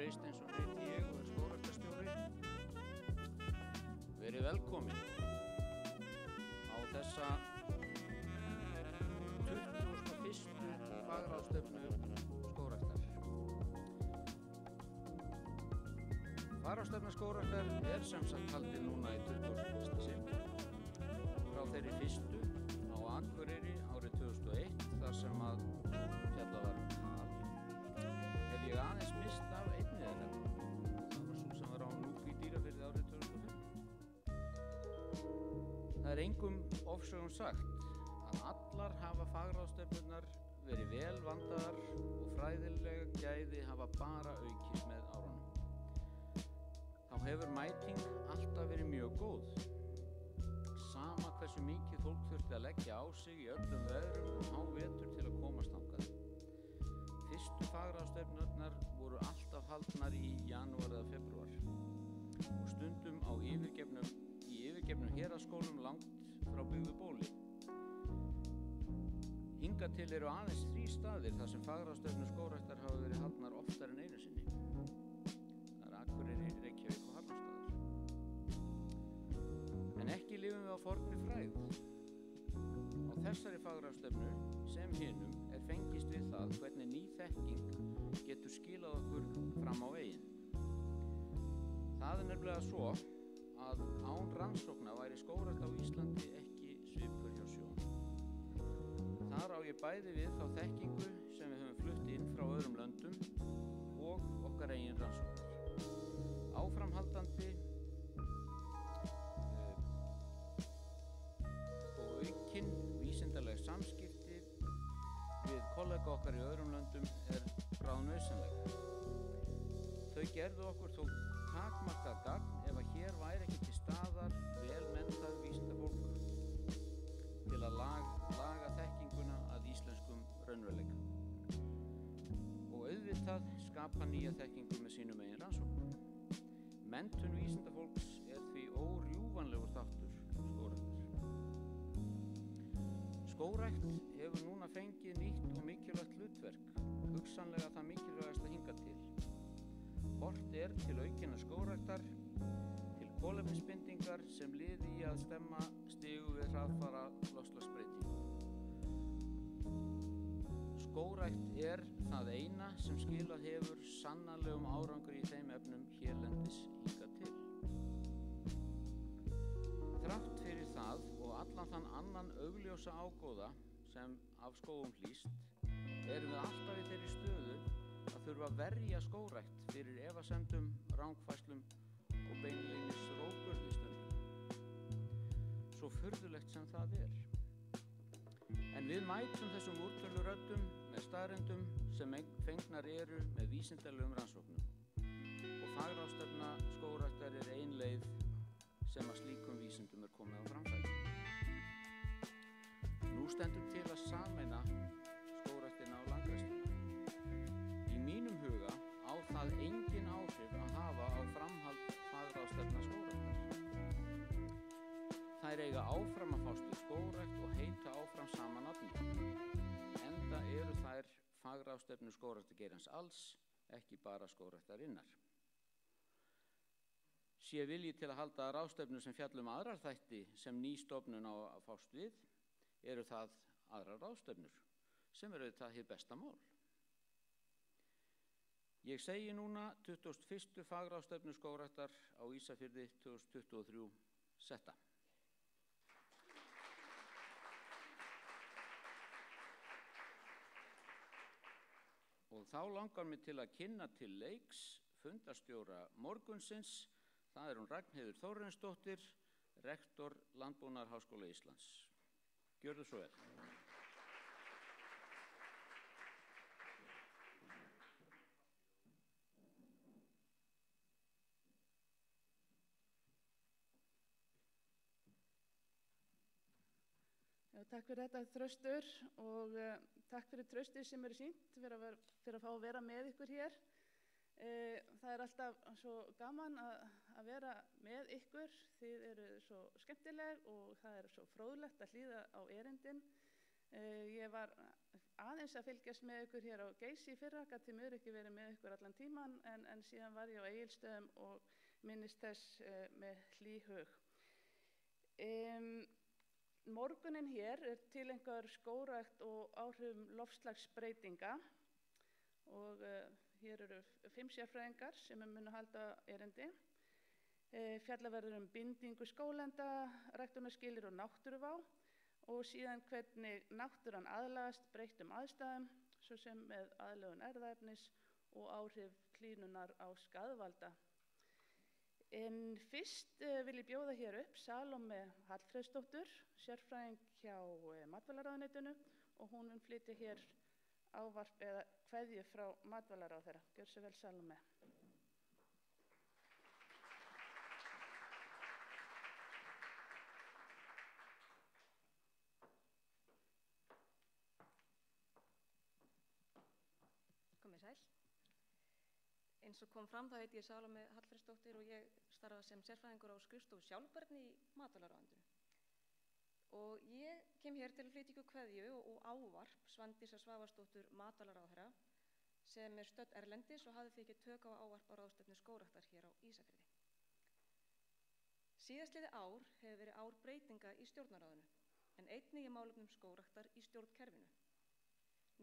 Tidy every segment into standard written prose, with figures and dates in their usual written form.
Streymt heiti ég og skógræktarstjóri. Verið velkomin á þessa 21. Fagráðstefnu Skógræktar. Fagráðstefna Skógræktar sem sagt haldin núna í 21. sinn. Frá þeirri fyrstu á Akureyri árið 2001 þar sem að fjallað var hal. Hef ég aðeins mist af einni þeirra. Það var svo sem var á Núpi í Dýrafirði árið 2005. Það engum ofsögum sagt að allar hafa fagráðstefnurnar verið vel vandaðar og fræðilega gæði hafa bara aukist með árunum. Þá hefur mæting alltaf verið mjög góð. Sama hversu mikið fólk þurfti að leggja á sig í öllum veðrum og hávetur til að komast þangað. Fyrstu fagráðstefnurnar voru alltaf haldnar í janúar eða febrúar og stundum í yfirgefnum héraðsskólum langt frá byggðu bóli. Hingað til eru aðeins 3 staðir þar sem fagráðstefnur Skógræktar hafa verið haldnar oftar en einu sinni. Það Akureyri, Reykjavík og Halldórsstaðar. En ekki lifum við á fornri frægð. Á þessari fagráðstefnu sem hinum fengist við það hvernig ný þekking getur skilað okkur fram á veginn. Það nefnilega svo að án rannsókna væri skógrækt á Íslandi ekki svipur hjá sjón. Þar á ég bæði við þá þekkingu sem við höfum flutt inn frá öðrum löndum og okkar eigin rannsóknir. Áframhaldandi og aukin vísindaleg samskipti við kollega okkar í öðrum löndum bráðnauðsynleg. Þau gerðu okkur þó takmarkað gagn ef að hér væri ekki til staðar vel menntað vísindafólk til að laga þekkinguna að íslenskum raunveruleika og auðvitað skapa nýja þekkingu með sínum eigin rannsóknum. Menntun vísindafólks því órjúfanlegur þáttur skógræktar. Skógrækt hefur núna fengið nýtt og mikilvægt hlutverk, hugsanlega það mikilvægasta hingað til. Horft til aukinnar skógræktar, til kolefnisbindingar sem liði í að stemma stigu við hraðfara loftslagsbreytingar. Skógrækt það eina sem skilað hefur sannarlegum árangri í þeim efnum hérlendis hingað til. Þrátt fyrir það og allan þann annan augljósa ágóða sem af skógum hlýst, erum við alltaf í þeirri stöðu að þurfa að verja skógrækt fyrir efasemdum, rangfærslum og beinlínis rógburðistundum. Svo furðulegt sem það En við mætum þessum úrtöluröddum með staðreyndum sem fengnar eru með vísindalegum rannsóknum. Og Fagráðstefna Skógræktar ein leið sem að slíkum vísindum komið á framfæri. Nú stendur til að sameina skógræktina og landgræðsluna. Í mínum huga á það engin áhrif að hafa á framhald Fagráðstefna Skógræktar. Þær eiga áfram að fást við skógrækt og heita áfram sama nafni. Enda eru þær Fagráðstefnu skógræktargeirans alls, ekki bara skógræktarinnar. Sé vilji til að halda ráðstefnu sem fjalla aðrar þætti sem ný stofnun á að fást við, eru það aðrar ráðstefnur, sem auðvitað hið besta mál. Ég segi núna 21. Fagráðstefnu Skógræktar á Ísafirði 2023 setta. Og þá langar mig til að kynna til leiks fundarstjóra morgunsins. Það hún Ragnheiður Þorgeirsdóttir, rektor Landbúnaðarháskóla Íslands. Gjörðu svo vel. Já, takk fyrir þetta Þröstur og takk fyrir tröstið sem sýnt fyrir að fá að vera með ykkur hér. Það alltaf svo gaman að vera með ykkur. Þið eru svo skemmtileg og það svo fróðlegt að hlýða á erindin. Ég var aðeins að fylgjast með ykkur hér á Geysi í fyrra, gat því miður ekki verið með ykkur allan tíman, en síðan var ég á Egilsstöðum og minnist þess með hlýhug. Morgunin hér tileinkaður skógrækt og áhrifum loftslagsbreytinga og hér eru 5 sérfræðingar sem munu halda erindi. Fjallað verður bindingu skóglenda, ræktunarskilyrði og náttúruvá og síðan hvernig náttúran aðlagast breyttum aðstæðum, svo sem með aðlögun erfðaefnis og áhrif hlýnunar á skaðvalda. En fyrst vil ég bjóða hér upp Salóme Hallfreðsdóttur, sérfræðing hjá matvælaráðuneytinu, og hún mun flytja hér ávarp eða kveðju frá matvælaráðherra. Gjörðu svo vel, Salóme. Eins og kom fram þá heiti ég Salóme Hallfreðsdóttir og ég starfa sem sérfræðingur á skrifstofu sjálfbærni í matvælaráðuneytinu. Og ég kem hér til að flytja ykkur kveðju og ávarp Svandísar Svavarsdóttur matvælaráðherra sem stödd erlendis og hafði fengið tök á ávarp á ráðstefnu Skógræktar hér á Ísafirði. Síðastliðið ár hefur verið ár breytinga í stjórnarráðinu, en einnig í málefnum skógræktar í stjórnkerfinu.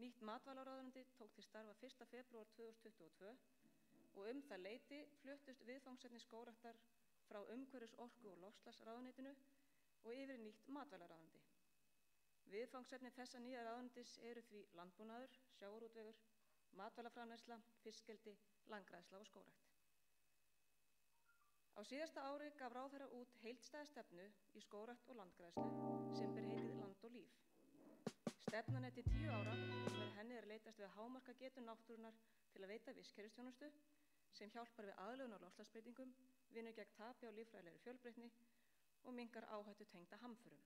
Nýtt matvælaráðuneyti tók til starfa 1. febrúar 2022 og það leyti fluttust viðfangsefni skógræktar frá umhverfis-, orku- og loftslagsráðuneytinu og yfir í nýtt matvælaráðuneyti. Viðfangsefni þessa nýja ráðuneytis eru því landbúnaður, sjávarútvegur, matvælaframleiðsla, fiskeldi, landgræðsla og skógrækt. Á síðasta ári gaf ráðherra út heildstæða stefnu í skógrækt og landgræðslu sem ber heitið Land og líf. Stefnan til 10 ára og með henni leitast við að hámarka getu náttúrunnar til að veita vistkerfisþjónustu sem hjálpar við aðlögun á loftslagsbreytingum, vinnur gegn tapi á líffræðilegri fjölbreytni og minnkar áhættu tengda hamförum.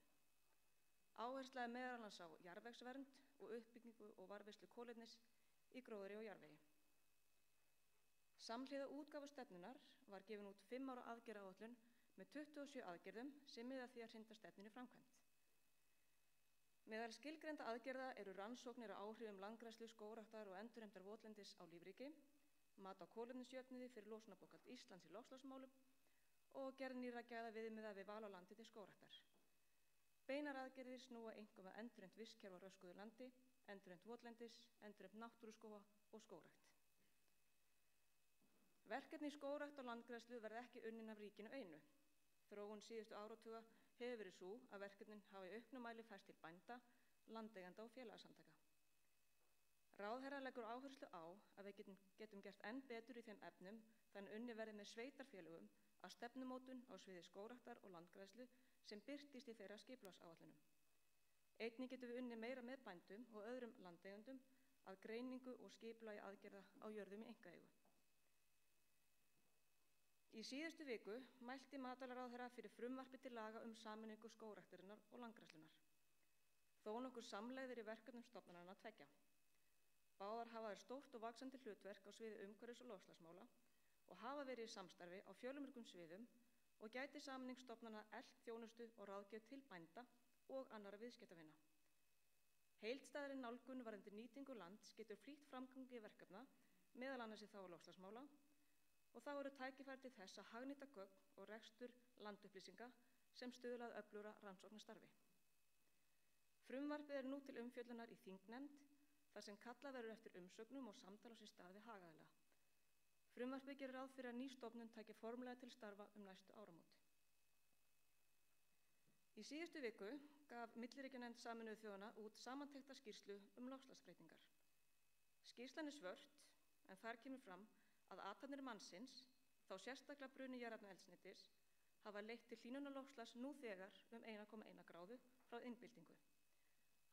Áhersla meðal annars á jarðvegsvernd og uppbyggingu og varðveislu kolefnis í gróðri og jarðvegi. Samhliða útgáfu stefnunnar var gefin út 5 ára aðgerðaáætlun með 27 aðgerðum sem miða að því að hrinda stefnunni í framkvæmd. Meðal skilgreinda aðgerða eru rannsóknir á áhrifum landgræðslu, skógræktar og endurheimtar votlendis á lífríki, mat á kolefnisjöfnuði fyrir losunarbókhald Íslands í loftslagsmálum og gerð nýrra gæðaviðmiða við val á landi til skógræktar. Beinar aðgerðir snúa einkum að endurheimt vistkerfa á röskuðu landi, endurheimt votlendis, endurheimt náttúruskóga og skógrækt. Verkefni í skógrækt og landgræðslu verða ekki unnin af ríkinu einu. Þróun síðustu áratuga hefur verið sú að verkefnin hafa í auknum mæli færst til bænda, landeigenda og félagasamtaka. Ráðherra leggur áherslu á að við getum gert enn betur í þeim efnum þannig unnið verði með sveitarfélögum að stefnumótun á sviði skógræktar og landgræðslu sem birtist í þeirra skipulagsáætlunum. Einnig getum við unnið meira með bændum og öðrum landeigendum að greiningu og skipulagi aðgerða á jörðum í einkaeigu. Í síðustu viku mælti matvælaráðherra fyrir frumvarpi til laga sameiningu skógræktarinnar og landgræðslunnar. Þó nokkur samlegðir í verkefnum stofnananna tveggja. Báðar hafa þær stórt og vaxandi hlutverk á sviði umhverfis- og loftslagsmála og hafa verið í samstarfi á fjölmörgum sviðum og gæti sameining stofnana eflt þjónustu og ráðgjöf til bænda og annarra viðskiptavina. Heildstæðari nálgun varðandi nýtingu lands getur flýtt framgangi verkefna, meðal annars í þágu loftslagsmála, og þá eru tækifæri til þess að hagnýta gögn og rekstur landupplýsinga sem stuðla að öflugra rannsóknastarfi. Frumvarpið nú til umfjöllunar í þingnefnd þar sem kallað verður eftir umsögnum og samtal á sér stað við hagaðila. Frumvarpið gerir ráð fyrir að ný stofnun taki formlega til starfa næstu áramót. Í síðustu viku gaf milliríkjanefnd Sameinuðu þjóðanna út samantekta skýrslu loftslagsbreytingar. Skýrslan svört, en þar kemur fram að athafnir mannsins, þá sérstaklega bruni jarðefnaeldsneytis, hafa leitt til hlýnunar loftslags nú þegar 1,1 gráðu frá iðnbyltingu.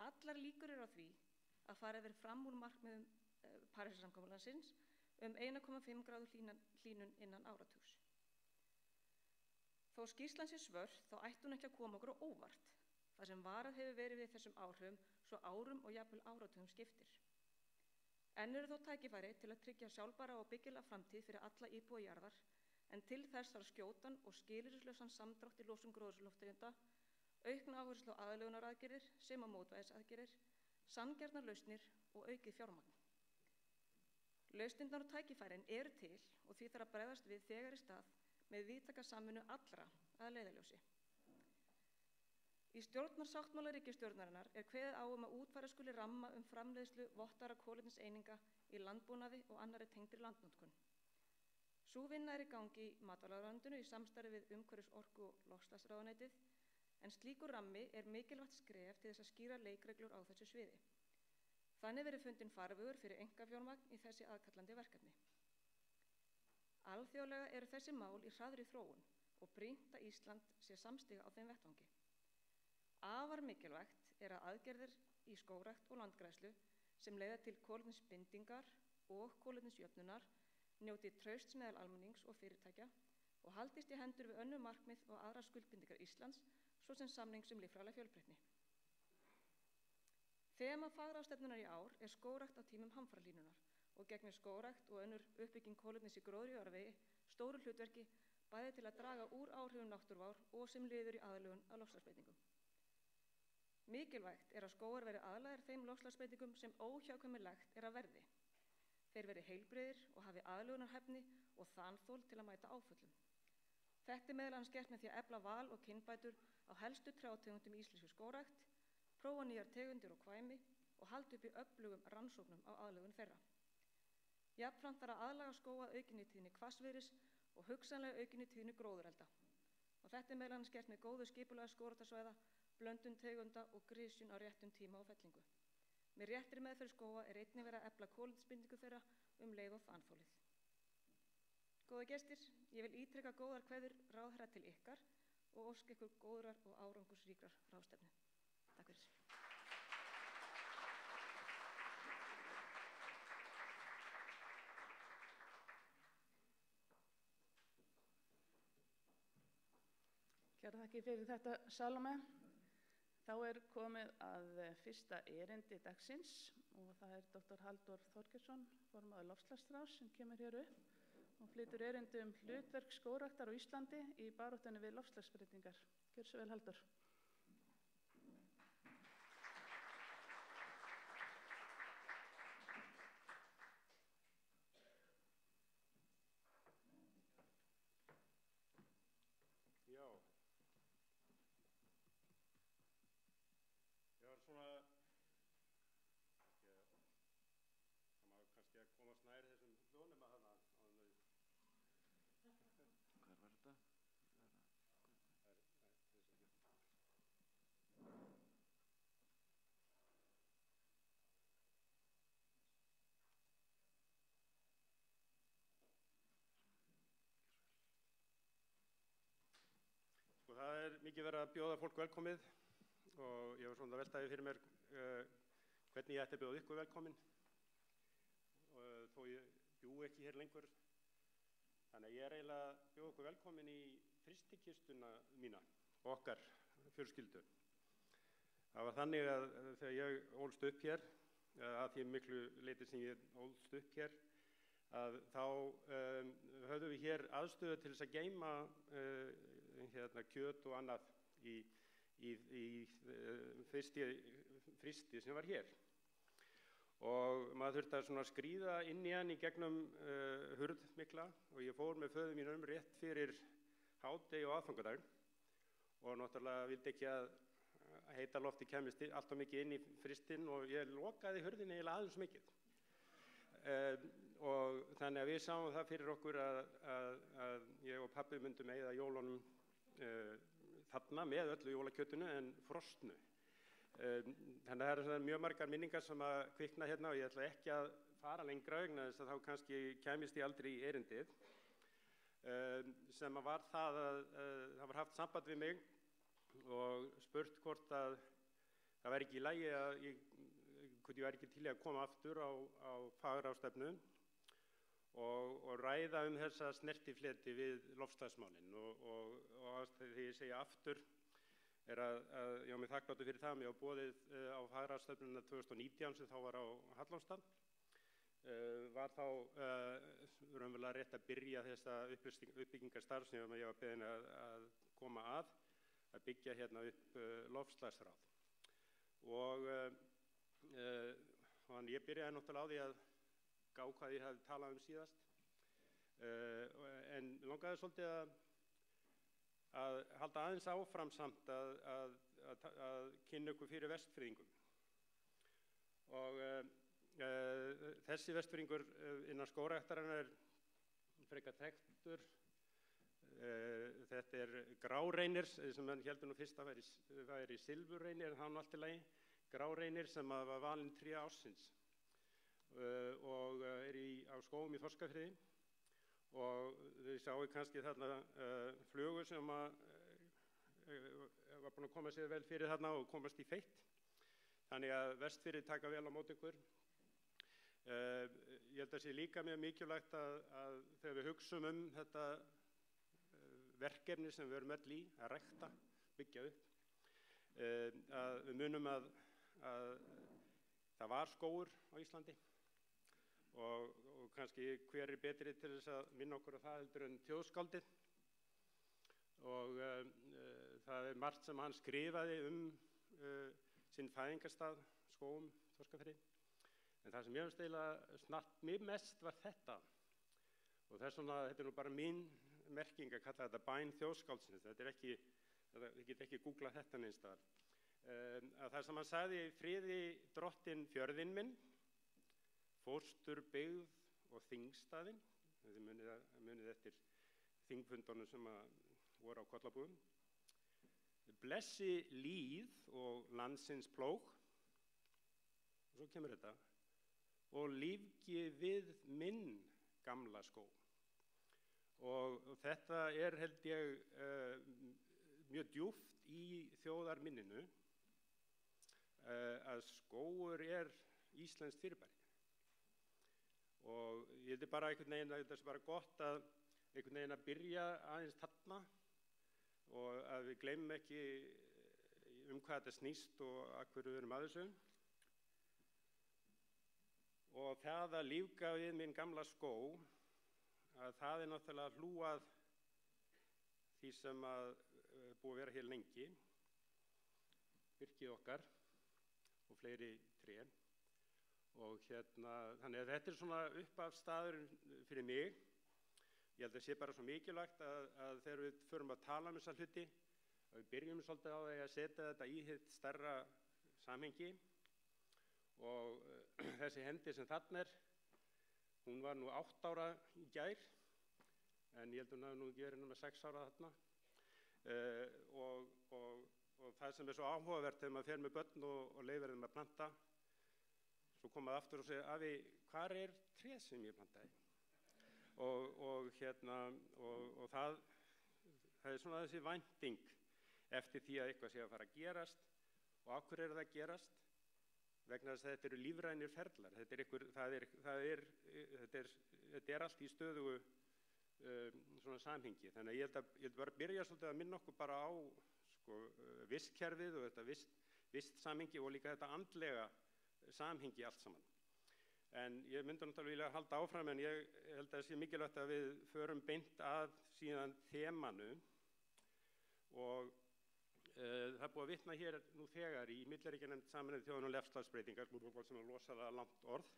Allar líkur eru á því að farið verið fram úr markmiðum Parísarsamkomulagsins 1,5 gráðu hlýnun innan áratugs. Þó skýrslan sé svört, þá ætti hún ekki að koma okkur á óvart, þar sem varað hefur verið við þessum áhrifum svo árum og jafnvel áratugum skiptir. Enn eru þó tækifæri til að tryggja sjálfbæra og byggilega framtíð fyrir alla íbúa jarðar, en til þess þarf skjótan og skilyrðislausan samdrátt í losun gróðurhúsalofttegunda aukna áherslu á aðlögunaraðgerðir sem á mótvægisaðgerðir, sanngjarnar lausnir og aukið fjármagn. Lausnirnar og tækifærin eru til og því þarf að bregðast við þegar í stað með víðtæka samvinnu allra að leiðarljósi. Í stjórnarsáttmála ríkisstjórnarinnar er kveðið á að útfæra skuli ramma framleiðslu vottaðra kolefniseininga í landbúnaði og annarri tengdri landnotkun. Sú vinna er í gangi í matvælaráðuneytinu í samstarfi við umhverfis-, orku- og loftslagsráðuneytið, en slíkur rammi er mikilvægt skref til þess að skýra leikreglur á þessu sviði. Þannig verður fundinn farvegur fyrir einkafjármagn í þessi aðkallandi verkefni. Alþjóðlega eru þessi mál í hraðri þróun og brýnt að Ísland sé samstiga á þeim vettvangi. Afar mikilvægt er að aðgerðir í skógrækt og landgræðslu sem leiða til kolefnisbindingar og kolefnisjöfnunar njóti trausts meðal almennings og fyrirtækja og haldist í hendur við önnur markmið og aðrar skuldbindingar Íslands, svo sem samnings líffræðilega fjölbreytni. Þema Fagráðstefnunnar í ár er skógrækt á tímum hamfaralínunar og gegnir skógrækt og önnur uppbygging kolefnis í gróðri jarðvegi stóru hlutverki bæði til að draga úr áhrifum náttúruvár og sem liður í aðlögun að loftslagsbreytingum. Mikilvægt er að skógar verði aðlagðir þeim loftslagsbreytingum sem óhjákvæmilegt er að verði. Þeir verði heilbrigðir og hafi aðlögunarhæfni og þanþol til að mæta áföllum. Þetta er meðal annars gert með því að efla val og kynbætur á helstu trjátegundum í íslenskri skógrækt, prófa nýjar tegundir og kvæmi og halda uppi öflugum rannsóknum á aðlögun þeirra. Jafnframt þarf að aðlaga skóga aukinni tíðni hvassviðris og hugsanlega aukinni tíðni gróðurelda. Og þetta er meðal annars gert með góðu skipulagi skógræktarsvæða, blöndun tegunda og grisjun á réttum tíma og fellingu. Með réttri meðferð skóga er einnig verið að efla kolefnisbindingu þeirra leið og þanþolið. Góða gestir, ég vil ítreka góðar kveðjur ráðherra til ykkar og óska ykkur góðrar og árangursríkrar ráðstefnu. Takk fyrir. Kærar þakkir fyrir þetta, Salome. Þá er komið að fyrsta erindi dagsins og það er Dr. Halldór Þorgeirsson, formaður loftslagsráðs, sem kemur hér upp og flytur erindi hlutverk skógræktar á Íslandi í baráttunni við loftslagsbreytingar. Gjörðu svo vel, Halldór. Það er mikið verið að bjóða fólk velkomið og ég var svona að veltaði fyrir mér hvernig ég ætti að bjóða ykkur velkomin þó ég bjú ekki hér lengur. Þannig að ég er eiginlega að bjóða ykkur velkomin í frystikistuna mína, okkar fjölskyldu. Það var þannig að þegar ég ólst upp hér, að því miklu leyti sem ég ólst upp hér, að þá höfðum við hér aðstöðu til þess að geyma kjöt og annað í frysti sem var hér. Og maður þurfti að svona skríða inn í hann í gegnum hurð mikla og ég fór með föður mínum rétt fyrir hádegi og aðfangadag og náttúrulega vildi ekki að heita lofti kæmist alltaf mikið inn í frystinn og ég lokaði hurðinni eiginlega aðeins mikið. Og þannig að við sáum það fyrir okkur að ég og pabbi myndum eyða jólunum þarna með öllu jólakjötinu en frostnu. Þannig að það eru mjög margar minningar sem að kvikna hérna og ég ætla ekki að fara lengra vegna þess að þá kannski kæmist ég aldrei í erindið. Sem að var það að það var haft samband við mig og spurt hvort að það væri ekki í lagi að ég væri ekki til að koma aftur á Fagráðstefnu og ræða þessa snertifleti við loftslagsmálin og þegar ég segja aftur er að ég var með þakklátur fyrir það, mér var boðið á Fagráðstefnuna 2019 sem þá var á Halldórsstað, var þá raunverulega rétt að byrja þessa uppbyggingarstarf sem ég var beðinn að koma að að byggja hérna upp loftslagsráð. Og þannig ég byrjaði náttúrulega á því að gá hvað ég hafði talað síðast. En langaði svolítið að halda aðeins áfram samt að kynna ykkur fyrir Vestfirðingum. Og þessi Vestfirðingur innan skógræktarinnar frekar þekktur. Þetta gráreynir sem hann heldur nú fyrst að væri silfurreynir, en hann allt í lagi. Gráreynir sem var valinn tré ársins og á skógum í Þorskafirði. Og þið sjáu kannski þarna flugu sem var búin að koma sér vel fyrir þarna og komast í feitt. Þannig að Vestfirði taka vel á móti ykkur. Ég held að sé líka mjög mikilvægt að þegar við hugsum þetta verkefni sem við erum öll í, að rækta, byggja upp, að við munum að það var skógur á Íslandi og kannski hver betri til þess að minna okkur á það heldur en þjóðskáldið. Og það margt sem hann skrifaði sinn fæðingarstað, skógum, Þorskafirði. En það sem ég finnst eiginlega snart mér mest var þetta. Og þess vegna, þetta nú bara mín merking að kalla þetta bæn þjóðskáldsins. Þið get ekki googlað þetta neins staðar. Að það sem hann sagði, friði drottinn fjörðinn minn, fóstur byggð og þingstaðinn. Þið munið eftir þingfundunum sem voru á Kollabúum. Blessi líð og landsins plóg. Og svo kemur þetta. Og lífgi við minn gamla skóg. Og þetta held ég mjög djúpt í þjóðarminninu að skógur íslenskt fyrirbæri. Og ég held bara einhvern veginn að þetta bara gott að einhvern veginn að byrja aðeins þarna og að við gleymum ekki hvað þetta snýst og að hverju við erum að þessu. Og það að lífga við minn gamla skóg, að það náttúrulega hlúað því sem búið að vera hér lengi, virkið okkar og fleiri tré. Og þannig að þetta svona uppafstaður fyrir mig. Ég held að sé bara svo mikilvægt að þegar við förum að tala þessa hluti, að við byrjum svolítið á því að setja þetta í hitt stærra samhengi. Og þessi hendi sem þarna hún var nú 8 ára í gær, en ég held að hún hafi nú ekki verið með 6 ára þarna. Og það sem svo áhugavert þegar maður fer með börn og leyfir þeim að planta, svo kom maður aftur og segja, afi, hvar tréð sem ég plantaði? Og það svona þessi vænting eftir því að eitthvað sé að fara að gerast. Og af hverju það að gerast? Vegna þess að þetta eru lífrænir ferlar. Þetta allt í stöðugu svona samhengi. Þannig að ég held bara að byrja svolítið að minna okkur bara á vistkerfið og þetta vistsamhengi og líka þetta andlega samhengi allt saman. En ég myndi náttúrulega vilja halda áfram, en ég held að það sé mikilvægt að við förum beint að síðan þemanu. Og það búið að vitna hér nú þegar í milliríkjanefnd Sameinuðu þjóðanna um loftslagsbreytingar, sem losalega langt orð.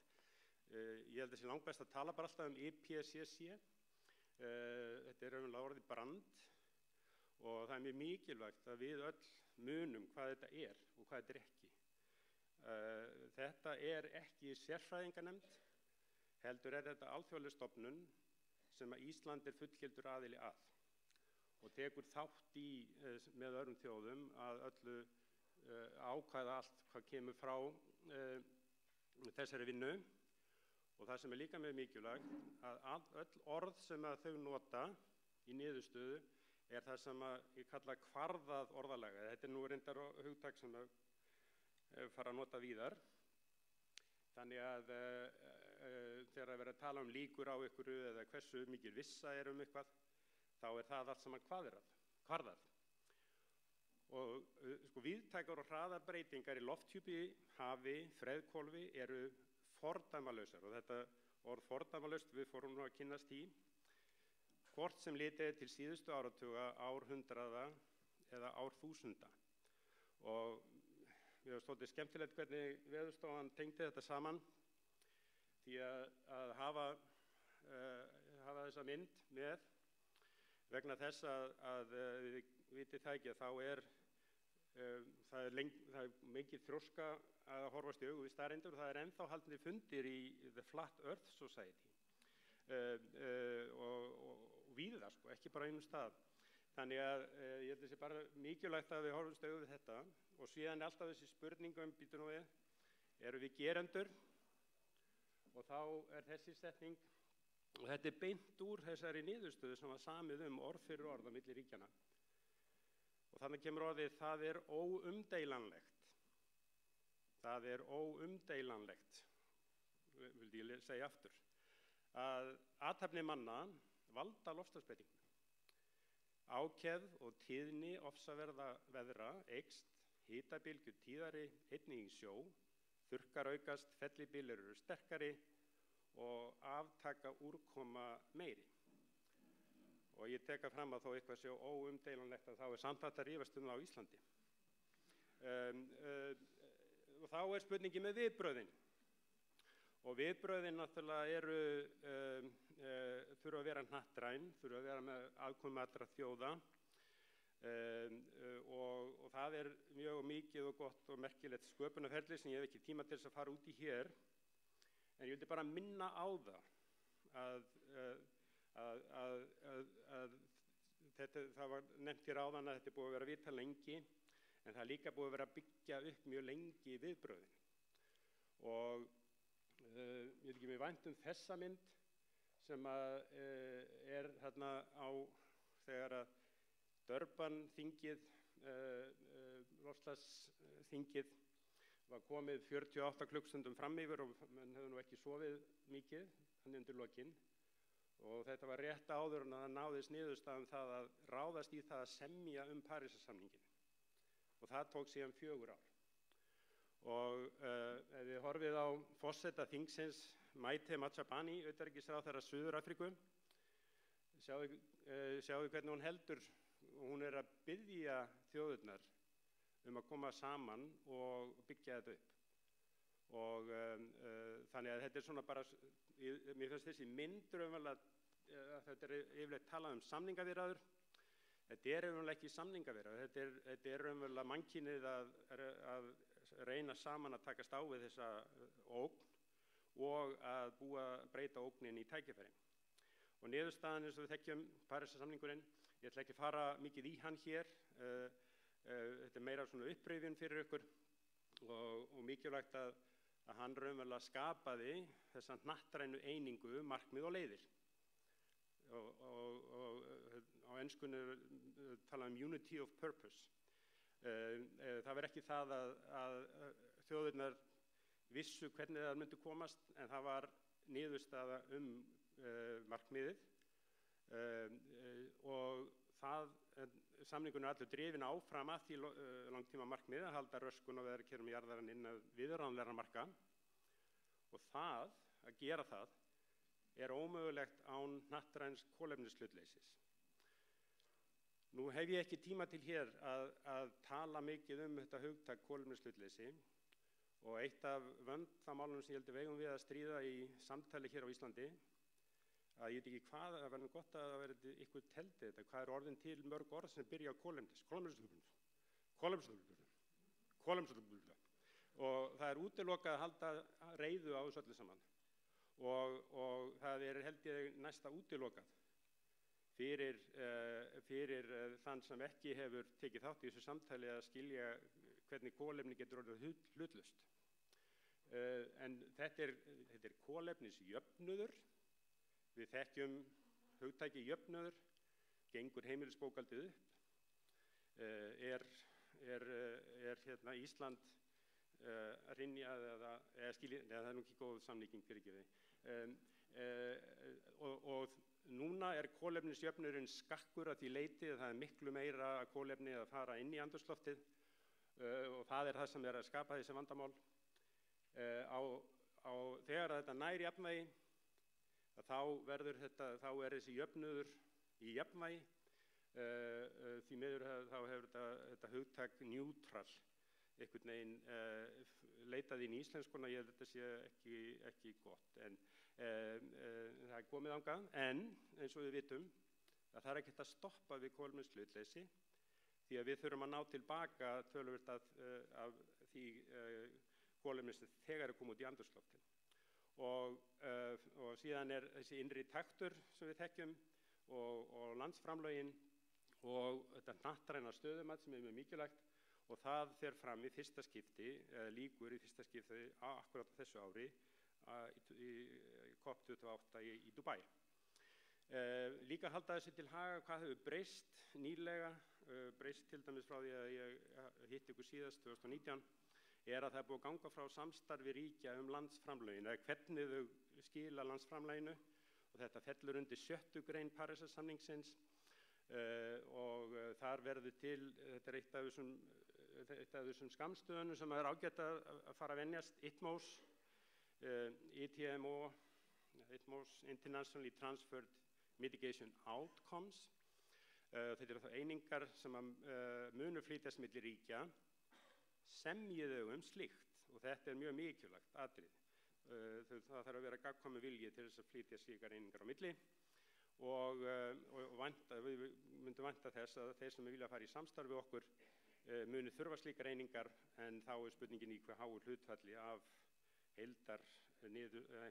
Ég held að sé langbest að tala bara alltaf IPCC. Þetta raunverulega orðið brand og það mjög mikilvægt að við öll munum hvað þetta og hvað þetta ekki. Þetta ekki sérfræðinganefnd, heldur þetta alþjóðleg stofnun sem að Ísland fullgildur aðili að og tekur þátt í með öðrum þjóðum að öllu ákvæða allt hvað kemur frá þessari vinnu. Og það sem líka mjög mikilvægt að öll orð sem að þau nota í niðurstöðu það sem að ég kalla kvarðað orðalega. Þetta nú reyndar hugtak sem að fara að nota víðar. Þannig að þegar að vera að tala líkur á ykkur eða hversu mikil vissa eitthvað, þá það allt saman kvarðað. Og víðtækar og hraðar breytingar í lofthjúpi, hafi, freðhvolfi eru fordæmalausar. Og þetta orð fordæmalaust við fórum nú að kynnast í. Hvort sem litið til síðustu áratuga, árhundraða eða árþúsunda. Og mér var svolítið skemmtilegt hvernig Veðurstofan tengdi þetta saman, því að hafa þessa mynd með, vegna þess að við vitið það ekki að þá það er mikið þrjóska að horfast í augu við staðreyndir, og það er ennþá haldnir fundir í The Flat Earth Society og víða, sko, ekki bara einum stað. Þannig að ég held að það sé bara mikilvægt að við horfumst augu við þetta, og síðan alltaf þessi spurningum býtur nú við, eru við gerendur? Og þá þessi setning, og þetta er beint úr þessari niðurstöðu sem var samið orð fyrir orð á milli ríkjanna. Og þannig kemur orðið, það er óumdeilanlegt. Það er óumdeilanlegt, vildi ég segja aftur, að athafnir manna valda loftslagsbreytingum. Ákefð og tíðni ofsaverða veðra eykst, hitabylgjur tíðari, einnig í sjó, þurrkar aukast, fellibyljir eru sterkari og aftaka úrkoma meiri. Og ég teka fram að þó eitthvað sé óumdeilanlegt að þá er samt hægt að rífast það á Íslandi. Og þá er spurningi með viðbrögðin. Og viðbrögðin náttúrulega þurfa að vera hnattræn, þurfa að vera með aðkomu allra þjóða, og það er mjög mikið og gott og merkilegt sköpunarferli sem ég hef ekki tíma til þess að fara út í hér. En ég vildi bara minna á það að það var nefnt hér áðan að þetta er búið að vera að vita lengi, en það er líka búið að vera að byggja upp mjög lengi viðbrögðin. Og ég vil ekki mér vænt þessa mynd sem þarna á þegar að Durban-þingið, loftslagsþingið, var komið 48 klukkstundum fram yfir og menn hefðu nú ekki sofið mikið þannig undir lokin. Og þetta var rétt áður en að það náðist niðurstaðan það að ráðast í það að semja Parísarsamninginn. Og það tók síðan 4 ár. Og ef við horfið á forseta þingsins, Maite Machabani, utanríkisráðherra Suður-Afríku, sjáðu hvernig hún heldur, og hún er að biðja þjóðirnar að koma saman og byggja þetta upp. Og þannig að þetta er svona bara, mér finnst þessi mynd raunverulega, þetta er yfirleitt talað samningaviðræður. Þetta er raunverulega ekki samningaviðræður, þetta er raunverulega mannkynið að reyna saman að takast á við þessa ógn og að breyta ógnin í tækifæri. Og niðurstaðan eins og við þekkjum Parísarsamningurinn, ég ætla ekki að fara mikið í hann hér, þetta er meira svona upprifjun fyrir ykkur og mikilvægt að hann raunverulega skapaði þessa hnattrænu einingu, markmið og leiðir. Og á enskunni tala unity of purpose. Það var ekki það að þjóðirnar vissu hvernig það myndi komast, en það var niðurstaða markmiðið, og samningurinn er allur drifinn áfram að því langtíma markmiðið að halda röskun á veðurkerfum jarðar innan viðráðanlegra marka, og það, að gera það, er ómögulegt án hnattræns kolefnishlutleysis. Nú hef ég ekki tíma til hér að tala mikið þetta hugtak kolefnishlutleysi, og eitt af vandamálunum sem ég held við eigum við að stríða í samtali hér á Íslandi, að ég veit ekki hvað, það verður gott að það verði ykkur teldi þetta, hvað er orðin til mörg orð sem byrja á kolefnishlutleysi, og það er útilokað að halda reiðu á þessu öllu saman, og það er held ég næsta útilokað fyrir þann sem ekki hefur tekið þátt í þessu samtali að skilja hvernig kolefni getur orðið hlutlaust. En þetta er kolefnisjöfnuður. Við þekkjum hugtæki jöfnuður, gengur heimilisbókhaldið upp, er Ísland að hrynja eða skilja, það er nú ekki góð samlíking fyrir ekki við. Og núna er kolefnisjöfnuðurinn skakkur að því leyti að það er miklu meira kolefni að fara inn í andrúmsloftið, og það er það sem er að skapa þessi vandamál. Þegar þetta nær jafnvægi, þá er þessi jöfnuður í jafnvægi, Því miður þá hefur þetta hugtak neutral einhvern veginn leitað inn í íslenskuna, ég held að þetta sé ekki gott. En það er komið þangað, en eins og við vitum að það er ekkert að stoppa við kolefnishlutleysi, því að við þurfum að ná tilbaka töluvert af því kolefni sem þegar komið út í andrúmsloftið. Og síðan þessi innri taktur sem við þekkjum og landsframlögin og þetta hnattræna stöðumat sem mjög mikilvægt, og það fer fram í fyrsta skipti, líkur í fyrsta skipti akkurat á þessu ári í COP28 í Dubai. Líka halda þessu til haga hvað hefur breyst nýlega, breyst til dæmis frá því að ég hitti ykkur síðast 2019, að það er búið að ganga frá samstarfi ríkja landsframlögin, eða hvernig þau skila landsframlöginu, og þetta fellur undir 6. grein Parísarsamningsins, og þar verður til, þetta eitt af þessum skammstöðunum sem er ágætt að fara að venjast, ITMOs, ITMO, ITMOs, Internationally Transferred Mitigation Outcomes. Þetta eru þá einingar sem munu flytjast milli ríkja, semjið þau slíkt, og þetta er mjög mikilvægt atriði. Það þarf að vera gagnkvæmur vilji til þess að flytja slíkar einingar á milli, og við myndum vænta þess að þeir sem vilja fara í samstarf við okkur muni þurfa slíkar einingar, en þá er spurningin í hve háu hlutfalli af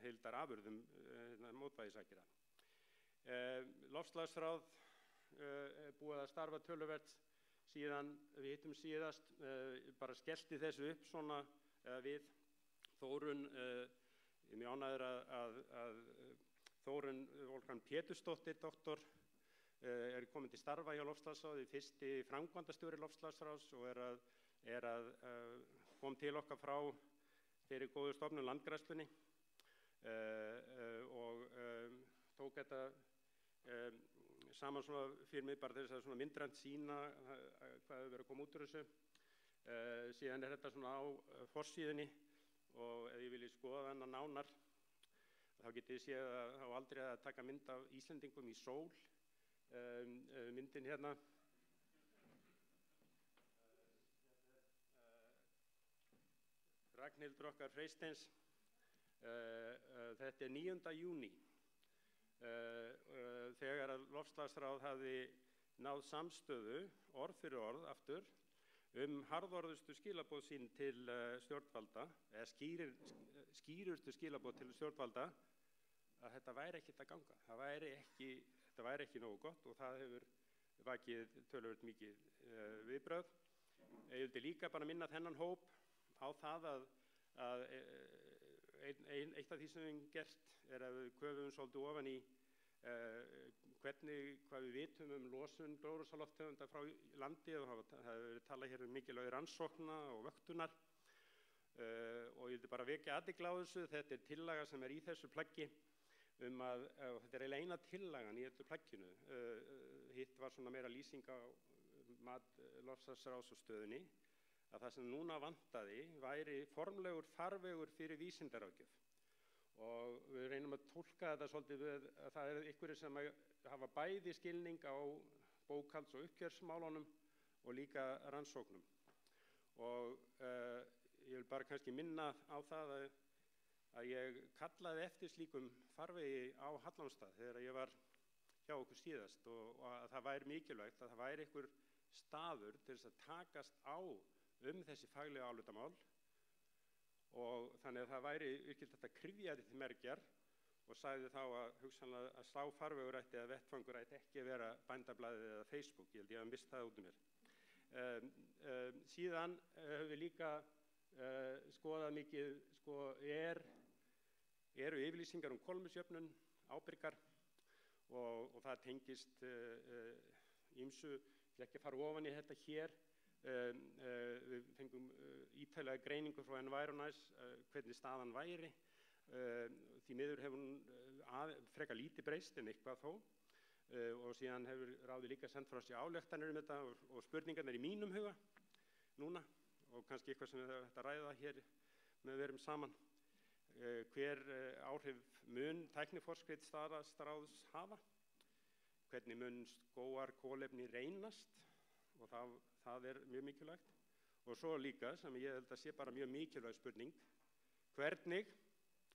heildarafurðum mótvægisaðgerða. Loftslagsráð búið að starfa töluvert síðan við hittum síðast, bara skellti þessu upp svona við Þórunn, ég er mjög ánægður að Þórunn Wolfgang Pétursdóttir, doktor, er komin til starfa hjá Loftslagsráði, fyrsti framkvæmdastjóri Loftslagsráðs, og kom til okkar frá þeirri góðu stofnun Landgræðslunni, og tók þetta saman svona fyrir mig, bara þess að svona myndrænt sýna hvað hefur verið að koma út úr þessu. Síðan er þetta svona á forsíðunni, og ef ég vilji skoða þennan nánar, þá getið þið séð að þá aldrei að taka mynd af Íslendingum í sól, myndin hérna. Ragnhildur okkar Freysteins, þetta er 9. júní, þegar að Loftslagsráð hafði náð samstöðu, orð fyrir orð aftur, harðorðustu skilaboð sín til stjórnvalda, eða skýrustu skilaboð til stjórnvalda, að þetta væri ekkert að ganga. Þetta væri ekki nógu gott, og það hefur vakið töluvert mikið viðbrögð. Ég vildi líka bara minna þennan hóp á það að eitt af því sem við hefum gert að við köfum svolítið ofan í hvað við vitum losun gróðurhúsalofttegunda frá landi, og það hefur verið talað hér mikilvægi rannsókna og vöktunar, og ég vildi bara vekja athygli á þessu. Þetta er tillaga sem er í þessu plaggi, og þetta er eiginlega eina tillagan í þessu plagginu. Hitt var svona meira lýsing á mat Loftslagsráðs og stöðunni, að það sem núna vantaði væri formlegur farvegur fyrir vísindaráðgjöf. Og við reynum að túlka þetta svolítið við að það eru einhverjir sem hafa bæði skilning á bókhalds- og uppgjörsmálunum og líka rannsóknum. Og ég vil bara kannski minna á það að ég kallaði eftir slíkum farvegi á Hallormsstað þegar ég var hjá okkur síðast, og að það væri mikilvægt að það væri einhver staður til þess að takast á þessi faglega álitamál, og þannig að það væri virkilega þetta kryfjaði til mergjar, og sagði þá að hugsanlega að sá farvegur ætti eða vettvangur ætti ekki að vera Bændablaðið eða Facebook. Ég held ég að mista það út mér. Síðan höfum við líka skoðað mikið, eru yfirlýsingar kolefnisjöfnun ábyrgar, og það tengist ýmsu. Ég ætla ekki að fara ofan í þetta hér. Við fengum ítarlega greiningu frá Environize hvernig staðan væri. Því miður hefur hún frekar lítið breyst en eitthvað þó, og síðan hefur ráðið líka sendt frá sér ályktanir þetta, og spurningarnir í mínum huga núna, og kannski eitthvað sem við höfum hægt að ræða hér með að verum saman. Hver áhrif mun tækniforskrift Stafræðsráðs hafa? hvernig mun skógar kolefni reynast og það mjög mikilvægt. Og svo líka, sem ég held að sé bara mjög mikilvæg spurning, hvernig,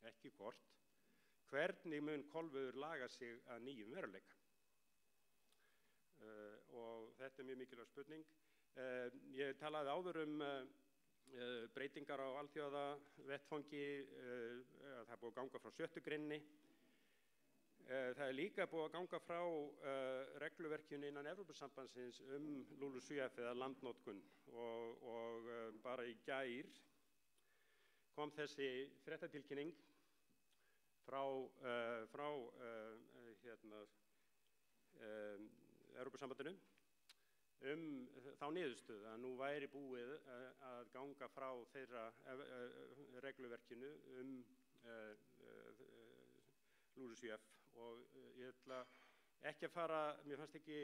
ekki hvort, hvernig mun kolviður laga sig að nýjum veruleika? Og þetta mjög mikilvæg spurning. Ég talaði áður breytingar á alþjóða vettvangi, það búið að ganga frá 7. greininni. Það líka búið að ganga frá regluverkinu innan Evrópusambandsins LULUCF eða landnotkun og bara í gær kom þessi fréttatilkynning frá Evrópusambandinu þá niðurstöðu að nú væri búið að ganga frá þeirra regluverkinu LULUCF og ég ætla ekki að fara, mér fannst ekki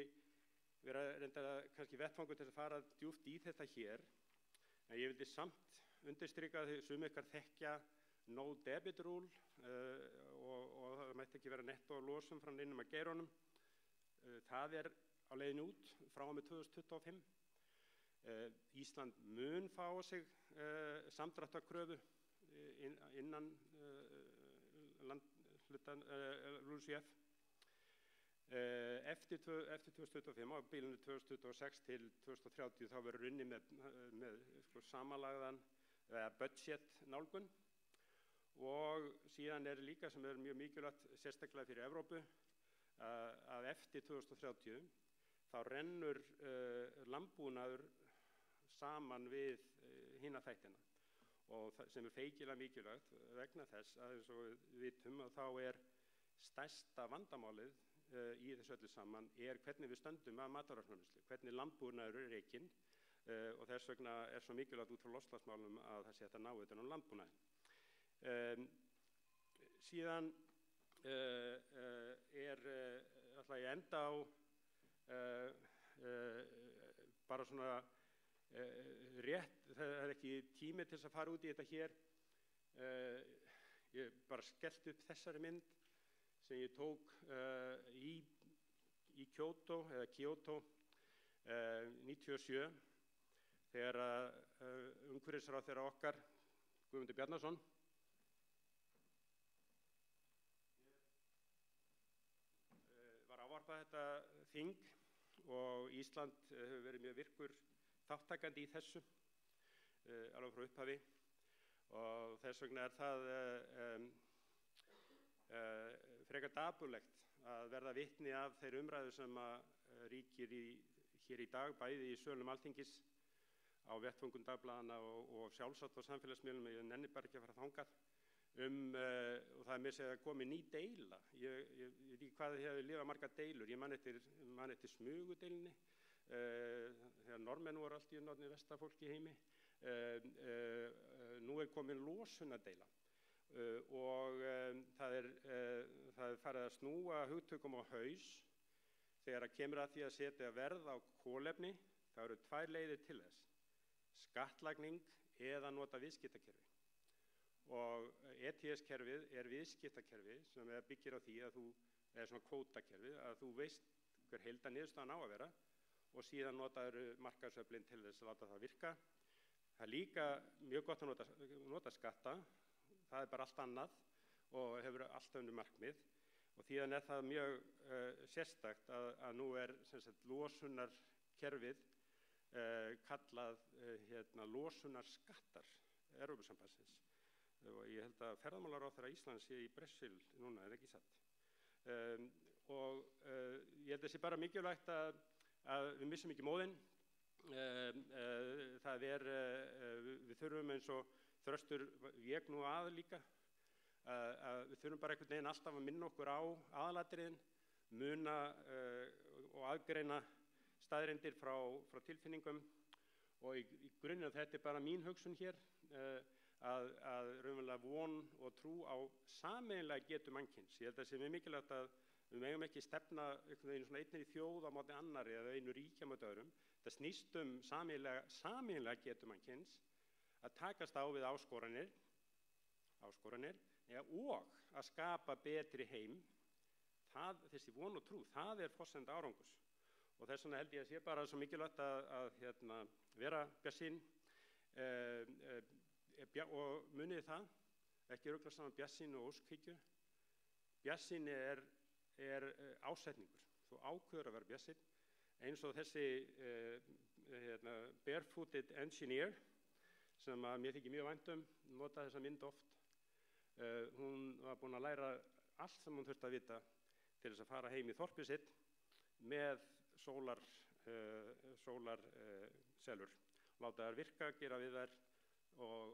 vera reynda kannski vettvangur til að fara djúpt í þetta hér, en ég vildi samt undirstrika því sum ykkar þekkja no debit rule og það mætti ekki vera netto losun frá neinum að geironum. Það á leiðin út frá og með 2025. Ísland mun fá á sig samdráttarkröfu innan landhlutan LULUCF. Eftir 2025 á bilinu 2026 til 2030 þá verður unnið með samanlagðan budget nálgun og síðan líka sem mjög mikilvægt sérstaklega fyrir Evrópu að eftir 2030 þá rennur landbúnaður saman við hina þættina og sem feikilega mikilvægt vegna þess að eins og við vitum að þá stærsta vandamálið í þessu öllu saman hvernig við stöndum að matvælaframleiðslu, hvernig landbúnaður rekinn og þess vegna svo mikilvægt út frá loftslagsmálum að það sé hægt að ná utan landbúnaðinn. Síðan ætla ég enda á bara svona rétt, það ekki tími til að fara út í þetta hér. Ég bara skellt upp þessari mynd sem ég tók í Kyoto 97 þegar umhverfisráðherra okkar Guðmundur Bjarnason var ávarpað þetta þing og Ísland hefur verið mjög virkur þáttakandi í þessu alveg frá upphafi og þess vegna það frekar dapurlegt að verða vitni af þeirri umræðu sem ríkir hér í dag, bæði í sölum Alþingis, á vettvöngum dagblaðanna og sjálfsagt á samfélagsmiðlum, ég nenni bara ekki að fara þangað, og það mér segja að komi ný deila. Ég veit ekki hvað þið hefur lifað margar deilur, ég man eftir smugudeilinni, þegar Norðmenn voru allt í norðni vestafólki í heimi, nú komin losunardeila. Og það farið að snúa hugtökum á haus þegar það kemur að því að setja verð á kolefni. Það eru tvær leiðir til þess, skattlagning eða nota viðskiptakerfi og ETS-kerfið viðskiptakerfi sem byggir á því að þú svona kvótakerfi, að þú veist hver heildarniðurstaðan á að vera og síðan notaður markaðsöflin til þess að láta það virka. Það líka mjög gott að nota skatta. Það bara allt annað og hefur allt önnur markmið og þíðan það mjög sérstakt að nú sem sagt losunarkerfið kallað losunarskattar Evrópusambandsins og ég held að ferðamálaráðherra Íslands sé í Brasil núna, ekki satt. Og ég held að sé bara mikilvægt að við missum ekki móðinn. Við þurfum eins og Þröstur vék nú að líka að við þurfum bara einhvern veginn alltaf að minna okkur á aðalatriðin, muna og aðgreina staðreyndir frá tilfinningum og í grunninn þetta bara mín hugsun hér að raunverulega von og trú á sameiginlega getu mannkyns. Ég held að það sé mjög mikilvægt að við megum ekki stefna einhvern veginn svona einni þjóð á móti annarri eða einu ríki á móti öðrum. Það snýst sameiginlega getu mannkyns að takast á við áskoranir og að skapa betri heim þessi von og trú, það forsenda árangurs. Og þess vegna held ég að sé bara svo mikilvægt að vera bjartsýn og munið það, ekki rugla saman bjartsýni og óskhyggju. Bjartsýni er ásetningur. Þú ákveður að vera bjartsýnn, eins og þessi barefooted engineer sem að mér þykir mjög vænt nota þessa mynd oft. Hún var búin að læra allt sem hún þurfti að vita til þess að fara heim í þorpið sitt með sólarselur. Láta þær virka, gera við þær og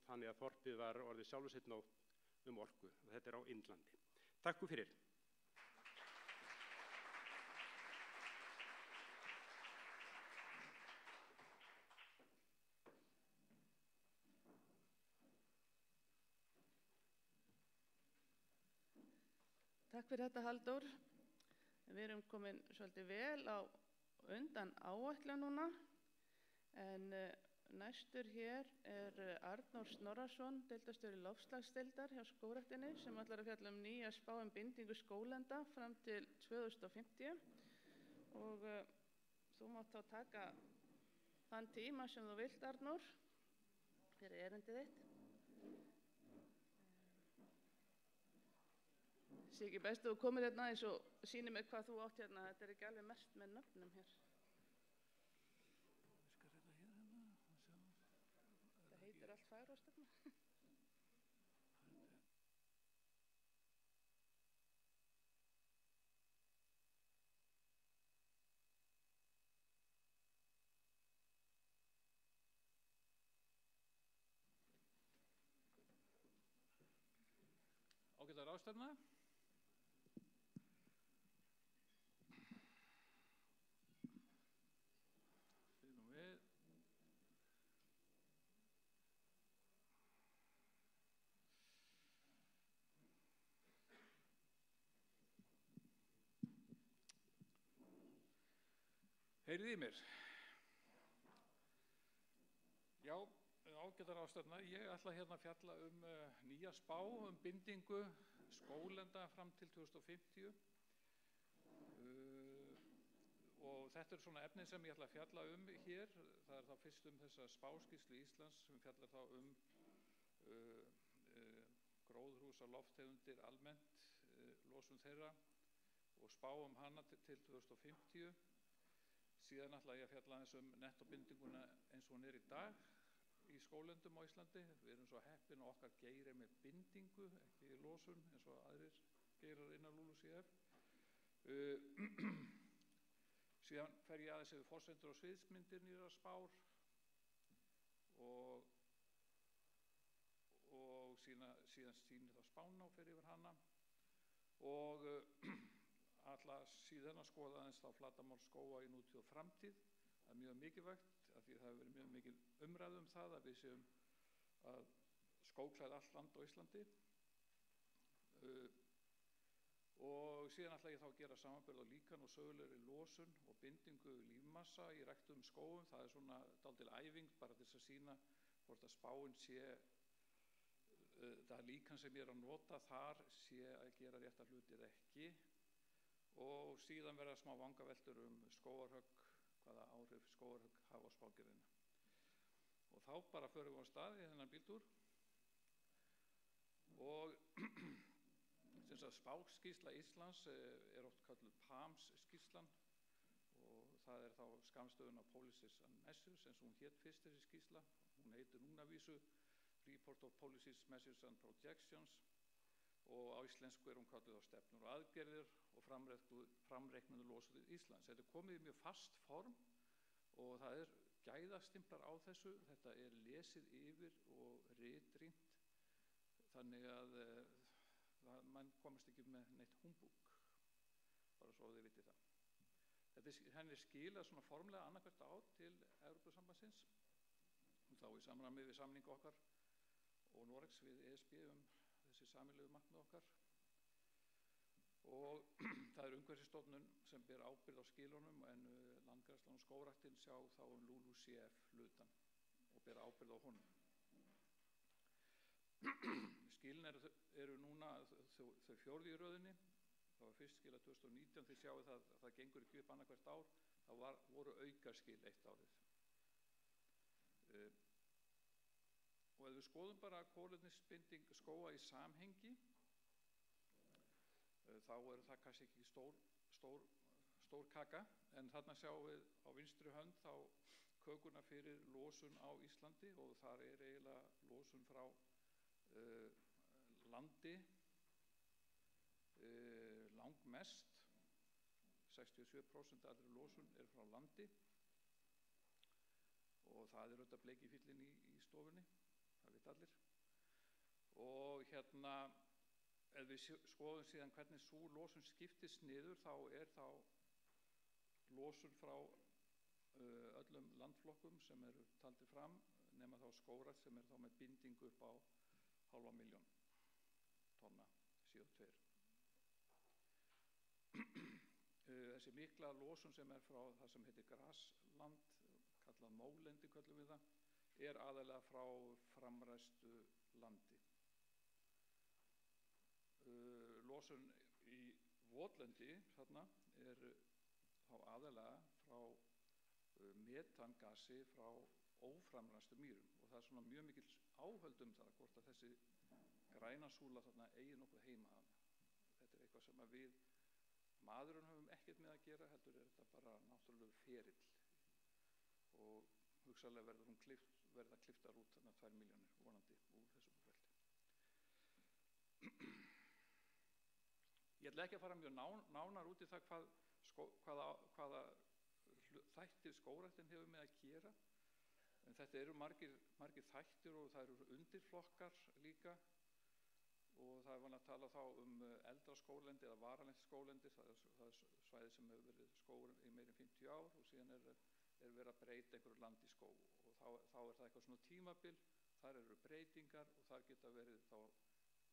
þannig að þorpið var orðið sjálfu sitt nóg orku. Þetta á Indlandi. Takk fyrir. Takk fyrir þetta, Halldór. Við erum komin svolítið vel á undan áætlun núna, en næstur hér Arnór Snorrason, deildarstjóri loftslagsdeildar hjá Skógræktinni, sem ætlar að fjalla nýja spá bindingu skóglenda fram til 2050. Og þú mátt þá taka þann tíma sem þú vilt, Arnór, fyrir erindið þitt. Sé ekki best að þú komir hérna aðeins og sýnir mig hvað þú átt hérna. Þetta ekki alveg merkt með nöfnum hér. Það heitir allt Fagráðstefna. Ágæta ráðstefna. Heyrið í mér. Já, ágæta ráðstefna. Ég ætla hérna að fjalla nýja spá bindingu skóglenda fram til 2050. Og þetta svona efni sem ég ætla að fjalla hér. Það þá fyrst þessa spáskýrslu Íslands sem fjallar þá gróðurhúsalofttegundir almennt, losun þeirra og spá hana til 2050. Síðan ætla ég að fjalla aðeins nettobindinguna eins og hún í dag í skóglendum á Íslandi. Við erum svo heppin og okkar geiri með bindingu, ekki losun eins og aðrir geirar innan LULUCF. Síðan fer ég aðeins yfir forsendur og sviðsmyndir nýrrar spár og síðan sýnir þá spána og fer yfir hana og ætla síðan að skoða aðeins þá flatarmál skóga í nútíð og framtíð. Það mjög mikilvægt af því það hefur verið mjög mikil umræða það að við séum að skógklæða allt land á Íslandi. Og síðan ætla ég þá að gera samanburð á líkan og sögulegri losun og bindingu lífmassa í ræktuðum skógum. Það svona dálítil æfing bara til þess að sýna hvort að spáin sé það líkan sem ég að nota þar sé að gera rétta hluti eða ekki. Og síðan verða smá vangaveltur skógarhögg, hvaða áhrif skógarhögg hafa á spágerðina. Og þá bara förum við á stað í þennan bíltúr. Og spáskýrsla Íslands oft kölluð PAMS-skýrslan og það þá skammstöfun á Policies and Measures eins og hún hét fyrst þessi skýrsla. Hún heitir núna vísu Report of Policies, Measures and Projections og á íslensku hún kölluð á stefnur og aðgerðir og framreiknuðu losun Íslands. Þetta komið í mjög fast form og það gæðastimplar á þessu. Þetta lesið yfir og ritrýnt þannig að mann komast ekki með neitt humbúk, bara svo þið vitið það. Henni skilað svona formlega annarkvært ár til Evrópusambandsins og þá í samræmi við samning okkar og Noregs við ESB þessi sameiginlegu markmið okkar. Og það umhverfisstofnun sem ber ábyrgð á skilunum en Landgræðslan og Skógræktin sjá þá LULUCF hlutann og ber ábyrgð á honum. Skilin eru núna þau fjórðu í röðinni. það var fyrst skilað 2019, þið sjáu það gengur ekki upp annað hvert ár, það voru aukaskil eitt árið. Og ef við skoðum bara kolefnisbinding skóga í samhengi, þá það kannski ekki stór kaka, en þarna sjáum við á vinstri hönd þá kökuna fyrir losun á Íslandi og þar eiginlega losun frá landi langmest, 67% af allri losun frá landi og það auðvitað bleikifíllinn í stofunni, það vita allir. Og hérna, ef við skoðum síðan hvernig sú losun skiptist niður, þá losun frá öllum landflokkum sem eru taldir fram, nema þá skógrækt sem þá með bindingu upp á 500.000 tonna CO2. Þessi mikla losun sem frá það sem heitir grasland, kallað mólendi köllum við það, aðallega frá framræstu landi. Losun í votlendi þarna þá aðallega frá metangasi frá óframræstu mýrum og það svona mjög mikil áhöld það hvort að þessi græna súla þarna eigi nokkuð heima þarna. Þetta eitthvað sem að við maðurinn höfum ekkert með að gera, heldur þetta bara náttúrulega ferill og hugsanlega verða kliftar út þarna 2 milljónir vonandi úr þessu búfeldi. Ég ætla ekki að fara mjög nánar út í það hvaða þættir skógræktin hefur með að gera, en þetta eru margir þættir og það eru undirflokkar líka og það vanað að tala þá eldra skóglendi eða varanlegt skóglendi, það svæði sem hefur verið skógur í meira en 50 ár og síðan verið að breyta einhverju land í skóg og þá það eitthvað svona tímabil, þar eru breytingar og þar geta verið þá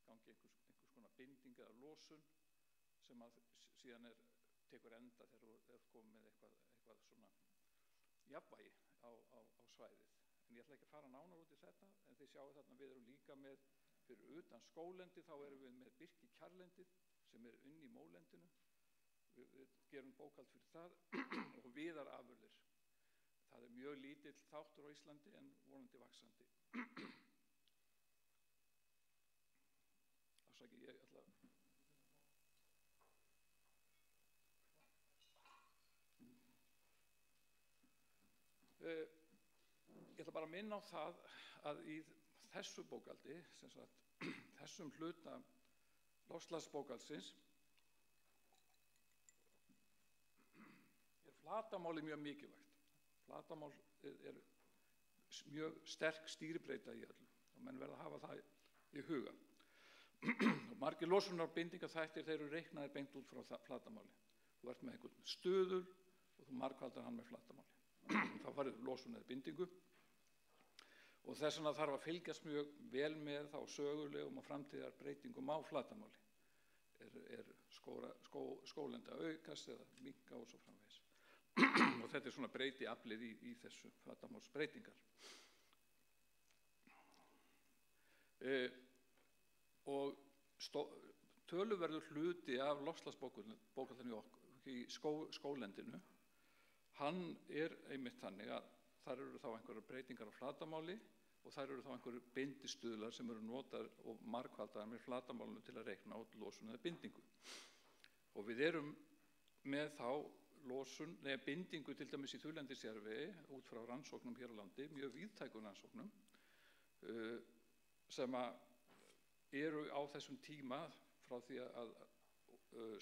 gangi einhvers konar binding eða losun sem að síðan tekur enda þegar komið með eitthvað svona jafnvægi á svæðið. En ég ætla ekki að fara nánar út í þetta, en þið sjáu þarna við erum líka með, fyrir utan skólendi, þá erum við með birkikjarlendið sem inni í mólendinu. Við gerum bókhald fyrir það og viðarafurðir. Það mjög lítill þáttur á Íslandi en vonandi vaxandi. Afsakið, ég ætla að Ég ætla bara að minna á það að í þessu bókhaldi, sem sagt, þessum hluta loftslagsbókhaldsins, flatarmálið mjög mikilvægt. Flatarmál mjög sterk stýribreyta í öllu og menn verða að hafa það í huga. Og margir losunarbindingaþættir þeir eru reiknaðir beint út frá flatarmáli. Þú ert með einhvern stuðul og þú margfaldar hann með flatarmáli. Þá farið losun eða bindingu og þess vegna þarf að fylgjast mjög vel með þá sögulegum og framtíðar breytingum á flatarmáli. Skóglenda aukast eða minnka og svo framvegis. Og þetta svona breyti aflið í þessu flatarmálsbreytingar. Og töluverður hluti af loftslagsbókhaldsinu í skóglendinu, hann einmitt þannig að þar eru þá einhverjar breytingar á flatarmáli og þar eru þá einhverjir bindistuðlar sem eru notaðir og margfaldaðir með flatarmálinu til að reikna út losun eða bindingu. Og við erum með þá bindingu til dæmis í þurrlendisjarðvegi út frá rannsóknum hér á landi, mjög víðtækum rannsóknum, sem eru á þessum tíma frá því að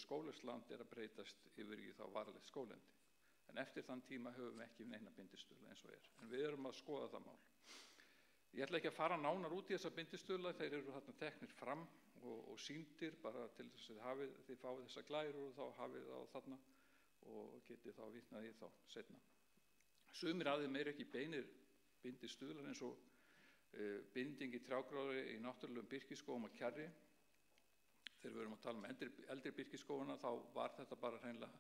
skógræktarland að breytast yfir í þá varanlegt skóglendi. En eftir þann tíma höfum við ekki neina bindistuðla eins og En við erum að skoða það mál. Ég ætla ekki að fara nánar út í þessa bindistuðla, þeir eru þarna teknir fram og sýndir bara til þess að þið fáið þessa glærur og þá hafið þá þarna og getið þá vitnað í þá seinna. Sumir af þeim ekki beinir bindistuðlar eins og binding í trjágróðri í náttúrulegum birkiskógum og kjarri. Þegar við erum að tala eldri birkiskóguna þá var þetta bara hreinlega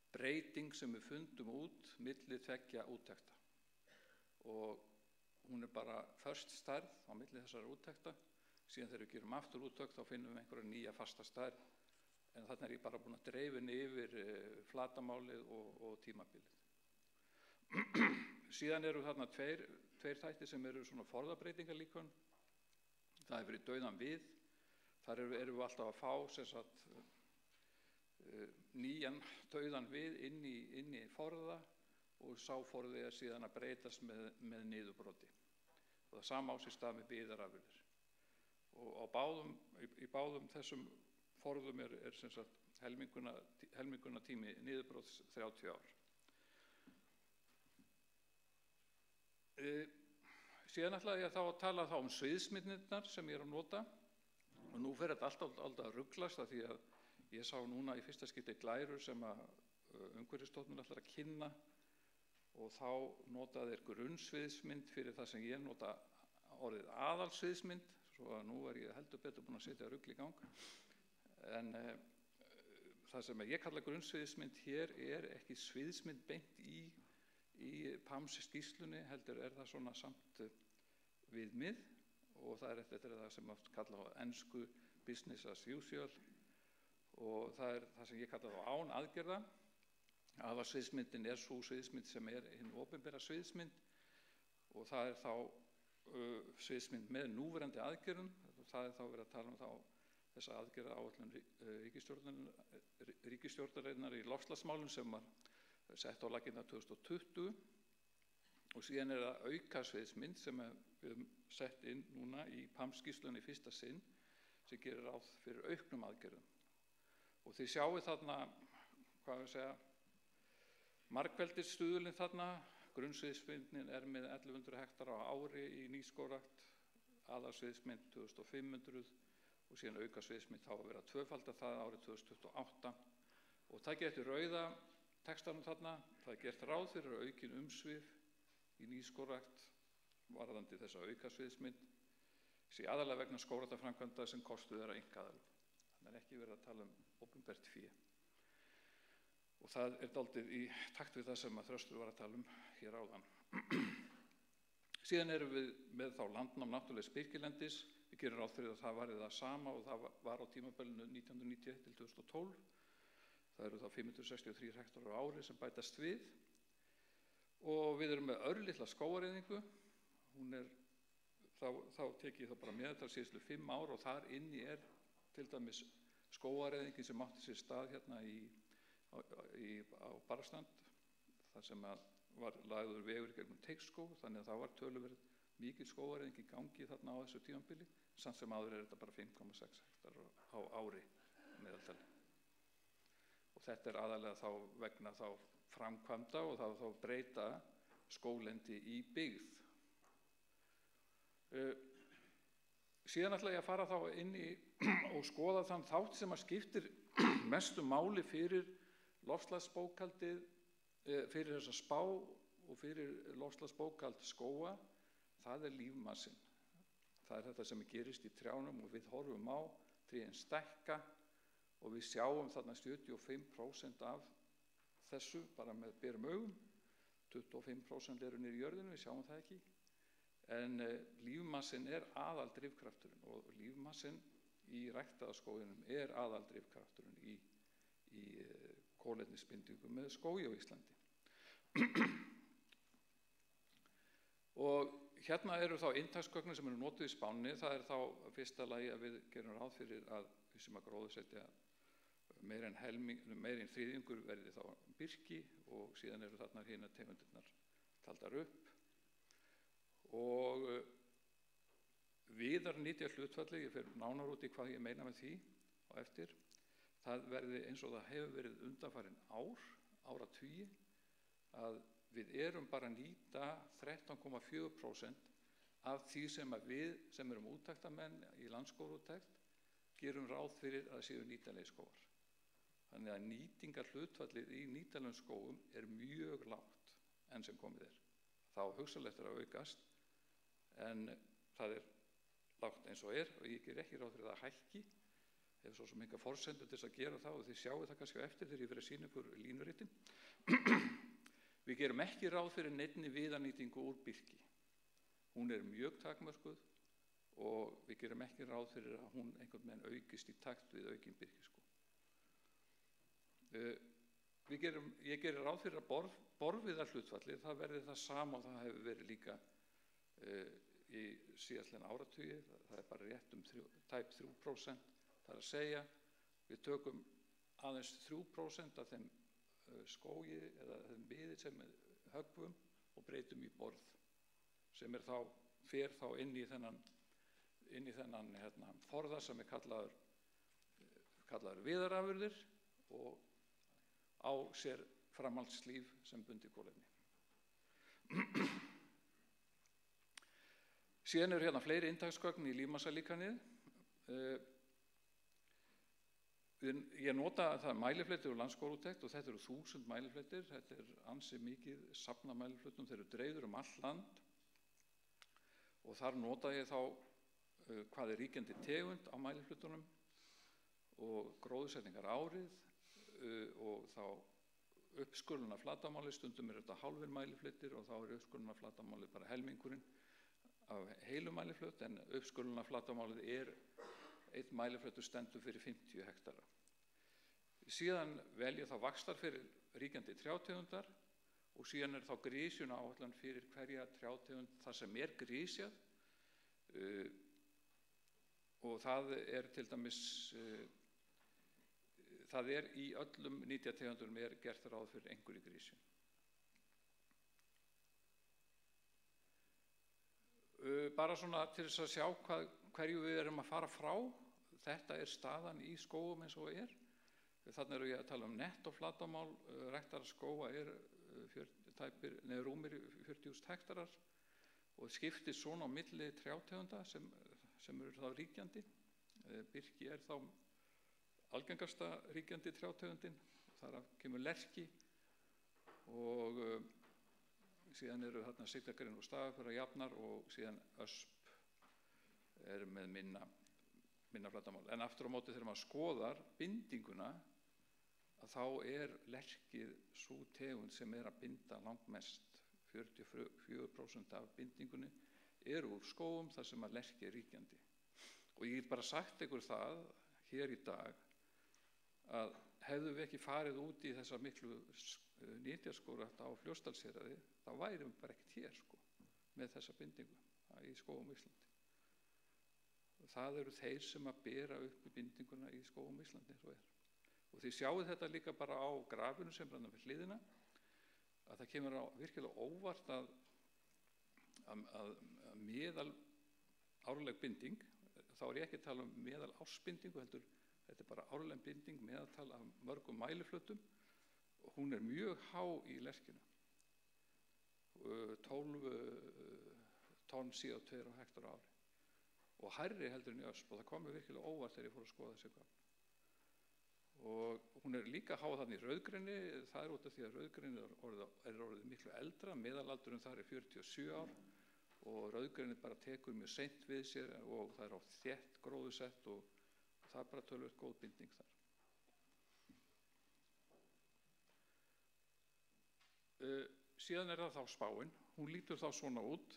breyting sem við fundum út milli 2 úttekta og hún bara först stærð á milli þessara úttekta. Síðan þegar við gerum aftur úttekt þá finnum við einhverja nýja fasta stærð en þarna ég bara búin að dreifa yfir flatamálið og tímabilið. Síðan eru þarna tveir þættir sem eru svona forðabreytingarlíkön. Það fyrir dauðan við. Þar erum við alltaf að fá sem sagt, nýjan dauðan við inn í forða og sá forði síðan að breytast með niðurbroti. Og það sama á sér stað með byggðarafurðir. Og í báðum þessum forðum er sem sagt helmingunartími niðurbrots 30 ár. Síðan ætlaði ég þá að tala þá sviðsmyndirnar sem ég að nota og nú fer þetta alltaf að ruglast af því að ég sá núna í fyrsta skipti glærur sem að Umhverfisstofnun ætlar að kynna og þá notaði grunnsviðsmynd fyrir það sem ég nota orðið aðalsviðsmynd svo að nú ég heldur betur búin að setja rugl í gang en það sem ég kalla grunnsviðsmynd hér ekki sviðsmynd beint í PAMS skýrslunni heldur það svona samt viðmið og það þetta það sem oft kalla á ensku business as usual og það það sem ég kalla þá án aðgerða. Aðalsviðsmyndin sú sviðsmynd sem hinn opinbera sviðsmynd og það þá sviðsmynd með núverandi aðgerðum. Það þá verið að tala þá þessa aðgerðaáætlun ríkisstjórnarinnar í loftslagsmálum sem var sett á laggirnar 2020 og síðan það auka sviðsmynd sem við höfum sett inn núna í PAM-skýrslunni í fyrsta sinn sem gerir ráð fyrir auknum aðgerðum. Og þið sjáið þarna, hvað við segja, margveldisstuðulinn þarna, grunnsviðsmyndin með 1100 hektar á ári í nýskógrækt, aðalsviðsmynd 2500 og síðan auka sviðsmynd þá að vera tvöfalda það árið 2028 og það getur rauða textanum þarna, það gert ráð fyrir aukin umsvif í nýskógrækt varðandi þessa auka sviðsmynd sé aðalega vegna skógræktarframkvæmda sem kostuð einkaaðilum. Þannig ekki verið að tala opinbert fé. Og það dálítið í takt við það sem að Þröstur var að tala hér áðan. Síðan erum við með þá landnám náttúrulegs birkilendis. Við gerum ráð fyrir að það væri það sama og það var á tímabilinu 1991 til 2012. Það eru þá 563 hektar á ári sem bætast við. Og við erum með örlitla skógareyðingu. Þá tek ég það bara með þetta síðustu 5 ár og þar inni til dæmis skógareyðingin sem átti sér stað hérna á Barðastrand, þar sem var lagður vegur í gegnum Teigsskóg, þannig að það var töluverð mikil skógareyðing í gangi þarna á þessu tímabili, samt sem áður þetta bara 5,6 hektar á ári meðaltali. Og þetta aðalega þá vegna þá framkvæmda og þá breyta skóglendi í byggð. Síðan ætla ég að fara þá inn í og skoða þann þátt sem að skiptir mestu máli fyrir loftslagsbókhaldið, fyrir þessa spá og fyrir loftslagsbókhald skóga, það lífmassinn. Það þetta sem gerist í trjánum og við horfum á trén stækka og við sjáum þarna 75% af þessu bara með berum augum, 25% eru niður í jörðinu, við sjáum það ekki. En lífmassinn aðaldrifkrafturinn og lífmassinn í ræktaðaskóginum aðaldrifkrafturinn í kolefnisbindingu með skógi á Íslandi. Og hérna eru þá inntaksgögnin sem eru notuð í spánni. Það þá fyrsta lagi að við gerum ráð fyrir að við sem að gróðursetja meira en þriðjungur verði þá birki og síðan eru þarna hinar tegundirnar taldar upp. Og viðarnýtja hlutfalli, ég fer nánar út í hvað ég meina með því og eftir, það verði eins og það hefur verið undanfarin áratugi, að við erum bara að nýta 13,4% af því sem að við sem erum úttektamenn í landsskógaúttekt gerum ráð fyrir að séu nýtanlegir skógar. Þannig að nýtingarhlutfallið í nýtanlegum skógum mjög lágt enn sem komið Þá hugsanlegt að aukast, en það lágt eins og og ég ger ekki ráð fyrir það hækki. Hef svo sem enga forsendur til þess að gera það og þið sjáu það kannski eftir þegar ég fyrir að sýna ykkur línuritin. Við gerum ekki ráð fyrir neinni viðarnýtingu úr birki. Hún mjög takmörkuð og við gerum ekki ráð fyrir að hún einhvern veginn aukist í takt við aukin birkiskóg. Ég gerir ráð fyrir að borviðarhlutfallið, það verði það sama og það hefur verið líka í síðastliðin áratugi, það bara rétt tæp 3%, það að segja, við tökum aðeins 3% af þeim skógi eða þeim viði sem við höggvum og breytum í borð, sem fer þá inn í þennan forða sem er kallaður viðarafurðir og á sér framhaldslíf sem bundið kolefni. Síðan eru hérna fleiri inntaksgögn í lífmassalíkanið. Ég nota það mælifletir úr landsskógaúttekt og þetta eru 1000 mælifletir. Þetta er ansi mikið safna mælifletum, þeir eru dreifðir all land og þar nota ég þá hvað er ríkjandi tegund á mælifletunum og gróðursetningar árið og þá uppskurðun af flatarmáli, stundum er þetta hálfir mælifletir og þá er uppskurðun af flatarmáli bara helmingurinn af heilu mæliflöt, en uppskurðun af flatarmálið er einn mælifletur stendur fyrir 50 hektara. Síðan velja þá vaxtar fyrir ríkjandi trjátegundar og síðan er þá grísjuna áætlan fyrir hverja trjátegund þar sem er grísjað og það er til dæmis það er í öllum nytjategundum er gert ráð fyrir einhverju grísjun. Bara svona til þess að sjá hverju við erum að fara frá, þetta er staðan í skógum eins og er. Þarna eru ég að tala netto flatarmál ræktaðra skóga er rúmir 40.000 hektarar og skiptist svona á milli trjátegunda sem eru þá ríkjandi. Birki er þá algengasta ríkjandi trjátegundin, þar kemur lerki og síðan eru þarna siglagrinn og stafafura jafnar og síðan ösp er með minna flatarmál. En aftur á móti þegar maður skoðar bindinguna að þá er lerkið sú tegund sem er að binda langmest. 44% af bindingunni eru úr skógum þar sem að lerki er ríkjandi. Og ég get bara sagt ykkur það hér í dag að hefðum við ekki farið út í þessa miklu nytjaskógrækt á Fljótsdalshéraði, þá værum við bara ekkert hér með þessa bindingu í skógum Íslandi. Það eru þeir sem að bera upp í bindinguna í skógum Íslandi eins og er. Og þið sjáu þetta líka bara á grafinu sem brann við hliðina, að það kemur virkilega óvart að meðal árleg binding, þá er ég ekki að tala meðal ársbindingu, heldur þetta er bara árleg binding, meðaltal af mörgum mæliflötum og hún er mjög há í lerkinu. 12 tonn CO2 á hektar á ári og hærri heldur en í ösp og það kom mér virkilega óvart þegar ég fór að skoða þessi gögn. Og hún er líka há þarna í rauðgreni, það er út af því að rauðgreni er orðið miklu eldra, meðalaldurinn þar er 47 ár og rauðgreni bara tekur mjög seint við sér og það er á þétt gróðusett og það er bara töluvert góð binding þar. Síðan er það þá spáin, hún lítur þá svona út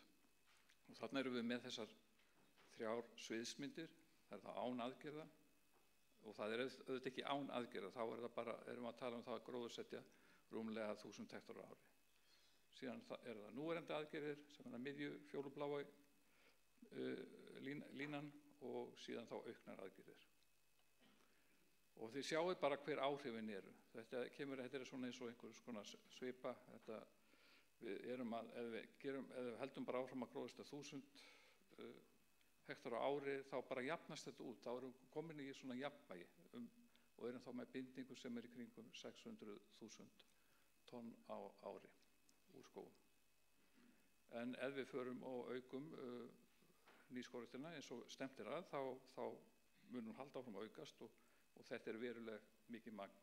og þarna erum við með þessar 3 sviðsmyndir, það er það án aðgerða og það er auðvitað ekki án aðgerða, þá er það bara, erum við að tala það að gróðursetja rúmlega 1000 hektar á ári. Síðan er það núverandi aðgerðir sem er að miðju fjólubláa línan og síðan þá auknar aðgerðir. Og þið sjáu bara hver áhrifin eru. Þetta er svona eins og einhvers konar svipa. Við erum að, ef við heldum bara áfram að gróðursetja 1000 hektar á ári, þá bara jafnast þetta út. Þá erum við komin í svona jafnvægi og erum þá með bindingu sem er í kringum 600.000 tonn á ári úr skógum. En ef við förum og aukum nýskógræktina eins og stefnt er að, þá mun hún halda áfram að aukast og þetta er verulega mikið magn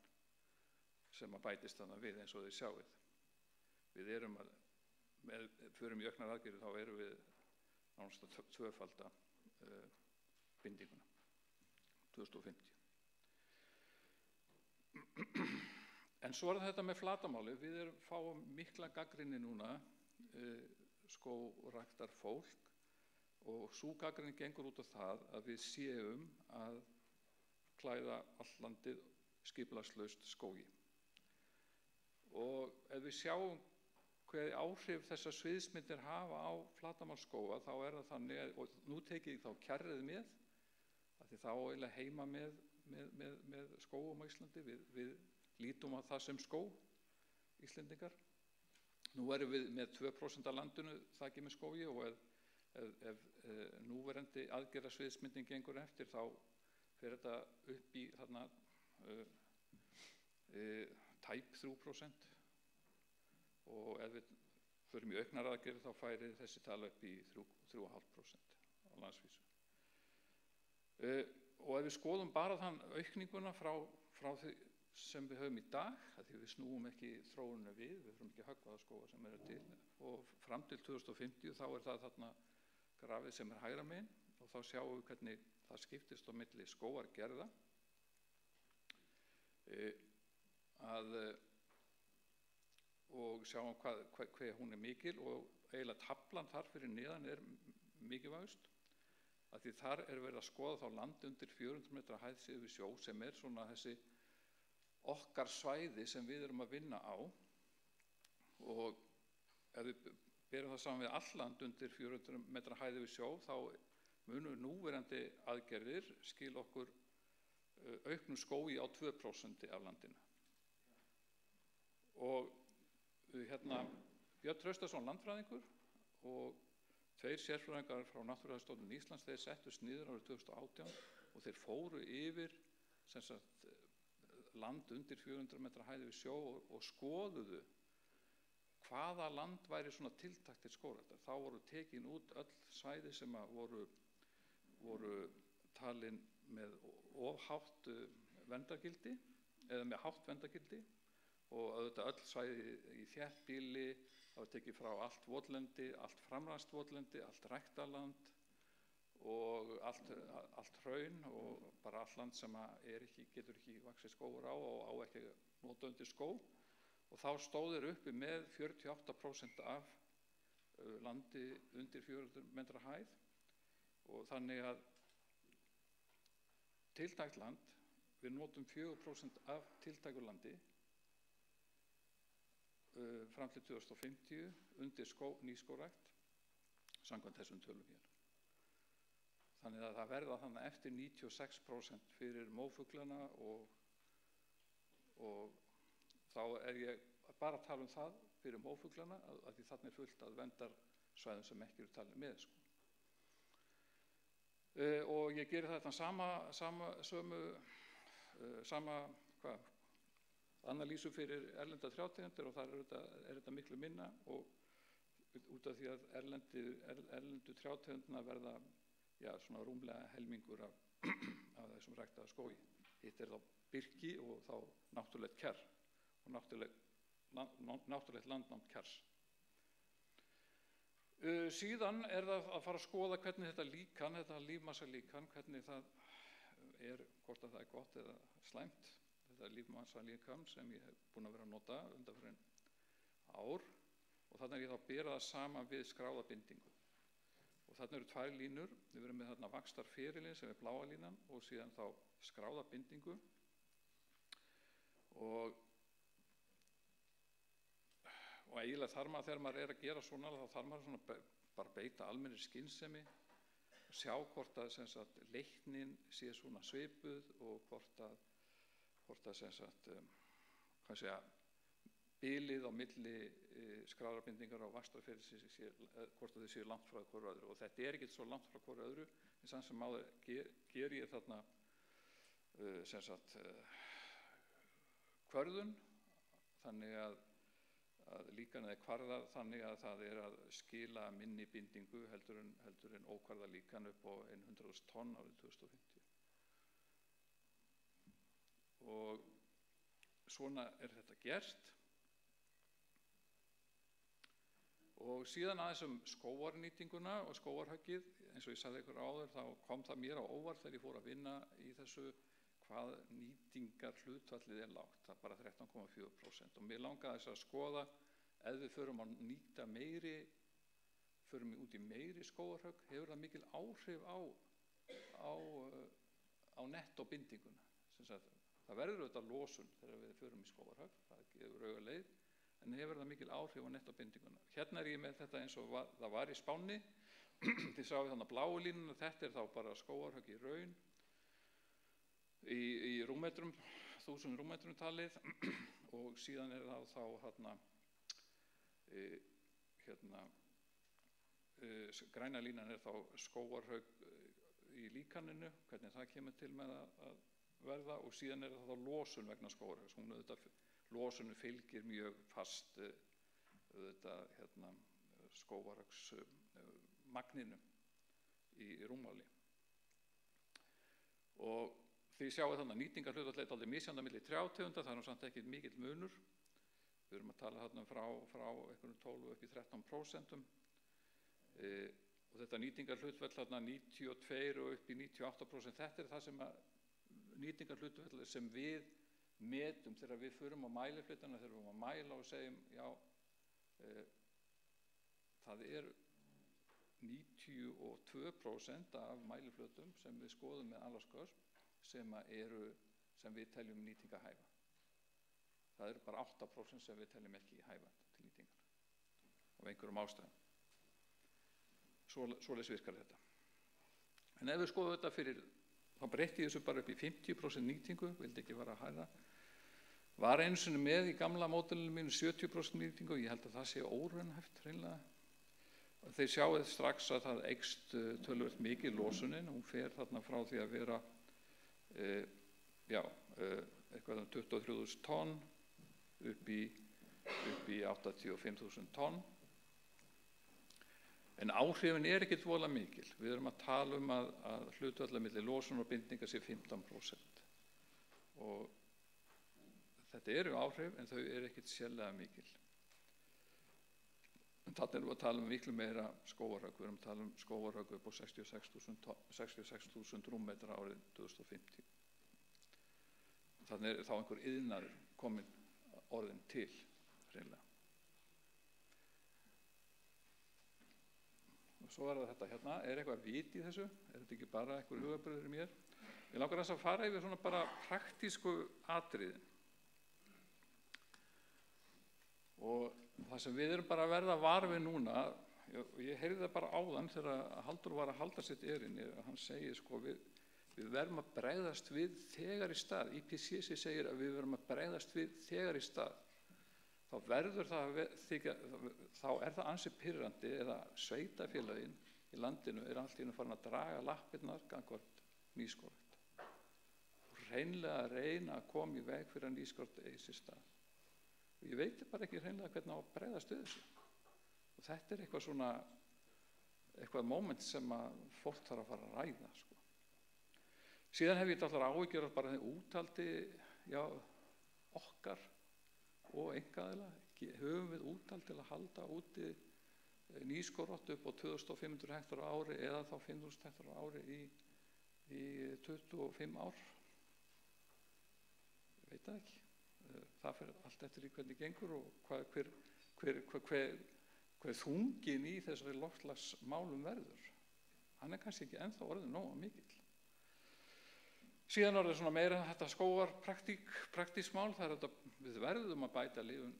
sem að bætist þannig við eins og þið sjáið. Við erum að, förum í auknar aðgerðir, þá erum við nánast að tvöfalda bindinguna 2050. En svo er þetta með flatarmáli. Við fáum mikla gagnrýni núna, skógræktarfólk, og sú gagnrýni gengur út á það að við séum að klæða allt landið skipulagslaust skógi. Og ef við sjáum hvaða áhrif þessar sviðsmyndir hafa á flatarmálsskóga, þá það þannig, og nú tekið ég þá kjarrið með, af því þá eiginlega heima með skógum á Íslandi, við lítum á það sem skóg, Íslendingar. Nú erum við með 2% af landinu þakið með skógi, og ef núverandi aðgerðasviðsmyndin gengur eftir, þá fer þetta upp í þarna tæp 3%, og ef við förum í auknar aðgerðir þá færi þessi tala upp í 3,5% á landsvísu. Og ef við skoðum bara þann aukninguna frá því sem við höfum í dag, því við snúum ekki þróunina við þurfum ekki að höggva það skóga sem eru til, og fram til 2050 þá það þarna grafið sem hægra megin, og þá sjáum við hvernig það skiptist á milli skógargerða, og sjáum hver hún mikil, og eiginlega taflan þar fyrir neðan mikilvægust, af því þar verið að skoða þá land undir 400 metra hæð séð við sjó, sem svona þessi okkar svæði sem við erum að vinna á, og ef við berum það saman við all land undir 400 metra hæð við sjó, þá munum núverandi aðgerðir skil okkur auknum skógi á 2% af landinu. Og Björn Traustason landfræðingur og 2 sérfræðingar frá Náttúrufræðistofnun Íslands, þeir settust niður árið 2018 og þeir fóru yfir sem sagt land undir 400 metra hæð við sjó og skoðuðu hvaða land væri svona tiltækt til skógræktar. Þá voru tekin út öll svæði sem voru talin með of hátt verndargildi eða með hátt verndargildi, og auðvitað öll svæði í þéttbýli, það var tekið frá allt votlendi, allt framræst votlendi, allt ræktarland og allt hraun, og bara allt land sem getur ekki vaxið skógur á og á ekki nota undir skóg. Og þá stóðir uppi með 48% af landi undir 400 metra hæð, og þannig að tiltækt land, við notum 4% af tiltæku landi fram til 2050 undir nýskógrækt samkvæmt þessum tölum hér. Þannig að það verða þannig eftir 96% fyrir mófuglana, og þá ég bara að tala um það fyrir mófuglana, að því þarna fullt af verndarsvæðum sem ekki eru talin með. Og ég geri þetta sama analýsu fyrir erlenda trjátegundir, og þar þetta miklu minna, og út af því að erlendu trjátegundina verða svona rúmlega helmingur af þessum ræktaða skógi. Hitt þá birki og þá náttúrulegt kjarr og náttúrulegt landnám kjarrs. Síðan það að fara að skoða hvernig þetta líkan, þetta lífmassalíkan, hvernig það hvort að það gott eða slæmt. Þetta lífmassalíkan sem ég hef búin að vera að nota undanfarin ár, og þannig ég þá bera það saman við skráðabindingu. Og þarna eru 2 línur, við verum með þarna vaxtarferilinn sem bláa línan, og síðan þá skráðabindingu. Og eiginlega þarf maður, þegar maður að gera svona, þá þarf maður svona bara beita almennri skynsemi, sjá hvort að sem sagt leiknin sé svona svipuð, og hvort að sem sagt bilið á milli skráðarbindingar og vaxtarferilsins hvort að þau séu langt frá hvoru öðru, og þetta ekki svo langt frá hvoru öðru, en samt sem áður geri ég þarna sem sagt kvörðun, þannig að líkanið kvarðað þannig að það að skila minni bindingu heldur en ókvarða líkan upp á 100.000 tonn árið 2050. Og svona þetta gert. Og síðan aðeins skógarnýtinguna og skógarhöggið, eins og ég sagði ykkur áður, þá kom það mér á óvart þegar ég fór að vinna í þessu hvað nýtingar hlutfallið lágt, það bara 13,4%, og mér langaði þess að skoða ef við förum að nýta förum út í meiri skógarhögg, hefur það mikil áhrif á nettobindinguna. Það verður auðvitað losun þegar við förum í skógarhögg, það gefur auga leið, en hefur það mikil áhrif á nettobindinguna. Hérna ég með þetta eins og það var í Spánni. Þið sáum þannig bláu línuna, þetta þá bara skógarhögg í raun í rúmmetrum, 1000 rúmmetrum talið og síðan það þá græna línan þá skógarhögg í líkaninu, hvernig það kemur til með að verða og síðan það þá losun vegna skógarhöggs. Hún losunu fylgir mjög fast skógarhöggs magninu í rúmmáli. Og þið sjáu þannig að nýtingarhlutfall dálítið misjafnt á milli trjátegunda, það samt ekki mikill munur. Við erum að tala þarna frá einhverjum 12 upp í 13%. Og þetta nýtingarhlutfall þarna 92 og upp í 98%, þetta það sem nýtingarhlutfall sem við metum þegar við förum á mæliflutana, þegar við erum að mæla og segjum, já, það 92% af mæliflutum sem við skoðum með alvarskos sem við teljum nýtingahæfa. Það bara 8% sem við teljum ekki hæfa til nýtingar af einhverjum ástæðum. Svoleiðis virkar þetta. En ef við skoðum þetta fyrir, þá breytti þessu bara upp í 50% nýtingu, vildi ekki vera að hæra. Var einu sinni með í gamla módelinu mínu 70% nýtingu, ég held að það sé óraunhæft hreinlega. Þeir sjáu strax að það eykst töluvert mikið losunin, hún fer þarna frá því að vera eitthvað 23.000 tonn upp í 85.000 tonn. En áhrifin ekkert voðalega mikil. Við erum að tala að hlutfallið milli losun og bindingar sé 15%. Og þetta eru áhrif en þau ekkert sérlega mikil. En þarna erum við að tala miklu meira skógarhögg. Við erum að tala skógarhögg upp á 66.000 rúmmetra árið 2050. Þannig þá einhver iðnaður komin orðin til, hreinlega. Og svo þetta hérna, eitthvað vit í þessu? Þetta ekki bara einhver hugarburður í mér? Ég langar að fara yfir svona bara praktísku atriðin. Og það sem við erum bara að verða var við núna, ég heyrði það bara áðan þegar Halldór var að halda sitt erindi, hann segir sko við verðum að bregðast við þegar í stað. IPCC segir að við verðum að bregðast við þegar í stað. Þá það ansi pirrandi eða sveitafélagin í landinu allt í einu farin að draga lappirnar gagnvart nýskógrækt. Og hreinlega að reyna að koma í veg fyrir að nýskógrækt eigi sér stað. Og ég veit bara ekki hreinlega hvernig á að bregðast við þessu. Og þetta eitthvað svona, eitthvað moment sem að fólk þarf að fara að ræða, sko. Síðan hef ég allar áhyggjur af bara úthaldi, okkar og einkaaðila. Höfum við úthald til að halda úti nýskógrækt upp á 2500 hektar á ári eða þá 5000 hektar á ári í 25 ár? Ég veit það ekki. Það fer allt eftir í hvernig gengur og hver þungin í þessari loftslagsmálum verður. Hann kannski ekki ennþá orðið nógu mikill. Síðan orðið svona meira þetta skógar praktísk mál, við verðum að bæta lifun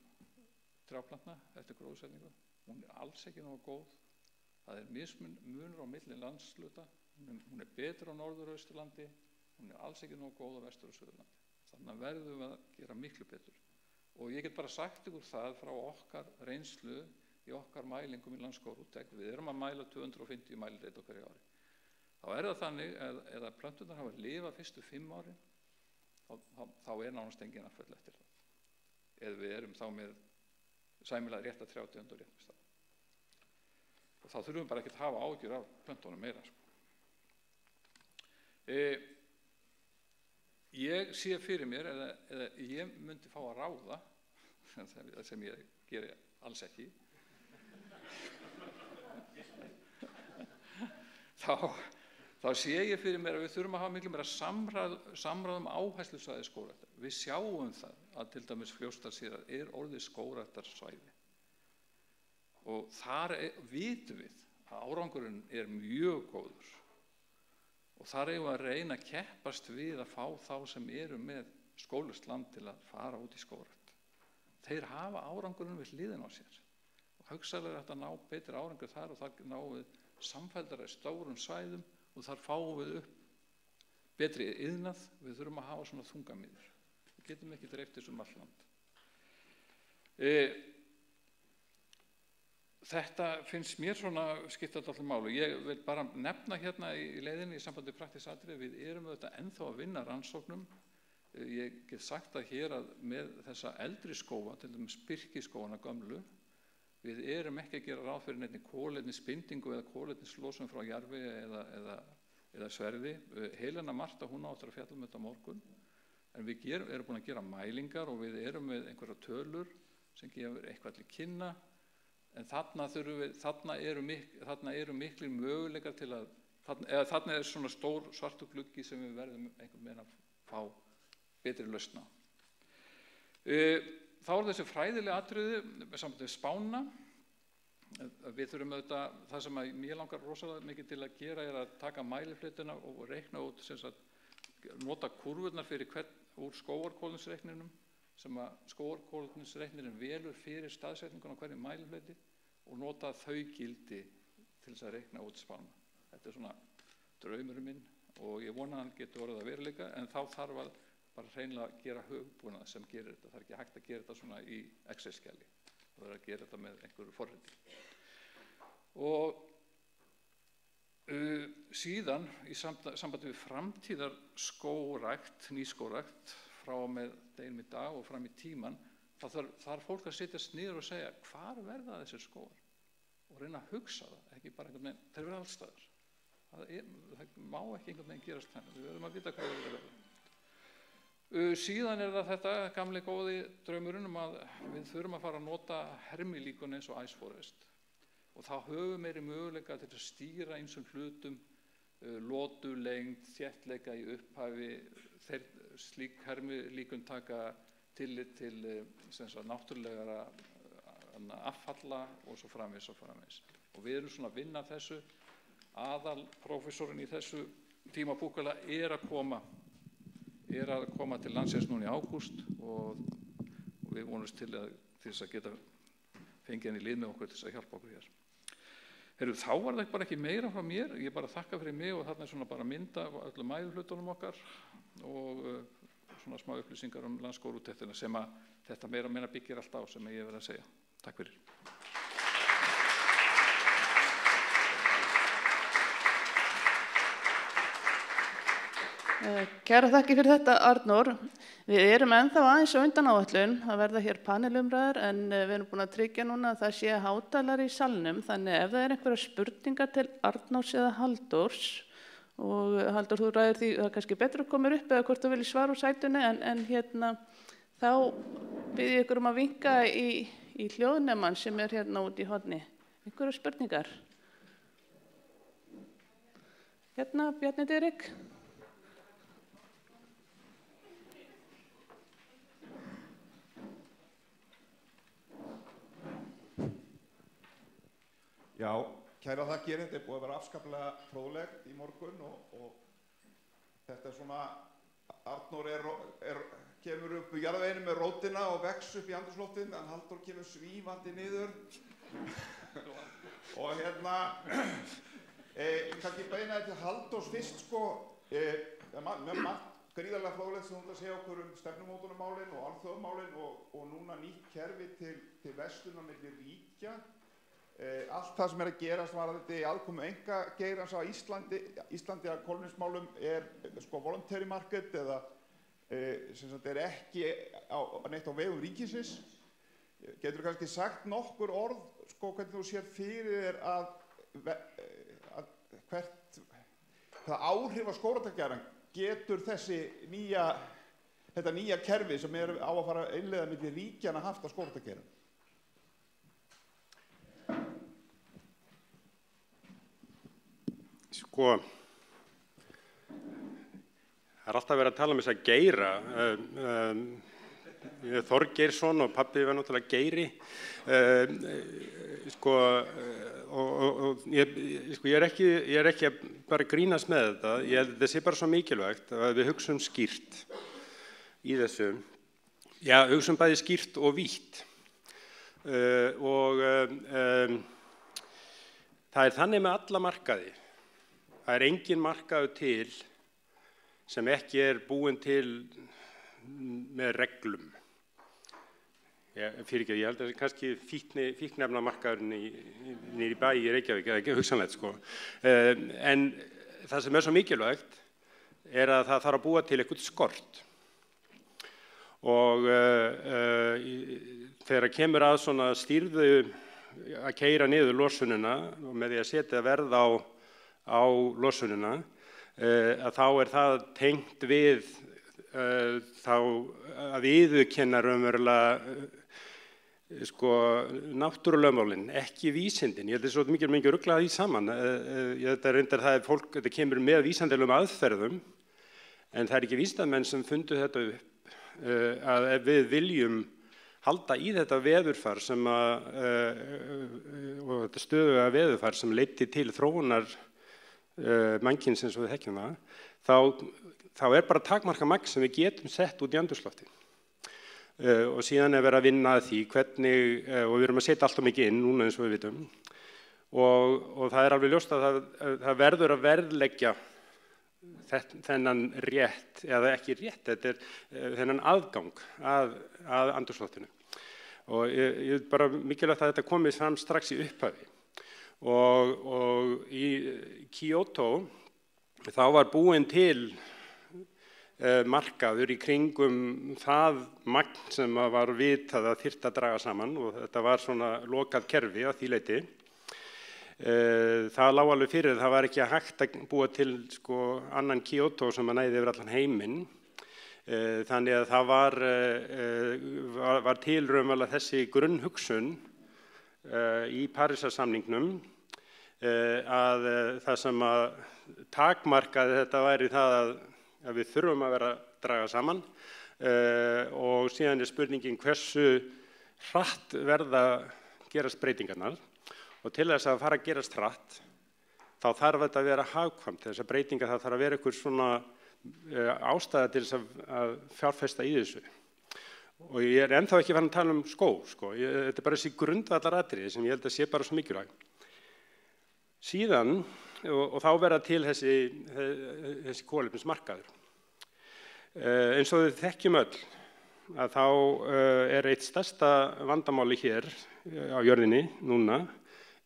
trjáplantna eftir gróðursetningu. Hún alls ekki nógu góð. Það munur á milli landsluta, hún betur á Norður- og Austurlandi, hún alls ekki nógu góð á Vestur- og Suðurlandi. Þannig að verðum að gera miklu betur. Og ég get bara sagt ykkur það frá okkar reynslu í okkar mælingum í landskógarúttekt. Við erum að mæla 250 mælireit okkar í ári. Þá það þannig að eða plönturnar hafa lifað fyrstu 5 árin, þá nánast engin afföll eftir það. Eða við erum þá með sæmilega rétta trjátegund og réttum stað. Og þá þurfum við bara ekki að hafa áhyggjur af plöntunum meira, sko. Ég sé fyrir mér, eða ég myndi fá að ráða, sem ég geri alls ekki, þá sé ég fyrir mér að við þurfum að hafa miklu meira samráð áherslusvæði skógræktar. Við sjáum það að til dæmis Fljótsdalshérað orðið skógræktarsvæði. Og þar vitum við að árangurinn mjög góður. Og þar eigum við að reyna að keppast við að fá þá sem eru með skólaust land til að fara út í skógrækt. þeir hafa árangurinn við hliðina á sér. Og hugsanlega hægt að ná betri árangur þar og þar náum við samfelldara í stórum svæðum og þar fáum við upp betri iðnað, við þurfum að hafa svona þungamiður. Við getum ekki dreift þessu um allt land. Þetta finnst mér svona skipta alltaf máli. Ég vil bara nefna hérna í leiðinni í sambandi praktísk atriði, við erum auðvitað ennþá að vinna rannsóknum. Ég get sagt það hér að með þessa eldri skóga, til dæmis birkiskógana gömlu, við erum ekki að gera ráð fyrir neinni kolefnisbindingu eða kolefnislosun frá jarfi eða sverði. Helena Marta, hún áttur að fjalla um þetta á morgun, en við erum búin að gera mælingar og við erum með einhverja tölur sem gefur eitthvað til kynna, en þarna eru miklir möguleikar til að, þarna er svona stór svartur gluggi sem við verðum einhvern veginn að fá betri lausn á. Þá þessi fræðilega atriði saman við spána. Við þurfum auðvitað, það sem mér langar rosalega mikið til að gera er að taka mælifletina og reikna út, sem sagt, nota kurvurnar fyrir úr skógarkolefnisreikninum, sem að skógarkolefnisreiknirinn velur fyrir staðsetningun á hverju mælifleti og nota þau gildi til þess að reikna út spána. Þetta er svona draumurinn minn og ég vona að hann getur orðið að veruleika, en þá þarf að bara hreinlega að gera hugbúnað sem gerir þetta. Það er ekki hægt að gera þetta svona í Excel-skjali. Það er að gera þetta með einhverju forriti. Og síðan í sambandi við framtíðar skógrækt, nýskógrækt, frá með deginum í dag og fram í tíman, þá þarf fólk að setjast niður og segja hvar verða þessir skógar og reyna að hugsa það, ekki bara einhvern veginn, þeir verða alls staðar. Það má ekki einhvern veginn gerast þannig, við verðum að vita hvað það verður. Síðan er það þetta gamli góði draumurinn að við þurfum að fara að nota hermilíkun eins og Ice Forest og þá höfum meiri möguleika til að stýra einsum hlutum, lotulengd, þéttleika í upphafi, slík hermilíkun taka tillit til náttúrulegara affalla og svo framvegis og framvegis. Og við erum svona að vinna þessu, aðalprófessorinn í þessu tímapúkala er að koma til landsins núna í ágúst og við vonumst til þess að geta fengið hann í lið með okkur til þess að hjálpa okkur hér. Þá var það bara ekki meira frá mér, ég bara þakka fyrir mig og þarna er svona bara mynda af öllum mæðurhlutunum okkar og svona smá upplýsingar landskógaúttektina sem að þetta meira og meira byggir allt á sem ég verið að segja. Takk fyrir. Kæra þakki fyrir þetta, Arnór. Við erum ennþá aðeins á undan áætlun, það verða hér panelumræður en við erum búin að tryggja núna að það sé hátalari í salnum, þannig ef það er einhverja spurningar til Arnórs eða Halldórs, og Halldór, þú ræður því, það er kannski betur að koma upp eða hvort þú viljið svara úr sætunni, en hérna þá bið ég ykkur að vinka í hljóðnemann sem er hérna út í horni. Einhverja spurningar? Hérna, Bjarna Diðriks. Já, kæra þakkir, þetta er búið að vera afskaplega fróðlegt í morgun og þetta er svona, Arnór kemur upp í jarðveginum með rótina og vex upp í andrúmsloftið, en Halldór kemur svífandi niður og hérna, kannski beina þetta til Halldórs fyrst sko, með margt gríðarlega fróðlegt sem hún að segja okkur stefnumótunarmálin og alþjóðamálin og núna nýtt kerfi til verslunar milli ríkja. Allt það sem er að gerast varðandi aðkomu einkageirans á Íslandi að kolefnismálum er sko voluntary market eða sem sagt er ekki neitt á vegum ríkisins. Getur kannski sagt nokkur orð sko hvernig þú sér fyrir þér hvað áhrif á skógræktargeirann getur þetta nýja kerfi sem er á að fara að innleiða milli ríkjanna haft á skógræktargeirann? Sko, það er alltaf verið að tala um þess að geira. Þorgeirsson og pabbi var náttúrulega geiri. Ég er ekki að bara grínast með þetta. Ég held að þetta sé bara svo mikilvægt að við hugsum skýrt í þessu. Já, hugsum bæði skýrt og vítt. Það þannig með alla markaði. Það engin markaður til sem ekki búinn til með reglum. Fyrirgefðu, ég held að kannski fíkniefnamarkaðurinn niður í bæ í Reykjavík, eða ekki hugsanlegt sko. En það sem svo mikilvægt að það þarf að búa til eitthvað skort. Og þegar kemur að svona stýrðu að keyra niður losunina og með því að setja verð á losunina, að þá það tengt við þá að viðurkenna raunverulega sko náttúrulögmálin, ekki vísindin. Ég held svo mikið ruglað því saman. Þetta reyndar fólk, þetta kemur með vísindalegum aðferðum, en það ekki vísindamenn sem fundu þetta upp. Að ef við viljum halda í þetta veðurfar sem og þetta stöðuga veðurfar sem leiddi til þróunar mannkyns eins og við þekkjum þá bara takmarka magn sem við getum sett út í andrúmslofti. Og síðan verið að vinna að því hvernig, og við erum að setja alltaf mikið inn núna eins og við vitum, og það alveg ljóst að það verður að verðleggja þennan rétt, eða ekki rétt, þetta þennan aðgang að andrúmsloftinu. Og ég bara mikilvægt að þetta komið fram strax í upphafi. Og í Kyoto þá var búinn til markaður í kringum það magn sem var vitað að þyrfti að draga saman, og þetta var svona lokað kerfi að því leyti. Það lá alveg fyrir, það var ekki hægt að búa til sko annan Kyoto sem næði yfir allan heiminn. Þannig að það var til raunverulega þessi grunnhugsun í Parísarsamningnum að það sem að takmarkaði þetta væri það að við þurfum að vera að draga saman, og síðan spurningin hversu hratt verða gerast breytingarnar. Og til þess að fara að gerast hratt, þá þarf þetta að vera hagkvæmt. Þessar breytingar, það þarf að vera einhver svona ástæða til þess að fjárfesta í þessu. Og ég ennþá ekki farin að tala um skóg, sko. Þetta bara þessi grundvallaratriði sem ég held að sé bara svo mikilvæg. Síðan, og þá verða til þessi kolefnismarkaður. Eins og við þekkjum öll, að þá eitt stærsta vandamáli hér á jörðinni núna,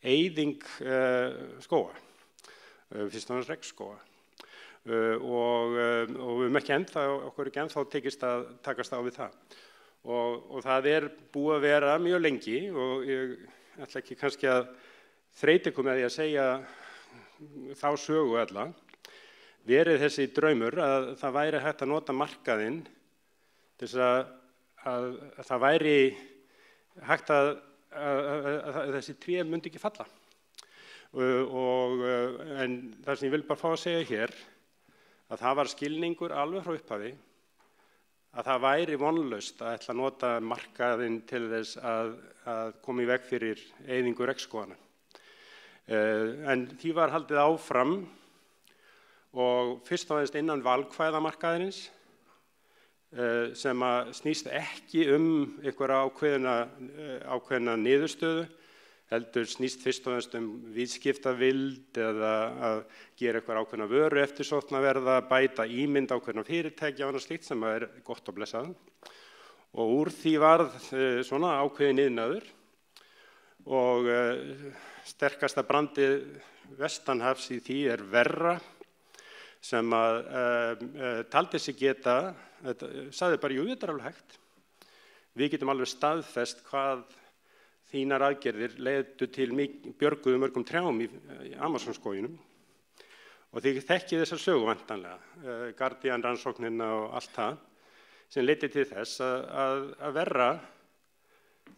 eyðing skóga, fyrst og fremst regnskóga. Og við okkur ekki ennþá tekist að takast á við það. Og það búið að vera mjög lengi, og ég ætla ekki kannski að þreyta ykkur með því að segja þá sögu alla, verið þessi draumur að það væri hægt að nota markaðinn til þess að það væri hægt að þessi tré myndi ekki falla. En það sem ég vil bara fá að segja hér, að það var skilningur alveg frá upphafi að það væri vonlaust að ætla að nota markaðinn til þess að koma í veg fyrir eyðingu regnskóganna. En því var haldið áfram, og fyrst og fremst innan valkvæðamarkaðarins, sem snýst ekki einhverja ákveðna niðurstöðu, heldur snýst fyrst og fremst viðskiptavild eða að gera einhverja ákveðna vöru eftirsóknarverða, bæta ímynd ákveðna fyrirtækja og annað slíkt sem gott og blessað. Og úr því varð svona ákveðin iðnaður, og sterkasta brandið vestanhafs í því verra, sem taldi sig geta, sagði bara, jú, þetta alveg hægt. Við getum alveg staðfest hvað þínar aðgerðir leiddu til björguðu mörgum trjám í Amazonskóginum. Og þið þekkið þessar sögu væntanlega, Guardian rannsóknina og allt það, sem leiddi til þess að verra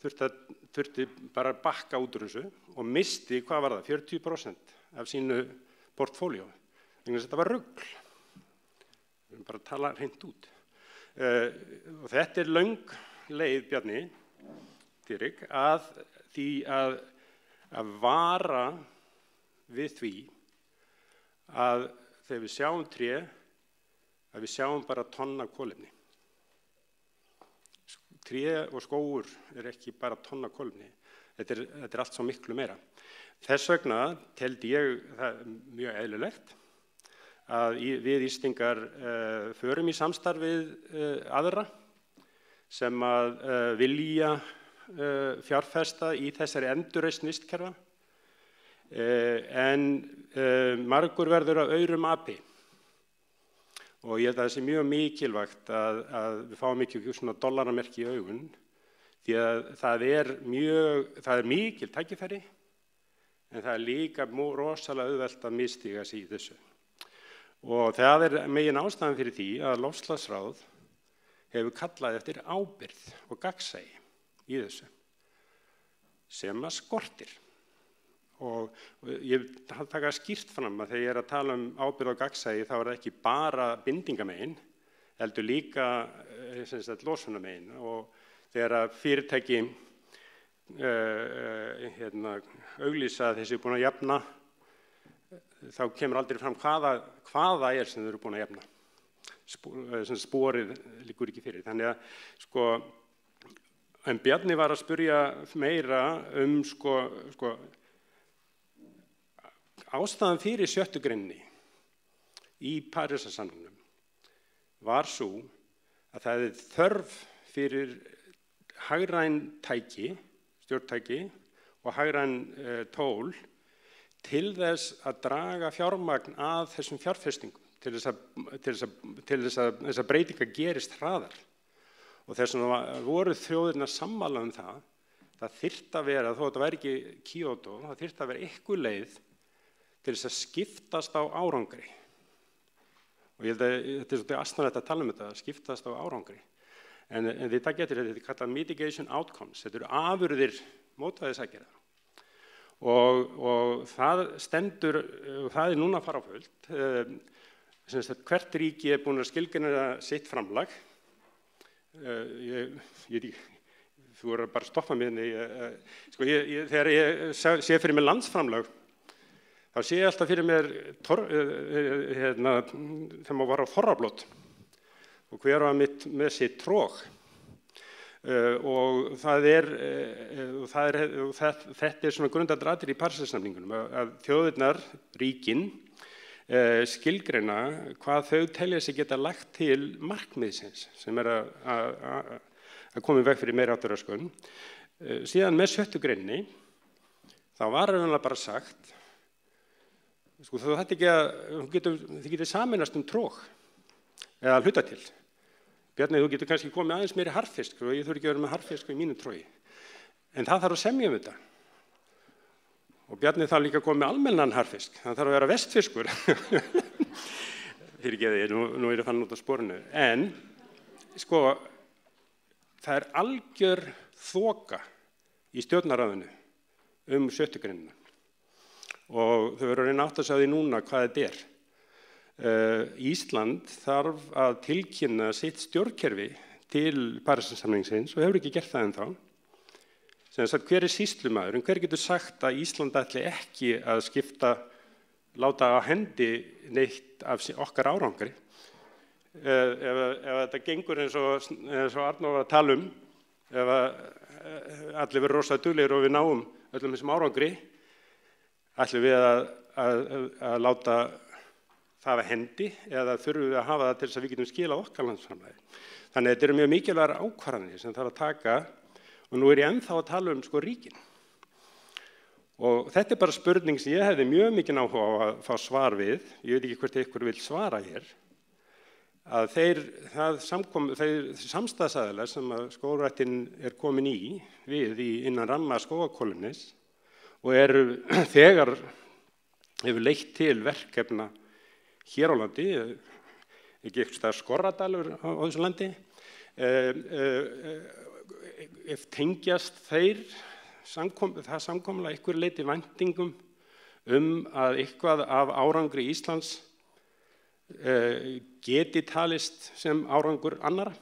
þurfti bara að bakka út úr þessu og misti, hvað var það, 40% af sínu portfóljó. Þetta var rugl. Við erum bara að tala hreint út. Og þetta löng leið, Bjarni Diðrik, að því að vara við því að þegar við sjáum tré, að við sjáum bara tonn af kolefni. tré og skógur ekki bara tonna kolefni. Þetta allt svo miklu meira. Þess vegna teldi ég það mjög eðlilegt að við Íslendingar förum í samstarf við aðra sem að vilja fjárfesta í þessari endurreisn vistkerfa, en margur verður að aurum api. Og ég held að það sé mjög mikilvægt að við fáum ekki svona dollaramerki í augun, því að það er mikil tækifæri, en það er líka rosalega auðvelt að misstíga sig í þessu. Og það er megin ástæðan fyrir því að loftslagsráð hefur kallað eftir ábyrgð og gagnsæi í þessu, sem að skortir. Og ég taka skýrt fram að þegar ég að tala ábyrgð og gagnsæi, þá það ekki bara bindingamegin, heldur líka losunarmegin. Og þegar að fyrirtæki auglýsa að þessi búin að jafna, þá kemur aldrei fram hvaða sem þau eru búin að jafna. Sporið liggur ekki fyrir. Þannig að en Bjarni var að spyrja meira ástæðan fyrir 6. greininni í Parísarsamningnum var sú að það er þörf fyrir hagræn tæki, stjórntæki og hagræn tól til þess að draga fjármagn að þessum fjárfestingum, til þess að þessar breytingar gerist hraðar. Og þess vegna voru þjóðirnar sammála það þyrfti að vera, þó þetta væri ekki Kyoto, það þyrfti að vera einhver leið til þess að skiptast á árangri. Og ég held að þetta er svolítið asnalegt að tala þetta, skiptast á árangri. En þið takk eftir þetta, kallað mitigation outcomes, þetta eru afurðir mótvægisaðgerða. Og það stendur, og það er núna að fara á fullt, hvert ríki er búin að skilgreina sitt framlag. Þú voru bara að stoppa mig, þegar ég sé fyrir mig landsframlag, þá sé ég alltaf fyrir mér þegar maður var á þorrablót og hver var með sitt tróg. Og þetta er svona grundvallaratriði í Parísarsamningunum, að þjóðirnar, ríkin, skilgreina hvað þau telja sig geta lagt til markmiðsins, sem er að koma í veg fyrir meiri háttaröskun. Síðan með 6. greininni, þá var bara sagt, þið getur sameinast tróg, eða hluta til. Bjarni, þú getur kannski komið aðeins meiri harðfisk, og ég þurfi ekki að vera með harðfisk í mínu trógi. En það þarf að semja þetta. Og Bjarni þarf líka að koma með almennan harðfisk, það þarf að vera vestfiskur. Fyrirgeði, nú er ég fann út á sporinu. En, það er algjör þoka í stjórnarráðinu 6. greinina. Og þau verður að reyna átt að segja því núna hvað þetta er. Ísland þarf að tilkynna sitt stjórnkerfi til Parísarsamningsins og hefur ekki gert það ennþá. Hver er sýslumaðurinn? Hver getur sagt að Ísland ætli ekki að láta á hendi neitt af okkar árangri? Ef þetta gengur eins og Arnór var að tala ef allir verður rosa duglegir og við náum öllum þessum árangri, ætlum við að láta það að hendi eða þurfum við að hafa það til þess að við getum skilað okkar landsframlagi. Þannig að þetta eru mjög mikilvægar ákvarðanir sem þarf að taka, og nú er ég ennþá að tala ríkin. Og þetta er bara spurning sem ég hefði mjög mikinn áhuga á að fá svar við, ég veit ekki hvort ykkur vil svara hér, að þeir samstæðsaðilar sem að skógræktin er komin við innan ramma skógakolumnis og þegar hefur leitt til verkefna hér á landi, ekki eitthvað Skorradalur á þessu landi, tengjast þeir það samkommulega einhverju leyti væntingum að eitthvað af árangri Íslands geti talist sem árangur annarra.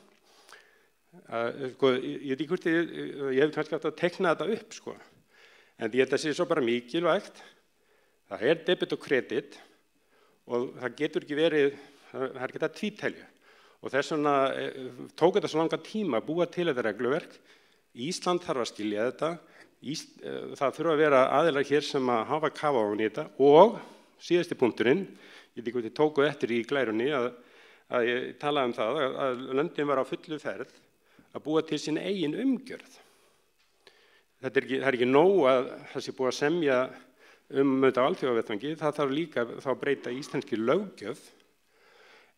Ég hef kannski átt að tekna þetta upp, en ég held að það sé svo bara mikilvægt. Það er debit og kredit og það getur ekki verið, það er ekki að tvítelja. og þess vegna tók þetta svo langa tíma að búa til þetta regluverk. Ísland þarf að skilja þetta, það þurfa að vera aðilar hér sem að hafa kafa ofan í þetta og síðasti punkturinn, ég veit ekki hvað þið tókuð eftir í glærunni að ég talaði um það að löndin var á fullu ferð að búa til sín eigin umgjörð. Það er ekki nóg að það sé búið að semja þetta á alþjóðavettvangi, það þarf líka þá að breyta íslenski löggjöf.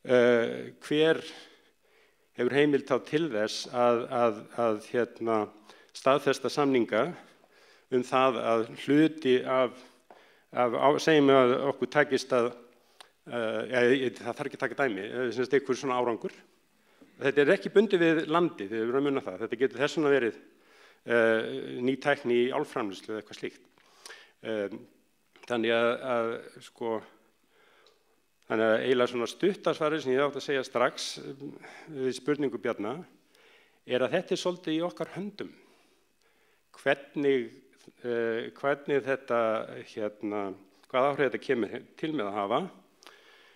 Hver hefur heimild þá til þess að staðfesta samninga það að hluti segjum við að okkur takist að það þarf ekki að taka dæmi, eitthvað svona árangur. Þetta er ekki bundið við landi, þið verðum að muna það. Þetta getur þess vegna verið ný tækni í álframleiðslu eða eitthvað slíkt. Þannig að eiginlega svona stuttasvarið sem ég átti að segja strax við spurningu Bjarna að þetta svolítið í okkar höndum. Hvernig þetta, hvað áhrif þetta kemur til með að hafa.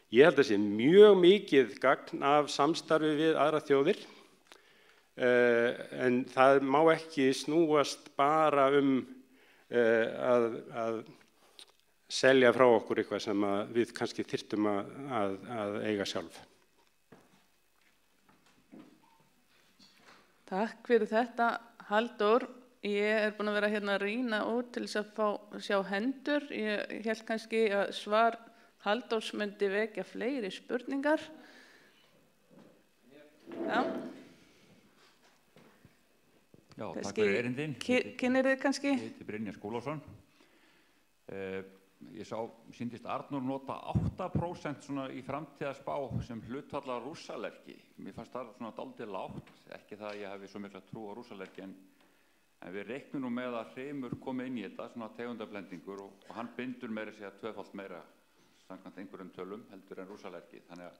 Ég held að sé mjög mikið gagn af samstarfi við aðra þjóðir, en það má ekki snúast bara að selja frá okkur eitthvað sem við kannski þyrftum að eiga sjálf. Takk fyrir þetta, Halldór. Ég búin að vera hérna að rýna út til þess að sjá hendur. Ég held kannski að svar Halldórs myndi vekja fleiri spurningar. Já. Já, takk fyrir erindin. Kynnir þið kannski? Ég heiti Brynjar Skúlason. Ég sýndist Arnór nota 8% svona í framtíðarspá sem hlutfall rússalerki. Mér fannst það svona dálítið lágt, ekki það að ég hafi svo mikla trú á rússalerki, en við reiknum nú með að hreimur komi inn í þetta, svona tegundablendingur, og hann bindur meira segja tvöfalt meira samkvæmt einhverjum tölum heldur en rússalerki. Þannig að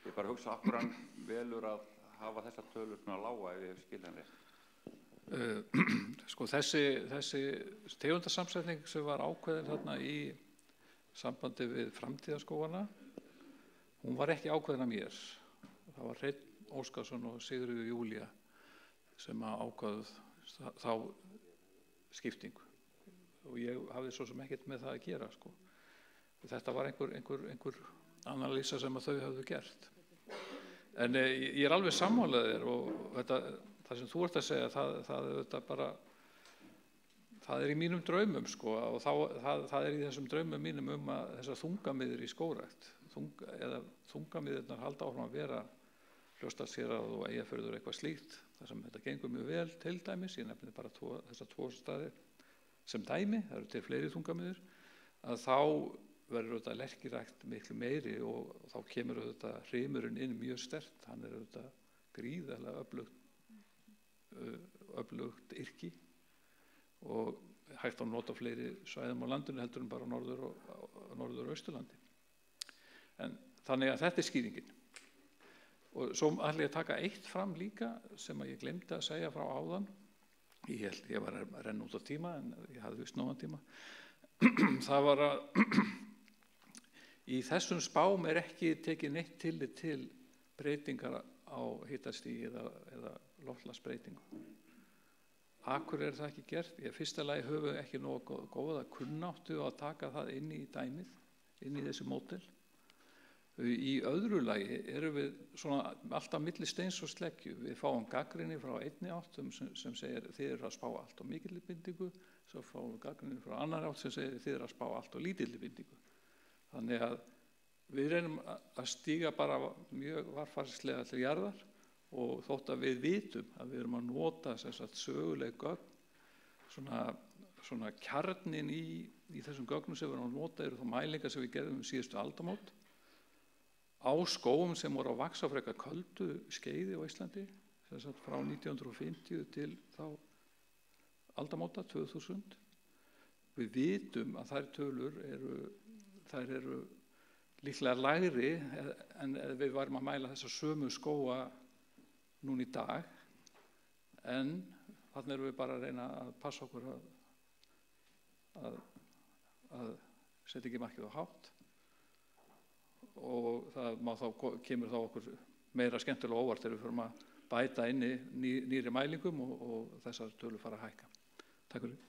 ég bara hugsa af hverju hann velur að hafa þessar tölur svona lága ef ég skil hann rétt. Sko þessi tegundasamsetning sem var ákveðin þarna í sambandi við framtíðarskógana, hún var ekki ákveðin af mér. Það var Hreinn Óskarsson og Sigríður Júlía sem ákveðu þá skiptingu og ég hafði svo sem ekkert með það að gera, sko. Þetta var einhver analýsa sem að þau hafðu gert. En ég er alveg sammálaðir og það sem þú ert að segja, það í mínum draumum, sko, og það í þessum draumum mínum að þessar þungamiðir í skógrækt, eða þungamiðirnar halda áfram að vera Fljótsdalshérað og Ísafjörður eitthvað slíkt, þar sem þetta gengur mjög vel til dæmis, ég nefni bara þessar 2 staði sem dæmi, það eru til fleiri þungamiðir, að þá verður þetta lerkirækt miklu meiri og þá kemur þetta hreimurinn inn mjög sterkt, hann þetta gríðarlega öflugt yrki og hægt að nota fleiri svæðum á landinu heldur en bara norður og austurlandi. En þannig að þetta skýringin. Og svo ætla ég að taka eitt fram líka sem að ég glemdi að segja frá áðan. Ég var að renna út á tíma en ég hafði vist nógan tíma. Það var að í þessum spám ekki tekið neitt tillit til breytingar á hitastigi eða loftslagsbreytingu. Af hverju það ekki gert? Í fyrsta lagi höfum við ekki nógu góða kunnáttu að taka það inn í dæmið, inn í þessi módel. Í öðru lagi erum við svona alltaf milli steins og sleggju. Við fáum gagnrýni frá einni átt sem segir þið eru að spá allt á mikilli bindingu, svo fáum við gagnrýni frá annar átt sem segir þið eru að spá allt á lítilli bindingu. Þannig að við reynum að stíga bara mjög varfærslega til jarðar og þótt að við vitum að við erum að nota söguleg gögn, svona kjarnin í þessum gögnum sem við erum að nota eru þá mælingar sem við gerðum síðustu aldamót á skógum sem voru að vaxa frekar köldu skeiði á Íslandi, frá 1950 til þá aldamóta 2000. Við vitum að þær tölur eru líklega lægri en við varum að mæla þessa sömu skóga núna í dag, en þannig erum við bara að reyna að passa okkur að setja ekki markið á hátt og það kemur þá okkur meira skemmtilega óvart þegar við förum að bæta inn í nýri mælingum og þessar tölur fara að hækka. Takk fyrir.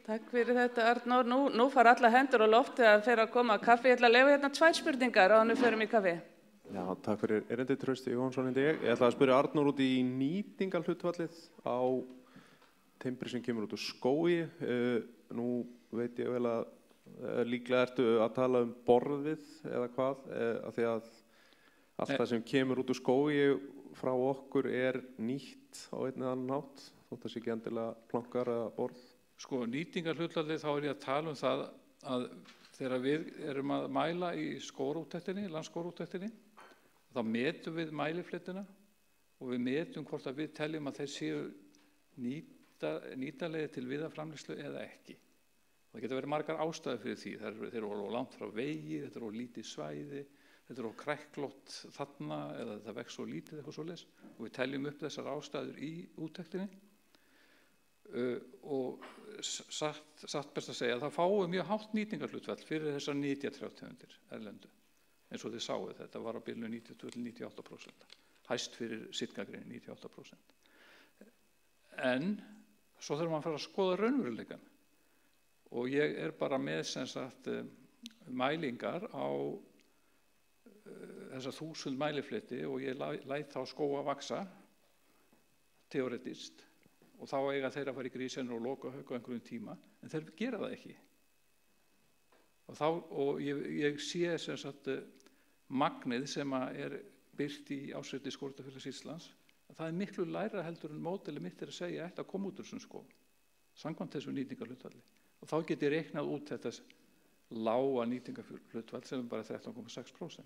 Takk fyrir þetta, Arnór. Nú fara alla hendur á lofti að fyrir að koma að kaffi. Ég ætla að leyfa hérna 2 spurningar áður en við förum í kaffi. Já, takk fyrir erindið, Trausti Jóhannsson heiti ég. Ég ætla að spyrja Arnór út í nýtingarhlutfallið á timbri sem kemur út úr skógi. Nú veit ég vel að líklega ertu að tala borðið eða hvað, af því að allt það sem kemur út úr skógi frá okkur nýtt á einn eða annan hátt, þótt það sé ekki endilega plankar eða borð. Sko, nýtingarhlutfallið, þá ég að tala það að þegar við erum að mæla í skógræktarúttektinni, landsskógræktarúttektinni, þá metum við mælifletina og við metum hvort að við teljum að þeir séu nýtanlegir til viðarframleiðslu eða ekki. Það getur verið margar ástæður fyrir því. Þeir eru langt frá vegi, þetta eru lítið svæði, þetta eru kræklótt þarna eða það vex svo lítið eitthvað svoleiðis og við teljum upp þessar ástæður í úttektinni og satt best að segja að það fáum mjög hátt nýtingarhlutfall fyrir þessar nytjatrjátegundir erlendu. Eins og þið sáu þetta var á bilinu 92–98%, hæst fyrir sitkagreininn 98%. En svo þurfum við að fara að skoða raunveruleikann og ég bara með sem sagt mælingar á þessar 1000 mælifleti og ég læt þá skóga vaksa teoretist og þá eiga þeir að fara í grísinu og loka högg á einhverjum tíma, en þeir gera það ekki. Og ég sé sem sagt magnið sem birt í ársreiti Skógræktarfélags Íslands, að það miklu lægra heldur en módeli mitt að segja ætti að koma út úr þessum skógum, samkvæmt þessu nýtingarhlutfalli. Og þá get ég reiknað út þetta lága nýtingarhlutfall sem bara 13,6%.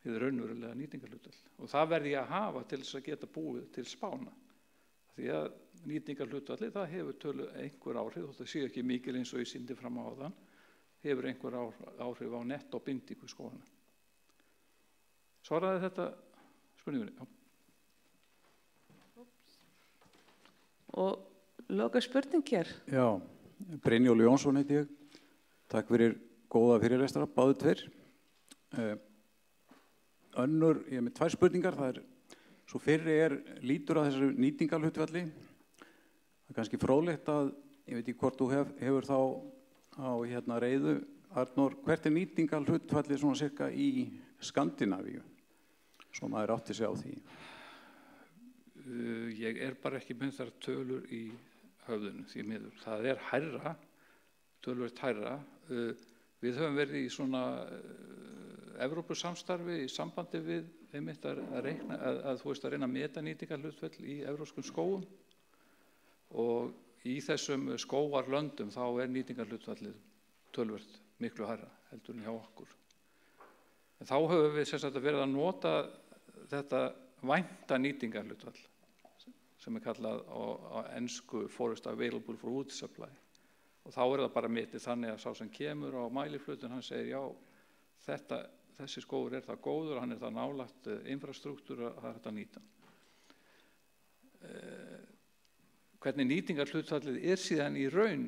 Það raunverulega nýtingarhlutfall. Og það verði ég að hafa til þess að geta búið til spána. Því að nýtingarhlutfalli, það hefur tölu einhver áhrif, þótt það sé ekki mikil eins og ég sýndi fram á áðan, hefur einhver áhrif á netto bindingu í skógana. Svaraði þetta spurningunni? Já. Og loka spurning hér. Já, Brynjar Jónsson heiti ég. Takk fyrir góða fyrirlestara, báðu tveir. Önnur, ég með 2 spurningar, það svo fyrri lítur að þessu nýtingarhlutfalli. Það kannski fróðlegt að, ég veit ekki hvort þú hefur þá á reiðu, Arnór, hvert nýtingarhlutfalli svona cirka í Skandinavíu? Svo maður átti sig á því. Ég bara ekki með þar tölur í höfðinu því miður. Það hærra, töluvert hærra. Við höfum verið í svona Evrópusamstarfi í sambandi við einmitt að reyna að meta nýtingarhlutfall í evrópskum skógum og í þessum skógarlöndum þá nýtingarhlutfallið töluvert miklu hærra heldur en hjá okkur. En þá höfum við sem sagt verið að nota þetta vænta nýtingarhlutfall sem kallað á ensku Forest Available for Wood Supply og þá það bara metið þannig að sá sem kemur á mæliflötun hann segir já þessi skógur það góður, hann það nálægt infrastruktúr að það hægt að nýta. Hvernig nýtingarhlutfallið síðan í raun,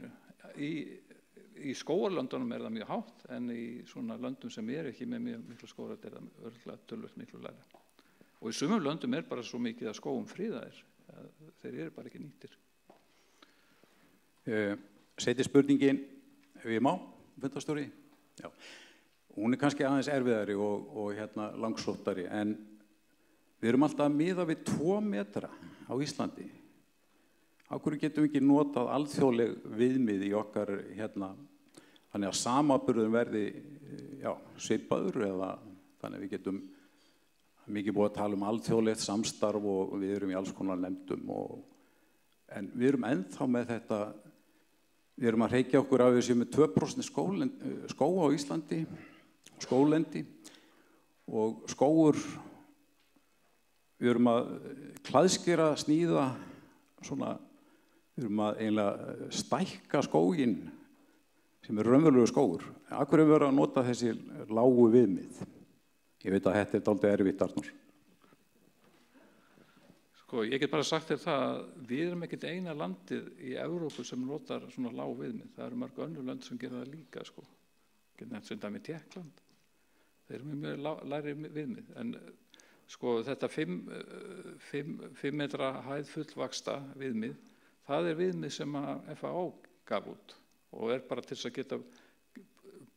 í skógarlöndunum það mjög hátt, en í svona löndum sem ekki með mjög miklu skógar það örgulega tölvöld miklu lægra. Og í sumum löndum bara svo mikið að skógum friðaðir, þeir bara ekki nýtir. Seti spurningin, ef ég má, fundastjóri? Já. Hún kannski aðeins erfiðari og langsóttari, en við erum alltaf að miða við 2 metra á Íslandi. Af hverju getum við ekki notað alþjóðleg viðmið í okkar þannig að samanburðurinn verði svipaður eða þannig að við getum mikið búið að tala um alþjóðlegt samstarf og við erum í alls konar nefndum en við erum ennþá með þetta, við erum að hreykja okkur af þessu með 2% skóga á Íslandi, skóglendi og skógur, við erum að klæðskera, sníða, við erum að eiginlega stækka skóginn sem raunverulegur skógur. Af hverju við að nota þessi lágu viðmið? Ég veit að þetta dálítið erfitt, Arnór. Sko, ég get bara sagt þér það að við erum ekkert eina landið í Evrópu sem notar svona lág viðmið. Það eru mörg önnur lönd sem gera það líka, sko. Get nefnt sem dæmi Tékkland. Þeir eru með mjög lægri viðmið. En sko, þetta 5 metra hæð fullvaxta viðmið, það er viðmið sem að FAO gaf út og er bara til þess að geta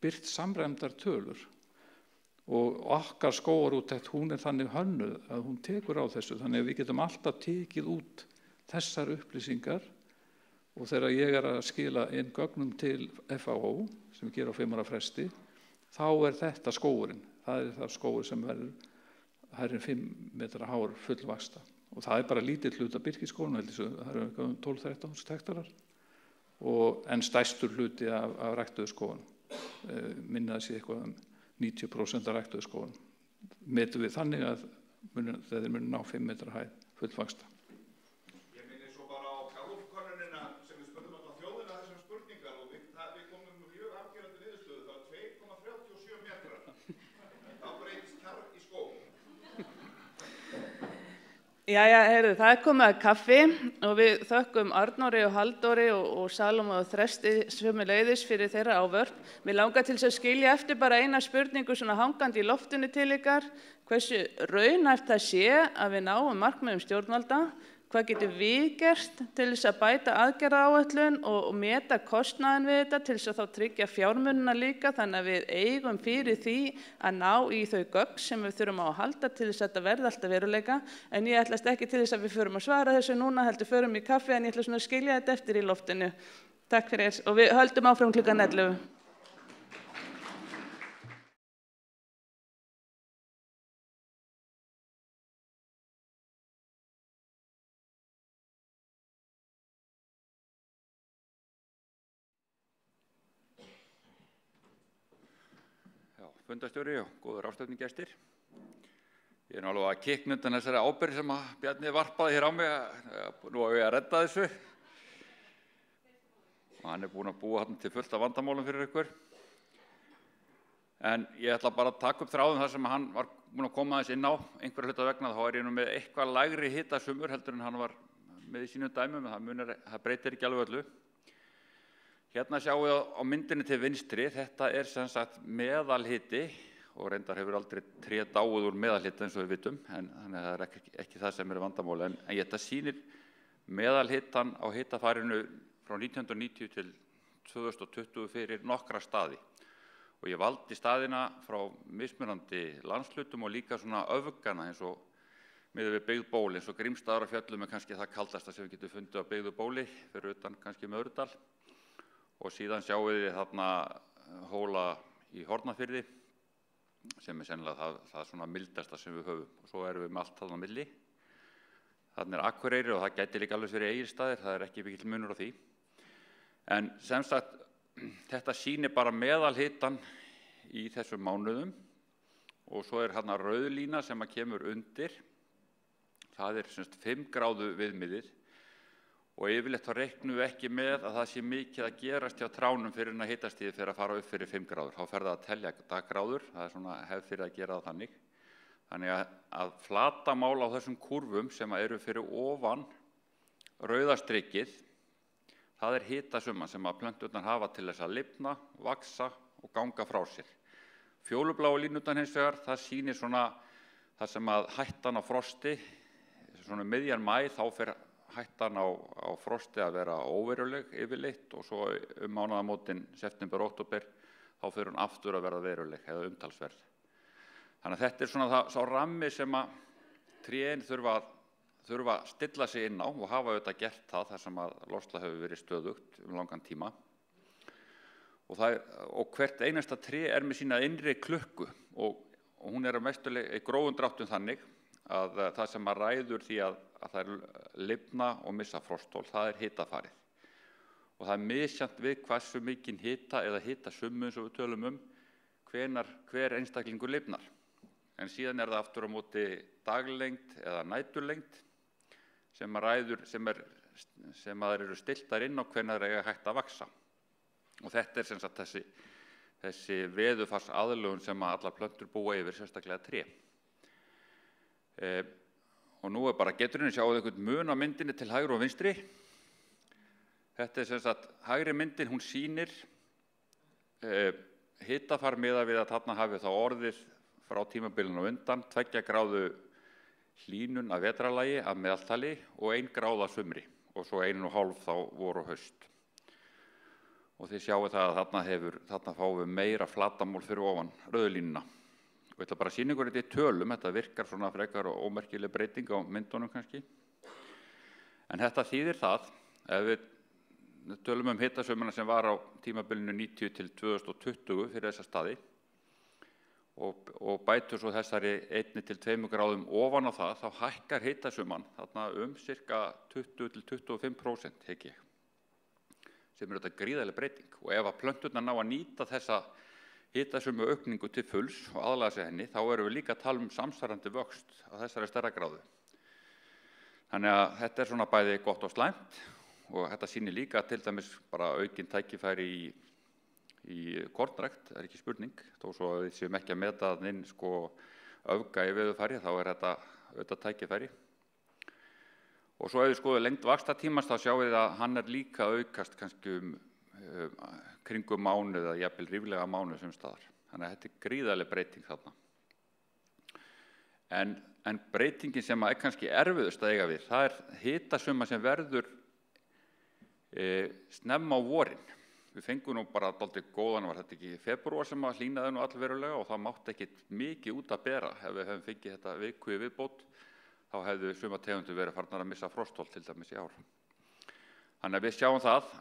birt samræmdar tölur. Og okkar skógarúttekt, hún er þannig hönnuð að hún tekur á þessu, þannig að við getum alltaf tekið út þessar upplýsingar og þegar ég er að skila inn gögnum til FAO, sem við gerum á 5 ára fresti, þá er þetta skógurinn. Það er það skógur sem verður 5 metra hár fullvaxta. Og það er bara lítill hluti af birkiskógunum, það eru 12-13 hektarar, en stærstur hluti af ræktuðu skógunum. Minna það sé eitthvað 90% af ræktuðu skógunum. Metum við þannig að þeir munu ná 5 metra hæð fullvaxta. Ég minni svo bara á Gallup-könnunina sem við spurðum alltaf þjóðina þessar spurningar og við komum með mjög afgerandi niðurstöðu. Það er 2,37 metrar. Þá breytist kjarr í skóg. Jæja, heyrðu, það er komið að kaffi og við þökkum Arnóri og Halldóri og Salómu og Þresti sömuleiðis fyrir þeirra ávörp. Mér langar til þess að skilja eftir bara eina spurningu svona hangandi í loftinu til ykkar. Hversu raunhæft það sé að við náum markmiðum stjórnvalda? Hvað getum við gert til þess að bæta aðgerðaáætlun og meta kostnaðinn við þetta til þess að þá tryggja fjármunina líka þannig að við eigum fyrir því að ná í þau gögn sem við þurfum á að halda til þess að þetta verði alltaf veruleika. En ég ætlast ekki til þess að við förum að svara þessu núna, heldur förum í kaffi en ég ætla svona að skilja þetta eftir í loftinu. Takk fyrir og við höldum áfram klukkan 11. Fundarstjóri og góður ráðstefnugestir. Ég er nú alveg að kikna undan þessari ábyrgð sem að Bjarni varpaði hér á mig nú á ég að redda þessu. Og hann er búinn að búa þarna til fullt af vandamálum fyrir ykkur. En ég ætla bara að taka upp þráðum þar sem hann var búinn að koma aðeins inn á einhverja hluta vegna, þá er ég nú með eitthvað lægri hitasumur heldur en hann var með í sínum dæmum, það breytir ekki alveg öllu. Hérna sjáum við á myndinni til vinstri, þetta er sem sagt meðalhiti og reyndar hefur aldrei tré dáið úr meðalhita eins og við vitum, en þannig að það er ekki það sem er vandamáli, en þetta sýnir meðalhitan á hitafarinu frá 1990 til 2020 fyrir nokkra staði. Og ég valdi staðina frá mismunandi landslutum og líka svona öfgana eins og miðað við byggð ból, eins og Grímsstaðarfjöllum er kannski það kaldasta sem við getum fundið á byggðu bóli, fyrir utan kannski Möðrudal. Og síðan sjáum við þarna hóla í Hornafirði sem er sennilega það svona mildasta sem við höfum. Og svo erum við með allt þarna á milli. Þarna er Akureyri og það gæti líka alveg fyrir Egilsstaðir, það er ekki mikill munur á því. En sem sagt, þetta sýnir bara meðalhitan í þessum mánuðum og svo er hérna rauðlína sem að kemur undir. Það er semst 5 gráðu viðmiðið. Og yfirleitt þá reiknum við ekki með að það sé mikið að gerast hjá tránum fyrir en að hitastigið fyrir að fara upp fyrir 5 gráður. Þá fer það að telja daggráður, það er svona hefð fyrir að gera það þannig. Þannig að flatamál á þessum kúrfum sem eru fyrir ofan rauðastrikið, það er hitasumman sem að plönturnar hafa til þess að lifna, vaxa og ganga frá sér. Fjólubláu línurnar hins vegar, það sýnir svona það sem að hættan á frosti, svona miðjan maí þá fer hættan á frosti að vera óveruleg yfirleitt og svo mánaðamótin september-október þá fer hún aftur að verða veruleg eða umtalsverð. Þannig að þetta er svona sá rammi sem að trén þurfa að stilla sig inn á og hafa auðvitað gert það þar sem að loftslag hefur verið stöðugt langan tíma. Og hvert einasta tré er með sína innri klukku og hún er að mestulega í grófum dráttum þannig að það sem að ræður því að það er lifna og missa frosthól, það er hitafarið. Og það er misjafnt við hversu mikinn hita eða hitasummu eins og við tölum hver einstaklingur lifnar. En síðan er það aftur á móti daglengd eða næturlengd sem að ræður, sem að eru stiltar inn á hvenær eiga hægt að vaxa. Og þetta er sem sagt þessi veðurfarsaðlögun sem að allar plöntur búa yfir, sérstaklega tré. Og nú bara geturinn sjáðu einhvern mun á myndinni til hægri og vinstri. Þetta sem sagt, hægri myndin, hún sýnir hitafar miðað við að þarna hafi þá orðið frá tímabilinu á undan 2 gráðu hlýnun af vetrarlagi af meðaltali og 1 gráða sumri og svo 1,5 þá vor og haust. Og þið sjáu það að þarna fáum við meira flatamál fyrir ofan rauðlínuna. Og þetta bara sýna ykkur þetta í tölum, þetta virkar svona frekar og ómerkileg breyting á myndunum kannski. En þetta þýðir það, ef við tölum hitasumuna sem var á tímabilinu 90 til 2020 fyrir þessa staði og bætur svo þessari 1 til 2 gráðum ofan á það, þá hækkar hitasuman þarna cirka 20 til 25% hygg ég, sem þetta gríðarleg breyting. Og ef að plönturnar ná að nýta þessa hitasumu aukningu til fulls og aðlaga sig henni, þá erum við líka að tala samsvarandi vöxt á þessari stærðargráðu. Þannig að þetta svona bæði gott og slæmt og þetta sýnir líka til dæmis bara aukin tækifæri í kornrækt, ekki spurning, þó svo að við séum ekki að meta inn öfga í veðurfari, þá þetta auðvitað tækifæri. Og svo ef við skoðum lengd vaxtartímans, þá sjáum við að hann líka aukast kannski kringum mánuð eða jafnvel ríflega mánuð sem staðar. Þannig að þetta gríðarleg breyting þarna. En breytingin sem kannski erfiðust að eiga við, það hitasumma sem verður snemma á vorin. Við fengum nú bara dálítið góðan, var þetta ekki í febrúar sem að hlýnaði nú allverulega og það mátti ekki mikið út að bera. Ef við hefum fengið þetta viku í viðbót, þá hefðu sumar tegundir verið farnar að missa frostholt til dæmis í ár. Þannig að við sjáum það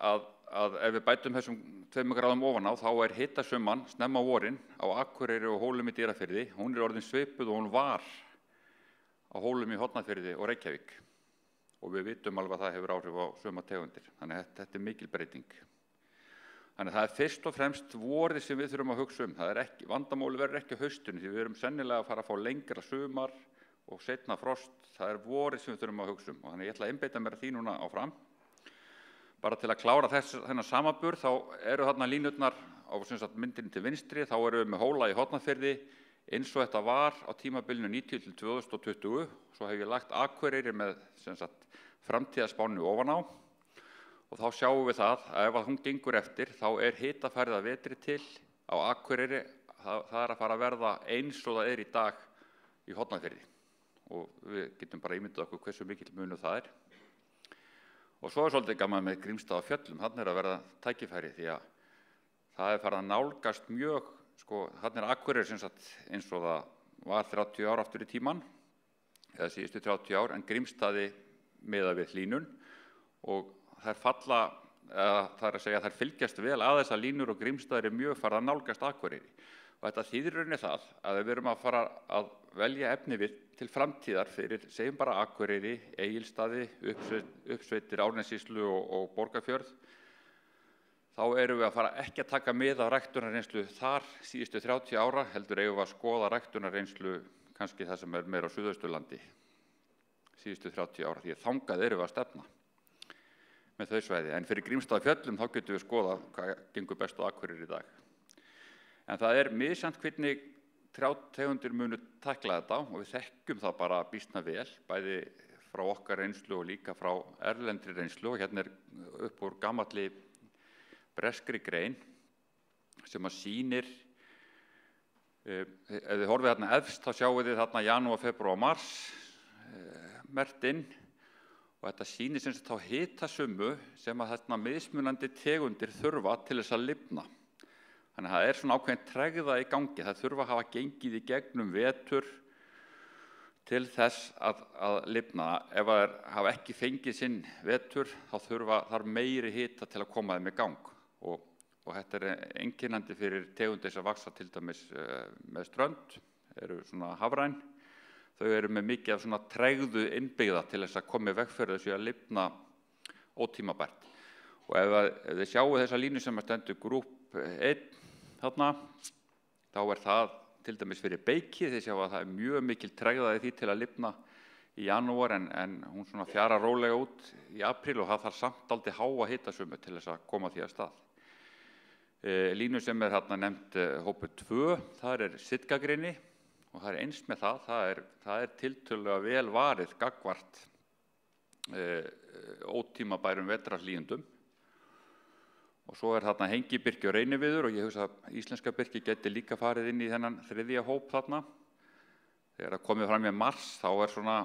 að ef við bætum þessum 2 gráðum ofan á, þá hitasumman snemma á vorin á Akureyri og Hólum í Dýrafirði, hún orðin svipuð og hún var á Hólum í Hornafirði og Reykjavík. Og við vitum alveg að það hefur áhrif á sumar tegundir. Þannig að þetta mikil breyting. Þannig að það fyrst og fremst vorið sem við þurfum að hugsa vandamáli verður ekki á haustinu, því við erum sennilega að fara að fá lengra sumar og seinna frost. Það vorið sem við þurfum að hugsa og þannig ég ætla að einbeita mér að því núna áfram. Bara til að klára þennan samanburð, þá eru þarna línurnar á myndinni til vinstri, þá erum við með Hóla í Hornafirði eins og þetta var á tímabilinu 90 til 2020, svo hef ég lagt Akureyri með framtíðarspánu ofan á og þá sjáum við það að ef hún gengur eftir, þá hitafærið að vetri til á Akureyri, það að fara að verða eins og það í dag í Hornafirði og við getum bara ímyndað okkur hversu mikill munur það Og svo svolítið gaman með Grímstad á fjöllum, hann að verða tækifæri því að það farið að nálgast mjög, hann Akureyri eins og það var 30 ár aftur í tíman, eða síðustu 30 ár, en Grímstaði miðað við hlýnun og þær falla, það að segja þær fylgjast vel að þessar línur og Grímstaðir mjög farið að nálgast Akureyri. Og þetta þýðir rauninni það að við erum að fara að velja efni við til framtíðar fyrir, segjum bara Akureyri, Egilsstaði, uppsveitir Árnessýslu og Borgarfjörð, þá erum við að fara ekki að taka mið af ræktunarreynslu þar síðustu 30 ára, heldur eigum við að skoða ræktunarreynslu kannski það sem meira á Suðausturlandi síðustu 30 ára, því að þangað erum við að stefna með þau svæði. En fyrir Grímstad á fjöllum þá getum við skoða hvað gengur best á Akureyri í dag. En það misjafnt hvernig trjátegundir munu takla þetta og við þekkjum það bara býsna vel, bæði frá okkar reynslu og líka frá erlendri reynslu og hérna upp úr gamalli breskri grein sem að sýnir, ef þið horfið þarna efst þá sjáum við þarna janúar, febrúar og mars merkt inn og þetta sýnir sem sagt þá hitasummu sem að þarna mismunandi tegundir þurfa til þess að lifna. Þannig að það svona ákveðin tregða í gangi, það þurfa að hafa gengið í gegnum vetur til þess að lifna. Ef það hafa ekki fengið sinn vetur, þá þarf meiri hita til að koma þeim í gang. Og þetta einkennandi fyrir tegundir sem vaxa til dæmis með strönd, eru svona hafræn. Þau eru með mikið af svona tregðu innbyggða til þess að koma í veg fyrir þessu að lifna ótímabært. Og ef þið sjáu þessa línu sem stendur grúp 1, þarna, þá það til dæmis fyrir beiki, þið sjáu að það mjög mikil tregðaði því til að lifna í janúar en hún svona fjara rólega út í apríl og það þarf samt dálítið háa hitasummu til þess að koma því af stað. Línu sem þarna nefnt hópur 2, það sitkagreini og það eins með það tiltölulega vel varið gagnvart ótímabærum vetrarhlýjendum. Og svo þarna hengibyrki og reyniviður og ég hugsa að íslenska byrki geti líka farið inn í þennan þriðja hóp þarna. Þegar það komið fram í mars þá svona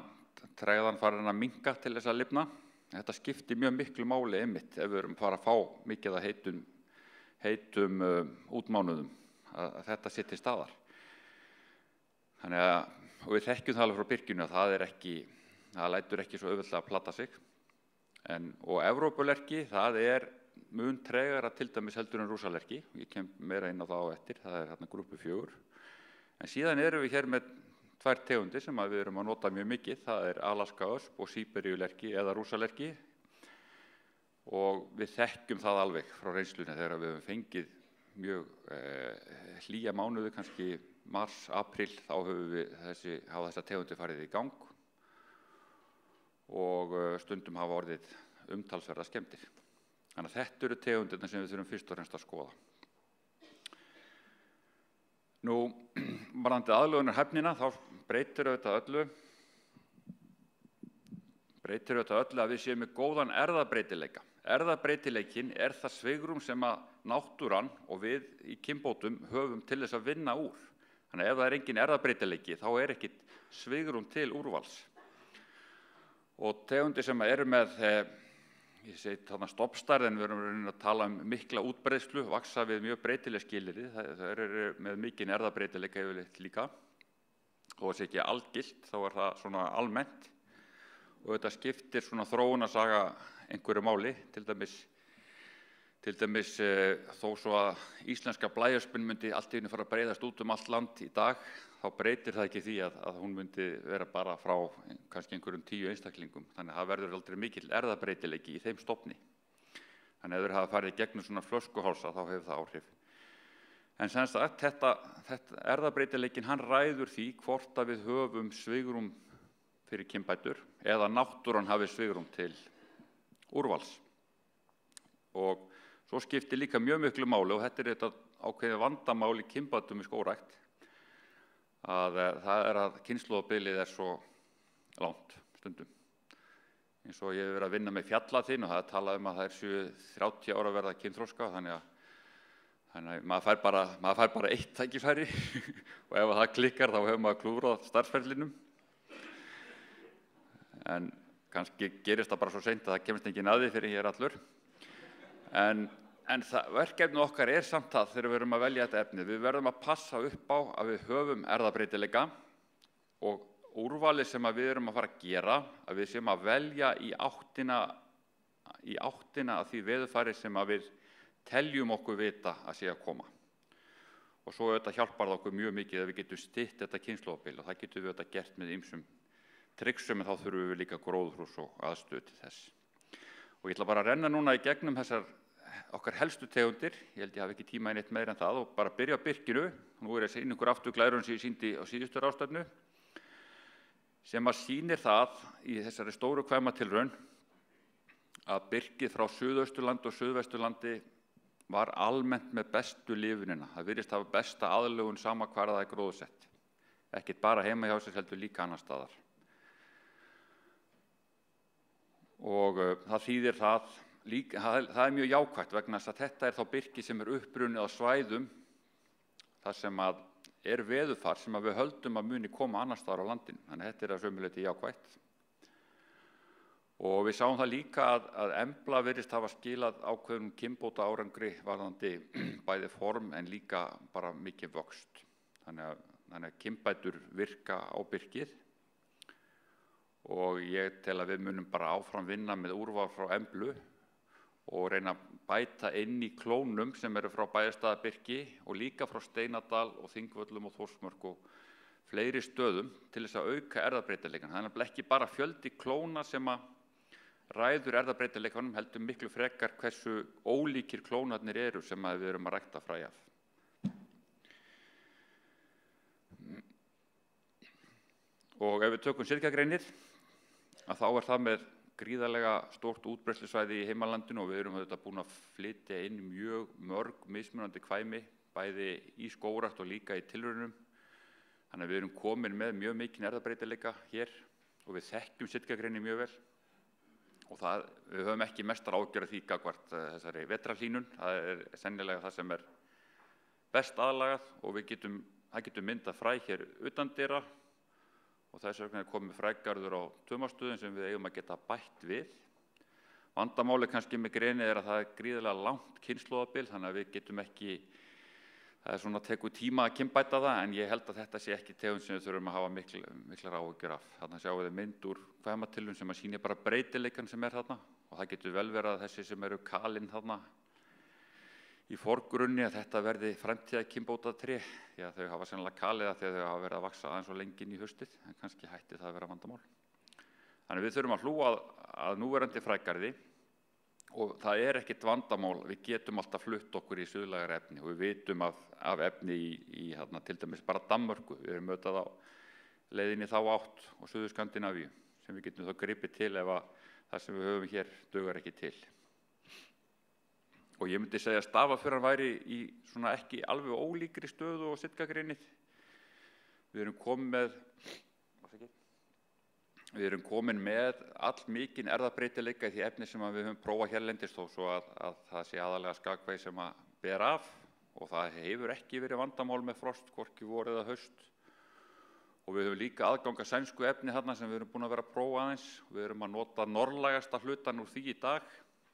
tregðan farin að minnka til þess að lifna. Þetta skiptir mjög miklu máli einmitt ef við erum fara að fá mikið að heitum útmánuðum að þetta sé til staðar. Þannig að, og við þekkjum það alveg frá byrkinu að það lætur ekki svo auðveldlega að plata sig. Og Evrópulerki, það mun tregara til dæmis heldur en rússalerki. Ég kem meira inn á það á eftir, það þarna grúppu 4. En síðan erum við hér með 2 tegundir sem við erum að nota mjög mikið. Það Alaskaösp og Síberíulerki eða rússalerki. Og við þekkjum það alveg frá reynslunni þegar við höfum fengið mjög hlýja mánuði, kannski mars, apríl, þá hafa þessar tegundir farið í gang og stundum hafa orðið umtalsverða skemmdir. Þannig að þetta eru tegundirna sem við þurfum fyrst og fremst að skoða. Nú, varðandi aðlögunarhæfnina, þá breytir auðvitað öllu að við séum með góðan erfðabreytileika. Erfðabreytileikin það svigrúm sem að náttúran og við í kynbótum höfum til þess að vinna úr. Þannig að ef það engin erfðabreytileiki, þá ekkert svigrúm til úrvals. Og tegundir sem eru með, ég segi þarna stoppstærð, en við erum að tala mikla útbreiðslu, vaxa við mjög breytileg skilyrði, það eru með mikinn erfðabreytileika yfirleitt líka. Þó það sé ekki algilt, þá það svona almennt. Og þetta skiptir svona þróunarsaga einhverju máli, til dæmis þó svo að íslenska blæöspin myndi allt í einu fara að breiðast út allt land í dag, þá breytir það ekki því að hún myndi vera bara frá kannski einhverjum 10 einstaklingum. Þannig að það verður aldrei mikill erfðabreytileiki í þeim stofni. Þannig að ef þeir hafa farið gegnum svona flöskuhálsa þá hefur það áhrif. En sem sagt, þetta erfðabreytileikin hann ræður því hvort að við höfum svigrúm fyrir kynbætur eða náttúran hafi svigrúm til úrvals. Og svo skiptir líka mjög miklu máli, og þetta þetta ákveðið vandamál í kynbætum í skógrækt, að það að kynslóðabilið svo langt stundum. Eins og ég hef verið að vinna með fjallaþinn og það talað að það 30 ára að verða kynþroska, þannig að maður fær bara eitt tækifæri og ef það klikkar þá hefur maður klúðrað starfsferlinum. En kannski gerist það bara svo seint að það kemst enginn að því fyrir hér allur. En verkefni okkar samt það þegar við erum að velja þetta efni. Við verðum að passa upp á að við höfum erfðabreytileika og úrvalið sem við erum að fara að gera, að við séum að velja í áttina að því veðurfari sem við teljum okkur vita að sé að koma. Og svo hjálpar það okkur mjög mikið að við getum stytt þetta kynslóðabil og það getum við gert með ýmsum tryggsum, en þá þurfum við líka gróðurhús og aðstöðu til þess. Og ég ætla bara að renna núna í gegnum þessar okkar helstu tegundir, ég held ég hafi ekki tíma í neitt meira en það, og bara byrja á byrkinu. Nú ég að sýna ykkur aftur glærun sem ég sýndi á síðustu ráðstefnu, sem að sýnir það í þessari stóru kvæmatilraun að byrkið frá Suðausturlandi og Suðvesturlandi var almennt með bestu lifunina. Það virðist hafa besta aðlögun sama hvar það gróðsett. Ekkert bara heima hjá sér, heldur líka annar staðar. Og það þýðir það mjög jákvætt vegna þess að þetta þá byrki sem upprunnið á svæðum þar sem veðurfar sem við höldum að muni koma annars staðar á landinu. Þannig að þetta að sömuleyti jákvætt. Og við sáum það líka að embla virðist hafa skilað ákveðnum kynbóta árangri varðandi bæði form en líka bara mikið vöxt. Þannig að kynbætur virka á byrkið. Og ég tel að við munum bara áfram vinna með úrval frá emblu og reyna að bæta inn í klónum sem eru frá Bæjarstaðabyrki og líka frá Steinadal og Þingvöllum og Þórsmörk og fleiri stöðum til þess að auka erfðabreytileikann. Það ekki bara fjöldi klóna sem að ræður erfðabreytileikanum, heldur miklu frekar hversu ólíkir klónarnir eru sem við erum að rækta fræ af. Og ef við tökum sirkagreinir, að þá það með gríðarlega stórt útbreiðslusvæði í heimalandinu og við erum búin að flytja inn mjög mörg mismunandi kvæmi, bæði í skógrækt og líka í tilraunum. Þannig að við erum komin með mjög mikinn erfðabreytileika hér og við þekkjum sitkagreinina mjög vel. Og við höfum ekki mestar ágjör af því gagnvart þessari vetrarhlýnun. Það sennilega það sem best aðlagað og það getum myndað fræ hér utandyra og þess vegna komið frægarður á tumastöðum sem við eigum að geta bætt við. Vandamáli kannski með greni að það gríðarlega langt kynslóðabil, þannig að við getum ekki, það svona tekur tíma að kynbæta það, en ég held að þetta sé ekki tegund sem við þurfum að hafa miklar áhyggjur af. Þarna sjáum við mynd úr kvæmatilraun sem sýnir bara breytileikann sem þarna og það getur vel verið að þessi sem eru kalin þarna í forgrunni að þetta verði framtíða kynbótatré, því að þau hafa sennilega kalið það þegar þau hafa verið að vaxa aðeins og lengi inn í haustið, en kannski hætti það að vera vandamál. Þannig við þurfum að hlúa að núverandi frægarði og það ekkert vandamál, við getum alltaf flutt okkur í suðlægara efni og við vitum af efni í til dæmis bara Danmörku, við erum auðvitað á leiðinni þá átt og Suður-Skandinavíu sem við getum þá gripið til ef að það sem við höfum hér dugar ekki til. Og ég myndi segja að stafaföran væri í svona ekki alveg ólíkri stöðu og sitkagreinið. Við erum komin með allmikinn erfðabreytileika í því efni sem við höfum prófað hérlendis þó svo að það sé aðalega skagveig sem að ber af og það hefur ekki verið vandamál með frost, hvorki vor eða haust. Og við höfum líka aðgang að sænsku efni þarna sem við erum búin að vera að prófa aðeins. Við erum að nota norðlægasta hlutann úr því í dag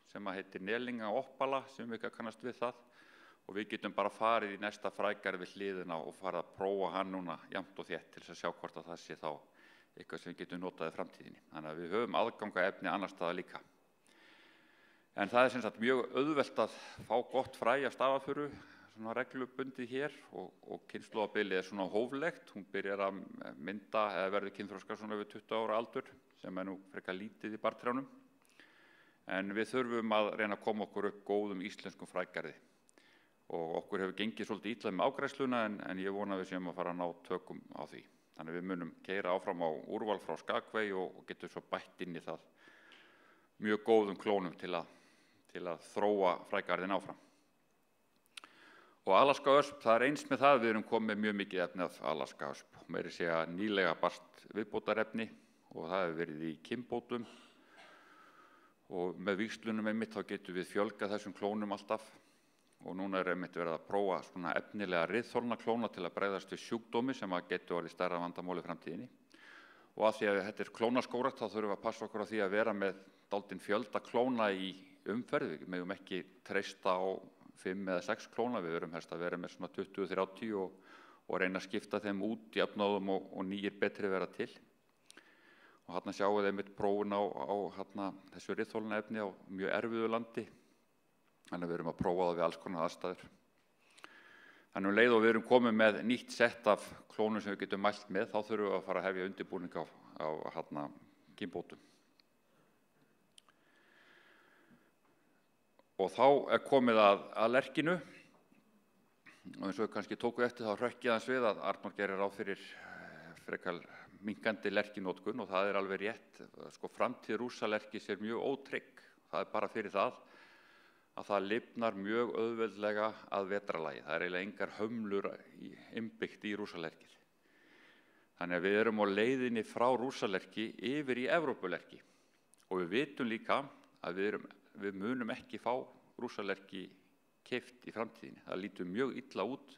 sem að heitir nelinga oppala sem við ekki kannast við það og við getum bara farið í næsta frægarð við hliðina og farið að prófa hann núna jafnt og þétt til þess að sjá hvort að það sé þá eitthvað sem við getum notað í framtíðinni. Þannig að við höfum aðgang að efni annars staðar líka. En það sem sagt mjög auðvelt að fá gott fræ af stafafuru, svona reglubundið hér og kynslóðabilið svona hóflegt. Hún byrjar að mynda eða verður kynþroska svona yfir 20 ára aldur sem nú frekar lítið í bartrjánum. En við þurfum að reyna að koma okkur upp góðum íslenskum frægarði. Og okkur hefur gengið svolítið illa með ágræðsluna en ég vona að við séum að fara að ná tökum á því. Þannig að við munum keyra áfram á úrval frá skagveig og getum svo bætt inn í það mjög góðum klónum til að þróa frægarðin áfram. Og alaskaösp, það eins með það, við erum komið mjög mikið efni af alaskaösp. Meira segja nýlega barst viðbótarefni og það hefur verið í kynbótum og með vígslunum einmitt þá getum við fjölgað þessum klónum alltaf og núna einmitt verið að prófa svona efnilega riðþolna klóna til að bregðast við sjúkdómi sem að getur orðið stærra vandamál í framtíðinni. Og að því að þetta skógrækt þá þurfum við að passa okkur á því að vera með dálítinn fjölda klóna í umferð. Við megum ekki treysta á 5 eða 6 klóna, við verum helst að vera með svona 20-30 og reyna að skipta þeim út í jafnóðum og nýjir betri vera til. Og hérna sjáum við einmitt prófun á þessu riðþolna efni á mjög erfiðu landi. Þannig að við erum að prófa það við alls konar aðstæður. Þannig leið og við erum komið með nýtt sett af klónum sem við getum mælt með, þá þurfum við að fara að hefja undirbúning á kynbótum. Og þá komið að lerkinu. Og eins og við kannski tóku eftir þá hrökkið hans við að Arnór gerir ráð fyrir frekar minnkandi lerkinótkun og það alveg rétt. Sko framtíð rússalerkis mjög ótrygg. Það bara fyrir það að það lifnar mjög auðveldlega að vetrarlagi. Það eiginlega engar hömlur innbyggt í rússalerkið. Þannig að við erum á leiðinni frá rússalerki yfir í Evrópulerki. Og við vitum líka að við munum ekki fá rússalerki keypt í framtíðinni. Það lítur mjög illa út,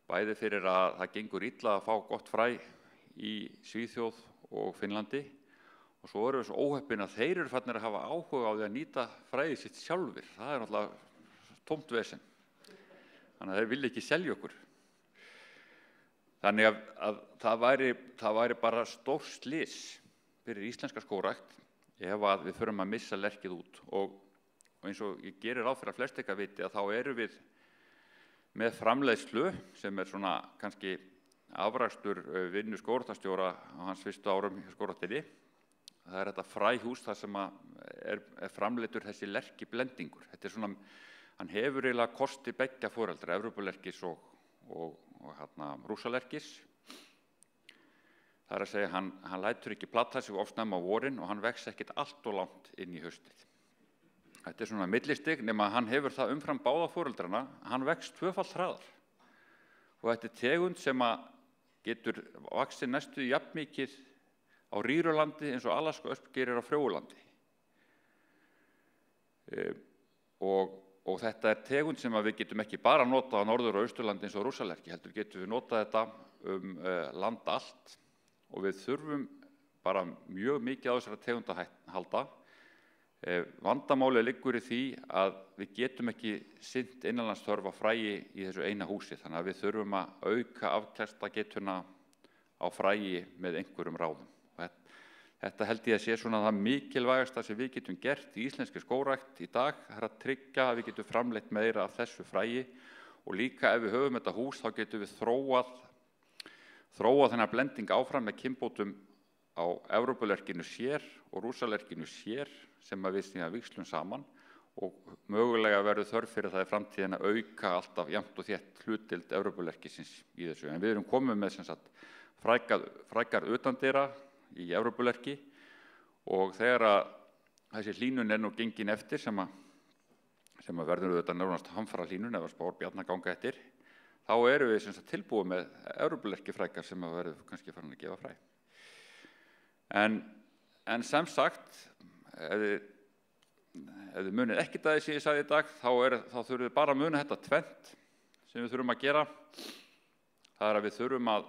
bæði fyrir að það gengur illa að fá gott fræ í Svíþjóð og Finnlandi og svo erum við svo óheppin að þeir eru farnir að hafa áhuga á því að nýta fræðið sitt sjálfir. Það náttúrulega tómt vesen. Þannig að þeir vilja ekki selja okkur. Þannig að það væri bara stór slys fyrir íslenska skógrækt ef að við förum að missa lerkið út. Og eins og ég gerir ráð fyrir að flest ekki að viti að þá erum við með framleiðslu sem svona kannski afrakstur vinnu skógræktarstjóra á hans fyrstu árum í skógræktinni. Það þetta fræhús þar sem er framleiddur þessi lerkiblendingur. Þetta svona, hann hefur eiginlega kosti beggja foreldra, Evrópulerkis og rússalerkis. Það að segja, hann lætur ekki plata sig of snemma á vorin og hann vex ekkert allt og langt inn í haustið. Þetta svona millistig, nema hann hefur það umfram báða foreldrana, hann vex tvöfalt hraðar. Og þetta tegund sem að getur vaxið næstu jafnmikið á Rírulandi eins og Alaska-ösp gerir á Frjóulandi. Og þetta tegund sem við getum ekki bara notað á Norður- og Austurlandi eins og rússalerki, heldur getum við notað þetta land allt og við þurfum bara mjög mikið á þessara tegund að halda. Vandamálið liggur í því að við getum ekki sinnt innanlandsþörf á fræi í þessu eina húsi, þannig að við þurfum að auka afkastgetuna á fræi með einhverjum ráðum. Þetta held ég að sé svona það mikilvægasta sem við getum gert í íslenskri skógrækt í dag, það að tryggja að við getum framleitt meira af þessu fræi og líka ef við höfum þetta hús þá getum við þróað þennan blending áfram með kynbótum á Evrópulerkinu sér og rússalerkinu sér sem við síðan víxlum saman og mögulega verður þörf fyrir það í framtíðin að auka alltaf jafnt og þétt hlutdeild Evrópulerkisins í þessu. En við erum komið með sem sagt frækar utandyra í Evrópulerki og þegar að þessi hlýnun nú gengin eftir sem að verður auðvitað nánast hamfara hlýnun ef að spár Bjarna ganga eftir, þá erum við sem sagt tilbúið með Evrópulerki frækar sem að verður kannski farin að gefa fræ. En sem sagt, ef þið munið ekkert að þessi ég sagði í dag, þá þurfum við bara að muna þetta tvennt sem við þurfum að gera. Það að við þurfum að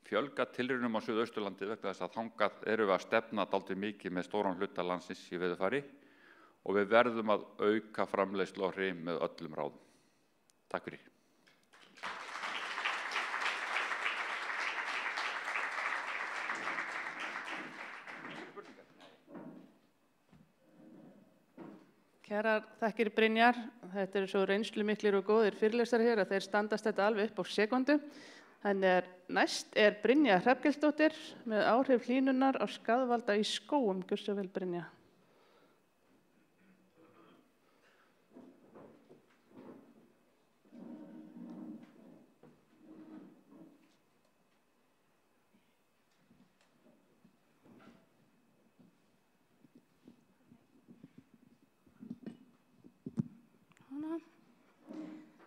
fjölga tilraunum á Suðausturlandi vegna þess að þangað erum við að stefna dálítið mikið með stóran hluta landsins í veðurfari og við verðum að auka framleiðslu á hreim með öllum ráðum. Takk fyrir. Kærar þakkir Brynjar, þetta eru svo reynslumiklir og góðir fyrirlestar hér að þeir standast þetta alveg upp á sekundu. Þannig næst Brynja Hrafnkelsdóttir með áhrif hlýnunar á skaðvalda í skógum. Gjörðu svo vel Brynja.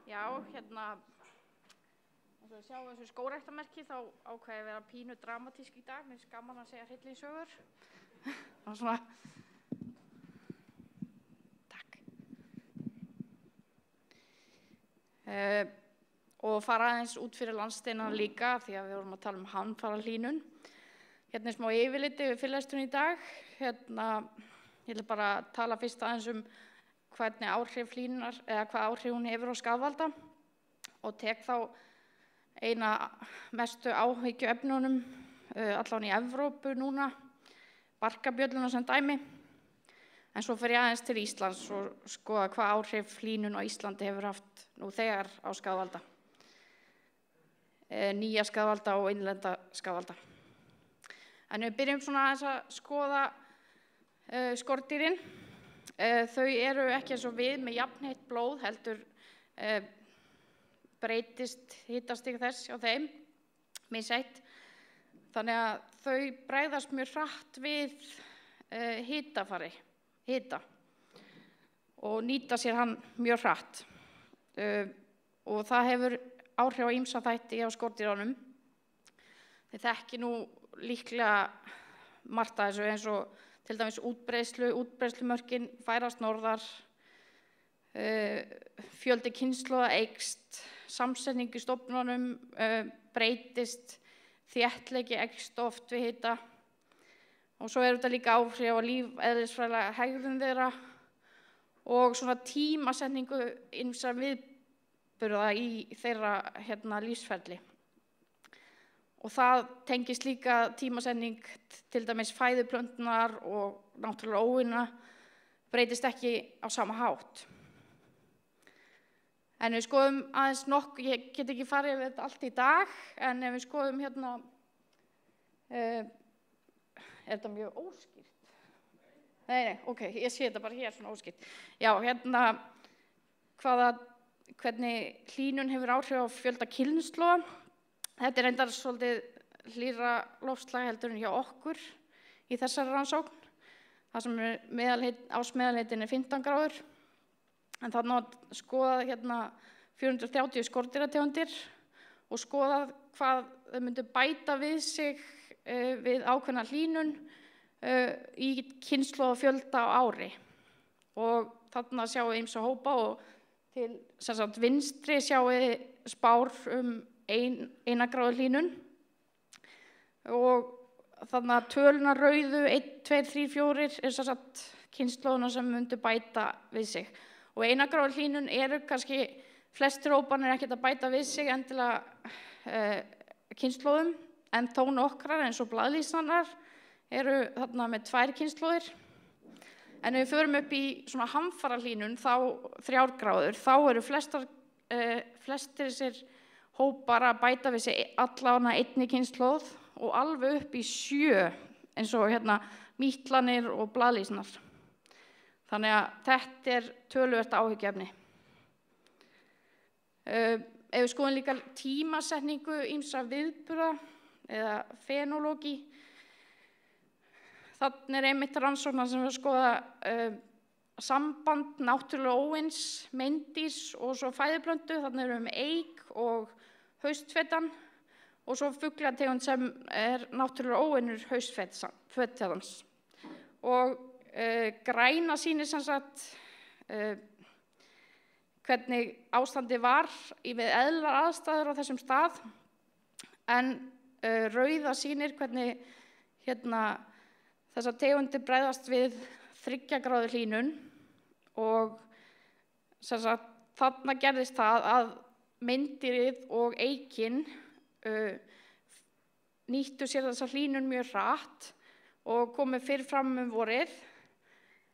Já, eins og við sjáum þessu skógræktarmerki þá ákveði að vera pínu dramatísk í dag, mér finnst gaman að segja hryllingssögur. Það var svona... Takk. Og fara aðeins út fyrir landsteinana líka því að við vorum að tala um hamfarahlýnun. Hérna smá yfirliti við fyrirlesturinn í dag. Ég ætla bara að tala fyrst aðeins um hvernig áhrif hlýnunar eða hvað áhrif hún hefur á skaðvalda og tek þá eina mestu áhyggjuefnunum allan í Evrópu núna, barkabjölluna sem dæmi. En svo fer ég aðeins til Íslands og skoða hvað áhrif hlýnun á Íslandi hefur haft nú þegar á skaðvalda. Nýja skaðvalda og innlenda skaðvalda. En við byrjum svona aðeins að skoða skordýrin. Þau eru ekki eins og við með jafnheitt blóð, heldur breytist hitastig þess hjá þeim, misheitt. Þannig að þau bregðast mjög hratt við hita og nýta sér hann mjög hratt. Og það hefur áhrif á ýmsa þætti á skordýrunum. Þið þekki nú líklega margt af þessu eins og til dæmis útbreiðslumörkin færast norðar, fjöldi kynslóða eykst, samsetning í stofnunum breytist, þéttleiki eykst oft við hita og svo þetta líka áhrif á lífeðlisfræðilega hegðun þeirra og svona tímasetningu ýmsa viðburða í þeirra lífsferli. Og það tengist líka tímasetning til dæmis fæðuplöntunar og náttúrulega óvinna breytist ekki á sama hátt. En við skoðum aðeins ég get ekki farið yfir þetta allt í dag, en ef við skoðum er þetta mjög óskýrt? Nei, ok, ég sé þetta bara hér svona óskýrt. Já, hvernig hlýnun hefur áhrif á fjölda kynslóða. Þetta er reyndar svolítið hlýrra loftslag heldur en hjá okkur í þessari rannsókn. Það sem ásmeðalheitin 15 gráður. En þarna skoða 430 skordýrategundir og skoðað hvað þau myndu bæta við sig við ákveðna hlýnun í kynslóðafjölda á ári. Og þarna sjáum við ýmsa hópa og til sem sagt vinstri sjáum við spár 1 gráðu hlýnun og þarna töluna rauðu 1, 2, 3, 4 sem sagt kynslóðuna sem myndu bæta við sig. Og 1 gráðu hlýnun eru kannski flestir hópanir ekkert að bæta við sig endilega kynslóðum, en þó nokkrar eins og blaðlýsarnar eru þarna með 2 kynslóðir. En ef við förum upp í svona hamfarahlýnun, þá 3 gráður, þá eru flestir þessir hópar að bæta við sig allavega 1 kynslóð og alveg upp í 7, eins og hérna mítlanir og blaðlýsarnar. Þannig að þetta töluvert áhyggjuefni. Ef við skoðum líka tímasetningu ýmsa viðburða eða fenólógi, þannig einmitt rannsóknar sem við skoða samband náttúrulega óeins, meindýrs og svo fæðuplöntu, þannig erum við eik og haustfetan og svo fuglategund sem náttúrulega óeinur haustfetans. Og græna sýnir sem sagt hvernig ástandi var við eðlilegar aðstæður á þessum stað, en rauða sýnir hvernig þessar tegundir bregðast við 3 gráðu hlýnun og sem sagt þarna gerðist það að meindýrið og eikin nýttu sér þessa hlýnun mjög hratt og komu fyrr fram vorið,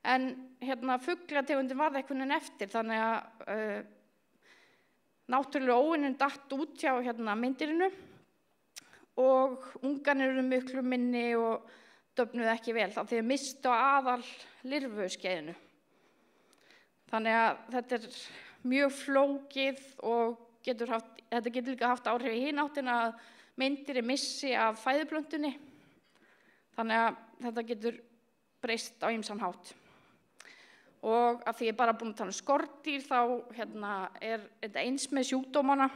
en fuglategundin varð einhvern veginn eftir, þannig að náttúrulega óunin datt út hjá meindýrinu og ungarnir eru miklu minni og döfnuðu ekki vel, þá þeir mistu aðal lirfuskeiðinu. Þannig að þetta mjög flókið og þetta getur líka haft áhrif í hina áttina að meindýri missi af fæðuplöntunni. Þannig að þetta getur breyst á ýmsan hátt. Og af því ég bara búin að tala skordýr, þá þetta eins með sjúkdómana.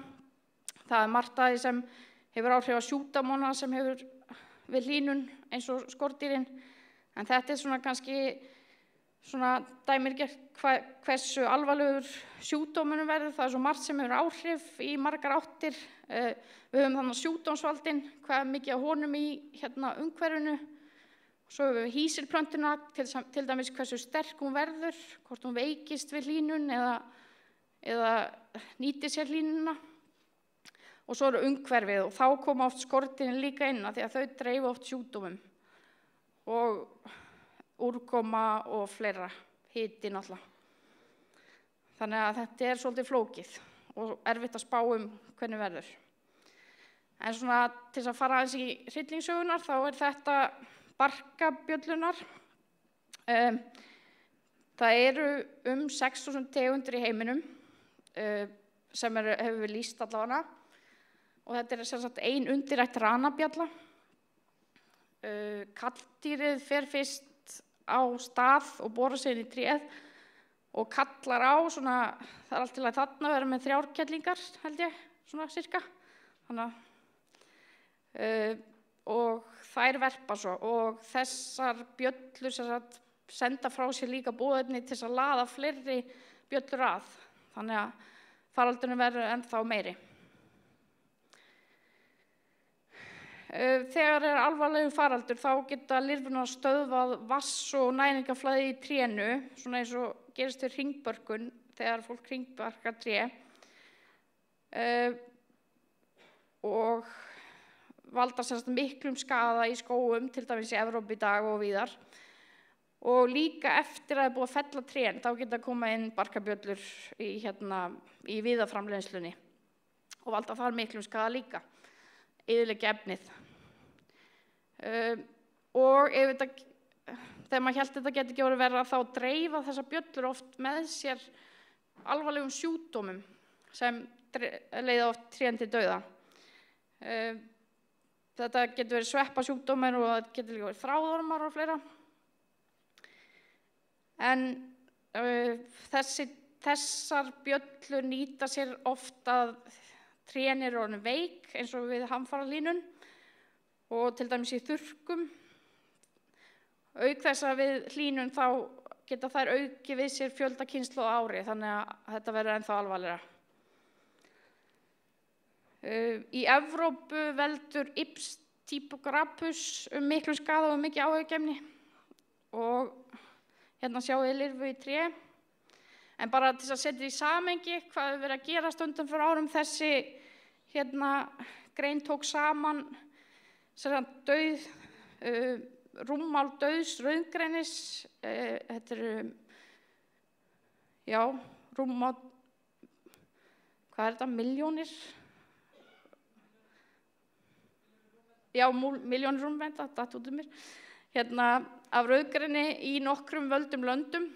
Það margt af því sem hefur áhrif á sjúkdómana sem hefur við hlýnun eins og skordýrin. En þetta svona kannski dæmir hversu alvarlegur sjúkdómunum verður. Það svo margt sem hefur áhrif í margar áttir. Við höfum þannig sjúkdómsvaldinn, hvað mikið af honum í umhverfinu. Svo höfum við hýsilplöntuna, til dæmis hversu sterk hún verður, hvort hún veikist við hlýnun eða nýtir sér hlýnuna. Og svo eru umhverfið og þá koma oft skordýrin líka inn því að þau dreifa oft sjúkdómum og úrkoma og fleira, hiti náttúrulega. Þannig að þetta svolítið flókið og erfitt að spá hvernig verður. En svona til þess að fara aðeins í hryllingssögunar, þá þetta barkabjöllunar. Það eru 6.000 tegundir í heiminum sem hefur við lýst allavega og þetta sem sagt ein undirætt ranabjalla. Kalldýrið fer fyrst á stað og borar sig inn í tréð og kallar á svona, það allt til að þarna vera með 3 kettlingar held ég, svona cirka. Þannig og þær verpa svo og þessar bjöllur sem sagt senda frá sér líka boðefni til að laða fleiri bjöllur að, þannig að faraldurinn verður ennþá meiri. Þegar alvarlegur faraldur þá geta lirfurnar stöðvað vatns- og næringarflæði í trénu, svona eins og gerist við hringbörkun þegar fólk hringbarkar tré og valda miklum skaða í skógum, til dæmis í Evrópu í dag og víðar. Og líka eftir að það búið að fella trén, þá geta koma inn barkabjöllur í víðaframleiðslunni og valda þar miklum skaða líka, eyðileggja efnið. Og þegar maður hélt þetta geti ekki orðið verra, þá dreifa þessar bjöllur oft með sér alvarlegum sjúkdómum sem leiða oft trén til dauða. Þetta getur verið sveppasjúkdómar og það getur líka verið þráðormar og fleira. En þessar bjöllur nýta sér oft að trén eru orðin veik eins og við hamfaralínun og til dæmis í þurrkum. Auk þess að við hlýnun þá geta þær auki við sér fjölda kynslóð á ári, þannig að þetta verður ennþá alvarlegra. Í Evrópu veldur Ips typograpus miklu skaða og mikið áhugaefni og hérna sjáum við lirfu í tré. En bara til að setja í samhengi hvað við verið að gera stundum fyrir árum, þessi grein tók saman rúmmál dauðs rauðgreinis, þetta rúmmál, hvað þetta, milljónir? Já, milljónir rúmmetra, datt út mér, af rauðgreini í nokkrum völdum löndum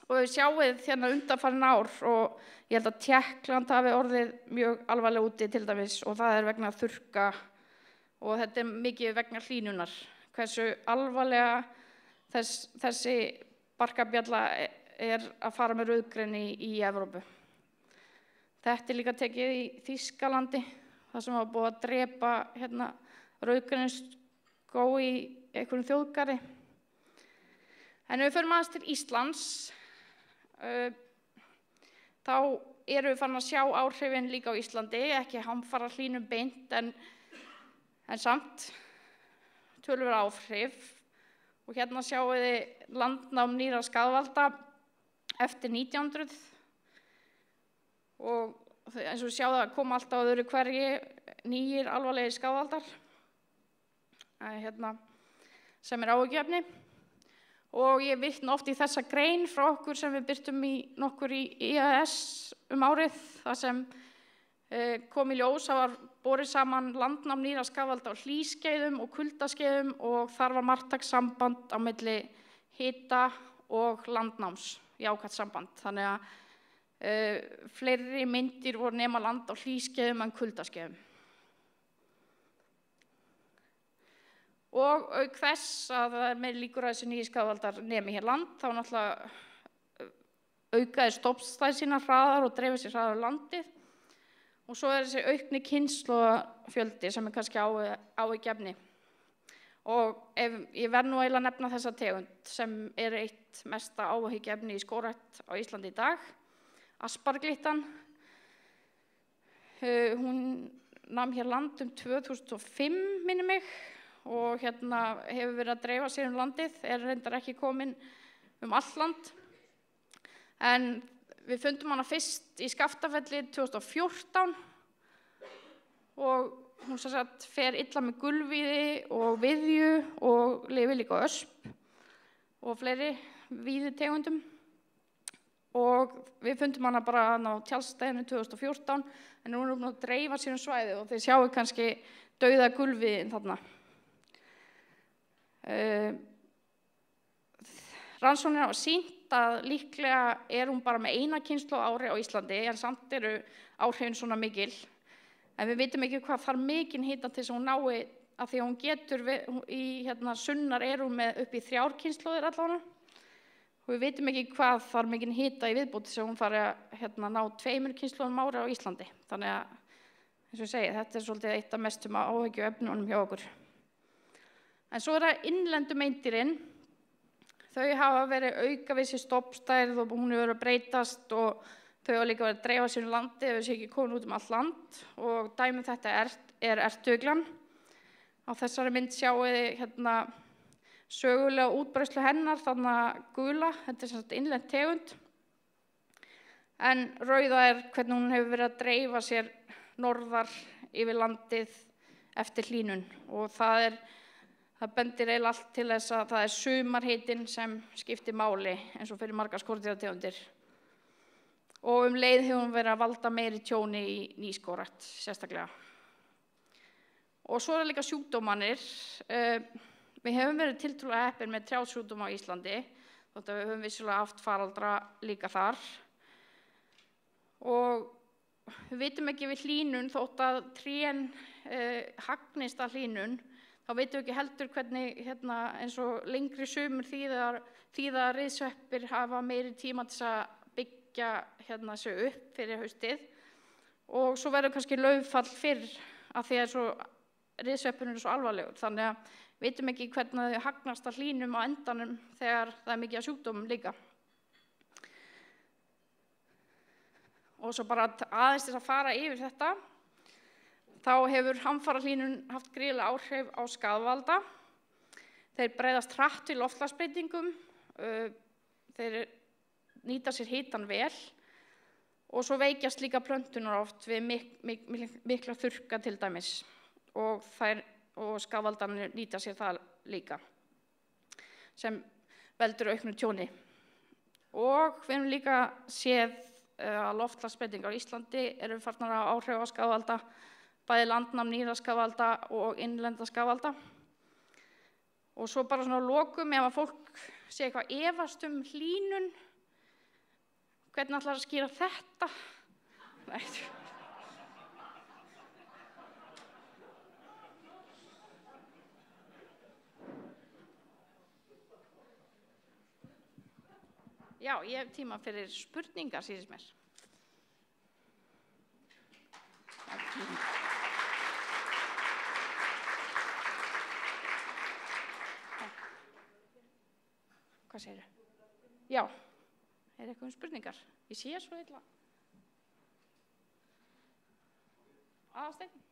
og við sjáum undanfarin ár og ég held að Tékkland hafi orðið mjög alvarlega úti til dæmis og það vegna þurrka og þetta mikið vegna hlýnunar. Hversu alvarlega þessi barkabjalla að fara með rauðgreini í Evrópu. Þetta líka tekið í Þýskalandi, þar sem var búið að drepa rauðgreinskó í einhverjum þjóðgarði. En ef við förum aðeins til Íslands, þá erum við farin að sjá áhrifin líka á Íslandi, ekki hamfara hlýnun beint, en samt töluverð áhrif. Og hérna sjáum við landnám nýrra skaðvalda eftir 1900 og eins og við sjáum það koma alltaf á öðru hverju nýjir alvarlegir skaðvaldar sem áhyggjuefni. Og ég vitna oft í þessa grein frá okkur sem við birtum nokkur í IAS árið, þar sem kom í ljós að var borið saman landnám nýrra skaðvalda á hlýskeiðum og kuldaskeiðum og þar var marktækt samband á milli hita og landnáms, jákvætt samband. Þannig að fleiri myndir voru nema land á hlýskeiðum en kuldaskeiðum. Og auk þess að það meiri líkur að þessi nýju skaðvaldar nemi hér land, þá náttúrulega aukaði stofnstæð sína hraðar og dreifði sér hraðar landið. Og svo þessi aukni kynslóðafjöldi sem kannski áhyggjuefni. Og ég verð nú eiginlega að nefna þessa tegund sem eitt mesta áhyggjuefni í skógrækt á Íslandi í dag, asparglittan. Hún nam hér land 2005, minnir mig, og hefur verið að dreifa sér landið, reyndar ekki komin allt land. En við fundum hana fyrst í Skaftafelli 2014 og hún fer illa með gulvíði og viðju og lifir líka á ösp og fleiri víðitegundum. Og við fundum hana bara á tjaldstæðinu 2014 en hún búin að dreifa sér svæði og þið sjáu kannski dauða gulvíðin þarna. Rannsóknir hafa sýnt að líklega hún bara með eina kynslóð á ári á Íslandi, en samt eru áhrifin svona mikil. En við vitum ekki hvað þarf mikinn hita til þess að hún nái, af því að hún getur í sunnar hún með upp í 3 kynslóðir allavega. Og við vitum ekki hvað þarf mikinn hita í viðbót til þess að hún fari að ná 2 kynslóðum ári á Íslandi. Þannig að, eins og ég segi, þetta svolítið eitt af mestum áhyggjuefnunum hjá okkur. En svo það innlendu meindýrin. Þau hafa verið auka við sér stofnstærð og hún hefur verið að breytast og þau hafa líka verið að dreifa sér landi ef þessi ekki komin út allt land og dæmi þetta ertuglan. Á þessari mynd sjáum við sögulega útbreiðslu hennar, þarna gula, þetta sem sagt innlend tegund. En rauða hvernig hún hefur verið að dreifa sér norðar yfir landið eftir hlýnun og það bendir eiginlega allt til þess að það sumarhitinn sem skiptir máli eins og fyrir margar skordýrategundir. Og leið hefur hún verið að valda meiri tjóni í nýskógrækt sérstaklega. Og svo líka sjúkdómanir. Við hefum verið tiltrúlega heppin með trjásjúkdóma á Íslandi, þótt að við höfum vissulega haft faraldra líka þar. Og við vitum ekki við hlýnun þótt að trén hagnist að hlýnun, þá veitum við ekki heldur hvernig eins og lengri sumur þýða að riðsveppir hafa meiri tíma til að byggja sig upp fyrir haustið og svo verður kannski laufall fyrr af því að riðsveppurinn svo alvarlegur, þannig að við vitum ekki hvernig þau hagnast að hlýnum á endanum þegar það mikið af sjúkdómum líka. Og svo bara aðeins til að fara yfir þetta, þá hefur hamfarahlýnun haft gríðarleg áhrif á skaðvalda. Þeir bregðast hratt við loftslagsbreytingum, þeir nýta sér hitann vel og svo veikjast líka plöntunar oft við mikla þurrka til dæmis og skaðvaldarnir nýta sér það líka sem veldur auknu tjóni. Og við höfum líka séð að loftslagsbreytingar á Íslandi eru farnar að áhrif á skaðvalda, bæði landnám nýra skaðvalda og innlenda skaðvalda. Og svo bara svona lokum, ef að fólk sé eitthvað efast hlýnun, hvernig ætlar að skýra þetta? Nei. Já, ég hef tíma fyrir spurningar, sýnist mér. Hvað segirðu? Já, eitthvað spurningar? Ég sé svo illa. Aðalsteinn?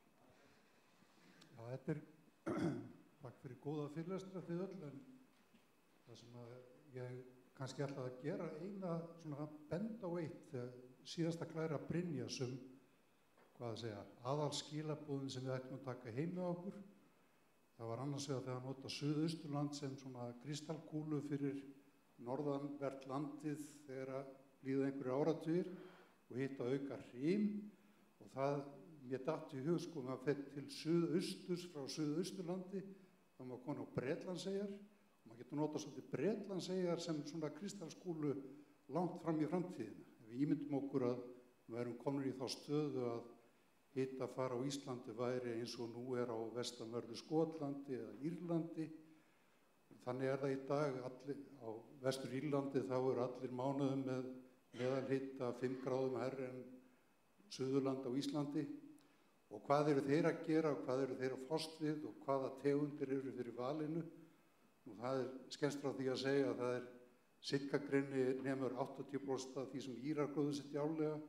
Já, þetta takk fyrir góða fyrirlestra þið öll, en það sem að ég kannski ætlaði að gera eina svona benda á eitt þegar síðasta klæra Brynja sem, aðalskilabúðin sem við ættum að taka heim með okkur. Það var annars vegar þegar að nota Suðausturland sem svona kristalkúlu fyrir norðanvert landið þegar að líða einhverju áratugir og hitt að auka hrím, og það mér datt í hug sko að fer til suðausturs frá Suðausturlandi, þá má koma á Bretlandseyjar. Maður getur notað svolítið Bretlandseyjar sem svona kristalskúlu langt fram í framtíðina. Við ímyndum okkur að við erum komin í þá stöðu að hitafar á Íslandi væri eins og nú á vestanverðu Skotlandi eða Írlandi. Þannig það í dag, á vestur Írlandi þá allir mánuðum með meðalhita 5 gráðum hærri en Suðurland á Íslandi. Og hvað eru þeir að gera og hvað eru þeir að fást við og hvaða tegundir eru fyrir valinu? Og það skemmst frá því að segja að það sitkagrynni nemur 80% af því sem Írar gróðursetja árlega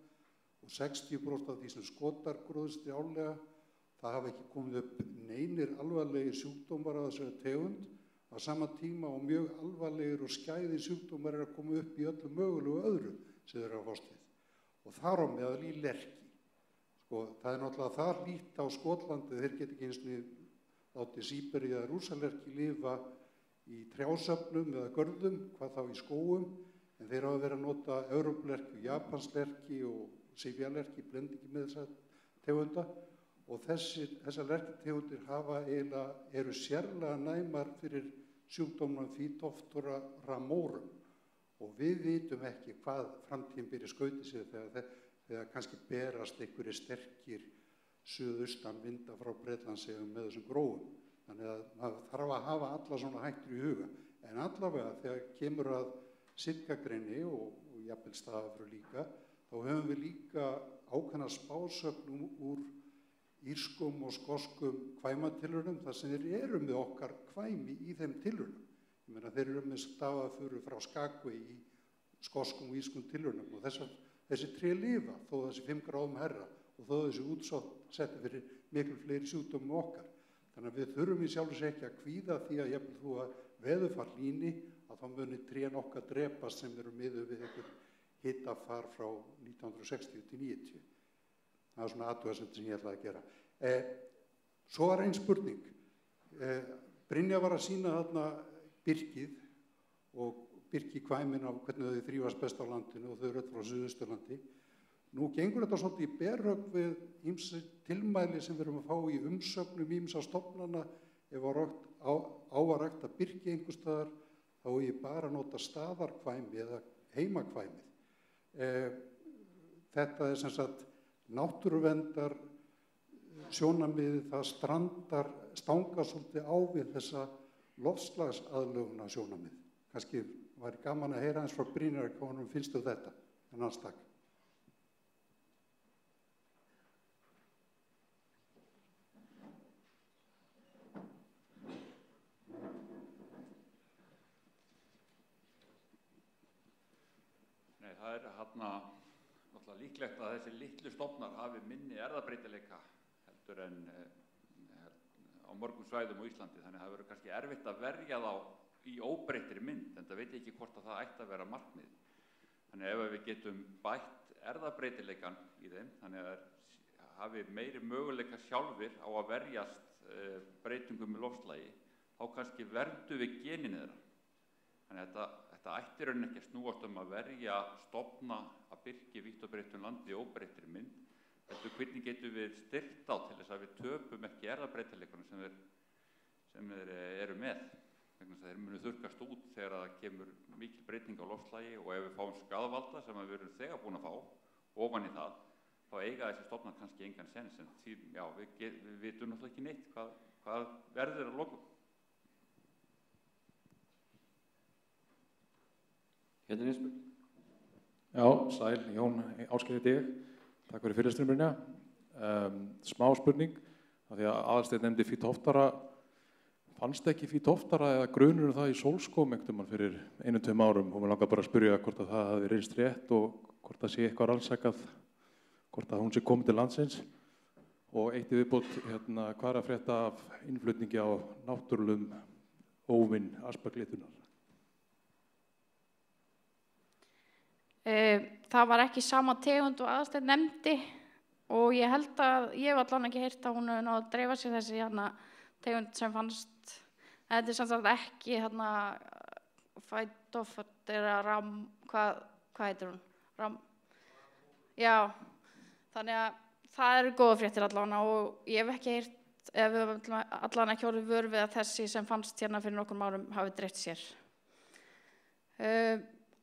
og 60% af því sem Skotar gróðursetja árlega. Það hafa ekki komið upp neinir alvarlegir sjúkdómar af þessari tegund á sama tíma og mjög alvarlegir og skæðir sjúkdómar að koma upp í öllu mögulegu öðru sem þeir eru að fást við. Og þar á meðal í lerki. Það náttúrulega það lít á Skotlandi, þeir geta ekki eins og látið Síberíu eða rússalerki lifa í trjásöfnum eða görðum, hvað þá í skógum, en þeir hafa verið að nota Evrópulerki, japanslerki og sifjalerki, blendingi með þessa tegunda, og þessar lerkitegundir eru sérlega næmar fyrir sjúkdómnum Phytophthora ramorum, og við vitum ekki hvað framtíðin byrja skauti sig þegar kannski berast einhverjir sterkir suðaustan vinda frá Bretlandseyjum með þessum gróum. Þannig að maður þarf að hafa alla svona hættur í huga. En allavega þegar kemur að sitkagreinni og jafnvel stafafrö líka, þá höfum við líka ákveðna spásöfnum úr írskum og skoskum kvæmatilraunum þar sem þeir eru með okkar kvæmi í þeim tilraunum. Ég meina þeir eru með stafafrö frá Skagvei í skoskum og írskum tilraunum og þessi tré lifa þó þessi 5 gráðum hærra og þó þessi útsett fyrir miklu fleiri sjúkdómum okkar. Þannig að við þurfum í sjálfur sér ekki að kvíða því að jafnvel þú að veðurfar hlýni að þá muni trén okkar drepast sem eru miðuð við einhver hitafar frá 1960 til 90. Það svona athugasemd sem ég ætlaði að gera. Svo var ein spurning. Brynja var að sýna þarna birkið og birkikvæmin af hvernig þau þrífast best á landinu og þau eru öll frá Suðausturlandi. Nú gengur þetta svolítið í berhögg við ýmsi tilmæli sem við erum að fá í umsögnum ýmsa stofnana. Ef ávarækt að birki einhvers staðar, þá ég bara að nota staðarkvæmi eða heimakvæmið. Þetta sem sagt náttúruverndar sjónarmiðið, það stangar svolítið á við þessa loftslagsaðlöguna sjónarmið. Kannski var gaman að heyra eins frá Brynjar hvað honum finnst þetta, en alls takk. það náttúrulega líklegt að þessi litlu stofnar hafi minni erfðabreytileika heldur en á mörgum svæðum á Íslandi, þannig að það verður kannski erfitt að verja þá í óbreyttri mynd, en það veit ég ekki hvort að það ætti að vera markmið. Þannig ef við getum bætt erfðabreytileikan í þeim, þannig að hafi meiri möguleika sjálfir á að verjast breytingum í loftslagi, þá kannski verndum við genin þeirra. Þannig að þetta ætti rauninni ekki að snúast að verja stofna að birki vítt og breytt landi í óbreyttri mynd. Hvernig getum við styrkt á til þess að við töpum ekki erfðabreytileikunum sem þeir eru með. Vegna þess að þeir munu þurrkast út þegar það kemur mikil breyting á loftslagi, og ef við fáum skaðvalda sem við erum þegar búin að fá ofan í það, þá eiga þessi stofnar kannski engan sens, en því, já, við vitum náttúrulega ekki neitt hvað verður að lokum. Hérna er spurning. Já, sæl, Jón Ásgeir heiti ég. Takk fyrir fyrirlesturinn, Brynja. Smá spurning, af því að Aðalsteinn nefndi fítóftara. Fannst ekki fítóftara eða grunur það í Sólskóm einhvern veginn fyrir 1-2 árum, og mér langar bara að spyrja hvort að það hafi reynst rétt og hvort það sé eitthvað rannsakað, hvort að hún sé komið til landsins. Og eitt í viðbót, hvað er að frétta af innflutningi á náttúrulegum óvin asparglitunar? Það var ekki sama tegund og Aðalsteinn nefndi, og ég held að ég hef allan ekki heyrt að hún hefði náð að dreifa sér þessi tegund sem fannst. Þetta er samt ekki fætoföld eða ram, hvað heitir hún? Ram. Já, þannig að það eru góða fréttir allan, og ég hef ekki heyrt, ef við allan ekki orðið vör við að þessi sem fannst hérna fyrir nokkrum árum hafi dreift sér.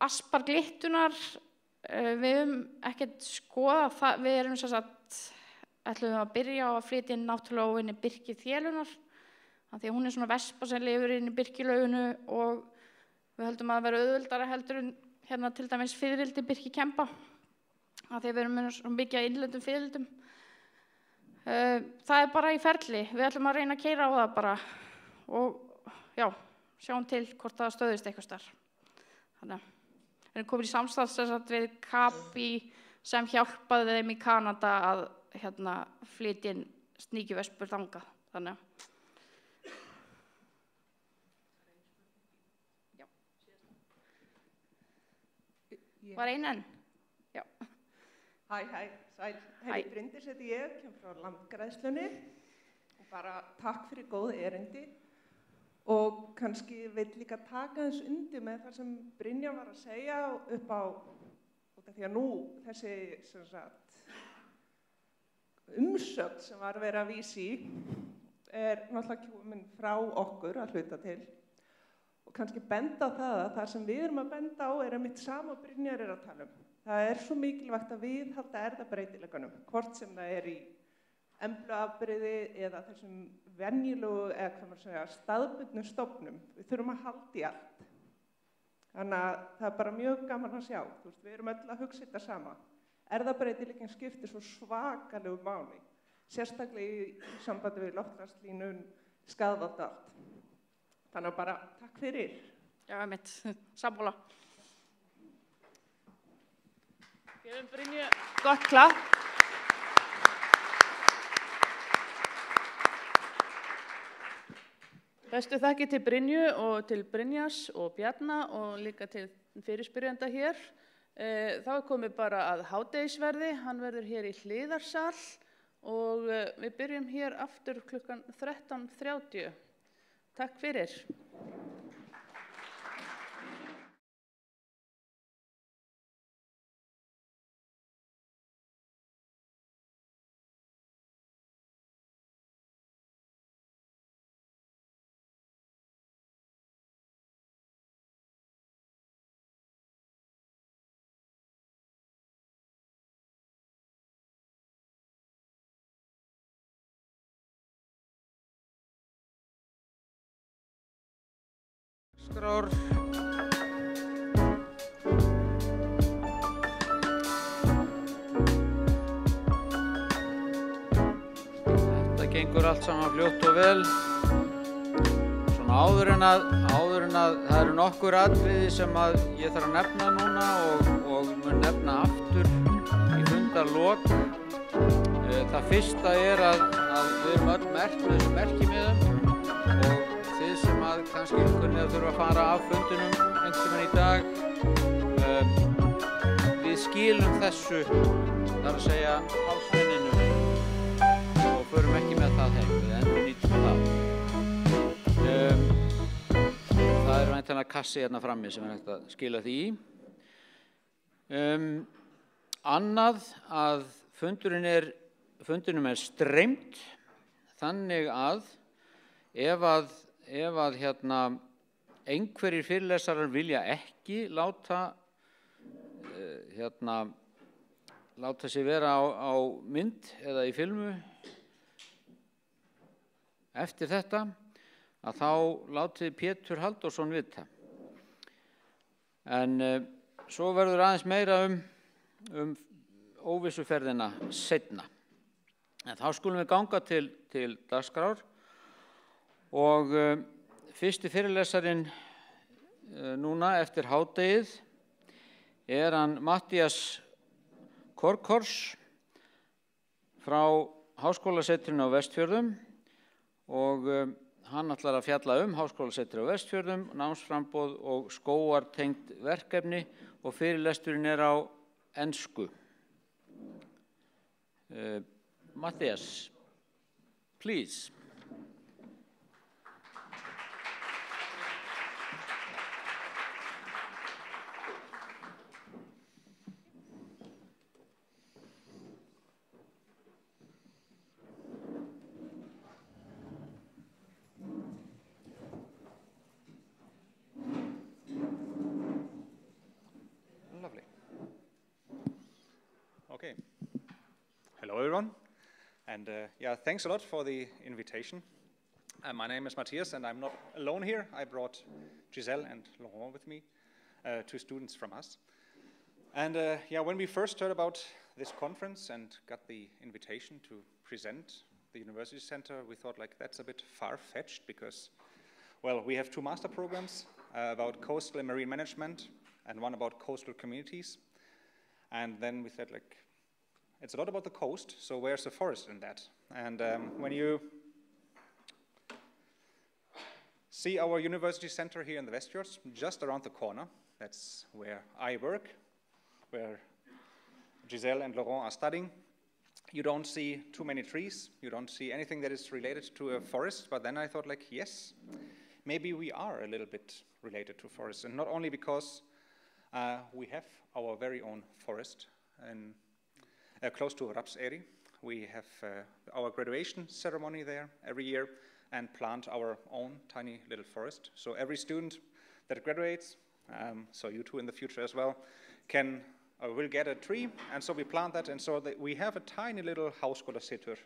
Asparglittunar, við höfum ekkert skoðað það, við erum ætlum að byrja á að flytja inn náttúrulega óvinni birkiþélunar, af því að hún er svona vespa sem lifir inn í birkilauginu, og við höldum að það vera auðveldara heldur en hérna til dæmis fiðrildi birkikemba, af því að við erum með svo mikið af innlendum fiðrildum. Það er bara í ferli, við ætlum að reyna að keyra á það bara, og já, sjáum til hvort það stöðist eitthvað starf. Þannig að við erum komin í samstarf við Kapi sem hjálpaði þeim í Kanada að flytja inn sníkjuvespur þangað. Þannig að já. Var einn enn? Já. Hæ, sæl. Bryndís heiti ég, kem frá Landgræðslunni, og bara takk fyrir góð erindi. Og kannski vil líka taka þess undir með það sem Brynja var að segja upp á, því að nú þessi umsögn sem var verið að vísa í náttúrulega komin frá okkur að hluta til, og kannski benda á það sem við erum að benda á einmitt sama Brynjar að tala um. Það svo mikilvægt að viðhalda erfðabreytileikanum, hvort sem það í embluafbrigði eða þessum venjulegu eða hvað maður segja staðbundnum stofnum. Við þurfum að halda í allt. Þannig að það bara mjög gaman að sjá. Við erum öll að hugsa þetta sama. Erfðabreytileikinn skiptir svo svakalegu máli, sérstaklega í sambandi við loftslagslínun, skaðvalda allt. Þannig að bara takk fyrir. Já, einmitt. Sammála. Gefum Brynju gott klapp. Bestu þakki til Brynju og til Brynjars og Bjarna og líka til fyrirspyrjanda hér. Þá komið bara að hádegisverði, hann verður hér í hliðarsal og við byrjum hér aftur klukkan 13:30. Takk fyrir. Skrár. Þetta gengur allt saman fljótt og vel. Svona Áður en að það eru nokkur atriði sem að ég þarf að nefna núna og mun nefna aftur í fundarlok. Það fyrsta er að við erum öll merkt með þessum merkimiðum og þið sem að kannski kunnið að þurfa að fara af fundinum einhvern veginn í dag, við skilum þessu, þar að segja hálsmenninu og förum ekki með það heim, við endur nýtum það. Það er væntanlega kassi hérna frammi sem er hægt að skila því í. Annað að fundinum er streymt þannig að ef að einhverjir fyrirlesarar vilja ekki láta sig vera á mynd eða í filmu eftir þetta, að þá látið Pétur Halldórsson vita. En svo verður aðeins meira um óvissuferðina seinna. En þá skulum við ganga til dagskrár og fyrsti fyrirlesarinn núna eftir hádegið er hann Matthías Korkors frá Háskólasetrinu á Vestfjörðum og hann ætlar að fjalla Háskólasetri á Vestfjörðum, námsframboð og skógartengd verkefni og fyrirlesturinn er á ensku. Matthías, please. Okay. Hello, everyone. And yeah, thanks a lot for the invitation. My name is Matthias, and I'm not alone here. I brought Giselle and Laurent with me, two students from us. And yeah, when we first heard about this conference and got the invitation to present the University Center, we thought, like, that's a bit far-fetched because, well, we have two master programs about coastal and marine management and one about coastal communities. And then we said, like, it's a lot about the coast, so where's the forest in that? And when you see our university center here in the Westfjords, just around the corner, that's where I work, where Giselle and Laurent are studying, you don't see too many trees, you don't see anything that is related to a forest, but then I thought, like, yes, maybe we are a little bit related to forests, and not only because we have our very own forest in close to Rapseyri. We have our graduation ceremony there every year and plant our own tiny little forest. So every student that graduates, so you two in the future as well, will get a tree, and so we plant that, and so that we have a tiny little Háskólasetur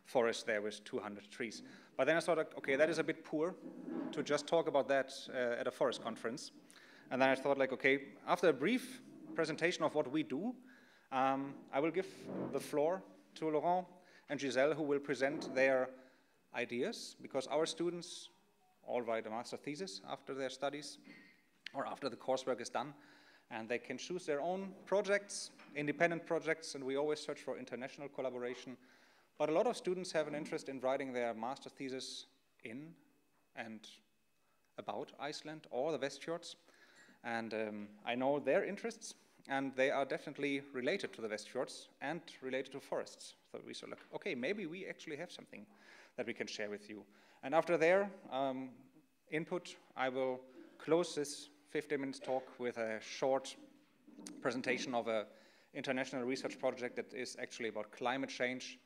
forest there with 200 trees. But then I thought, okay, that is a bit poor to just talk about that at a forest conference. And then I thought, like, okay, after a brief presentation of what we do, I will give the floor to Laurent and Giselle, who will present their ideas, because our students all write a master thesis after their studies or after the coursework is done, and they can choose their own projects, independent projects, and we always search for international collaboration. But a lot of students have an interest in writing their master thesis in and about Iceland or the Westfjords, and I know their interests, and they are definitely related to the Westfjords and related to forests. So we said, like, okay, maybe we actually have something that we can share with you. And after their input, I will close this 15-minute talk with a short presentation of an international research project that is actually about climate change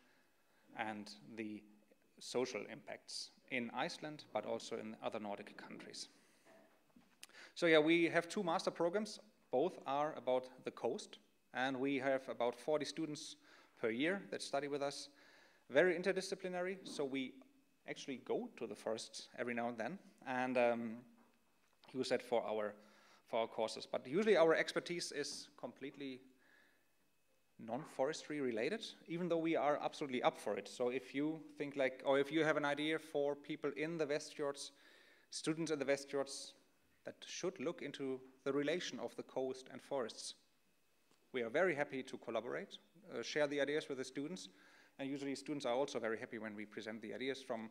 and the social impacts in Iceland, but also in other Nordic countries. So yeah, we have two master programs. Both are about the coast, and we have about 40 students per year that study with us. Very interdisciplinary, so we actually go to the forests every now and then, and use that for our courses. But usually our expertise is completely non-forestry related, even though we are absolutely up for it. So if you think, like, or if you have an idea for people in the Westfjords students in the Westfjords that should look into the relation of the coast and forests. We are very happy to collaborate, share the ideas with the students, and usually students are also very happy when we present the ideas from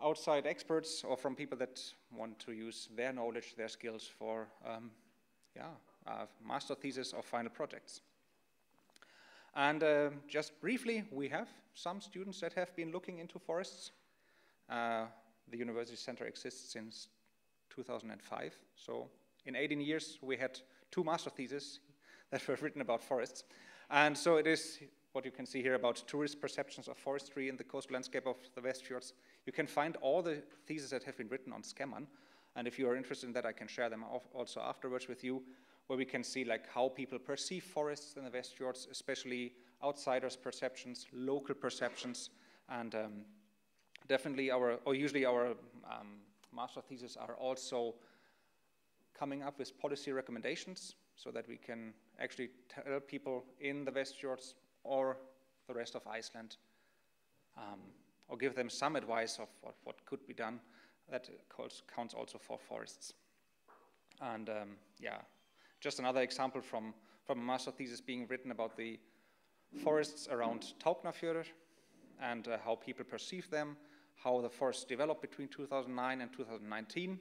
outside experts or from people that want to use their knowledge, their skills for master thesis or final projects. And just briefly, we have some students that have been looking into forests. The University Center exists since 2005, so in 18 years we had 2 master theses that were written about forests. And so it is what you can see here about tourist perceptions of forestry in the coastal landscape of the Westfjords. You can find all the theses that have been written on Skemman, and if you are interested in that, I can share them also afterwards with you, where we can see like how people perceive forests in the Westfjords, especially outsiders' perceptions, local perceptions, and definitely usually our master theses are also coming up with policy recommendations so that we can actually tell people in the Westfjords or the rest of Iceland or give them some advice of what could be done. That counts also for forests. And just another example from a master thesis being written about the forests around Tálknafjörður and how people perceive them, how the forests developed between 2009 and 2019,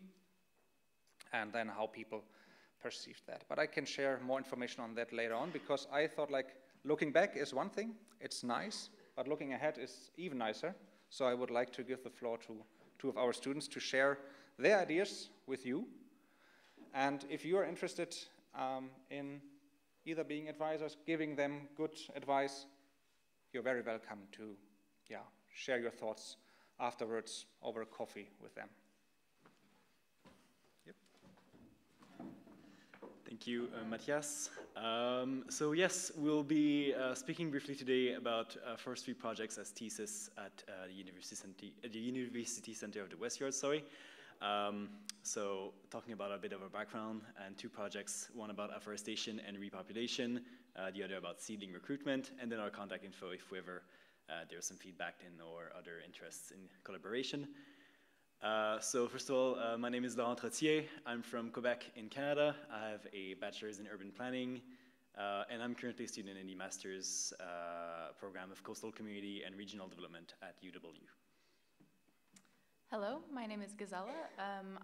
and then how people perceived that. But I can share more information on that later on, because I thought like looking back is one thing, it's nice, but looking ahead is even nicer. So I would like to give the floor to 2 of our students to share their ideas with you. And if you are interested in either being advisors, giving them good advice, you're very welcome to share your thoughts afterwards over coffee with them. Yep. Thank you, Matthias. So yes, we'll be speaking briefly today about forestry projects as thesis at the University Center of the Westfjords, so talking about a bit of a background and 2 projects, one about afforestation and repopulation, the other about seedling recruitment, and then our contact info if ever there's some feedback or other interests in collaboration. So first of all, my name is Laurent Trottier. I'm from Quebec in Canada. I have a bachelor's in urban planning, and I'm currently a student in the master's program of coastal community and regional development at UW. Hello, my name is Gazella.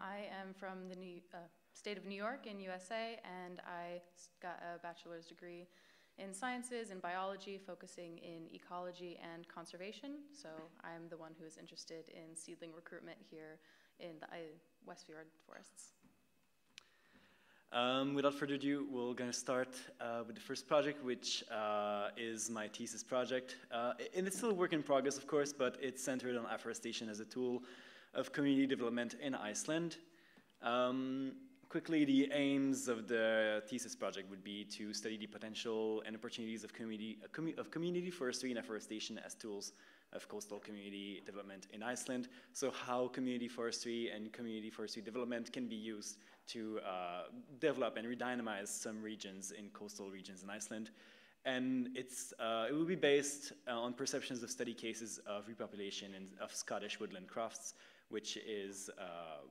I am from the state of New York in USA, and I got a bachelor's degree in sciences and biology, focusing in ecology and conservation. So I'm the one who is interested in seedling recruitment here in the Westfjord forests. Without further ado, we're going to start with the first project, which is my thesis project. And it's still a work in progress, of course, but it's centered on afforestation as a tool of community development in Iceland. Quickly, the aims of the thesis project would be to study the potential and opportunities of community forestry and afforestation as tools of coastal community development in Iceland. So how community forestry and community forestry development can be used to develop and redynamize some regions in coastal regions in Iceland. And it will be based on perceptions of study cases of repopulation and of Scottish woodland crofts, which is,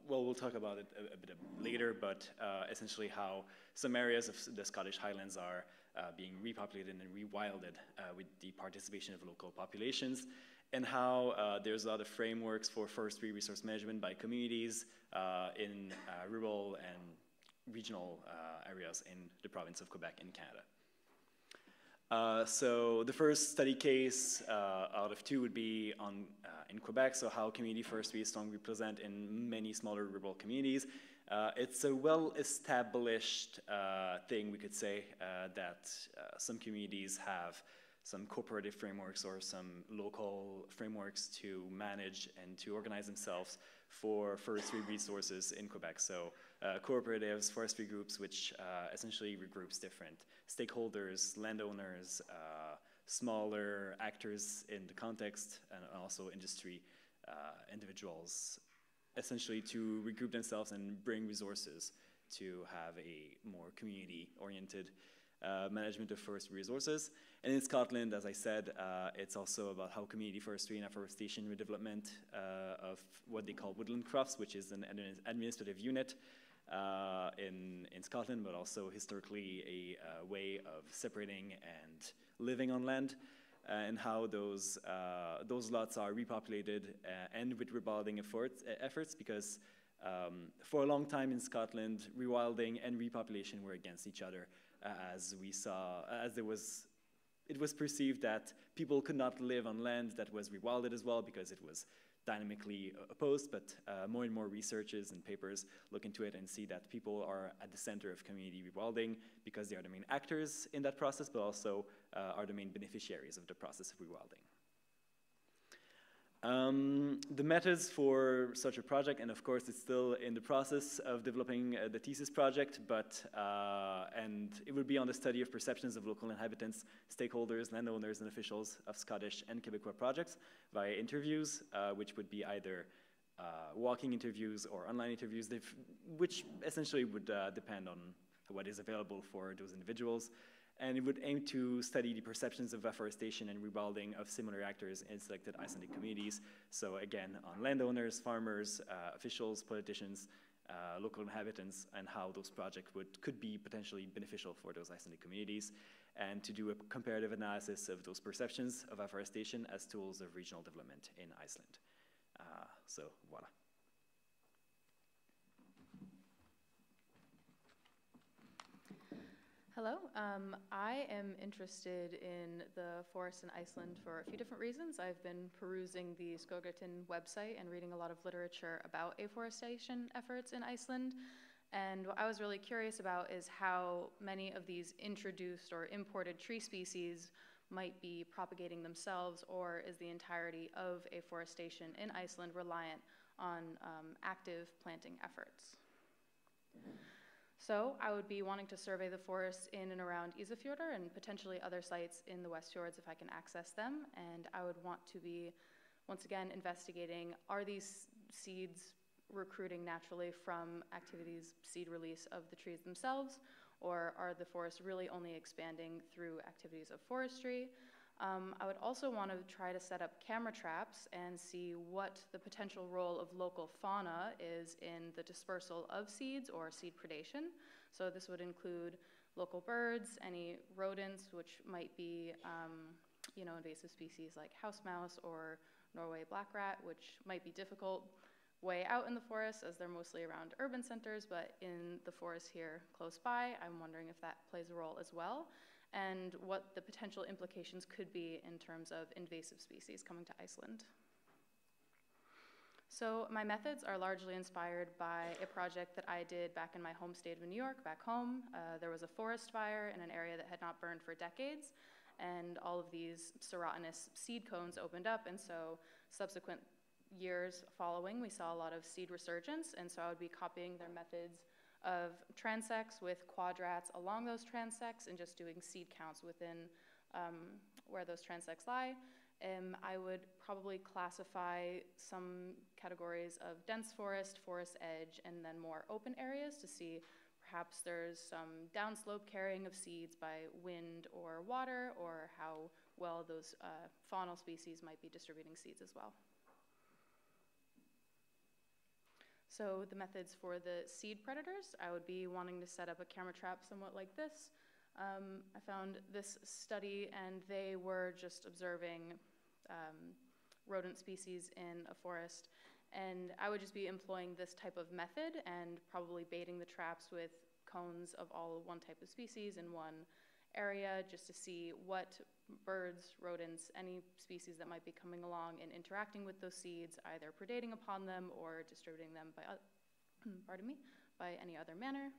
well, we'll talk about it a bit later, but essentially how some areas of the Scottish Highlands are being repopulated and rewilded with the participation of local populations, and how there's a lot of frameworks for forestry resource management by communities in rural and regional areas in the province of Quebec in Canada. So the first study case out of 2 would be in Quebec, so how community forestry is strongly present in many smaller rural communities. It's a well-established thing, we could say, that some communities have some cooperative frameworks or some local frameworks to manage and to organize themselves for forestry resources in Quebec. So cooperatives, forestry groups, which essentially regroups different stakeholders, landowners, smaller actors in the context, and also industry individuals, essentially to regroup themselves and bring resources to have a more community-oriented management of forestry resources. And in Scotland, as I said, it's also about how community forestry and afforestation redevelopment of what they call woodland crofts, which is an administrative unit in Scotland, but also historically a way of separating and living on land, and how those lots are repopulated and with rewilding efforts, because for a long time in Scotland, rewilding and repopulation were against each other, it was perceived that people could not live on land that was rewilded as well because it was dynamically opposed, but more and more researches and papers look into it and see that people are at the center of community rewilding because they are the main actors in that process, but also are the main beneficiaries of the process of rewilding. The methods for such a project, and of course it's still in the process of developing the thesis project, and it would be on the study of perceptions of local inhabitants, stakeholders, landowners, and officials of Scottish and Quebecois projects via interviews, which would be either walking interviews or online interviews, which essentially would depend on what is available for those individuals. And it would aim to study the perceptions of afforestation and rewilding of similar actors in selected Icelandic communities. So again, on landowners, farmers, officials, politicians, local inhabitants, and how those projects could be potentially beneficial for those Icelandic communities, and to do a comparative analysis of those perceptions of afforestation as tools of regional development in Iceland. So voila. Hello, I am interested in the forests in Iceland for a few different reasons. I've been perusing the Skógræktin website and reading a lot of literature about afforestation efforts in Iceland. And what I was really curious about is how many of these introduced or imported tree species might be propagating themselves, or is the entirety of afforestation in Iceland reliant on active planting efforts. So I would be wanting to survey the forests in and around Ísafjörður and potentially other sites in the West Fjords if I can access them. And I would want to be, once again, investigating, are these seeds recruiting naturally from activities, seed release of the trees themselves, or are the forests really only expanding through activities of forestry? I would also want to try to set up camera traps and see what the potential role of local fauna is in the dispersal of seeds or seed predation. So this would include local birds, any rodents, which might be invasive species like house mouse or Norway black rat, which might be difficult way out in the forest as they're mostly around urban centers, but in the forest here close by, I'm wondering if that plays a role as well, and what the potential implications could be in terms of invasive species coming to Iceland. So my methods are largely inspired by a project that I did back in my home state of New York, back home. There was a forest fire in an area that had not burned for decades, and all of these serotinous seed cones opened up, and so subsequent years following, we saw a lot of seed resurgence, and so I would be copying their methods of transects with quadrats along those transects and just doing seed counts within where those transects lie. I would probably classify some categories of dense forest, forest edge, and then more open areas to see perhaps there's some downslope carrying of seeds by wind or water, or how well those faunal species might be distributing seeds as well. So the methods for the seed predators, I would be wanting to set up a camera trap somewhat like this. I found this study, and they were just observing rodent species in a forest, and I would just be employing this type of method and probably baiting the traps with cones of all one type of species in one area, just to see what birds, rodents, any species that might be coming along and interacting with those seeds, either predating upon them or distributing them by, by any other manner.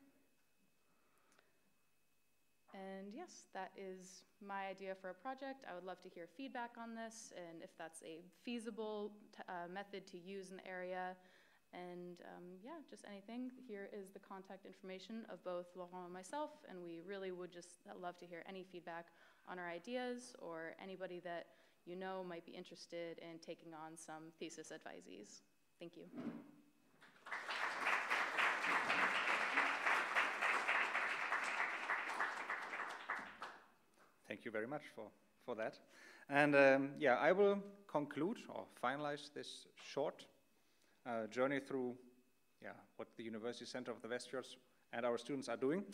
And yes, that is my idea for a project. I would love to hear feedback on this, and if that's a feasible method to use in the area. And yeah, just anything. Here is the contact information of both Laurent and myself, and we really would just love to hear any feedback on our ideas, or anybody that you know might be interested in taking on some thesis advisees. Thank you. you very much for that. And yeah, I will conclude or finalize this short journey through what the University Center of the Westfjords and our students are doing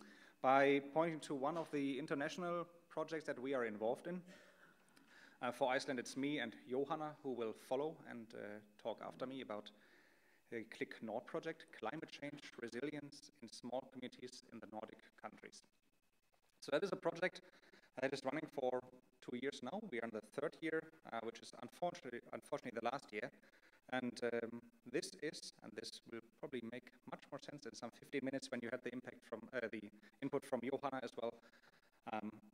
by pointing to one of the international projects that we are involved in. For Iceland, it's me and Johanna who will follow and talk after me about the Click Nord project, climate change, resilience in small communities in the Nordic countries. So that is a project that is running for 2 years now. We are in the 3rd year, which is unfortunately the last year. And this will probably make much more sense in some 15 minutes when you had the impact from the input from Johanna as well,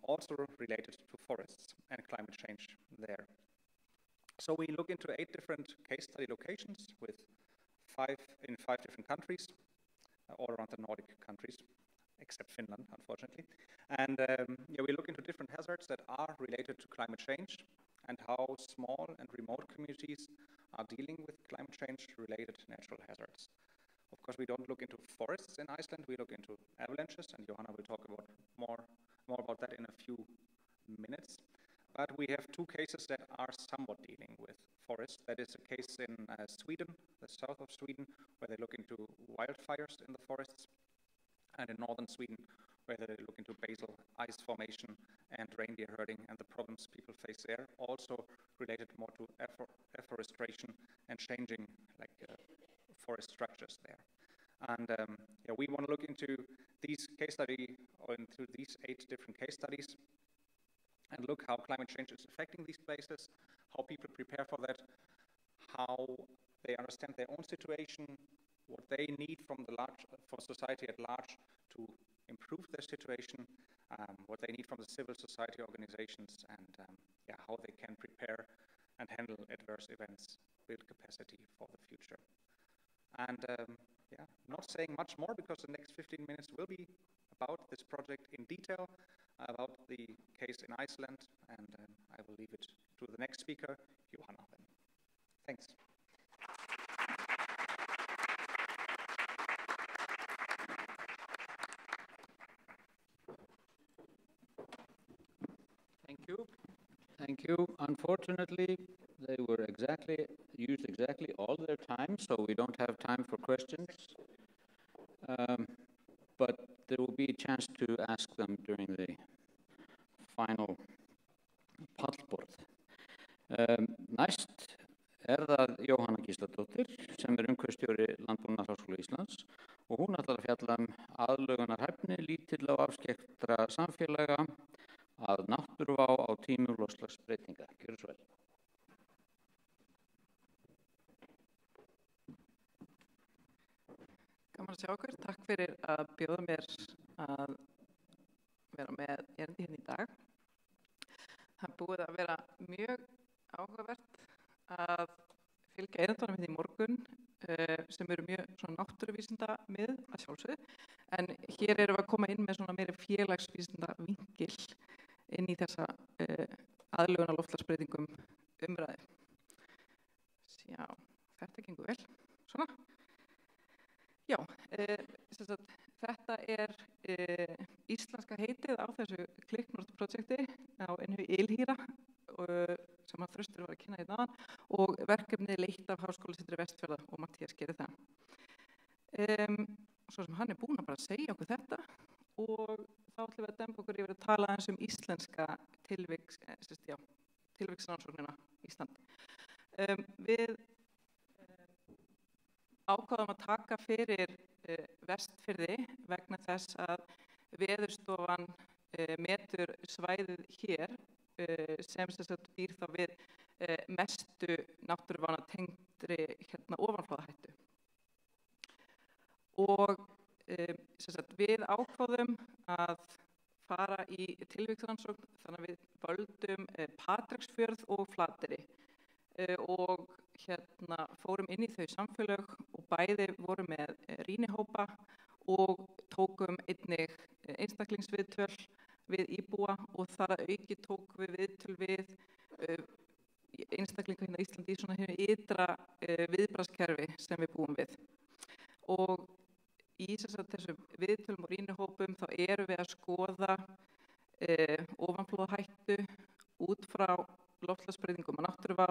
also related to forests and climate change there. So we look into 8 different case study locations in 5 different countries, all around the Nordic countries, except Finland, unfortunately. And we look into different hazards that are related to climate change and how small and remote communities are dealing with climate change-related natural hazards. Of course, we don't look into forests in Iceland, we look into avalanches, and Johanna will talk about more about that in a few minutes. But we have 2 cases that are somewhat dealing with forests. That is a case in Sweden, the south of Sweden, where they look into wildfires in the forests, and in northern Sweden, where they look into basal ice formation and reindeer herding and the problems people face there, also related more to afforestation and changing forest structures there. And we want to look into these case studies, or into these 8 different case studies, and look how climate change is affecting these places, how people prepare for that, how they understand their own situation, what they need from society at large to improve their situation, what they need from the civil society organizations, and how they can prepare and handle adverse events, build capacity for the future. And not saying much more because the next 15 minutes will be about this project in detail, about the case in Iceland, and I will leave it to the next speaker, Johanna. Thanks. Thank you. Unfortunately, they were used exactly all their time, so we don't have time for questions. But there will be a chance to ask them during the final pallborð. Næst það Jóhanna Gísladóttir, sem umhverfisstjóri Landbúnaðarháskóla Íslands, og hún ætlar að fjalla aðlögunarhæfni lítilla og afskekktra samfélaga að náttúruvá á tímum loftslagsbreytinga. Gjörðu svo vel. Gaman að sjá okkur. Takk fyrir að bjóða mér að vera með erindi hérna í dag. Það búið að vera mjög áhugavert að fylgja erindunum hérna í morgun sem eru mjög svona náttúruvísinda mið að sjálfsögðu, en hér erum við að koma inn með svona meiri félagsvísinda vingil inn í þessa aðlögun að loftslagsbreytingum umræðu. Já, þetta gengur vel. Svona. Já, þetta íslenska heitið á þessu Click Nord projekti á Ylhýra sem að Þröstur var að kynna hérna áðan, og verkefnið leitt af Háskólasetri Vestfjarða og Matthías gerir það. Svo sem hann búinn að bara segja okkur þetta, og þá ætlum við að dempa okkur yfir að tala eins íslenska tilviksrannsóknina Ísland. Við ákváðum að taka fyrir Vestfirði vegna þess að Veðurstofan metur svæðið hér sem býr þá við mestu náttúruvána tengdri ofanflóðahættu. Og við ákváðum að fara í tilviksrannsókn, þannig að við völdum Patreksfjörð og Flateyri og fórum inn í þau samfélög og bæði vorum með rýnihópa og tókum einnig einstaklingsviðtöl við íbúa, og þar að auki tókum við viðtöl við einstaklinga hérna í Íslandi í svona ytra viðbragðskerfi sem við búum við. Og í þessum viðtölum og rýnihópum þá erum við að skoða ofanflóðahættu út frá loftslagsbreytingum og náttúruvá,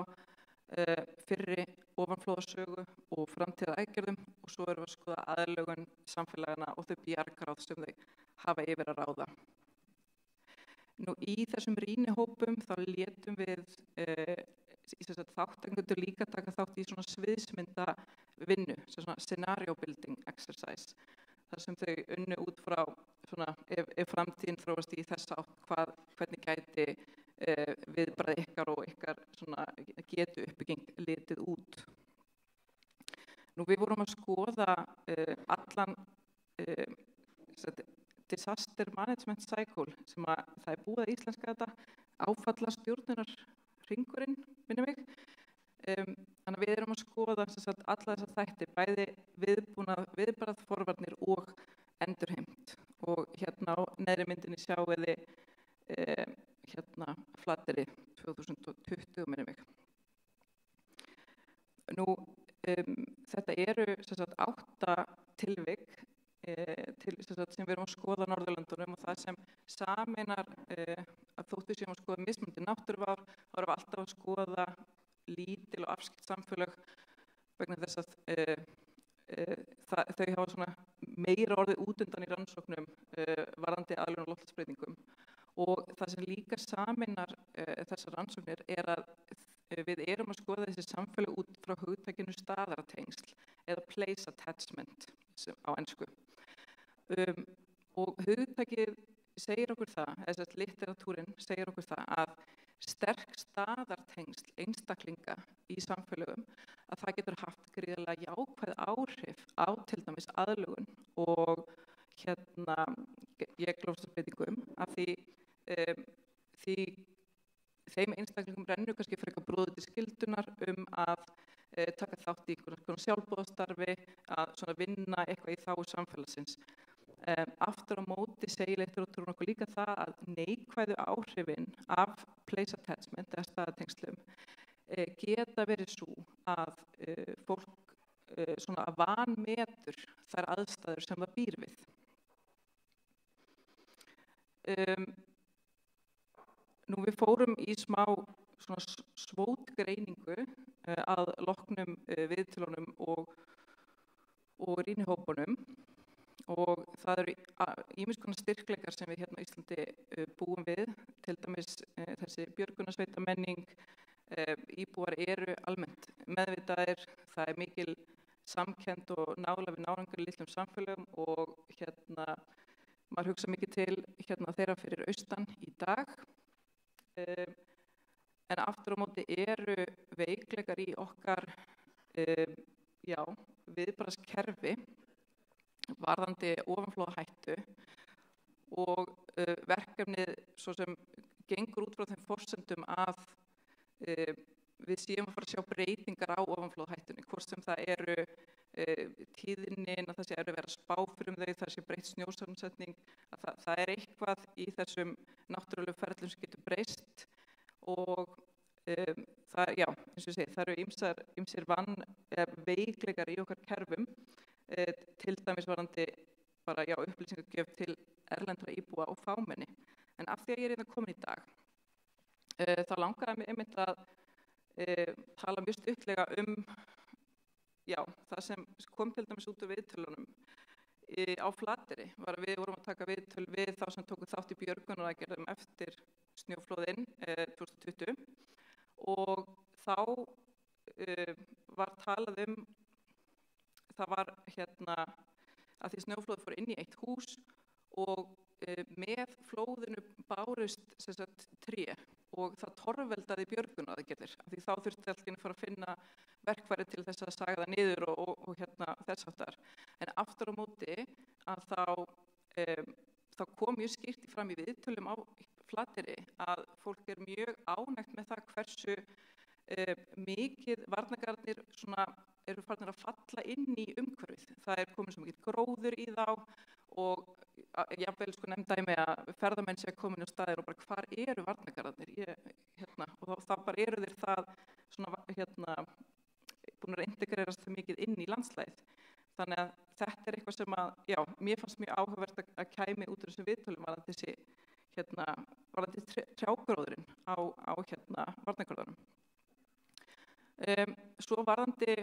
fyrri ofanflóðasögu og framtíðaraðgerðum og svo erum við að skoða aðlögun samfélagana og þau bjargaráð sem þau hafa yfir að ráða. Nú í þessum rýnihópum þá létum við þátttakendur líka taka þátt í svona sviðsmynda vinnu, svona scenario building exercise, þar sem þau unnu út frá svona ef framtíðin þróast í þessa átt, hvernig gæti viðbragð ykkar og ykkar svona getu uppbygging litið út. Nú við vorum að skoða allan disaster management cycle sem það er búið að íslenska þetta áfallastjórnunar hringurinn, minnum mig. Þannig að við erum að skoða alla þessar þætti, bæði viðbragð, forvarnir og endurheimt. Og hérna á neðri myndinni sjáum við hérna Flateyri 2020, minnum mig. Nú, þetta eru 8 tilvik sem við erum að skoða á Norðurlöndunum og það sem sameinar að þótt við séum að skoða mismunandi náttúruvár, þá erum við alltaf að skoða lítil og afskipt samfélög vegna þess að þau hafa svona meira orðið útundan í rannsóknum varðandi aðlögun og loftslagsbreytingum. Og það sem líka sameinar þessar rannsóknir er að við erum að skoða þessi samfélög út frá hugtakinu staðartengsl eða place attachment á ensku. Og hugtakið segir okkur það, eða litteratúrin segir okkur það að sterk staðartengsl einstaklinga í samfélögum að það getur haft gríðarlega jákvæð áhrif á til dæmis aðlögun og loftslagsbreytingum af því þeim einstaklingum rennur kannski frekar brotið til skyldunar að taka þátt í einhverjum sjálfboðastarfi, að vinna eitthvað í þágu samfélagsins. Aftur á móti segir litteratúrin okkur líka það að neikvæðu áhrifin af place attachment eða staðartengslum geta verið svo að fólk að vanmetur þær aðstæður sem það býr við. Nú við fórum í smá svótgreiningu að loknum viðtölunum og rýnihópunum og það eru ýmiss konar styrkleikar sem við hérna á Íslandi búum við, til dæmis þessi björgunarsveitamenning, íbúar eru almennt meðvitaðir, það er mikil samkennd og nálægð við nárangur í litlum samfélögum og maður hugsa mikið til þeirra fyrir austan í dag. En aftur á móti eru veikleikar í okkar viðbragðskerfi varðandi ofanflóðahættu og verkefnið svo sem gengur út frá þeim forsendum að við séum að fara að sjá breytingar á ofanflóðahættunni, hvort sem það eru tíðnin, að það sé að vera spá fyrir þau, það sé breytt snjósamsetning, að það er eitthvað í þessum náttúrulegu ferlum sem getur breyst og það, eins og ég segi, það eru ýmsir veikleikar í okkar kerfum, til dæmis varðandi bara upplýsingagjöf til erlendra íbúa og fámenni. En af því að ég er komin í dag, þá langaði mig einmitt að tala mjög stuttlega það sem kom til dæmis út úr viðtölunum á Flateyri, var að við vorum að taka viðtöl við þá sem tóku þátt í björgunaraðgerðum eftir snjóflóðin 2020 og þá var talað það var að því snjóflóðið fór inn í eitt hús og með flóðinu bárust tré og það torveldaði björgunaraðgerðir af því þá þurfti allt að fara að finna verkfæri til þess að saga það niður og þess háttar. En aftur á móti að þá kom mjög skýrt fram í viðtölum á Flateyri að fólk er mjög ánægt með það hversu mikið varnargarðarnir eru farnir að falla inn í umhverfið. Það er komin svo mikið gróður í þá og jafnvel nefnd dæmi að ferðamenn sé komin á staðir og bara hvar eru varnargarðarnir? Og þá bara eru þeir það búin að integrerast það mikið inn í landslægið. Þannig að þetta er eitthvað sem að, mér fannst mjög áhugavert að kæmi út úr þessum viðtölum að þessi varðandi trjágróðurinn á varnargörðunum. Svo varðandi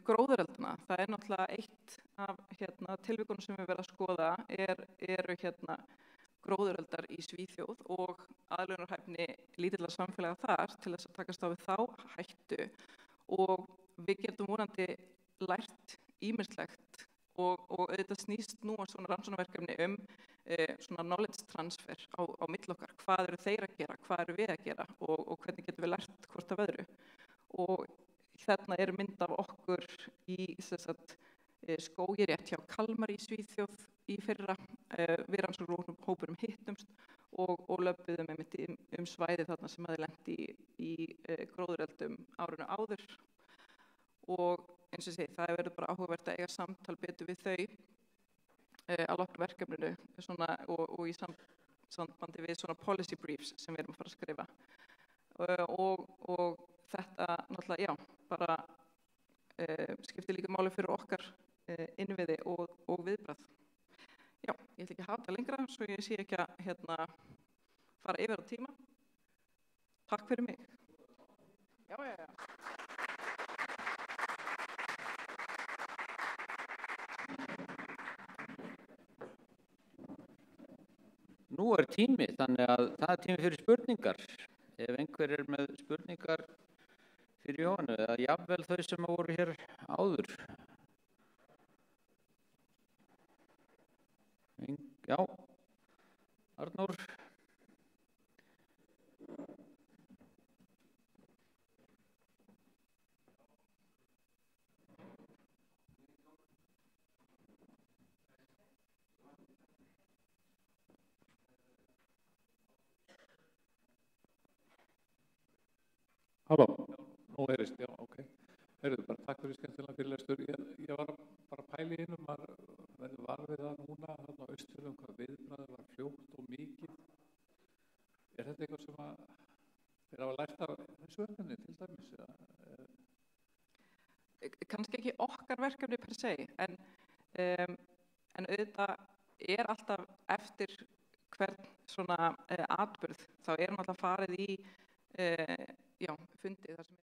gróðureldana, það náttúrulega eitt af tilvikunum sem við verðum að skoða eru gróðureldar í Svíþjóð og aðlögunarhæfni lítilla samfélaga þar til þess að takast á við þá hættu og við getum vonandi lært ýmislegt og auðvitað snýst nú svona rannsóknarverkefni svona knowledge transfer á milli okkar, hvað eru þeir að gera, hvað eru við að gera og hvernig getum við lært hvort af öðru og þarna mynd af okkur í skógi rétt hjá Kalmar í Svíþjóð í fyrra, við rannsóknarhópurum hittumst og löbbuðum svæði þarna sem hafði lent í gróðureldum árinu áður og eins og segi, það verður bara áhugavert að eiga samtal betur við þau að loknu verkefninu og í sambandi við svona policy briefs sem við erum að fara að skrifa og þetta náttúrulega, já, bara skiptir líka máli fyrir okkar innviði og viðbragð. Já, ég ætla ekki að hafa þetta lengra svo ég sé ekki að fara yfir á tíma. Takk fyrir mig. Já. Nú tími, þannig að það tími fyrir spurningar. Ef einhver með spurningar fyrir Jóhannu, eða jafnvel þau sem voru hér áður. Já, Arnór. Halló, nú heyrist, já, ok. Heyrðu, bara takk fyrir skemmtilega fyrirlestur. Ég var bara að pæla í einu, maður verður var við það núna, þarna á Austfjörðum, hvað viðbragðið var fljótt og mikið. Þetta eitthvað sem þeir hafa lært af þessu verkefni, til dæmis? Kannski ekki okkar verkefni per se, en auðvitað alltaf eftir hvern svona atburð, þá alltaf farið í fundið þar sem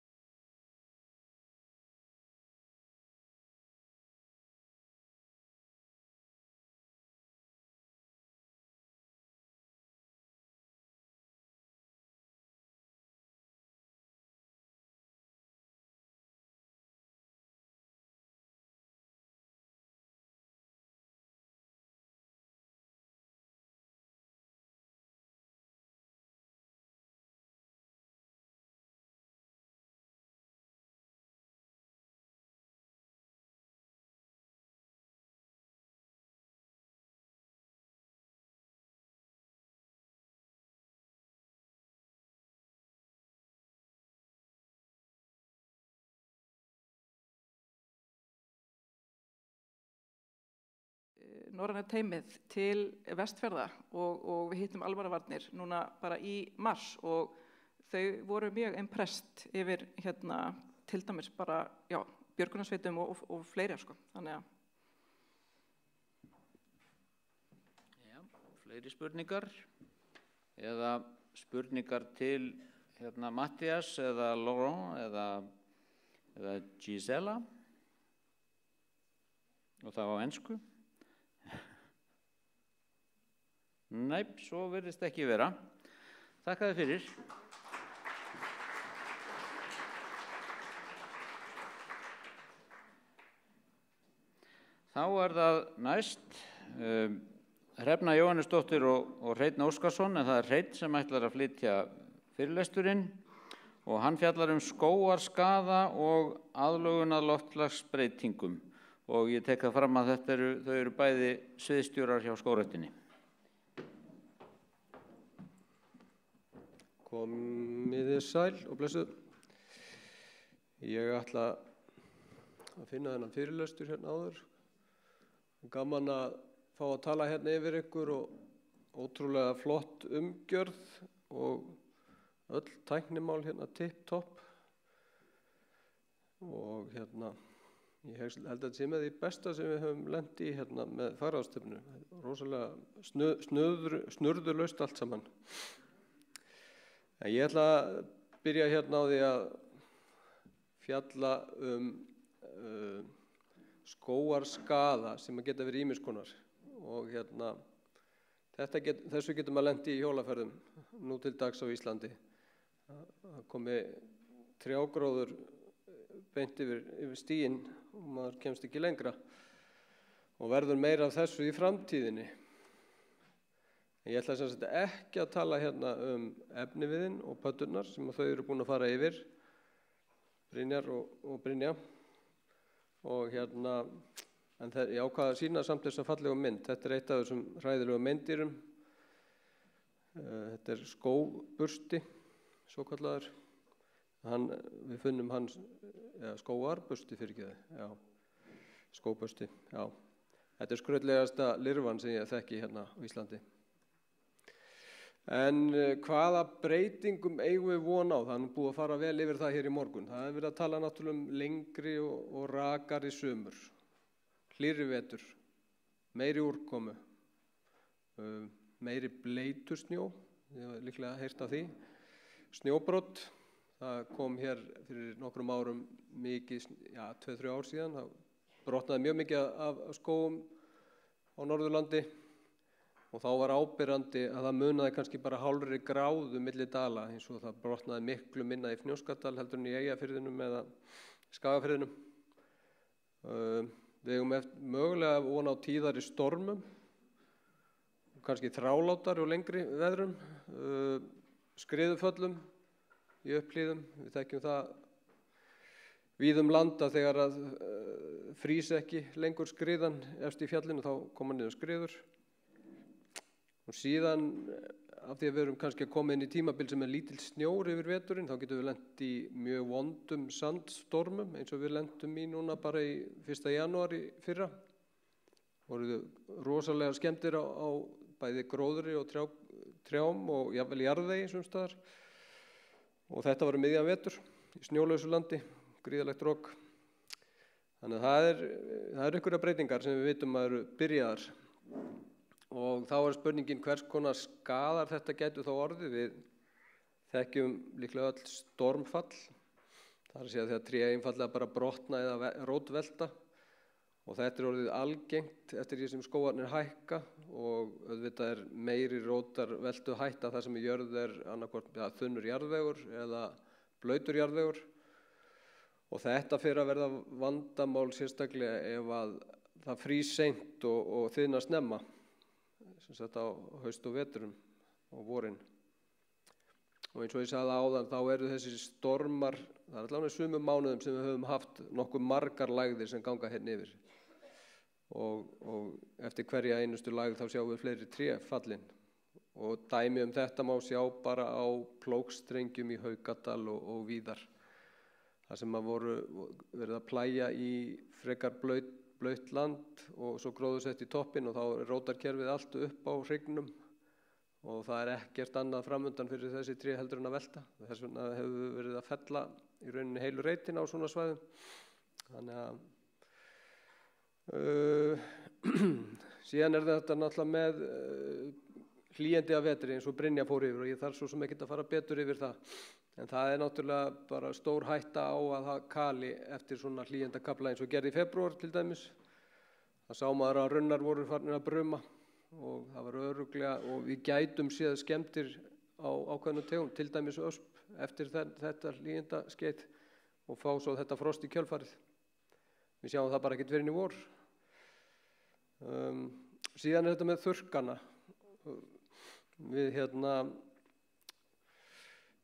norræna teymið til Vestfjarða og við hittum almannavarnir núna bara í mars og þau voru mjög impressed yfir til dæmis bara, björgunarsveitum og fleiri sko, þannig að Já, fleiri spurningar eða spurningar til Mattias eða Laurent eða Gisela og það á ensku. Nei, svo virðist ekki vera. Þakka þér fyrir. Þá það næst Hrefna Jóhannesdóttir og Hreinn Óskarsson, en það Hreinn sem ætlar að flytja fyrirlesturinn og hann fjallar skógarskaða og aðlögun að loftslagsbreytingum og ég tek það fram að þau eru bæði sviðsstjórar hjá Skógræktinni. Komiði sæl og blessuð. Ég ætla að finna þennan fyrirlestur hérna áður. Gaman að fá að tala hérna yfir ykkur og ótrúlega flott umgjörð og öll tæknimál hérna tipp topp. Og Ég held að þetta sé með því besta sem við höfum lent í hérna með Fagráðstefnu. Rosalega snurðulaust allt saman. En ég ætla að byrja hérna á því að fjalla skógarskaða sem að geta verið ýmiss konar. Og hérna, þessu getur maður lent í hjólaferðum nú til dags á Íslandi. Það komi trjágróður beint yfir stíginn og maður kemst ekki lengra og verður meira af þessu í framtíðinni. Ég ætla sem sagt ekki að tala hérna efniviðinn og pöddunar sem þau eru búin að fara yfir, Brynjar og Brynja. Og hérna, en ég ákvað að sýna samt þessa fallegu mynd. Þetta er eitt af þessum hræðilegu meindýrum. Þetta er skóbursti, svo kallaður. Við finnum hans skógarbursti fyrirgeði, skóbursti, já. Þetta er skrautlegasta lirfan sem ég þekki hérna á Íslandi. En hvaða breytingum eigum við von á? Það er búið að fara vel yfir það hér í morgun. Það er verið að tala náttúrulega lengri og rakari sumur, hlýrri vetur, meiri úrkomu, meiri bleitusnjó, ég hef líklega heyrt af því, snjóbrot. Það kom hér fyrir nokkrum árum mikið, 2-3 ár síðan, það brotnaði mjög mikið af skógum á Norðurlandi og þá var áberandi að það munaði kannski bara hálfri gráðu milli dala, eins og það brotnaði miklu minna í Fnjóskadal heldur en í Eyjafirðinum eða Skagafirðinum. Við eigum mögulega von á tíðari stormum, kannski þrálátari og lengri veðrum, skriðuföllum í upplíðum. Við þekkjum það víðum landa þegar að frýs ekki lengur skriðan efst í fjallinu, þá koma niður skriður. Og síðan, af því að við erum kannski að koma inn í tímabil sem er lítill snjór yfir veturinn, þá getum við lent í mjög vondum sandstormum, eins og við lentum í núna bara í 1. janúar í fyrra. Voruð rosalega skemmtir á bæði gróðri og trjám og jafnvel jarðvegi sums staðar. Og þetta var miðjan vetur í snjólausu landi, gríðarlegt rok. Þannig að það er einhverja breytingar sem við vitum að eru byrjaðar. Og þá er spurningin hvers konar skaðar þetta gætu þá orðið. Við þekkjum líklega öll stormfall. Það er að segja þegar tré einfallega bara brotna eða rótvelta. Og þetta er orðið algengt eftir því sem skógarnir hækka og auðvitað er meiri rótarveltu hætta þar sem í jörð er annarkvort þunnur jarðvegur eða blautur jarðvegur. Og þetta fer að verða vandamál sérstaklega ef að það frýs seint og þiðnar snemma, sem sagt á haust og veturum og vorin. Og eins og ég sagði áðan, þá eru þessi stormar, það er allavega sumum mánuðum sem við höfum haft nokkuð margar lægðir sem ganga hérna yfir. Og eftir hverja einustu lægð þá sjáum við fleiri tré fallin. Og dæmi þetta má sjá bara á plókstrengjum í Haukadal og víðar. Það sem að voru verið að plæja í frekar blautt land og svo gróðursett í toppinn og þá er rótarkerfið allt upp á hrygnum og það er ekkert annað framundan fyrir þessi tré heldur en að velta. Þess vegna hefur við verið að fella í rauninni heilu reitin á svona svæðum. Þannig að síðan er þetta náttúrulega með hlýjandi af vetri eins og Brynja fór yfir og ég þarf svo sem ekki að fara betur yfir það. En það er náttúrulega bara stór hætta á að það kali eftir svona hlýjendakafla eins og gerði í febrúar til dæmis. Það sá maður að runnar voru farnir að bruma og það var örugglega og við gætum séð skemmtir á ákveðnu tegund, til dæmis ösp eftir þetta hlýjendaskeið og fá svo þetta frost í kjölfarið. Við sjáum það bara ekkert fyrir í vor. Síðan er þetta með þurrkana. Við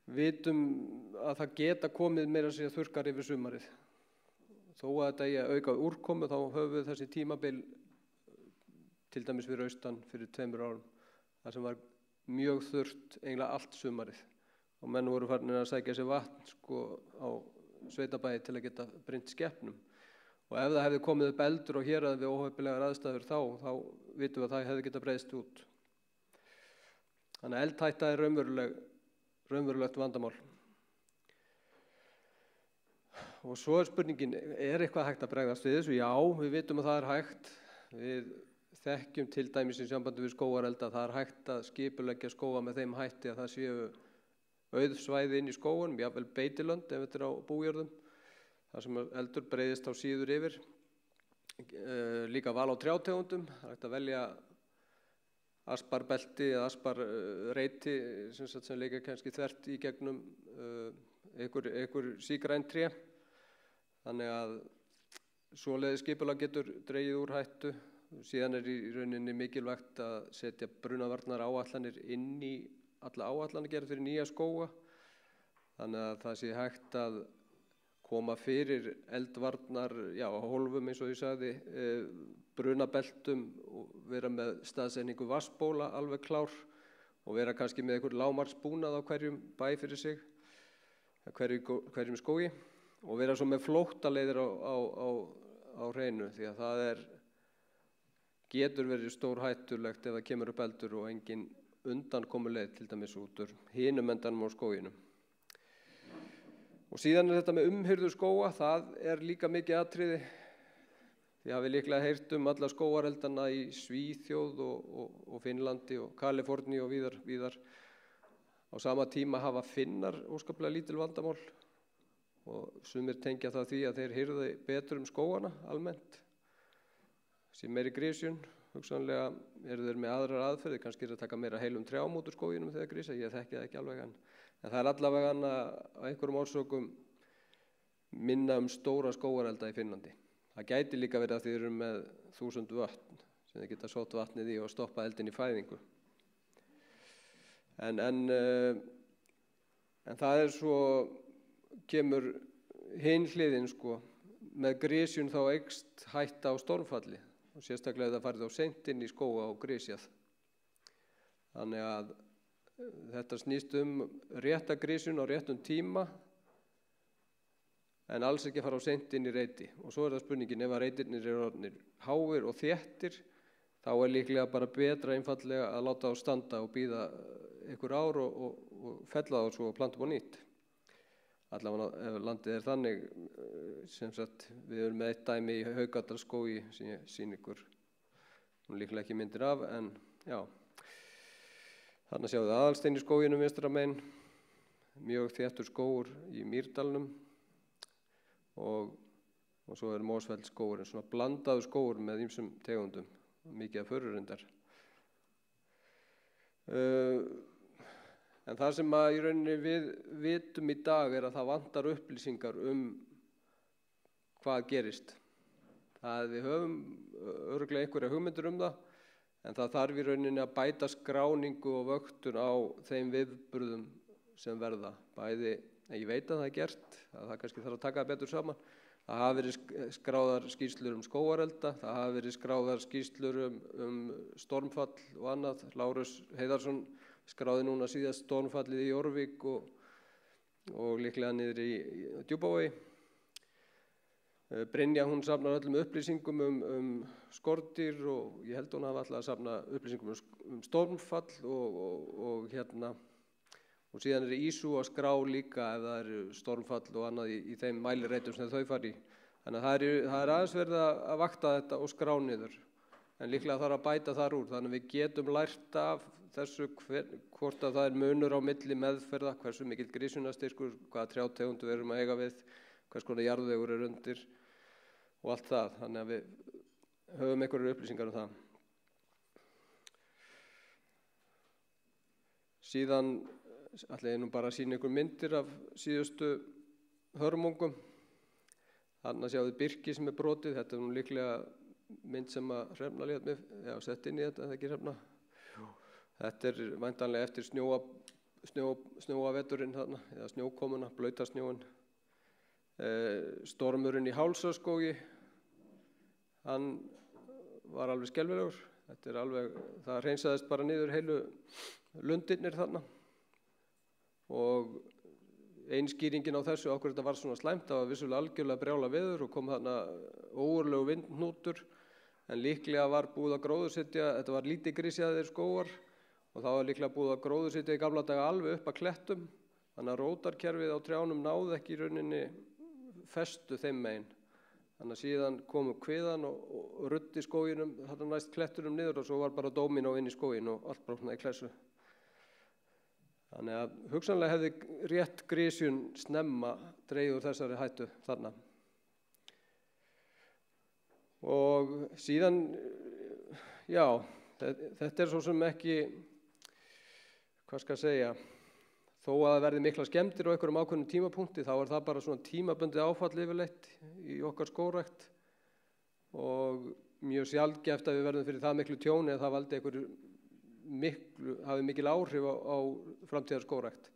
vitum að það geta komið meira að segja þurrkar yfir sumarið. Þó að þetta eigi að auka úrkomu þá höfum við þessi tímabil til dæmis fyrir austan fyrir 2 árum. Það sem var mjög þurrt eiginlega allt sumarið. Og menn voru farnir að sækja sér vatn á sveitabæi til að geta brynnt skepnum. Og ef það hefði komið upp eldur og hér að við óheppilegar aðstæður þá vitum við að það hefði getað breiðst út. Þannig að eldhætta er raunverulegt vandamál. Og svo spurningin, eitthvað hægt að bregðast við þessu? Já, við vitum að það hægt. Við þekkjum til dæmis í sambandi við skógarelda að það hægt að skipuleggja skóga með þeim hætti að það séu auð svæði inn í skógunum, jafnvel beitilönd ef þetta á bújörðum, þar sem eldur breiðist á síður yfir. Líka val á trjátegundum, það hægt að velja asparbelti eða asparreiti sem leika kannski þvert í gegnum einhver sígræn tré. Þannig að svoleiðis skipulag getur dregið úr hættu. Síðan í rauninni mikilvægt að setja brunavarnar áætlanir inn í alla áætlanagerð fyrir nýja skóga. Þannig að það sé hægt að koma fyrir eldvarnar, hólfum eins og ég sagði, brunabeltum og vera með staðsetningu vatnsbóla alveg klár og vera kannski með einhver lágmarksbúnað á hverjum bæ fyrir sig, hverjum skógi og vera svo með flóttaleiðir á hreinu því að það getur verið stórhættulegt ef það kemur upp eldur og engin undankomuleið til dæmis út úr hinum endanum á skóginum. Og síðan þetta með umhirðu skóga, það líka mikið atriði. Þið hafið líklega heyrt alla skógareldana í Svíþjóð og Finnlandi og Kaliforníu og víðar. Á sama tíma hafa Finnar óskaplega lítil vandamál og sumir tengja það því að þeir hirði betur skógana almennt. Sé meiri grisjun, hugsanlega þeir með aðrar aðferðir, kannski að taka meira heilum trjám út úr skóginum þegar grísa, ég þekki það ekki alveg en það allavega á einhverjum orsökum minna stóra skógarelda í Finnlandi. Það gæti líka verið að þið eru með 1000 vötn sem þið geta sótt vatnið í og stoppa eldin í fæðingu. En það svo kemur hin hliðin með grisjun þá eykst hætta á stormfalli og sérstaklega það farið á seint inn í skóga og grisjað. Þannig að þetta snýst rétta grisjun á réttum tíma en alls ekki að fara á seint inn í reiti. Og svo það spurningin, ef að reitirnir eru orðnir háir og þéttir, þá líklega bara betra einfaldlega að láta þá standa og bíða einhver ár og fella þá svo og planta upp á nýtt. Allavega ef landið þannig, sem sagt, við erum með eitt dæmi í Haugadalsskógi sem ég sýni ykkur, hún líklega ekki myndir af, en já. Þarna sjáum við Aðalstein í skóginum vinstra megin, mjög þéttur skógur í Mýrdalnum og svo Mosfellsskógurinn, svona blandaður skógur með ýmsum tegundum, mikið af förurindar. En það sem í rauninni við vitum í dag að það vantar upplýsingar hvað gerist. Við höfum örugglega einhverja hugmyndir það, en það þarf í rauninni að bæta skráningu og vöktun á þeim viðburðum sem verða. Bæði, ég veit að það gert, að það kannski þarf að taka það betur saman. Það hafa verið skráðar skýrslur skógarelda, það hafa verið skráðar skýrslur stormfall og annað. Lárus Heiðarsson skráði núna síðast stormfallið í Jórvík og líklega niður í Djúpavogi. Brynja, hún safnar öllum upplýsingum skordýr og ég held hún hafa alltaf að safna upplýsingum stormfall og síðan Ísu að skrá líka ef það eru stormfall og annað í þeim mælireitum sem þau fara í. Þannig að það aðeins verið að vakta þetta og skrá niður, en líklega þarf að bæta þar úr, þannig að við getum lært af þessu hvort að það munur á milli meðferða, hversu mikill grisjunarstyrkur, hvaða trjátegundu við erum að eiga við, hvers konar jarðvegur undir og allt það, þannig að við höfum einhverjar upplýsingar það. Síðan ætla ég bara að sýna ykkur myndir af síðustu hörmungum. Þarna sjáðu birki sem brotið, þetta nú líklega mynd sem að Hrefna lét mig, sett inn í þetta, en það ekki Hrefna. Þetta væntanlega eftir snjóaveturinn þarna, eða snjókomuna, blautasnjóin. Stormurinn í Hálsaskógi, hann var alveg skelfilegur. Það hreinsaðist bara niður heilu lundirnir þarna og einskýringin á þessu okkur þetta var svona slæmt, það var vissulega algjörlega brjála veður og kom þarna ógurlegu vindhnútur en líklega var búið að gróðursetja, þetta var lítið grisjaðir skógar og það var líklega búið að gróðursetja í gamla daga alveg upp að klettum, þannig að rótarkerfið á trjánum náði ekki í rauninni festu þeim megin. Þannig að síðan komu kviðan og ruddi skóginum, þarna næst klettunum niður og svo var bara dóminó inn í skógin og allt brotnaði í klessu. Þannig að hugsanlega hefði rétt grisjun snemma dregið úr þessari hættu þarna. Og síðan, já, þetta svo sem ekki, hvað skal segja, þó að það verði mikla skemmtir á einhverjum ákveðnum tímapunkti, þá það bara svona tímabundið áfall yfirleitt í okkar skógrækt og mjög sjaldgæft að við verðum fyrir það miklu tjóni að það valdi hafi mikil áhrif á framtíðar skógrækt.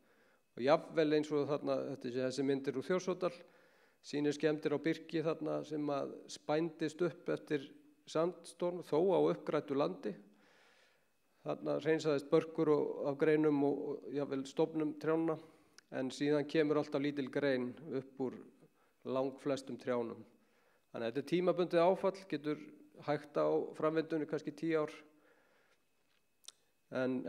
Og jafnvel eins og þarna, þessi myndir úr Þjórsárdal, sýnir skemmtir á birki þarna sem að spændist upp eftir sandstorm, þó á uppgrættu landi. Þarna hreinsaðist börkur af greinum og jafnvel stofnum trjánna, en síðan kemur alltaf lítil grein upp úr langflestum trjánum. Þannig að þetta tímabundið áfall, getur hægt á framvindunni kannski 10 ár, en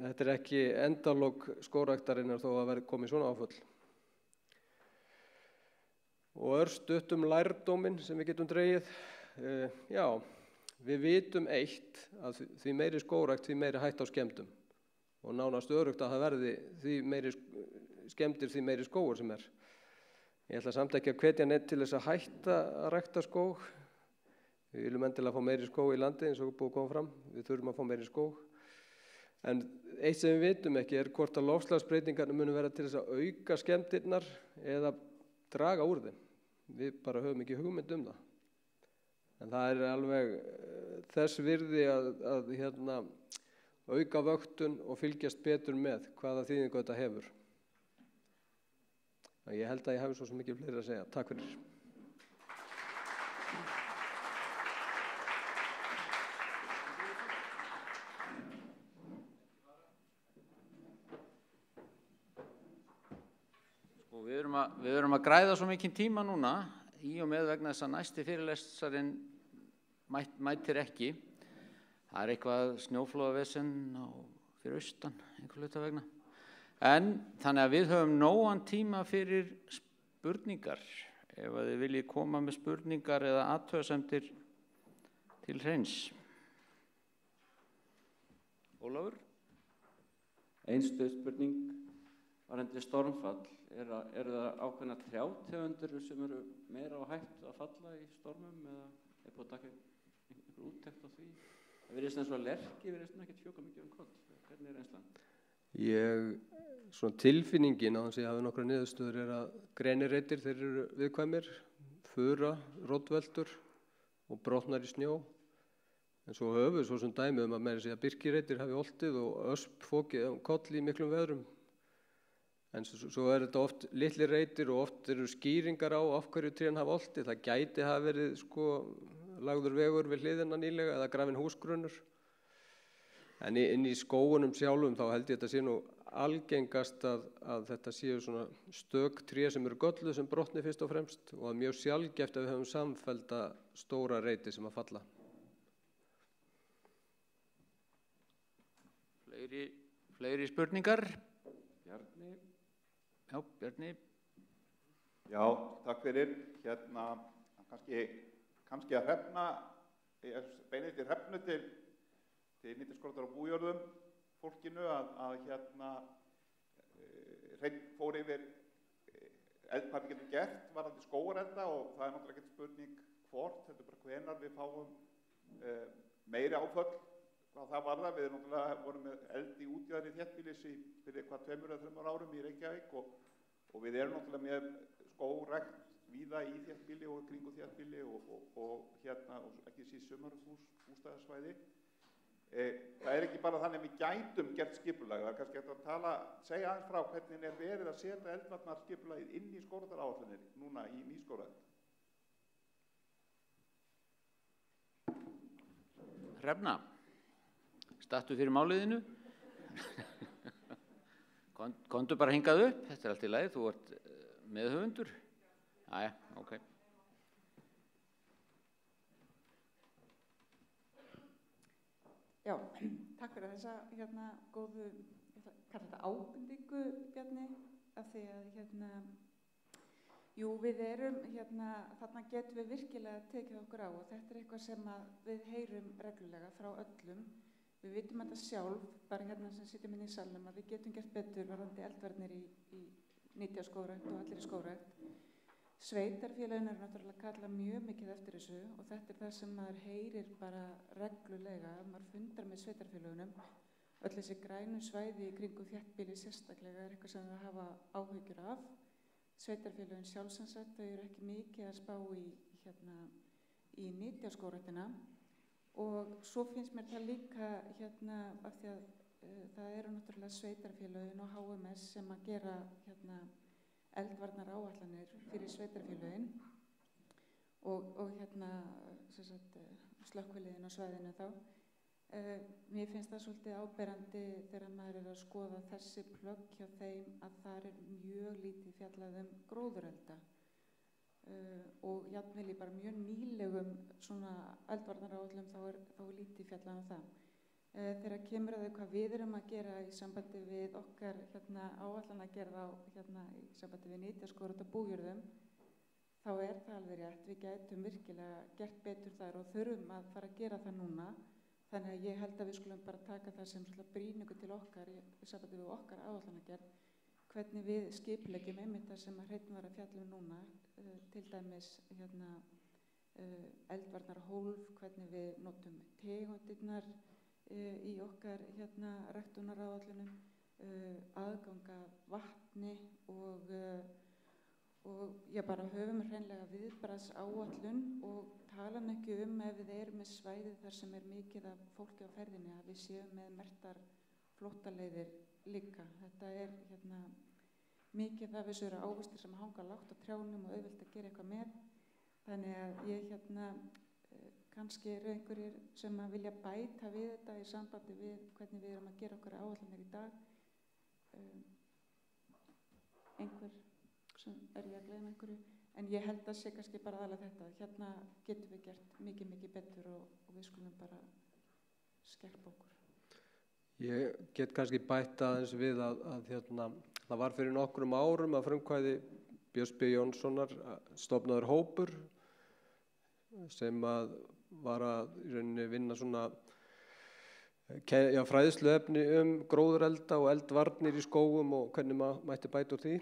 þetta ekki endalok skógræktarinnar þó að verði komið svona áfall. Og örstutt lærdóminn sem við getum dregið, já, við vitum eitt að því meiri skógrækt, því meiri hætta á skemmdum og nánast örugt að það verði því meiri skemmdir, því meiri skógur sem Ég ætla samt ekki að hvetja neitt til þess að hætta að rækta skóg. Við viljum endilega fá meiri skóg í landi eins og búið að koma fram. Við þurfum að fá meiri skóg. En eitt sem við vitum ekki hvort að loftslagsbreytingarnir munu vera til þess að auka skemmdirnar eða draga úr þeim. Við bara höfum ekki hugmynd það. En það alveg þess virði að auka vöktun og fylgjast betur með hvaða þýðingu þetta hefur. Ég held að ég hafi svo mikið fleiri að segja. Takk fyrir. Við erum að græða svo mikinn tíma núna í og með vegna þess að næsti fyrirlesarinn mætir ekki. Það eitthvað snjóflóðavesen fyrir austan, einhver hluta vegna. En þannig að við höfum nógan tíma fyrir spurningar. Ef að þið viljið koma með spurningar eða athugasemdir til Hreins. Ólafur? Ein stutt spurning varðandi stormfall. Eru það ákveðna trjátegundir sem eru meira á hættu að falla í stormum eða búið að taka einhver úttekt á því? Það virðist eins og að lerki virðist ekkert fjóka mikið koll. Hvernig reynslan? Svona tilfinningin á þess að ég hafi nokkra niðurstöður að grenireitir, þeir eru viðkvæmir, fura, rótveldur og brotnar í snjó. En svo höfum við svo sem dæmi að meira segja birkireitir hafi oltið og ösp fókið koll í miklum veðrum. En svo þetta oft litli reitir og oft eru skýringar á af hverju trén hafa oltið. Það gæti hafa verið lagður vegur við hliðina nýlega eða grafinn húsgrunnur. En inn í skógunum sjálfum þá held ég þetta sé nú algengast að þetta séu svona stök tré sem eru gölluð sem brotni fyrst og fremst og að mjög sjaldgæft að við höfum samfellda stóra reiti sem að falla. Fleiri spurningar? Bjarni. Já, Bjarni. Já, takk fyrir. Kannski að hrefna, beinir til hrefnu til nýttiskortar á bújörðum fólkinu að Hreinn fór yfir hvað við getum gert varðandi skógarelda og það náttúrulega ekki spurning hvort, þetta bara hvenær við fáum meiri áföll hvað það varðar. Við náttúrulega vorum með eld í útjaðri þéttbýlis fyrir 2 eða 3 árum í Reykjavík og við erum náttúrulega með skógrækt víða í þéttbýli og kringu þéttbýli og ekki síst sumarhússtæðarsvæði. Það ekki bara þannig að við gætum gert skipulag. Það kannski að segja aðeins frá hvernig verið að setja eldvarnarskipulagið inn í skógræktaráætlanir núna í nýskógrækt. Hrefna, stattu fyrir máliðinu. Komdu bara hingað upp, þetta allt í lagi, þú ert meðhöfundur. Jæja, ok. Já, takk fyrir þessa góðu, ég kalla þetta ábendingu, Bjarni, af því að Jú, við erum, þarna getum við virkilega tekið okkur á og þetta eitthvað sem við heyrum reglulega frá öllum. Við vitum þetta sjálf, bara sem sitjum inn í salnum, að við getum gert betur varðandi eldvarnir í nytjaskógrækt og allir í skógrækt. Sveitarfélögin eru náttúrulega kalla mjög mikið eftir þessu og þetta það sem maður heyrir bara reglulega, maður fundar með sveitarfélögunum. Öll þessi grænu svæði í kringum þéttbýli sérstaklega eitthvað sem við hafa áhyggjur af. Sveitarfélögin sjálfsansett, þau eru ekki mikið að spá í nytjaskógræktina og svo finnst mér það líka af því að það eru náttúrulega sveitarfélögin og HMS sem að gera eldvarnar áætlanir fyrir sveitarfélögin og slökkviliðin á svæðinu þá. Mér finnst það svolítið áberandi þegar maður að skoða þessi plögg hjá þeim að þar mjög lítið fjallað gróðurelda og jafnvel í bara mjög nýlegum svona eldvarnaráætlum þá lítið fjallað það. Þegar kemur að þau hvað við erum að gera í sambandi við okkar áætlanagerð í sambandi við nytjaskógrækt og bújörðum, þá það alveg rétt. Við gætum virkilega gert betur þar og þurfum að fara að gera það núna. Þannig að ég held að við skulum bara taka það sem brýningu til okkar í sambandi við okkar áætlanagerð, hvernig við skipuleggjum einmitt það sem Hreinn var að fjalla núna, til dæmis eldvarnarhólf, hvernig við notum tegundirnar í okkar ræktunaráætlunum, aðganga vatni og bara höfum hreinlega viðbragðsáætlun og tala ekki ef við erum með svæði þar sem mikið af fólki á ferðinni að við séum með merktar flóttaleiðir líka. Þetta mikið af þessu eru ávextir sem hanga lágt á trjánum og auðvelt að gera eitthvað með. Þannig að ég kannski eru einhverjir sem að vilja bæta við þetta í sambandi við hvernig við erum að gera okkar áætlanir í dag. Einhver sem ég að gleyma einhverju. En ég held að sé kannski bara aðalega þetta. Getum við gert mikið, mikið betur og við skulum bara skerpa okkur. Ég get kannski bætt aðeins við að það var fyrir nokkrum árum að frumkvæði Bjarna Diðriks Sigurðssonar stofnaður hópur sem var að í rauninni vinna svona fræðsluefni gróðurelda og eldvarnir í skógum og hvernig maður mætti bæta úr því.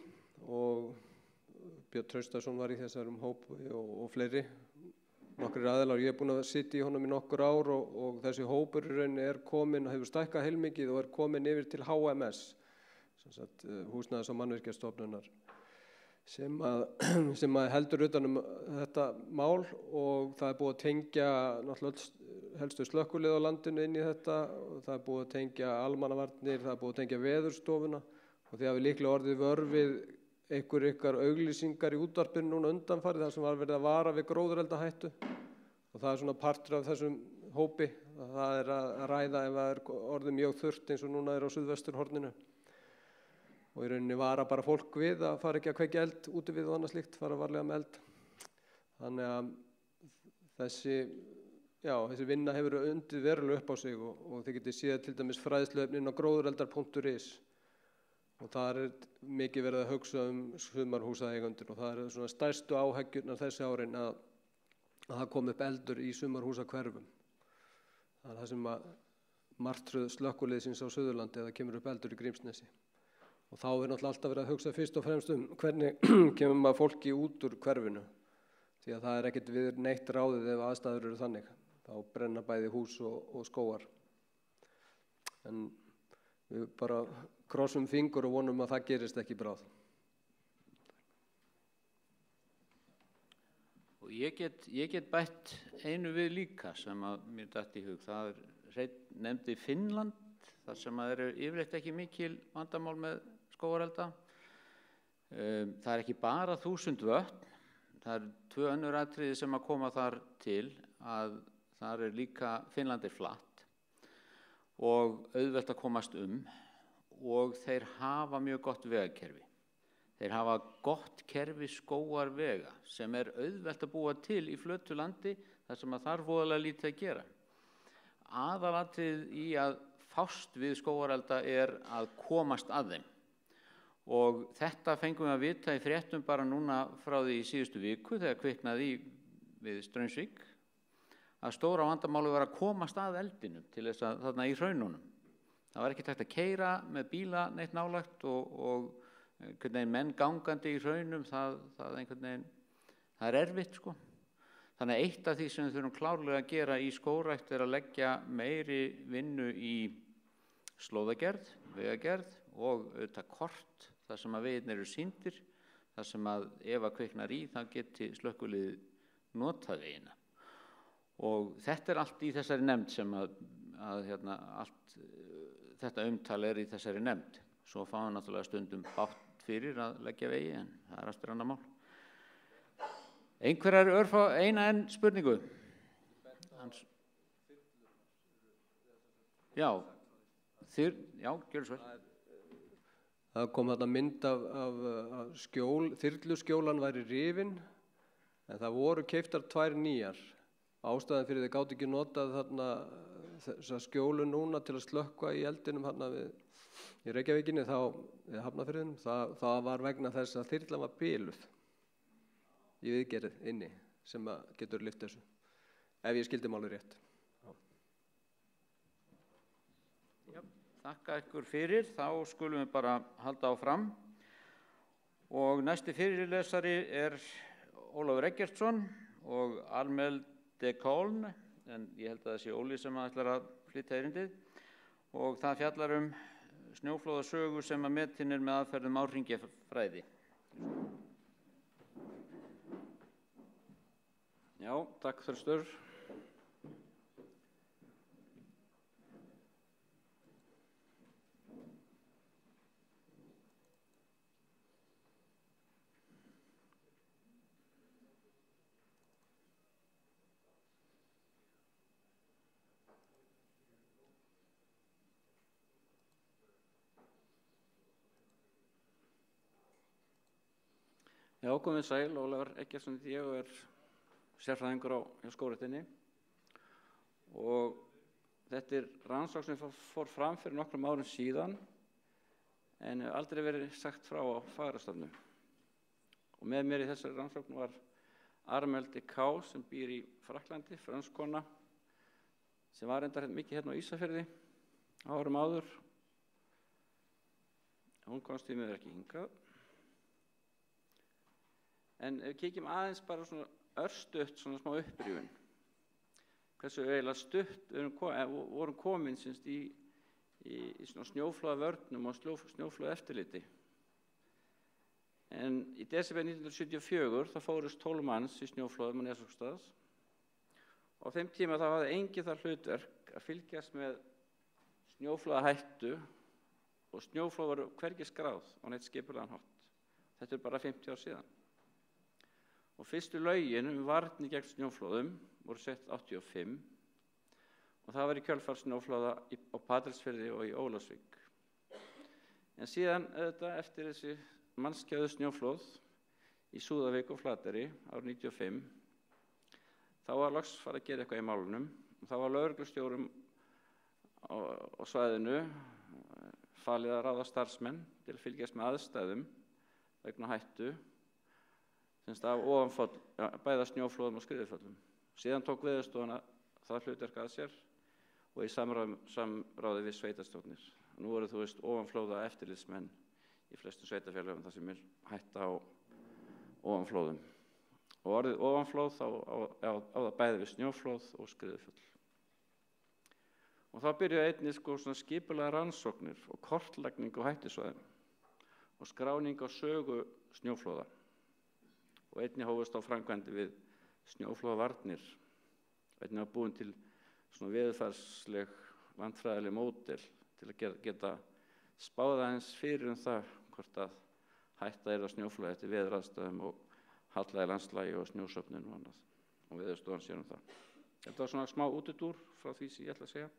Og Björn Traustason var í þessarum hópi og fleiri, nokkrir aðilar. Ég búinn að sitja í honum í nokkur ár og þessi hópur í rauninni kominn og hefur stækkað heilmikið og kominn yfir til HMS, húsnæðis- og mannvirkjastofnunar, sem að heldur utan þetta mál og það búið að tengja náttúrulega helstu slökkvilið á landinu inn í þetta og það búið að tengja almannavarnir, það búið að tengja veðurstofuna og því hafi líklega orðið vör við ykkar auglýsingar í útvarpinu núna undanfarið þar sem var verið að vara við gróðureldahættu og það svona partur af þessum hópi. Það að ræða ef það orðið mjög þurrt eins og núna á suðvesturhorninu og í rauninni vara bara fólk við að fara ekki að kveikja eld úti við og annað slíkt, fara varlega með eld. Þannig að þessi vinna hefur undið verulega upp á sig og þið getið séð til dæmis fræðsluefnin á gróðureldar.is og það mikið verið að hugsa sumarhúsaeigendur og það svona stærstu áhyggjurnar þessi árin að það kom upp eldur í sumarhúsahverfum. Það það sem að martröð slökkviliðsins á Suðurlandi eða kemur upp eldur í Grímsnesi. Og þá náttúrulega alltaf verið að hugsa fyrst og fremst hvernig kemur maður fólki út úr hverfinu. Því að það ekkert við neitt ráðið ef aðstæður eru þannig. Þá brenna bæði hús og skógar. En við bara krossum fingur og vonum að það gerist ekki bráð. Og ég get bætt einu við líka sem að mér datt í hug. Það nefndi Finnland, þar sem að eru yfirleitt ekki mikil vandamál með skógarelda. Það ekki bara 1000 vötn, það eru 2 önnur atriði sem að koma þar til, að þar líka Finnland flatt og auðvelt að komast og þeir hafa mjög gott vegakerfi. Þeir hafa gott kerfi skógarvega sem auðvelt að búa til í flötu landi þar sem að þarf voðalega lítið að gera. Aðalatriðið í að fást við skógarelda að komast að þeim Og þetta fengum við að vita í fréttum bara núna frá því í síðustu viku þegar kviknaði við Straumsvík að stóra vandamáli var að komast að eldinum til þess að þarna í hraununum. Það var ekki hægt að keyra með bíla neitt nálægt og einhvern veginn menn gangandi í hraunum, það einhvern veginn, það er erfitt sko. Þannig að eitt af því sem við þurfum klárlega að gera í skógrækt er að leggja meiri vinnu í slóðagerð, vegagerð og auðvitað kort, þar sem að vegirnir eru sýndir, þar sem að ef að kviknar í þá geti slökkviliðið notað vegina. Og þetta er allt í þessari nefnd sem að allt þetta umtal er í þessari nefnd. Svo fáum við náttúrulega stundum bátt fyrir að leggja vegi, en það er aftur annað mál. Einhverjar örfá eina enn spurningu? Já, gjörðu svo vel. Það kom þarna mynd af þyrluskjólan væri rifin, en það voru keyptar 2 nýjar. Ástæðan fyrir þeir gátu ekki notað þarna þessa skjólu núna til að slökkva í eldinum þarna í Reykjavíkinni við Hafnarfirðinum. Það var vegna þess að þyrlan var biluð í viðgerð inni sem getur lyft þessu, ef ég skildi málið rétt. Já, þakka ykkur fyrir, þá skulum við bara halda áfram. Og næsti fyrirlesari er Ólafur Eggertsson og Armel de Koln, en ég held að það sé Óli sem ætlar að flytja erindið. Og það fjallar snjóflóðasögu sem að metin er með aðferðum árhringjafræði. Já, takk Þorstur. Já, komið sæl, Ólafur Eggertsson ég og sérfræðingur hjá Skógræktinni og þetta rannsókn sem fór fram fyrir nokkrum árum síðan en hefur aldrei verið sagt frá á Fagráðstefnu. Og með mér í þessari rannsókn var Armel de Koln sem býr í Frakklandi, frönskona, sem var reyndar mikið hérna á Ísafirði árum áður. Hún komst því miður ekki hingað. En ef við kíkjum aðeins bara svona örstutt, svona smá upprifjun. Hversu eiginlega stutt vorum komin í svona snjóflóðavörnum og snjóflóðaeftirliti. En í desember 1974 þá fórust 12 manns í snjóflóðum á Nesjastaðs. Á þeim tíma þá hafði enginn það hlutverk að fylgjast með snjóflóðahættu og snjóflóð voru hvergi skráð á neitt skipulegan hátt. Þetta bara 50 ár síðan. Og fyrstu lögin varnir gegn snjóflóðum voru sett 85 og það var í kjölfar snjóflóða á Patreksfirði og í Ólafsvík. En síðan eftir þessi mannskæðu snjóflóð í Súðavík og Flateyri árið 95 þá var loks farið að gera eitthvað í málunum og þá var lögreglustjórum á svæðinu falið að ráða starfsmenn til að fylgjast með aðstæðum vegna hættu af bæða snjóflóðum og skriðuföllum. Síðan tók Veðurstofan það hlutverk að sér og í samráði við sveitarstjórnir. Nú eru ofanflóða eftirlitsmenn í flestum sveitarfélögum þar sem hætta á ofanflóðum. Og orðið ofanflóð á það bæði við snjóflóð og skriðuföll. Og þá byrjuðu einnig skipulegar rannsóknir og kortlagning á hættusvæðum og skráning á sögu snjóflóða. Og einnig hófust á framkvæmdi við snjóflóðavarnir. Einnig var búin til veðurfarsleg landfræðileg módel til að geta spáð aðeins fyrir það hvort að hætta á snjóflóði eftir veðuraðstæðum og hallægi landslagi og snjósöfnun og annað. Og Veðurstofan sér það. Þetta var svona smá útúrdúr frá því sem ég ætla að segja.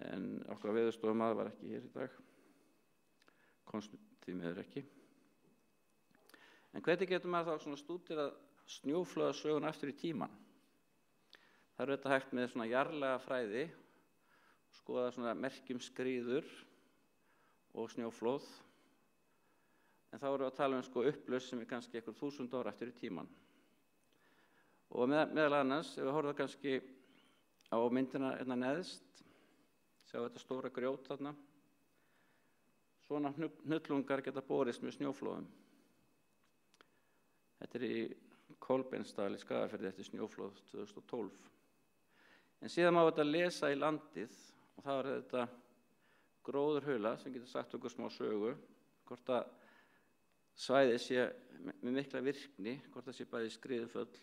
En okkar Veðurstofumaður var ekki hér í dag. Komst því miður ekki. En hvernig getur maður þá stúderað snjóflóðasögun aftur í tímann? Það er þetta hægt með jarðlega fræði, skoða merkjum skriður og snjóflóð en þá erum við að tala sko upplausn sem kannski einhver 1000 ára eftir í tíman. Og meðal annars, ef við horfum kannski á myndina hérna neðst, sjá þetta stóra grjót þarna, svona hnullungar geta borist með snjóflóðum. Þetta í Kolbeinsdal í Skagafirði eftir snjóflóð 2012. En síðan má þetta lesa í landið og það var þetta gróðurhula sem getur sagt okkur smá sögu, hvort að svæðið sé með mikla virkni, hvort það sé bæði skriðuföll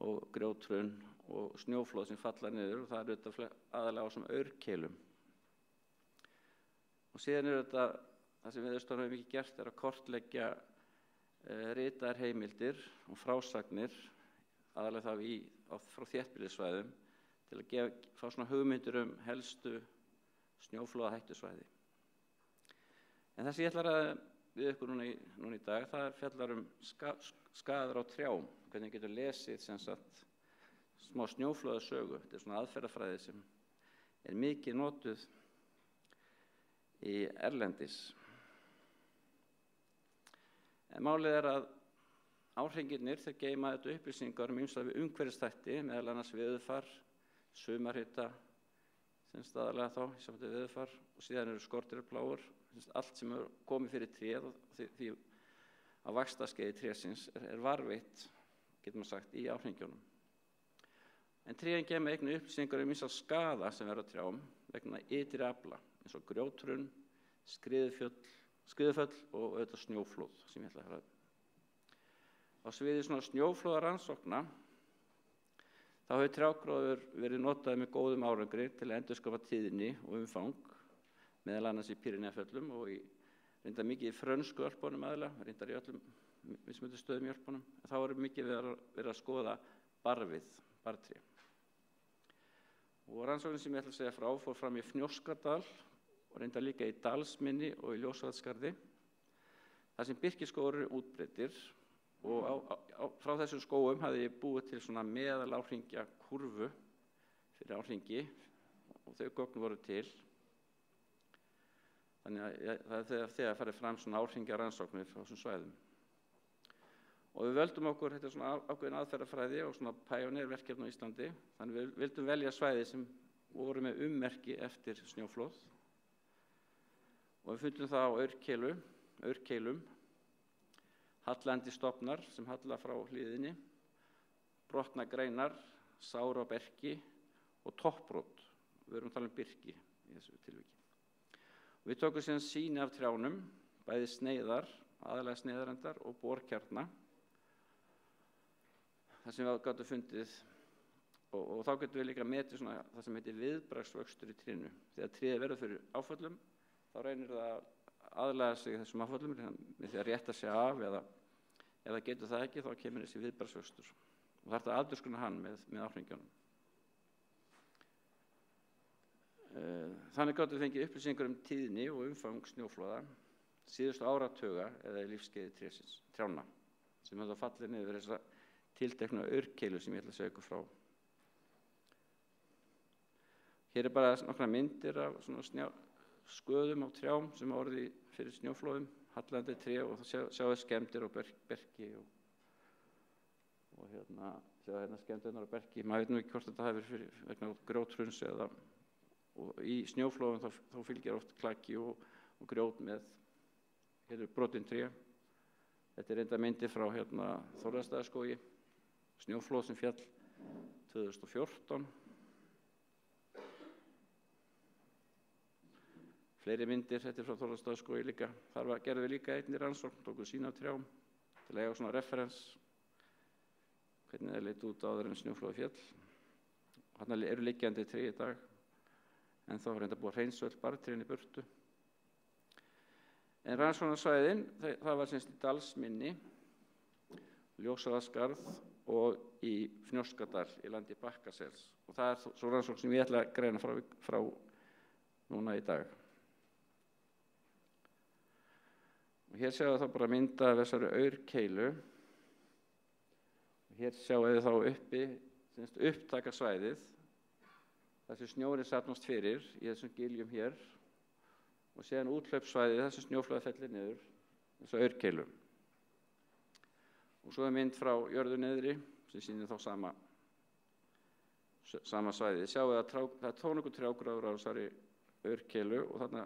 og grjóthrun og snjóflóð sem falla niður og það þetta aðalega á sem aurkeilum. Og síðan þetta, það sem Veðurstofan hefur mikið gert að kortleggja ritaðar heimildir og frásagnir, aðalega það frá þéttbýlissvæðum, til að fá svona hugmyndir helstu snjóflóðahættusvæði. En það sem ég ætla að við ykkur núna í dag, það fjallar skaðar á trjám, hvernig getur lesið sem sagt smá snjóflóðasögu. Þetta svona aðferðafræði sem mikið notuð í erlendis. En málið að áhrifirnir þeir geyma þetta upplýsingar ýmsa umhverfisþætti, meðal annars veðurfar, sumarhita, sem staðalega þá, í sambandi við veðurfar, og síðan eru skordýraplágur, allt sem komið fyrir tréð og því að vaxtarskeiði trésins varðveitt, getur maður sagt, í áhringjunum. En tréin geyma einnig upplýsingar ýmsa skaða sem verða á trjám vegna ytri afla, eins og grjóthrun, skriðuföll og auðvitað snjóflóð sem ég ætla að ræða. Á sviði svona snjóflóðarannsókna þá hefur trjágróður verið notaður með góðum árangri til að endurskapa tíðni og umfang, meðal annars í Pýreneafjöllum og reyndar mikið í frönsku Ölpunum aðalega, reyndar í öllum mismunandi stöðum í Ölpunum, en þá er mikið verið að skoða bartré. Og rannsóknin sem ég ætla að segja frá fór fram í Fnjóskadal og reyndar líka í Dalsmynni og í Ljósavatnsskarði, þar sem birkiskógur eru útbreiddir og frá þessum skógum hafði ég búið til svona meðaláhringja kurvu fyrir áhringi og þau gögn voru til. Þannig að það er þegar farið fram svona áhringja rannsóknir frá þessum svæðum. Og við völdum okkur, þetta er svona ákveðin aðferðafræði og svona pioneerverkefni á Íslandi, þannig við vildum velja svæði sem voru með ummerki eftir snjóflóð og við fundum það á aurkeilum, hallandi stofnar sem halla frá hlíðinni, brotna greinar, sár á berki og toppbrot. Við erum að tala birki í þessu tilviki. Og við tókum síðan sýni af trjánum, bæði sneiðar, aðalega sneiðarendar og borkjarna, þar sem við gátum fundið og þá getum við líka metið svona það sem heitir viðbragðsvöxtur í trénu. Þegar tréð verður fyrir áföllum, þá reynir það aðlaga sig þessum áföllum með því að rétta sig af eða ef það getur það ekki, þá kemur þessi viðbragðsvöxtur. Og það er það aldurskuna hann með áhringjunum. Þannig gátum við fengið upplýsingar tíðni og umfang snjóflóða síðustu áratuga eða í lífskeiði trjána sem hefur fallið niður þessa tilteknu aurkeilu sem ég ætla að segja ykkur frá. Hér bara nokkra myndir af svona sköðum á trjám sem orði fyrir snjóflóðum, hallandi tré og það sjáðu skemmdir á berki og sjáðu skemmdirnar á berki. Maður veit nú ekki hvort þetta hafi verið vegna grjóthruns eða og í snjóflóðum þá fylgir oft klaki og grjót með brotin tré. Þetta er enda myndi frá Þorvaldsstaðaskógi, snjóflóð sem fjall 2014. Fleiri myndir, þetta frá Þorvaldsstaðaskógi líka. Þar gerðum við líka einnig rannsókn, tókum sýni af trjám til að eiga svona referens, hvernig það leit út áður en snjóflóði fjall. Þarna eru liggjandi tré í dag, en þá var reynda búið að hreinsa öll barrtrén í burtu. En rannsóknarsvæðin, það var semst í Dalsmynni, Ljósavatnsskarð og í Fnjóskadal í landi Bakkasels. Og það er svo rannsókn sem ég ætla að greina frá núna í dag. Og hér sjáum við þá bara mynda af þessari aurkeilu. Og hér sjáum við þá uppi, semst upptakasvæðið, þar sem snjórinn safnast fyrir í þessum giljum hér og síðan úthlaupssvæðið þar sem snjóflóðið fellir niður þessa aurkeilu. Og svo mynd frá jörðu niðri sem sýnir þá sama svæði. Þið sjáu að það er tónleikur trjágróður á þessari aurkeilu og þarna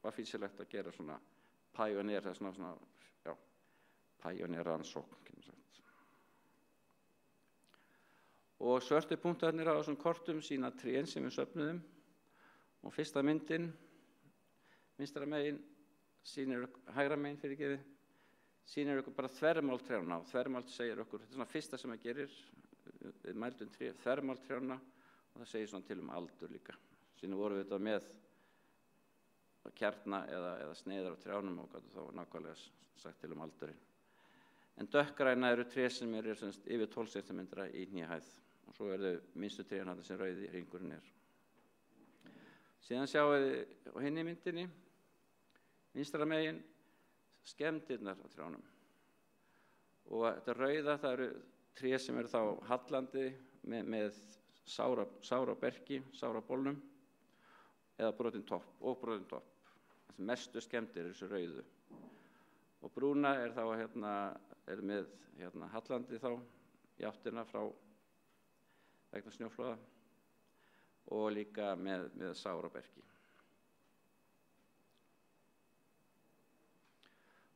var fýsilegt að gera svona pioneer, það er svona pioneer rannsókn, kemur sagt. Og svörtu punktarnir á þessum kortum sýna trén sem við söfnuðum og fyrsta myndin, vinstra megin, hægra megin fyrirgefið, sýnir okkur bara þvermál trjána og þvermál segir okkur, þetta er svona fyrsta sem það gerir, við mældum þvermál trjána og það segir svona til aldur líka. Síðan vorum við þetta með kjarna eða sneiðar á trjánum og gátu þá nákvæmlega sagt til aldurinn. En dökkgræna eru tré sem eru yfir 12 cm í hnéhæð og svo eru þau minnstu trén þarna sem rauði hringurinn er. Síðan sjáum við á hinni myndinni, vinstra megin, skemmdirnar á trjánum. Og þetta rauða, það eru tré sem eru þá hallandi með sára berki, sára bólnum eða brotinn topp. Það sem mestu skemmdir eru þessu rauðu. Og brúna er þá er með hallandi þá í áttina frá vegna snjóflóða og líka með sára berki.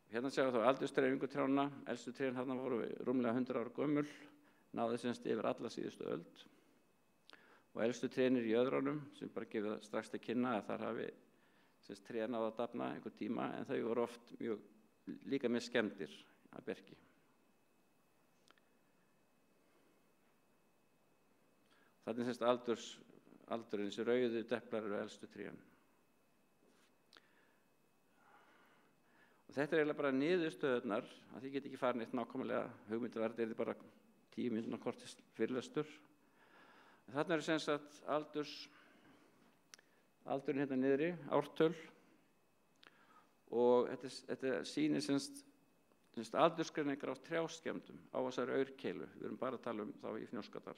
Hérna sjáum við þá aldursdreifingu trjánna. Elstu trén þarna voru rúmlega 100 ára gömul, náðu yfir alla síðustu öld. Og elstu trén í jöðrunum sem bara gefur strax til kynna að þar hafi trén náðu að dafna einhver tíma en þau voru oft líka með skemmdir að berki. Þannig aldurinn sem rauðu deplar eru elstu trén. Og þetta er eiginlega bara niðurstöðurnar, að þið get ekki farin eitt nákvæmlega hugmyndaverð, er þið bara 10 mínútna kortist fyrirlestur. Þarna eru aldurinn hérna niðri, ártöl, og þetta sýnir aldursgreiningar á trjáskemmdum á þessari aurkeilu. Við erum bara að tala þá í Fnjóskadal.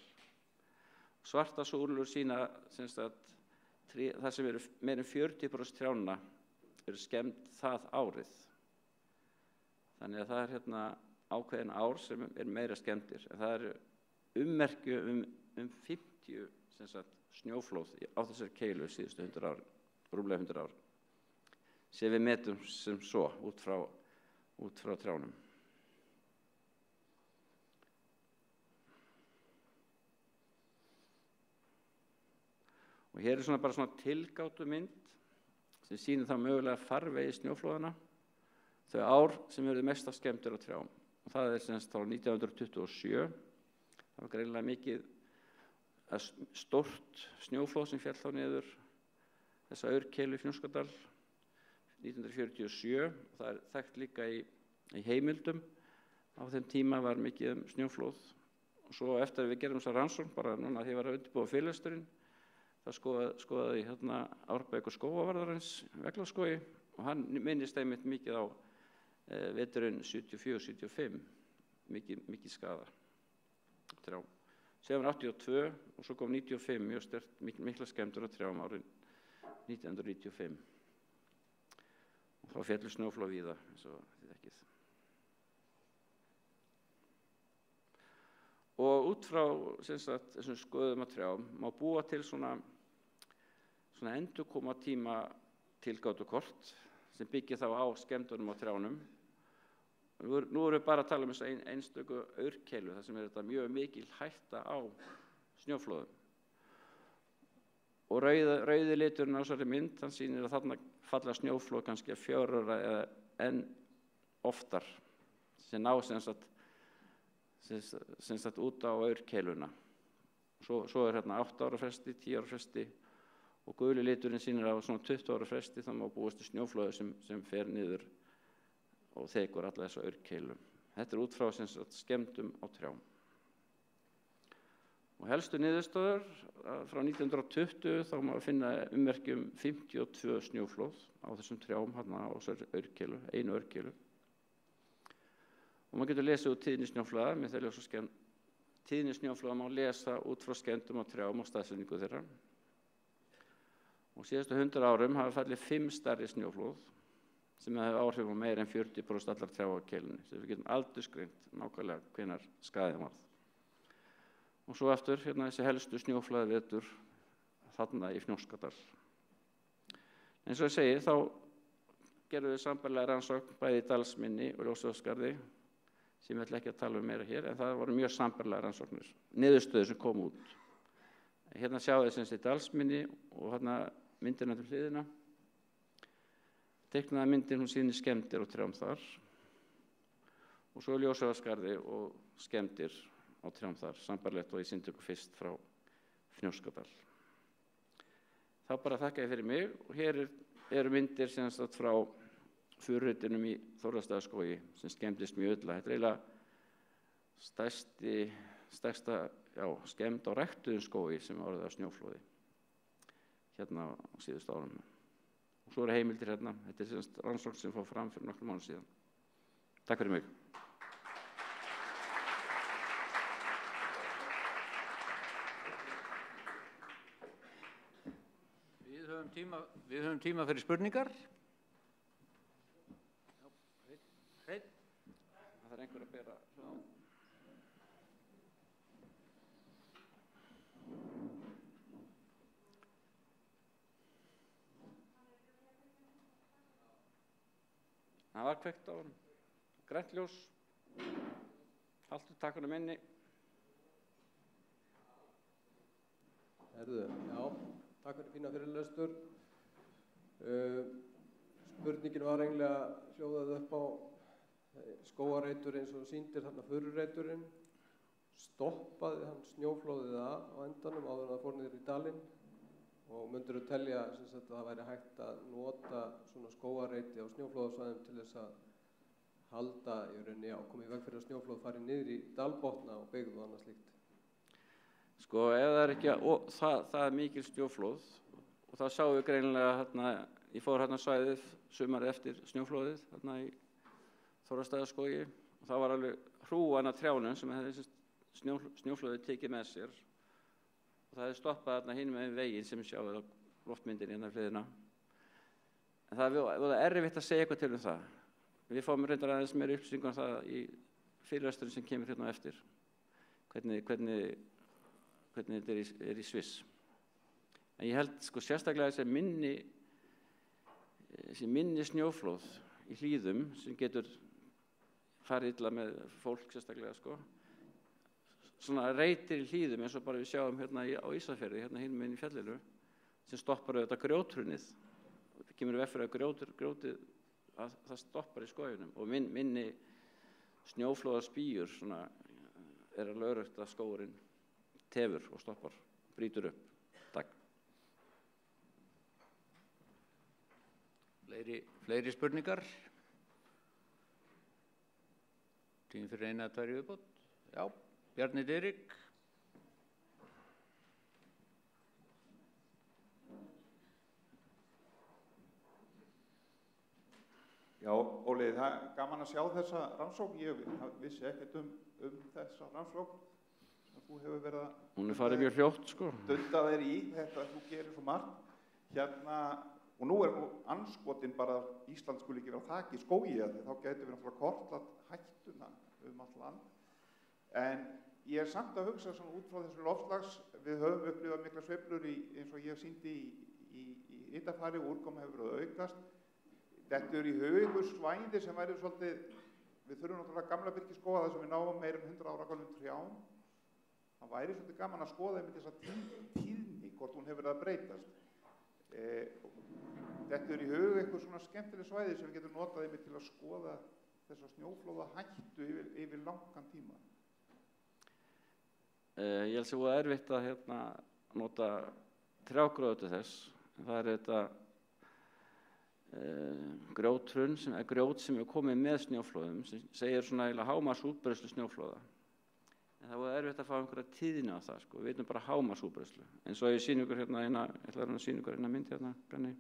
Svarta súlur sýna það sem eru meira en 40% trjánna eru skemmd það árið. Þannig að það er ákveðin ár sem er meira skemmdir. En það eru ummerki 50 snjóflóð á þessari keilu síðustu 100 árin, rúmlega 100 árin, sem við metum sem svo út frá trjánum. Og hér er bara svona tilgátumynd sem sýnir þá mögulega farvegi snjóflóðana, þau ár sem eru mesta skemmdir á trjám. Og það er þá 1927, það var greinilega mikið stórt snjóflóð sem féll þá niður þessa aurkeilu í Fnjóskadal 1947. Það er þekkt líka í heimildum. Á þeim tíma var mikið snjóflóð. Og svo eftir að við gerum þessa rannsókn, bara núna því ég var að undirbúa fyrirlesturinn, þá skoðaði ég ávarpi skógavarðarins Veglaskógi og hann minnist einmitt mikið á veturinn 74-75, mikið skaða trjám. Síðan var 82 og svo kom 95, mjög sterkt, mikla skemmdur á trjám árið 1995. Og þá féllu snjóflóð víða, eins og þið þekkið. Og út frá þessum skoðum að trjám má búa til svona endurkoma tíma tilgátukort sem byggir þá á skemmdunum á trjánum. Nú erum við bara að tala þessa einstöku aurkeilu, þar sem þetta mjög mikil hætta á snjóflóðum. Og rauði liturinn á þessari mynd, hann sýnir að þarna falla snjóflóð kannski 4 ára eða enn oftar, sem ná út á aurkeiluna. Svo er 8 ára fresti, 10 ára fresti og guli liturinn sýnir á svona 20 ára fresti, þannig að búist til snjóflóði sem fer niður og þekur alla þessa aurkeilu. Þetta er út frá skemmdum á trjám. Og helstu niðurstöður frá 1920 þá má finna ummerki 52 snjóflóð á þessum trjám hérna á þessari aurkeilu, einu aurkeilu. Og maður getur lesið úr tíðni snjóflóða, með þeir ljósa skemmd. Tíðni snjóflóða má lesa út frá skemmdum á trjám og staðsetningu þeirra. Og síðustu 100 árum hafa fallið 5 stærri snjóflóð sem hefur áhrif á meira en 40% allar trjá á keilunni. Sem við getum aldursgreint nákvæmlega hvenær skaðinn varð. Og svo aftur, hérna þessi helstu snjóflæði vetur þarna í Fnjóskadal. Eins og ég segi, þá gerðum við sambærilega rannsókn bæði í Dalsmynni og Ljósafjörðsgarði, sem ég ætla ekki að tala meira hér, en það voru mjög sambærilega rannsóknir, niðurstöður sem kom út. Hérna sjáum við semst í Dalsmynni og hérna myndina til hliðina. Teiknaða myndin, hún sýnir skemmdir og trjám þar. Og svo Ljósafjörðsgarði og skemmdir á trjám þar, sambærilegt og ég sýndi ykkur fyrst frá Fnjóskadal. Þá bara þakka ég fyrir mig og hér eru myndir sem sagt frá fururitunum í Þórðarstaðaskógi sem skemmdist mjög illa. Þetta er eiginlega stærsta skemmd á ræktuðum skógi sem orðið af snjóflóði hérna á síðustu árum. Og svo eru heimildir hérna. Þetta er sem sagt rannsókn sem fór fram fyrir nokkrum mánuðum síðan. Takk fyrir mig. Við höfum tíma fyrir spurningar. Hreinn. Það þarf einhver að bera. Það var kveikt á honum. Grænt ljós. Haltu takkunum inni. Herðu, já. Takk fyrir fína fyrirlestur. Spurningin var eiginlega hljóðað upp á skógareitur eins og sýndir þarna furureiturinn. Stoppaði hann snjóflóðið af á endanum áður en það fór niður í dalinn og myndirðu telja sem sagt, að það væri hægt að nota svona skógareiti á snjóflóðasvæðum til þess að halda í rauninni koma í veg fyrir að snjóflóð fari niður í dalbotna og byggð og annað slíkt. Sko, ef það er ekki, það er mikil snjóflóð og það sáum við greinilega hérna, ég fór hérna svæðið sumarið eftir snjóflóðið hérna í Þórðarstaðaskógi og það var alveg hrúan af trjánum sem hefði snjóflóðið tekið með sér og það hefði stoppað hérna hinum með veginn sem sjáum á loftmyndinni hérna hliðina. En það er erfitt að segja eitthvað til það. Við fáum reyndar aðeins meira upplýsingar það í fyrirlesturinn sem kemur hérna eftir. Hvernig þetta er í Sviss. En ég held sko sérstaklega þessi minni snjóflóð í hlíðum sem getur farið illa með fólk sérstaklega sko. Svona reitir í hlíðum eins og bara við sjáum hérna á Ísafjörði, hérna hinum inn í fjallinu, sem stoppar auðvitað grjóthrunið. Það kemur veg fyrir að grjótið að það stoppar í skóginum og minni snjóflóðarspýjur svona er alveg öruggt að skógurinn tefur og stoppar, brýtur upp. Takk. Fleiri spurningar? Tími fyrir eina að tvær í viðbót. Já, Bjarni Diðrik. Já, Óli, það er gaman að sjá þessa rannsókn. Ég vissi ekkert um þessa rannsókn. Þú hefur verið að... Hún er farið mjög hljótt, sko. Dunda þér í þetta, þú gerir svo margt. Hérna, og nú er anskotin bara að Ísland skuli ekki vera að þakka í skógi, þá getur við náttúrulega kortlagt hættuna allt land. En ég er samt að hugsa svona út frá þessu loftslags, við höfum upplifað mikla sveiflur eins og ég sýndi í hitafari og úrkoma hefur verið að aukast. Þetta í hug svæði sem væri svolítið, við þurfum náttúrulega gamla birkiskóga þar sem við náum meira 100 ára gömlum trjám. Það væri svolítið gaman að skoða með þessa tíðni, hvort hún hefur verið að breytast. Þetta í hug eitthvað svona skemmtileg svæði sem við getum notað einmitt til að skoða þessa snjóflóða hættu yfir langan tíma. Ég held sem það er erfitt að nota trjágróðu til þess. Það er þetta grjóthrun, grjót sem er komið með snjóflóðum, sem segir svona eiginlega hámarksútbreiðslu snjóflóða. En það var erfitt að fá einhverja tíðni á það, sko. Við veitum bara hámarksútbreiðslu. En svo ég sýni ykkur hérna, ég ætla að sýna ykkur hérna mynd hérna, Bjarni.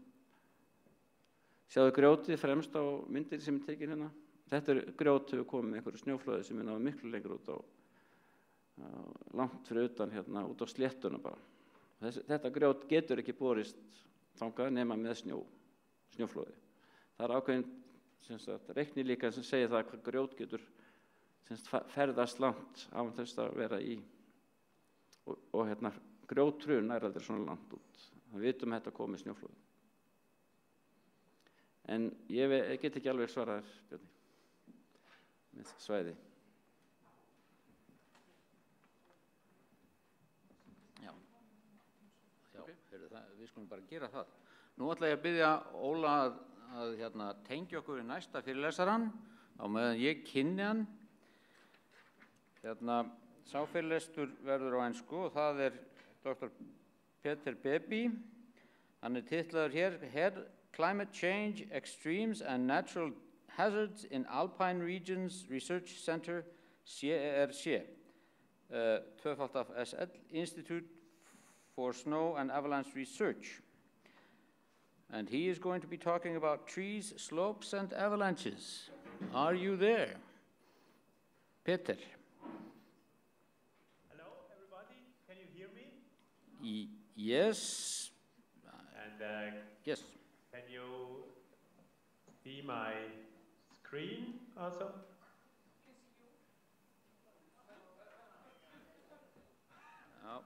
Sjáðu grjótið fremst á myndir sem er tekin hérna. Þetta grjót hefur komið með einhverju snjóflóði sem er náðu miklu lengur út á langt fyrir utan hérna, út á sléttuna bara. Þetta grjót getur ekki borist þangað nema með snjóflóði. Það er ákveðin reikni líka sem segir það hvað grjót getur ferðast langt án þess að vera í og hérna grjóthrun er aldrei svona langt út. Við vitum að þetta komið snjóflóð. En ég get ekki alveg svarað þér, Bjarni, með svæði. Já, við skulum bara gera það. Nú ætla ég að biðja Óla að tengja okkur í næsta fyrirlesarann á meðan ég kynni hann. Sá fyrirlestur verður á ensku og það er Dr. Peter Bebi. Hann er titlaður hér Climate Change, Extremes and Natural Hazards in Alpine Regions Research Center, CERC, _SL, Institute for Snow and Avalanche Research. And he is going to be talking about trees, slopes, and avalanches. Are you there? Peter. Hello, everybody. Can you hear me? Yes. And yes. Can you see my screen also? Oh.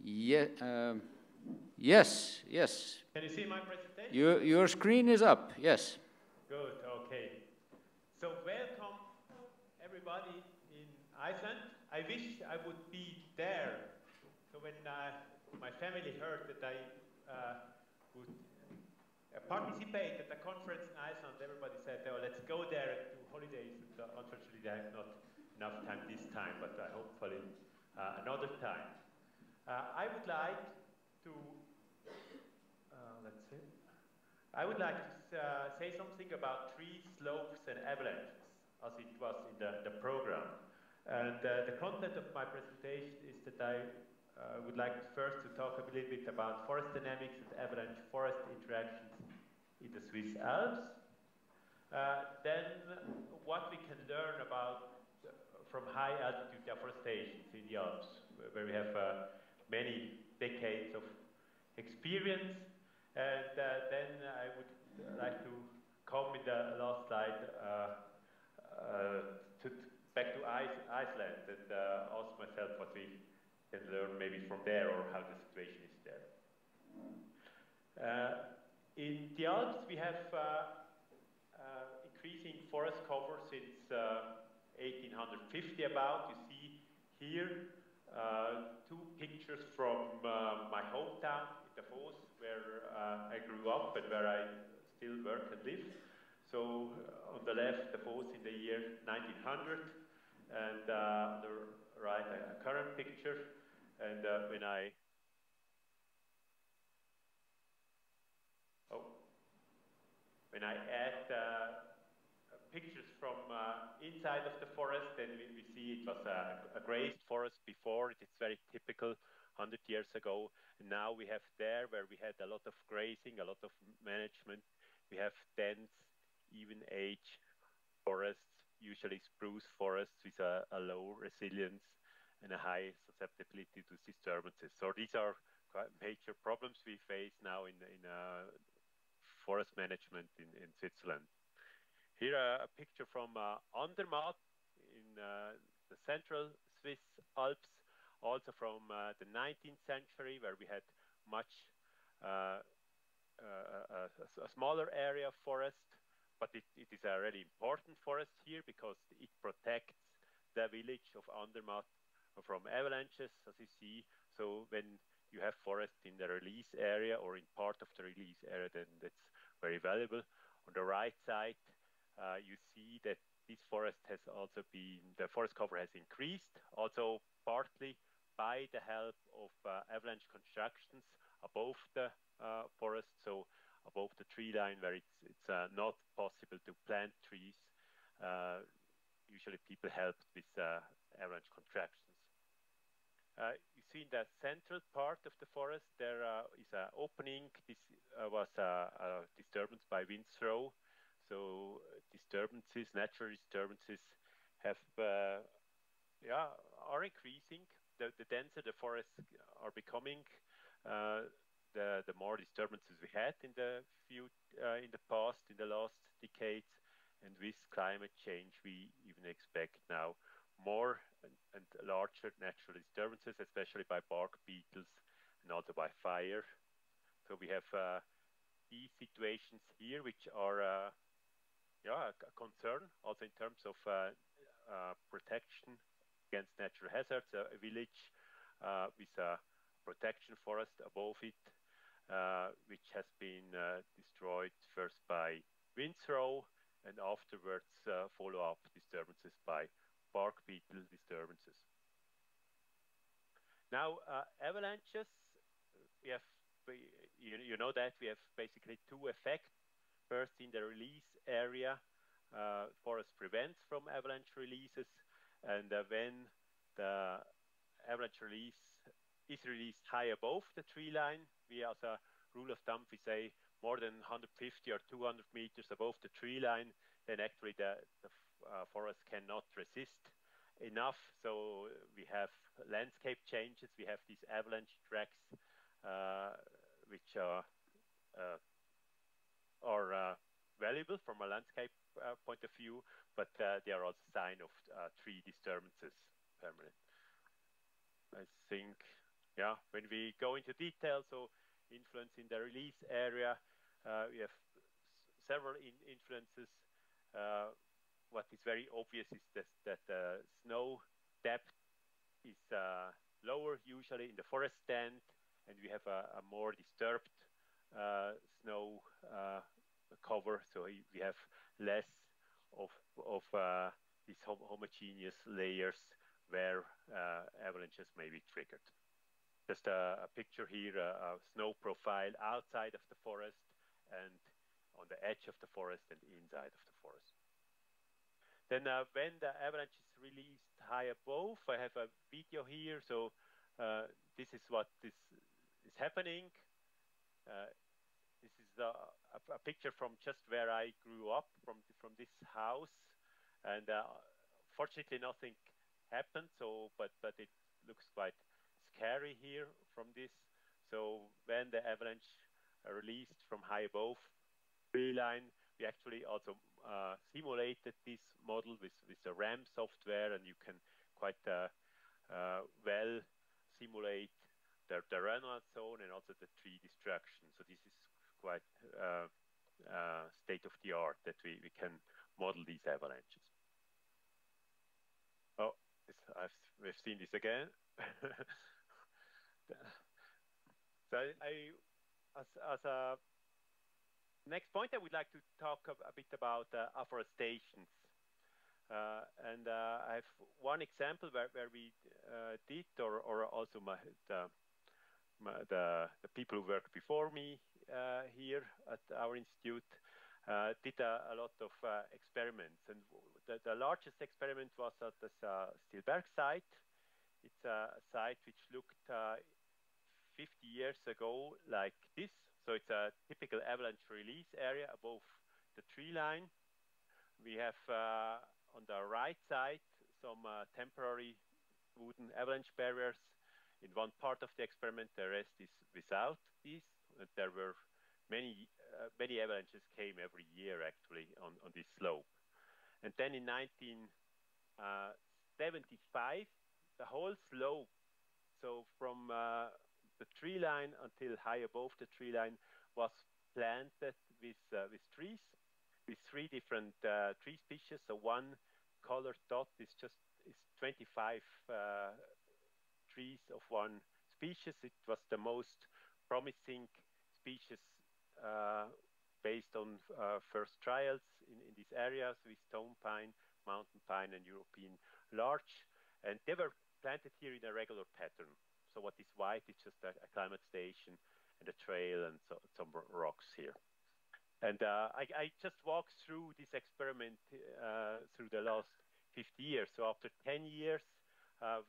Yeah, yes. Can you see my presentation? Your screen is up, yes. Good, okay. So welcome everybody in Iceland. I wish I would be there. So when my family heard that I would participate at the conference in Iceland, everybody said, oh, let's go there and do holidays. And, unfortunately, I have not enough time this time, but hopefully another time. I would like to, let's see. I would like to say something about trees, slopes, and avalanches, as it was in the program. And the content of my presentation is that I would like first to talk a little bit about forest dynamics and avalanche forest interactions in the Swiss Alps. Then what we can learn about from high altitude deforestation in the Alps, where we have many decades of experience. And then I would like to come in the last slide back to Iceland and ask myself what we can learn maybe from there or how the situation is there. In the Alps we have increasing forest cover since 1850 about. You see here two pictures from my hometown in Davos, where I grew up and where I still work and live. So on the left, Davos in the year 1900, and on the right, a current picture. And when I add pictures from inside of the forest, then we see it was a grazed forest before. It is very typical 100 years ago. And now we have there where we had a lot of grazing, a lot of management. We have dense, even age forests, usually spruce forests with a low resilience and a high susceptibility to disturbances. So these are quite major problems we face now in forest management in Switzerland. Here a picture from Andermatt in the central Swiss Alps, also from the 19th century, where we had much a smaller area of forest, but it is a really important forest here because it protects the village of Andermatt from avalanches, as you see. So when you have forest in the release area or in part of the release area, then that's very valuable. On the right side, you see that this forest has also been, the forest cover has increased, also partly by the help of avalanche constructions above the forest, so above the tree line where it's not possible to plant trees. Usually people help with avalanche constructions. You see in the central part of the forest there is an opening. This was a disturbance by wind throw. So disturbances, natural disturbances have are increasing. The denser the forests are becoming, the more disturbances we had in the past, in the last decades. And with climate change, we even expect now more and larger natural disturbances, especially by bark beetles and also by fire. So we have these situations here, which are a concern, also in terms of protection against natural hazards. A village with a protection forest above it, which has been destroyed first by wind throw, and afterwards follow-up disturbances by bark beetle disturbances. Now, avalanches, you know that we have basically two effects. First, in the release area, forest prevents from avalanche releases, and when the avalanche release is released high above the tree line, we, as a rule of thumb, we say more than 150 or 200 meters above the tree line, then actually the forest cannot resist enough. So we have landscape changes, we have these avalanche tracks, which are valuable from a landscape point of view, but they are also a sign of tree disturbances permanent. I think, yeah, when we go into detail, so influence in the release area, we have several influences. What is very obvious is that the snow depth is lower usually in the forest stand, and we have a more disturbed snow cover, so we have less of these homogeneous layers where avalanches may be triggered. Just a picture here, a snow profile outside of the forest and on the edge of the forest and inside of the forest. Then when the avalanche is released high above, I have a video here. So this is what is happening. This is a picture from just where I grew up, from this house. And fortunately nothing happened, but it looks quite scary here from this. So when the avalanche released from high above tree line, we actually also simulated this model with the RAM software, and you can quite well simulate the runout zone and also the tree destruction. So this is quite state of the art that we can model these avalanches. Oh, we've seen this again. So as a next point, I would like to talk a bit about afforestation. And I have one example where we did, or also the people who worked before me here at our institute did a lot of experiments. And the largest experiment was at this Stilberg site. It's a site which looked 50 years ago like this. So it's a typical avalanche release area above the tree line. We have on the right side some temporary wooden avalanche barriers in one part of the experiment. The rest is without these. And there were many avalanches came every year actually on this slope. And then in 1975, the whole slope, so from the tree line until high above the tree line, was planted with trees, with 3 different tree species. So one colored dot is 25 trees of one species. It was the most promising species based on first trials in these areas with stone pine, mountain pine, and European larch. And they were planted here in a regular pattern. So what is white is just a climate station and a trail and some rocks here. And I just walked through this experiment through the last 50 years. So after 10 years,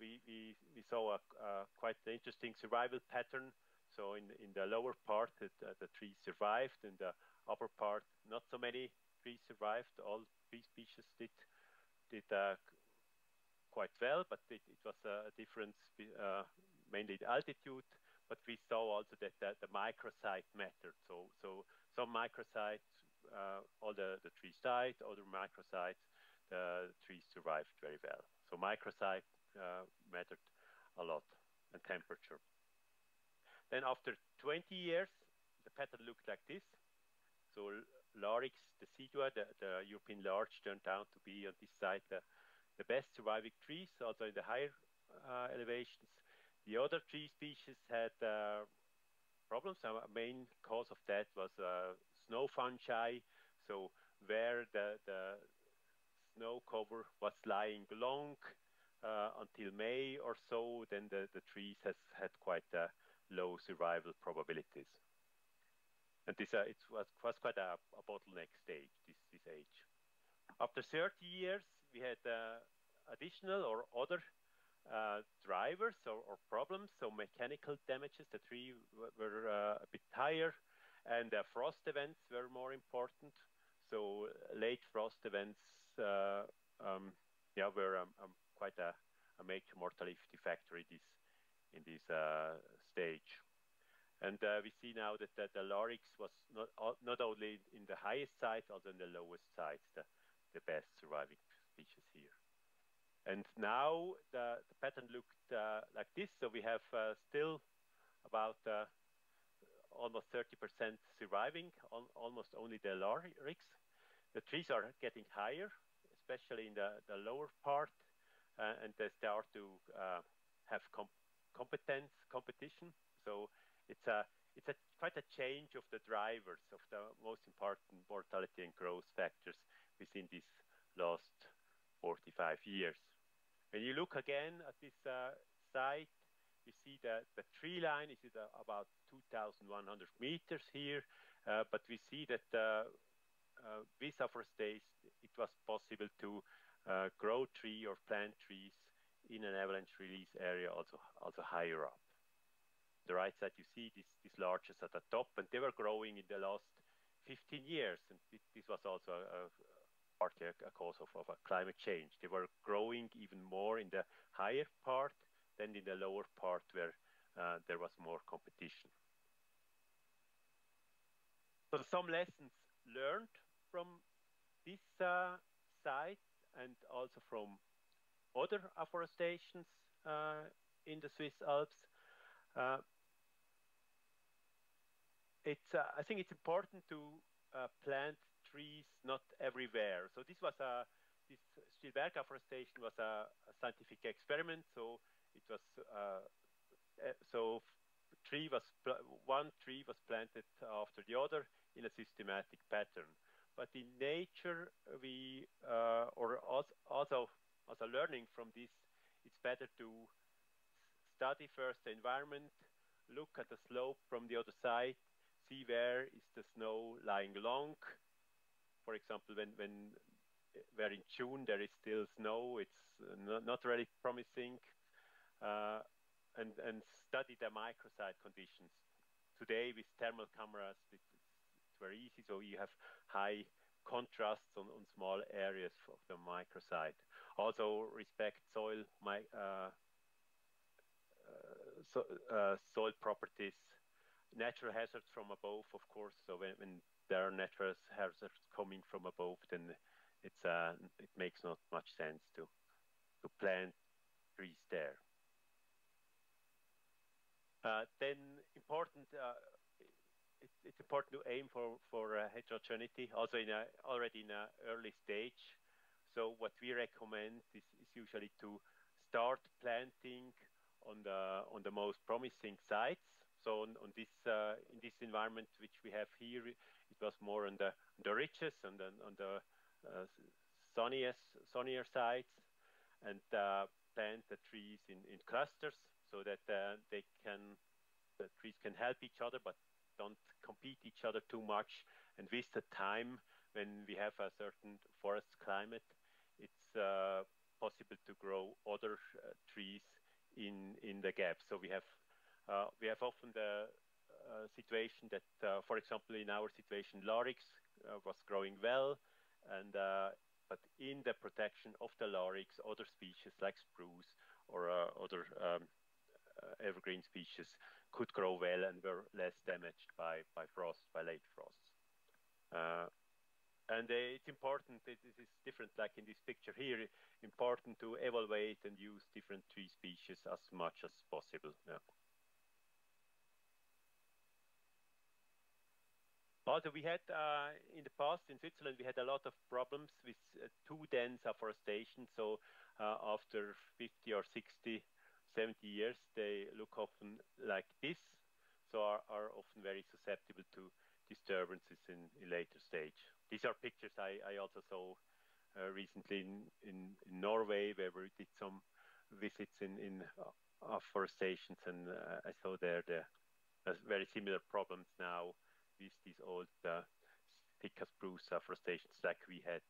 we saw a quite interesting survival pattern. So in the lower part, the trees survived, and the upper part, not so many trees survived. All tree species did quite well, but it was a difference mainly in altitude, but we saw also that the microsite mattered. So some microsites, all the trees died, other microsites, the trees survived very well. So microsite mattered a lot, and temperature. Then after 20 years, the pattern looked like this. So Larix decidua, the European larch, turned out to be on this side the best surviving trees, also in the higher elevations. The other tree species had problems. A main cause of that was snow fungi. So where the snow cover was lying long until May or so, then the trees had quite low survival probabilities. And this it was quite a bottleneck stage, this age. After 30 years, we had additional or other drivers or problems, so mechanical damages. The tree were a bit higher, and frost events were more important. So late frost events were quite a major mortality factor in this stage. And we see now that the Larix was not only in the highest sites, also in the lowest sites, the best surviving species here. And now the pattern looked like this. So we have still about almost 30% surviving, almost only the Larix. The trees are getting higher, especially in the lower part, and they start to have competition. So it's quite a change of the drivers of the most important mortality and growth factors within these last 45 years. When you look again at this site, you see that the tree line is about 2,100 meters here, but we see that with afforestation, it was possible to grow tree or plant trees in an avalanche release area also higher up. The right side, you see these larches at the top, and they were growing in the last 15 years, and this was also partly a cause of a climate change. They were growing even more in the higher part than in the lower part where there was more competition. So some lessons learned from this site and also from other afforestations in the Swiss Alps. I think it's important to plant trees not everywhere. So this was this Stilberg afforestation was a scientific experiment. So it was one tree was planted after the other in a systematic pattern. But in nature, we also as a learning from this, it's better to study first the environment, look at the slope from the other side, see where is the snow lying long. For example, where in June there is still snow, it's not really promising, and study the microsite conditions. Today with thermal cameras, it's very easy, so you have high contrasts on small areas of the microsite. Also respect soil properties. Natural hazards from above, of course. So when there are natural hazards coming from above, then it makes not much sense to plant trees there. Then important, it's important to aim for heterogeneity, also already in an early stage. So what we recommend is usually to start planting on the most promising sites. So in this environment which we have here, it was more on the ridges and on the sunnier sides, and plant the trees in clusters so that the trees can help each other but don't compete each other too much. And with the time, when we have a certain forest climate, it's possible to grow other trees in the gap. So we have often the situation that, for example, in our situation, Larix was growing well, and but in the protection of the Larix, other species like spruce or other evergreen species could grow well and were less damaged by frost, by late frosts. And it's important, this is different like in this picture here, important to evaluate and use different tree species as much as possible. Yeah. Also, we had, in the past in Switzerland, we had a lot of problems with too dense afforestation. So after 50 or 60, 70 years, they look often like this. So are often very susceptible to disturbances in later stage. These are pictures I also saw recently in Norway, where we did some visits in afforestations, and I saw there's very similar problems now with these old thick spruce afforestations like we had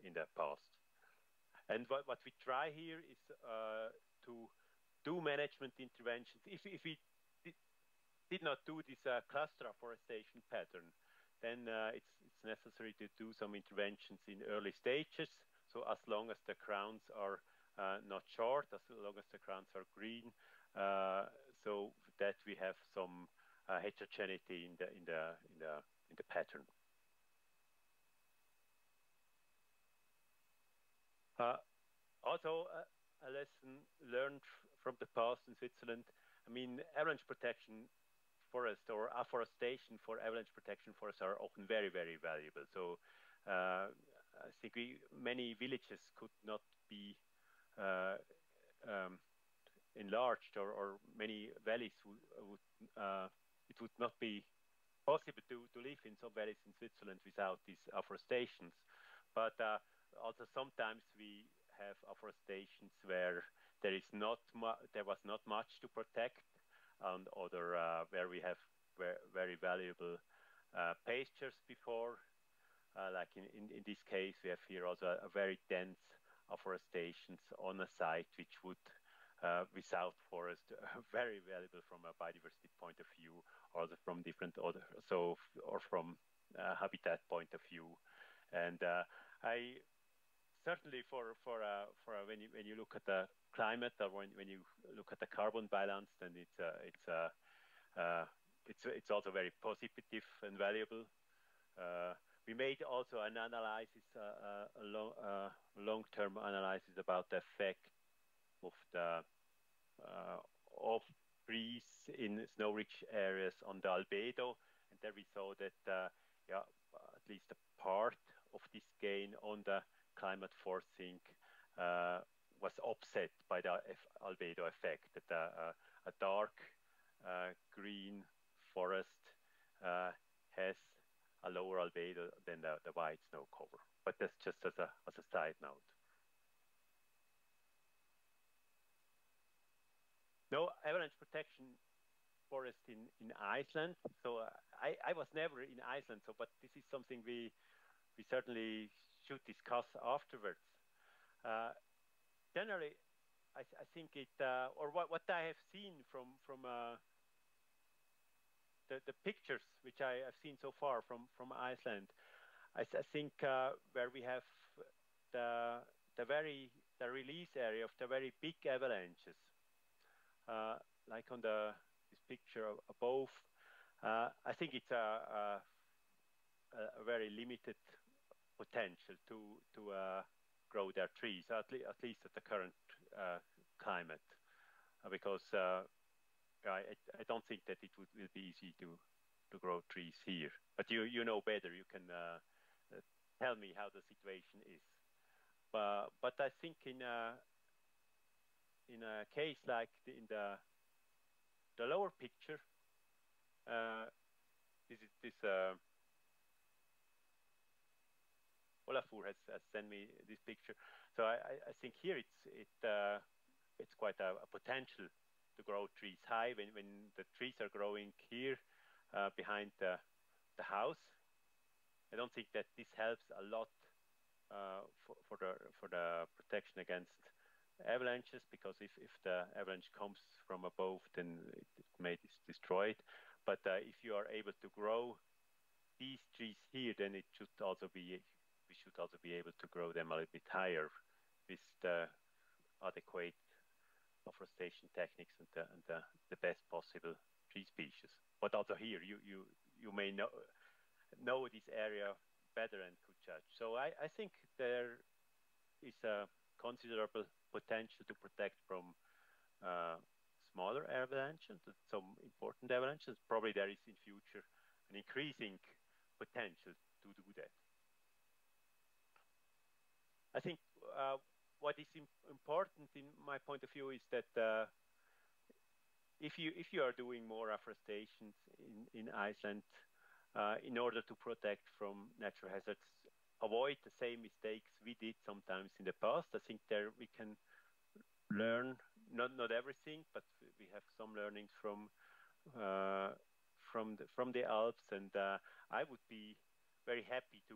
in the past. And what we try here is to do management interventions. If we did not do this cluster afforestation pattern, then it's necessary to do some interventions in early stages. So as long as the crowns are not short, as long as the crowns are green, so that we have some heterogeneity in the pattern. Also, a lesson learned from the past in Switzerland. I mean, avalanche protection forests or afforestation for avalanche protection forests are often very, very valuable. So I think many villages could not be enlarged, or many valleys it would not be possible to live in some valleys in Switzerland without these afforestations. But also sometimes we have afforestations where there was not much to protect, and other where we have very valuable pastures before. Like in this case, we have here also a very dense afforestations on a site which would, without forest, very valuable from a biodiversity point of view, or from different other, or from habitat point of view. And I certainly when you look at the climate, or when you look at the carbon balance, then it's also very positive and valuable. We made also an analysis, a long-term analysis about the effect of the of trees in snow-rich areas on the albedo, and there we saw that at least a part of this gain on the climate forcing was offset by the albedo effect. That a dark green forest has a lower albedo than the white snow cover. But that's just as a side note. No avalanche protection forest in Iceland. So I was never in Iceland. So, but this is something we certainly should discuss afterwards. Generally, I think it, or what I have seen from the pictures which I have seen so far from Iceland, I think where we have the release area of the very big avalanches, like on this picture above, I think it's a very limited potential to grow their trees, at least at the current climate, because I don't think that it will be easy to grow trees here. But you know better. You can tell me how the situation is. But I think in a case like in the lower picture, this Olafur has sent me this picture. So I think here it's quite a potential to grow trees high when the trees are growing here behind the house. I don't think that this helps a lot for the protection against avalanches, because if the avalanche comes from above, then it may destroy it. But if you are able to grow these trees here, then we should also be able to grow them a little bit higher with the adequate afforestation techniques and the best possible tree species. But also here, you may know this area better and could judge. So I think there is a considerable potential to protect from smaller avalanches, some important avalanches. Probably there is in future an increasing potential to do that. I think what is important in my point of view is that if you are doing more afforestation in Iceland, in order to protect from natural hazards, avoid the same mistakes we did sometimes in the past. I think there we can learn, not everything, but we have some learnings from the Alps, and I would be very happy to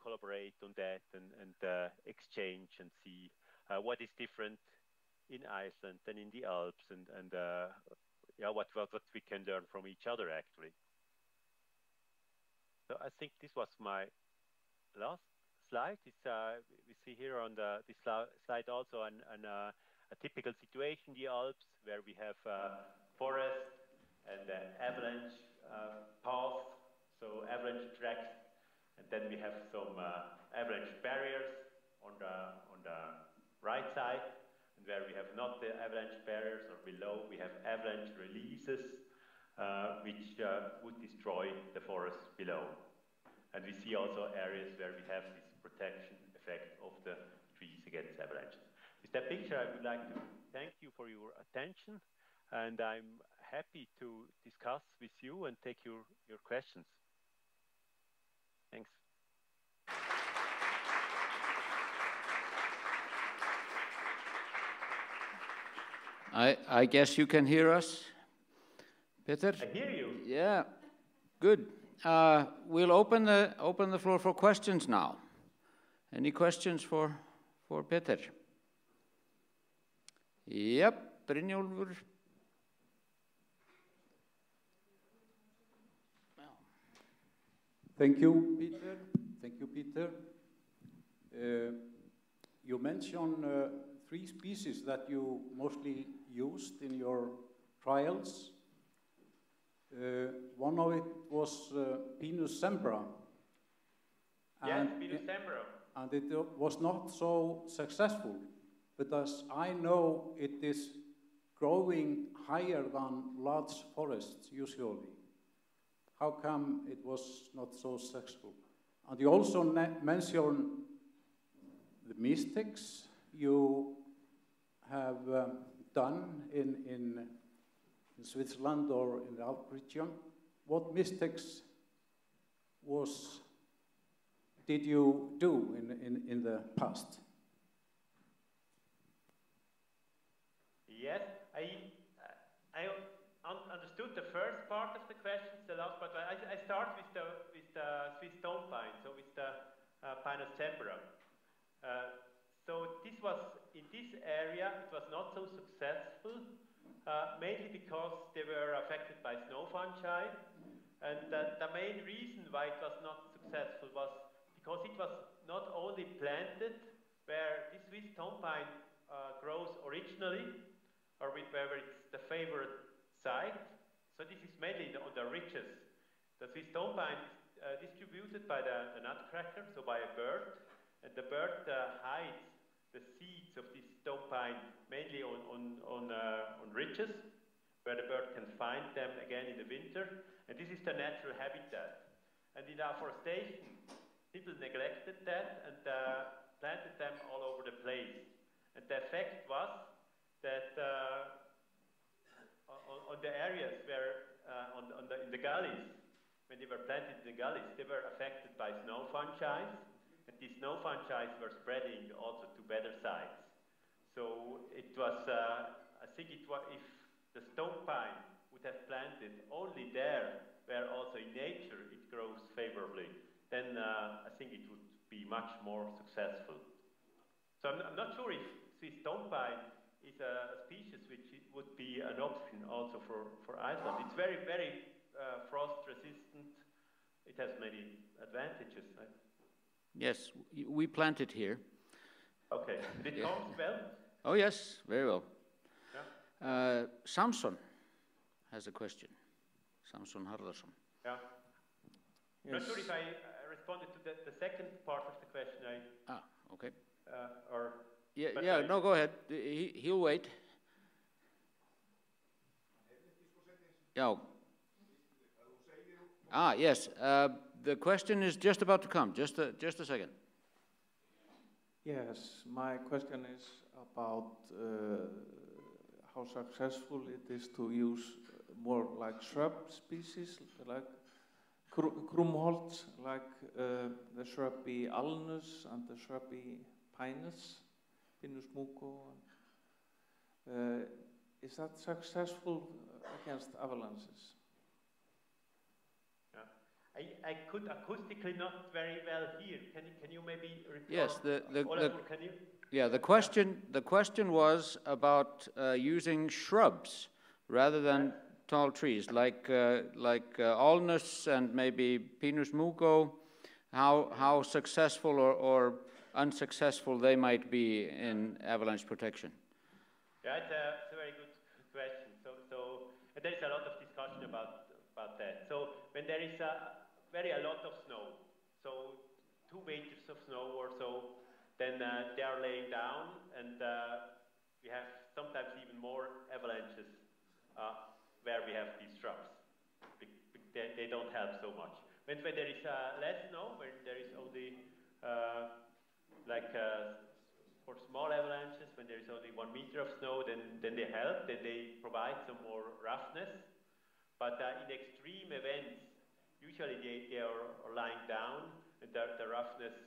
collaborate on that and exchange and see what is different in Iceland than in the Alps, and yeah, what we can learn from each other actually. So I think this was my last slide. It's, we see here on this slide also a typical situation in the Alps where we have forest and avalanche paths, so avalanche tracks, and then we have some avalanche barriers on the right side, and where we have not the avalanche barriers, or below we have avalanche releases which would destroy the forest below. And we see also areas where we have this protection effect of the trees against avalanches. With that picture, I would like to thank you for your attention, and I'm happy to discuss with you and take your questions. Thanks. I guess you can hear us, Peter? I hear you. Yeah, good. We'll open the floor for questions now. Any questions for Peter? Yep, Brynjólfur. Thank you, Peter. Thank you, Peter. You mentioned 3 species that you mostly used in your trials. One of it was Pinus sembra. Yes, Pinus sembra. And it was not so successful, but as I know, it is growing higher than large forests usually. How come it was not so successful? And you also mentioned the mistakes you have done in Switzerland or in the Alp region. What mistakes did you do in the past? Yes, I understood the first part of the question, the last part. I start with the Swiss stone pine, so with the Pinus sembra. So this was, in this area, it was not so successful, mainly because they were affected by snow fungi. And the main reason why it was not successful was because it was not only planted where this Swiss stone pine grows originally, or wherever it's the favorite site. So this is mainly on the ridges. The Swiss stone pine is distributed by the nutcracker, so by a bird, and the bird hides the seeds of this stone pine mainly on ridges, where the bird can find them again in the winter, and this is the natural habitat. And in afforestation, people neglected that and planted them all over the place. And the effect was that on the areas where, in the gullies, when they were planted in the gullies, they were affected by snow fungi, and these snow fungi were spreading also to better sites. So it was, I think it was, if the stone pine would have planted only there, where also in nature it grows favorably, then I think it would be much more successful. So I'm not sure if Swiss stone pine is a species which would be an option also for Iceland. It's very, very frost resistant. It has many advantages, right? Yes, we plant it here. Okay, and it comes well? Oh yes, very well. Yeah. Samson has a question. Samson Harðarsson. Yeah. Yes. Not sure if I responded to the second part of the question. Okay. Yeah, no, go ahead. He'll wait. Yeah. Yes. The question is just about to come. Just a second. Yes, my question is about how successful it is to use more like shrub species, like krumholz, like the shrubby alnus and the shrubby pinus, Pinus mugo. Is that successful against avalanches? I could acoustically not very well hear. Can you maybe repeat? Yes, can you? Yeah, the question was about using shrubs rather than tall trees, like alnus and maybe Pinus mugo. How successful or unsuccessful they might be in avalanche protection. Yeah, it's a very good question. So there is a lot of discussion about that. So when there is a lot of snow, so 2 meters of snow or so, then they are laying down, and we have sometimes even more avalanches where we have these shrubs. They don't help so much. When there is less snow, when there is only for small avalanches, when there is only 1 meter of snow, then they help, then they provide some more roughness. But in extreme events, usually they are lying down, and the roughness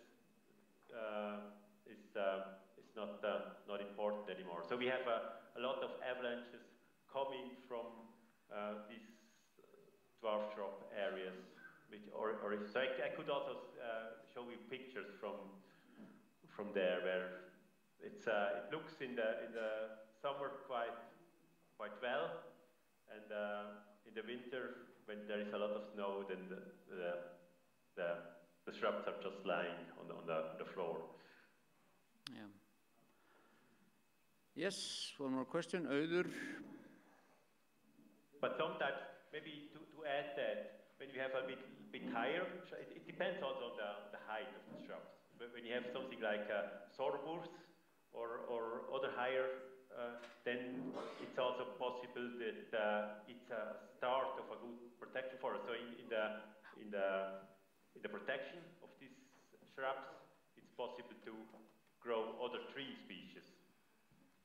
is not important anymore. So we have a lot of avalanches coming from these dwarf shrub areas. So I could also show you pictures from there where it looks in the summer quite well, and in the winter, when there is a lot of snow, then the shrubs are just lying on the floor. Yeah. Yes, one more question, Auður. But sometimes, maybe to add that, when you have a bit higher, it depends also on the height of the shrubs. When you have something like sorbus or other higher, then it's also possible that it's a start of a good protection forest. So in the protection of these shrubs, it's possible to grow other tree species,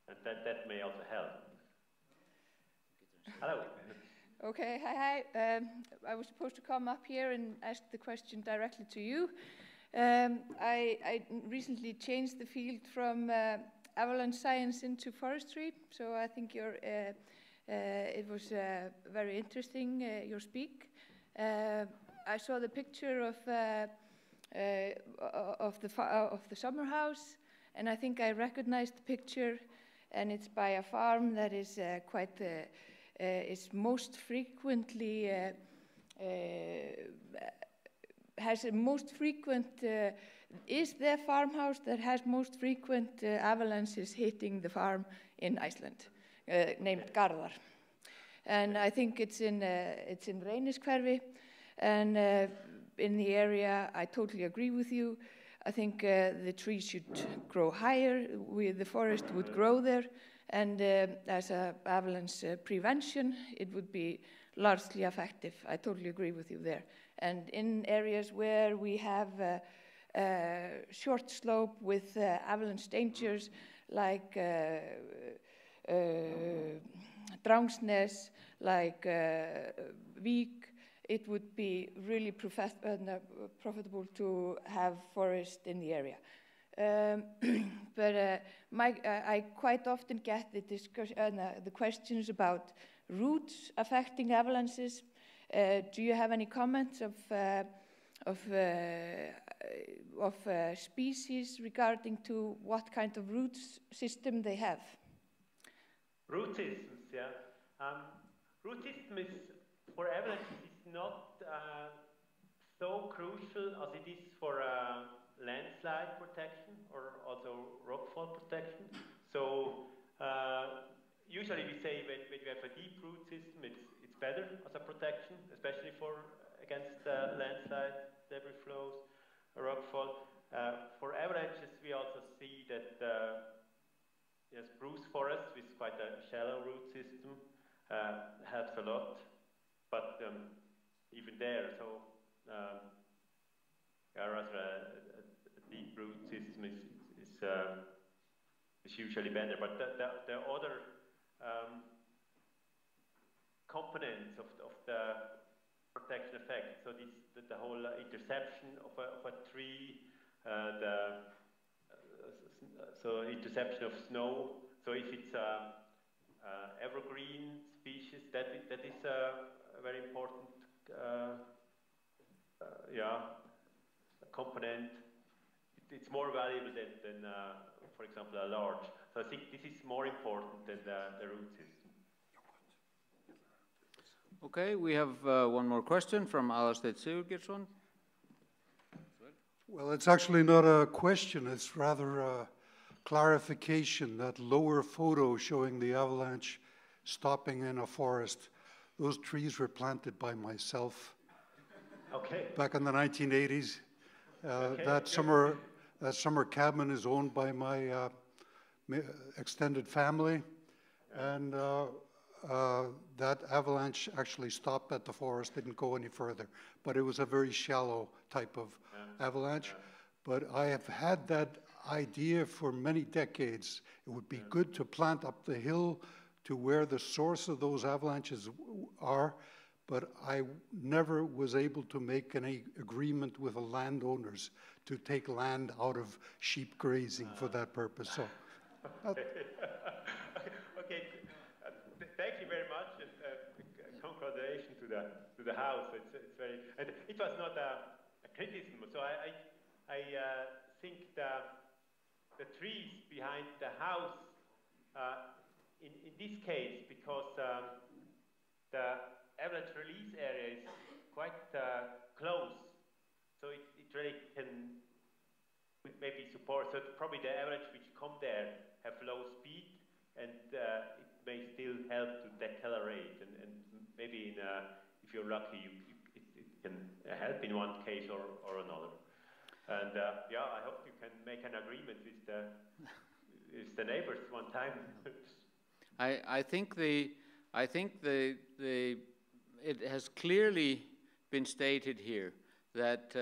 and that may also help. Hello. Okay, hi. I was supposed to come up here and ask the question directly to you. I recently changed the field from avalanche science into forestry, so I think it was very interesting, your speak. I saw the picture of the summer house, and I think I recognized the picture, and it's by a farm that is is most frequently is the farmhouse that has most frequent avalanches hitting the farm in Iceland, named Garðar. And I think it's in Reynishverfi, and in the area I totally agree with you. I think the trees should grow higher, the forest would grow there, and as an avalanche prevention, it would be largely effective. I totally agree with you there. And in areas where we have short slope with avalanche dangers, like Drangsnes, like Vík, it would be really profitable to have forest in the area. But I quite often get the questions about roots affecting avalanches. Do you have any comments of species regarding to what kind of root system they have? Root systems, yeah. Root system for avalanches is not so crucial as it is for landslide protection or also rockfall protection. So usually we say when you have a better as a protection, especially against landslides, debris flows, rockfall. For avalanches, we also see that spruce forest with quite a shallow root system helps a lot, but even there, so whereas a deep root system is usually better. But the other components of the protection effect, so the whole interception of a tree, so interception of snow. So if it's evergreen species, that is a very important component. It's more valuable than for example, a larch. So I think this is more important than the root system. Okay, we have one more question from Halldór Sigurðsson. Well, it's actually not a question, it's rather a clarification. That lower photo showing the avalanche stopping in a forest, those trees were planted by myself. Okay. Back in the 1980s. Okay, that summer cabin is owned by my extended family, and that avalanche actually stopped at the forest, didn't go any further. But it was a very shallow type of avalanche. But I have had that idea for many decades. It would be good to plant up the hill to where the source of those avalanches are, but I never was able to make any agreement with the landowners to take land out of sheep grazing for that purpose. So, okay, thank you very much, and congratulations to the house. It's very, and it was not a criticism. So I think the trees behind the house, in this case, because the avalanche release area is quite close, so it really can maybe support. So probably the avalanche which come there have low speed, and it may still help to decelerate, and maybe if you're lucky, it can help in one case or another. And I hope you can make an agreement with the neighbors one time. I think it has clearly been stated here that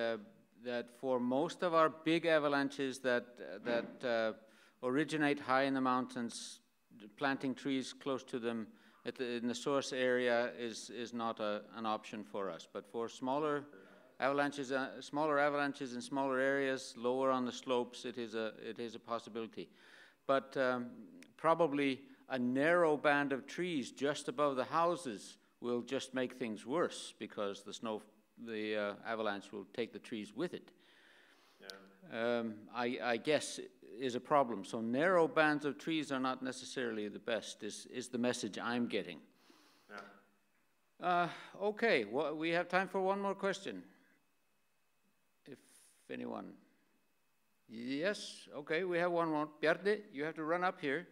that for most of our big avalanches that originate high in the mountains, planting trees close to them in the source area is not an option for us. But for smaller avalanches in smaller areas, lower on the slopes, it is a possibility. But probably a narrow band of trees just above the houses will just make things worse, because the avalanche will take the trees with it. Yeah. I guess is a problem. So narrow bands of trees are not necessarily the best, is the message I'm getting. Yeah. Okay, well, we have time for one more question. If anyone. Yes, okay, we have one more. Bjarni, you have to run up here.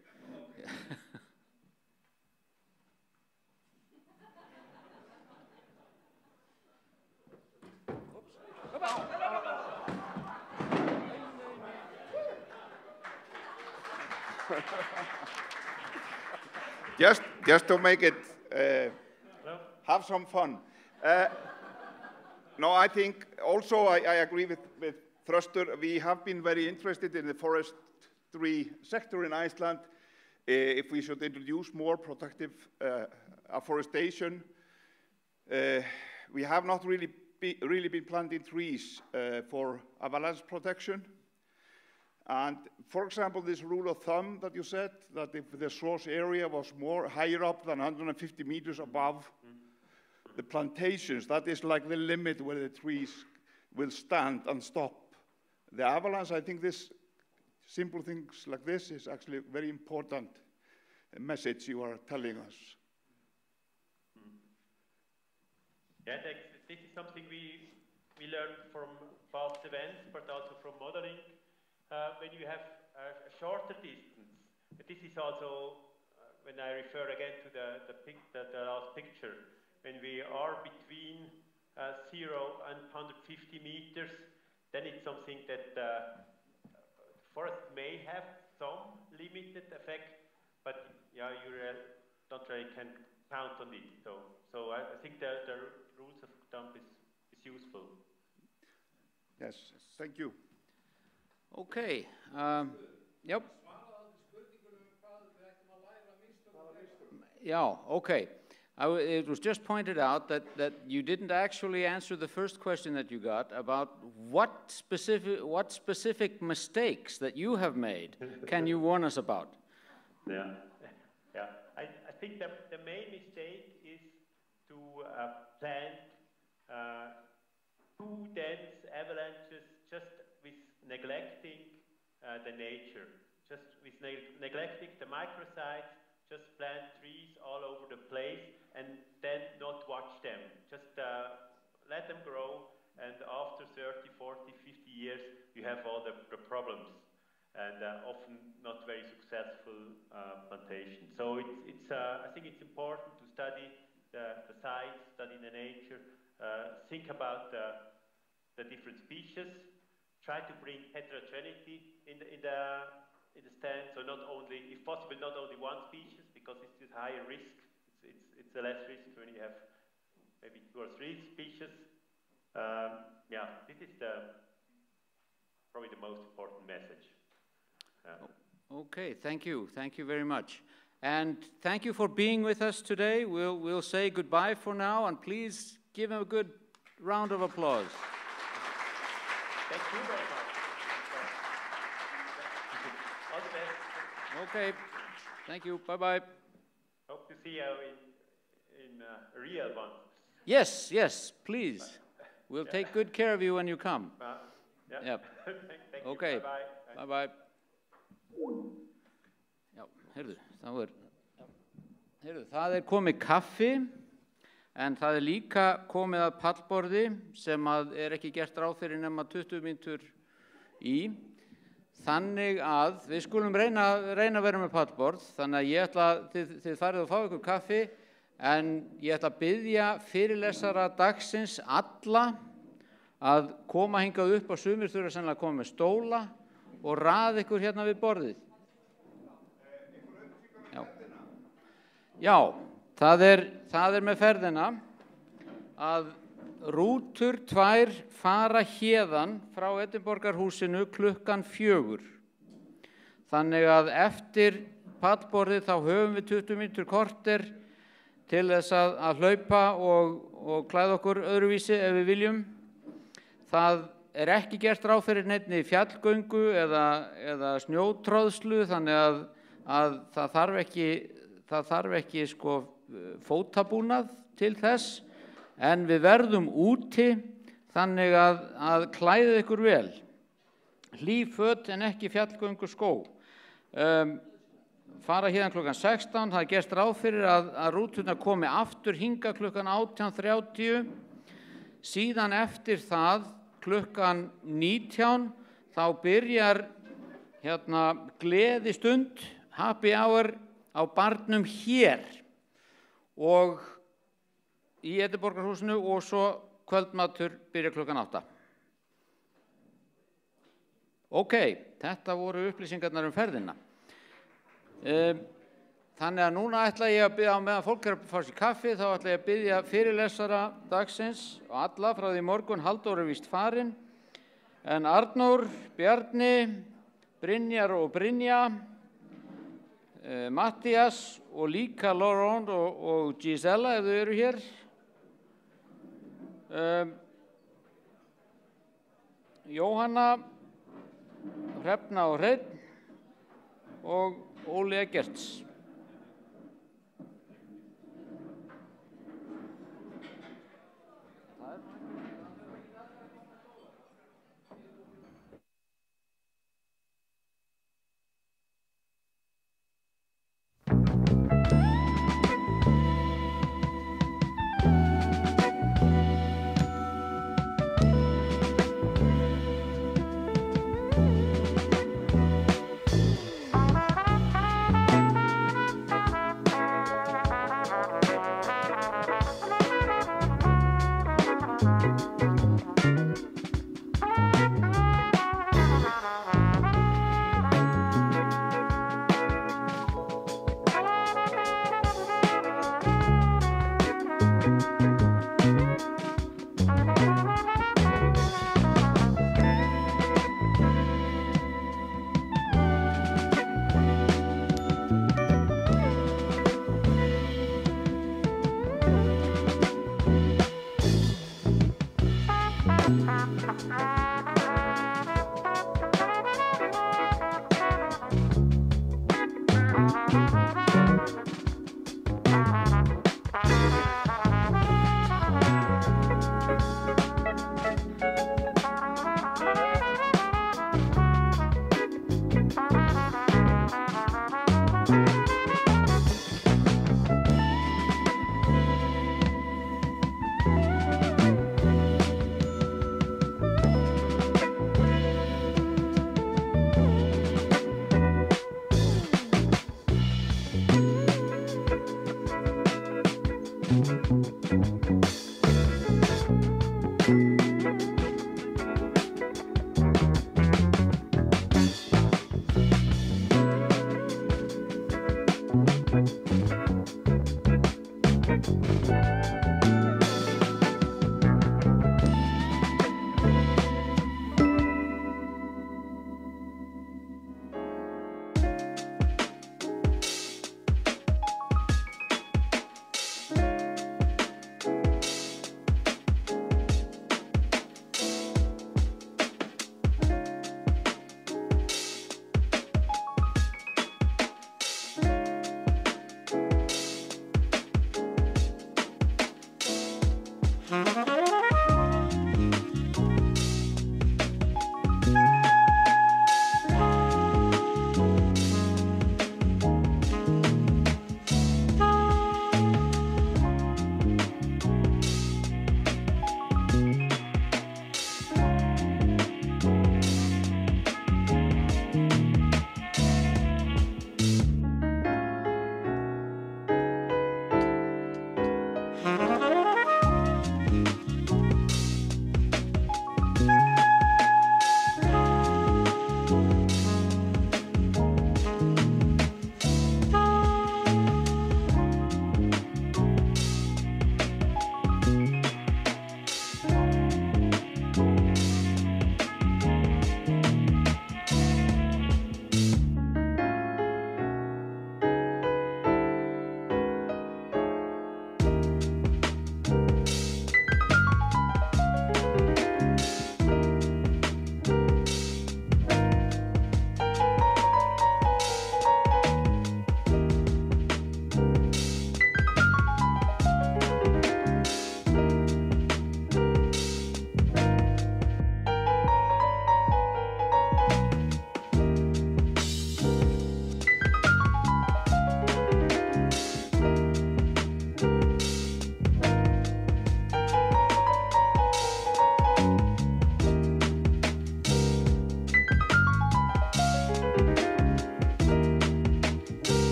just to make it have some fun. No, I think also I agree with Þröstur. We have been very interested in the forestry sector in Iceland. If we should introduce more protective afforestation, we have not really been planting trees for avalanche protection. And for example, this rule of thumb that you said, that if the source area was higher up than 150 meters above the plantations, that is like the limit where the trees will stand and stop the avalanche. I think this simple things like this is actually a very important message you are telling us. Yeah, this is something we learned from past events, but also from modeling. When you have a shorter distance, this is also when I refer again to the last picture. when we are between 0 and 150 meters, then it's something that forest may have some limited effect, but yeah, you don't really can count on it. So I think the rules of thumb is useful. Yes, thank you. Okay. Yep. Yeah, okay. It was just pointed out that you didn't actually answer the first question that you got about what specific mistakes that you have made can you warn us about? Yeah. I think the main mistake is to plant too dense avalanches just with neglecting the nature, just with neglecting the microsites. Just plant trees all over the place and then not watch them. Just let them grow, and after 30, 40, 50 years, you have all the problems, and often not very successful plantation. So I think it's important to study the sites, study the nature, think about the different species, try to bring heterogeneity in the stand, so not only, if possible, not only one species, because it's a higher risk. It's a less risk when you have maybe 2 or 3 species. Yeah, this is probably the most important message. Okay, thank you very much, and thank you for being with us today. We'll say goodbye for now, and please give him a good round of applause. Thank you very much. All the best. Okay, thank you. Bye-bye. Hope to see you in a real one. Yes, please. We'll take good care of you when you come. Yeah. Yep. Thank you. Okay. Bye-bye. Bye-bye. Já, það komið kaffi, en það líka komið að pallborði sem ekki gert ráð fyrir nema 20 mínútur í. Þannig að við skulum reyna að vera með pallborð, þannig að ég ætla þið farið að fá ykkur kaffi, en ég ætla að biðja fyrirlesara dagsins alla að koma hingað upp, og sumir þurfa sennilega að koma með stóla og raða ykkur hérna við borðið. Já, það er með ferðina að rútur 2 fara héðan frá Edinborgarhúsinu klukkan 4. Þannig að eftir pallborðið þá höfum við 20 mínútur korter til þess að hlaupa og klæða okkur öðruvísi ef við viljum. Það er ekki gert ráð fyrir neinni fjallgöngu eða snjótróðslu, þannig að það þarf ekki sko fótabúnað til þess, en við verðum úti, þannig að klæðið ykkur vel. Hlý föt en ekki fjallgöngu skó. Fara hérna klukkan 16, það er gert ráð fyrir að rúturnar komi aftur hingað klukkan 18:30, síðan eftir það klukkan 19, þá byrjar hérna gleðistund, happy hour á barnum hér og í Edinborgarhúsinu, og svo kvöldmatur byrja klukkan 8. Ok, þetta voru upplýsingarnar ferðina. Þannig að núna ætla ég að biðja, á meðan fólk að fá sér kaffi, þá ætla ég að biðja fyrirlesara dagsins og alla frá því morgun. Halldór víst farinn, en Arnór, Bjarni, Brynjar og Brynja, Mattias og líka Laurent og Gisela ef þau eru hér. Jóhanna, Hrefna og Hreinn og Óli Eggerts.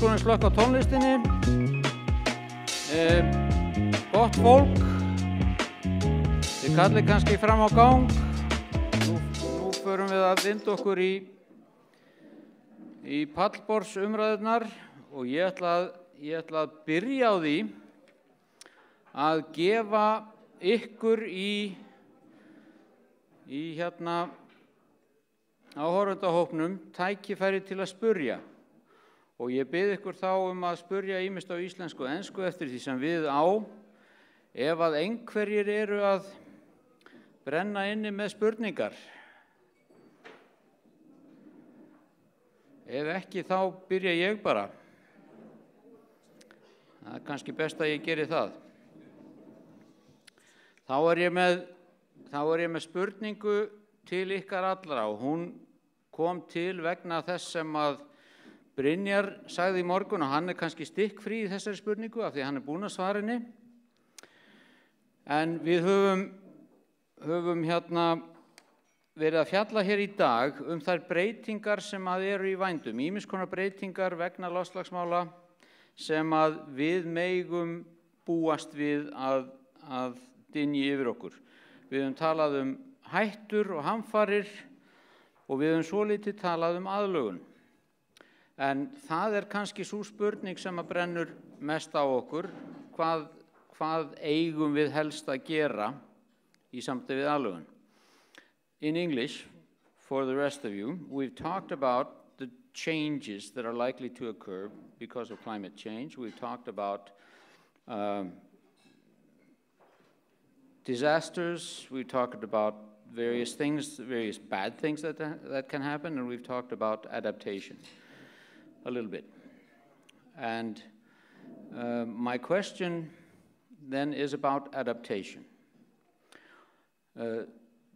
skulum slökka á tónlistinni. Gott fólk, þið kallið kannski fram á gang. Nú förum við að vinda okkur í pallborðsumræðurnar og ég ætla að byrja á því að gefa ykkur í áhorfendahópnum tækifæri til að spurja. Og ég bið ykkur þá að spurja ýmist á íslensku og ensku eftir því sem við á. Ef að einhverjir eru að brenna inni með spurningar. Ef ekki þá byrja ég bara. Það er kannski best að ég geri það. Þá er ég með spurningu til ykkar allra og hún kom til vegna þess sem að Brynjar sagði í morgun og hann er kannski stikkfrí í þessari spurningu af því að hann er búinn að svara henni. En við höfum verið að fjalla hér í dag þær breytingar sem að eru í vændum, ýmiss konar breytingar vegna loftslagsmála sem að við megum búast við að dynji yfir okkur. Við höfum talað hættur og hamfarir og við höfum svolítið talað aðlögun. En það kannski sú spurning sem að brennur mest á okkur, hvað eigum við helst að gera í samtali við aðlögun. In English, for the rest of you, we've talked about the changes that are likely to occur because of climate change. We've talked about disasters. We've talked about various things, various bad things that can happen, and we've talked about adaptation a little bit. And my question then is about adaptation.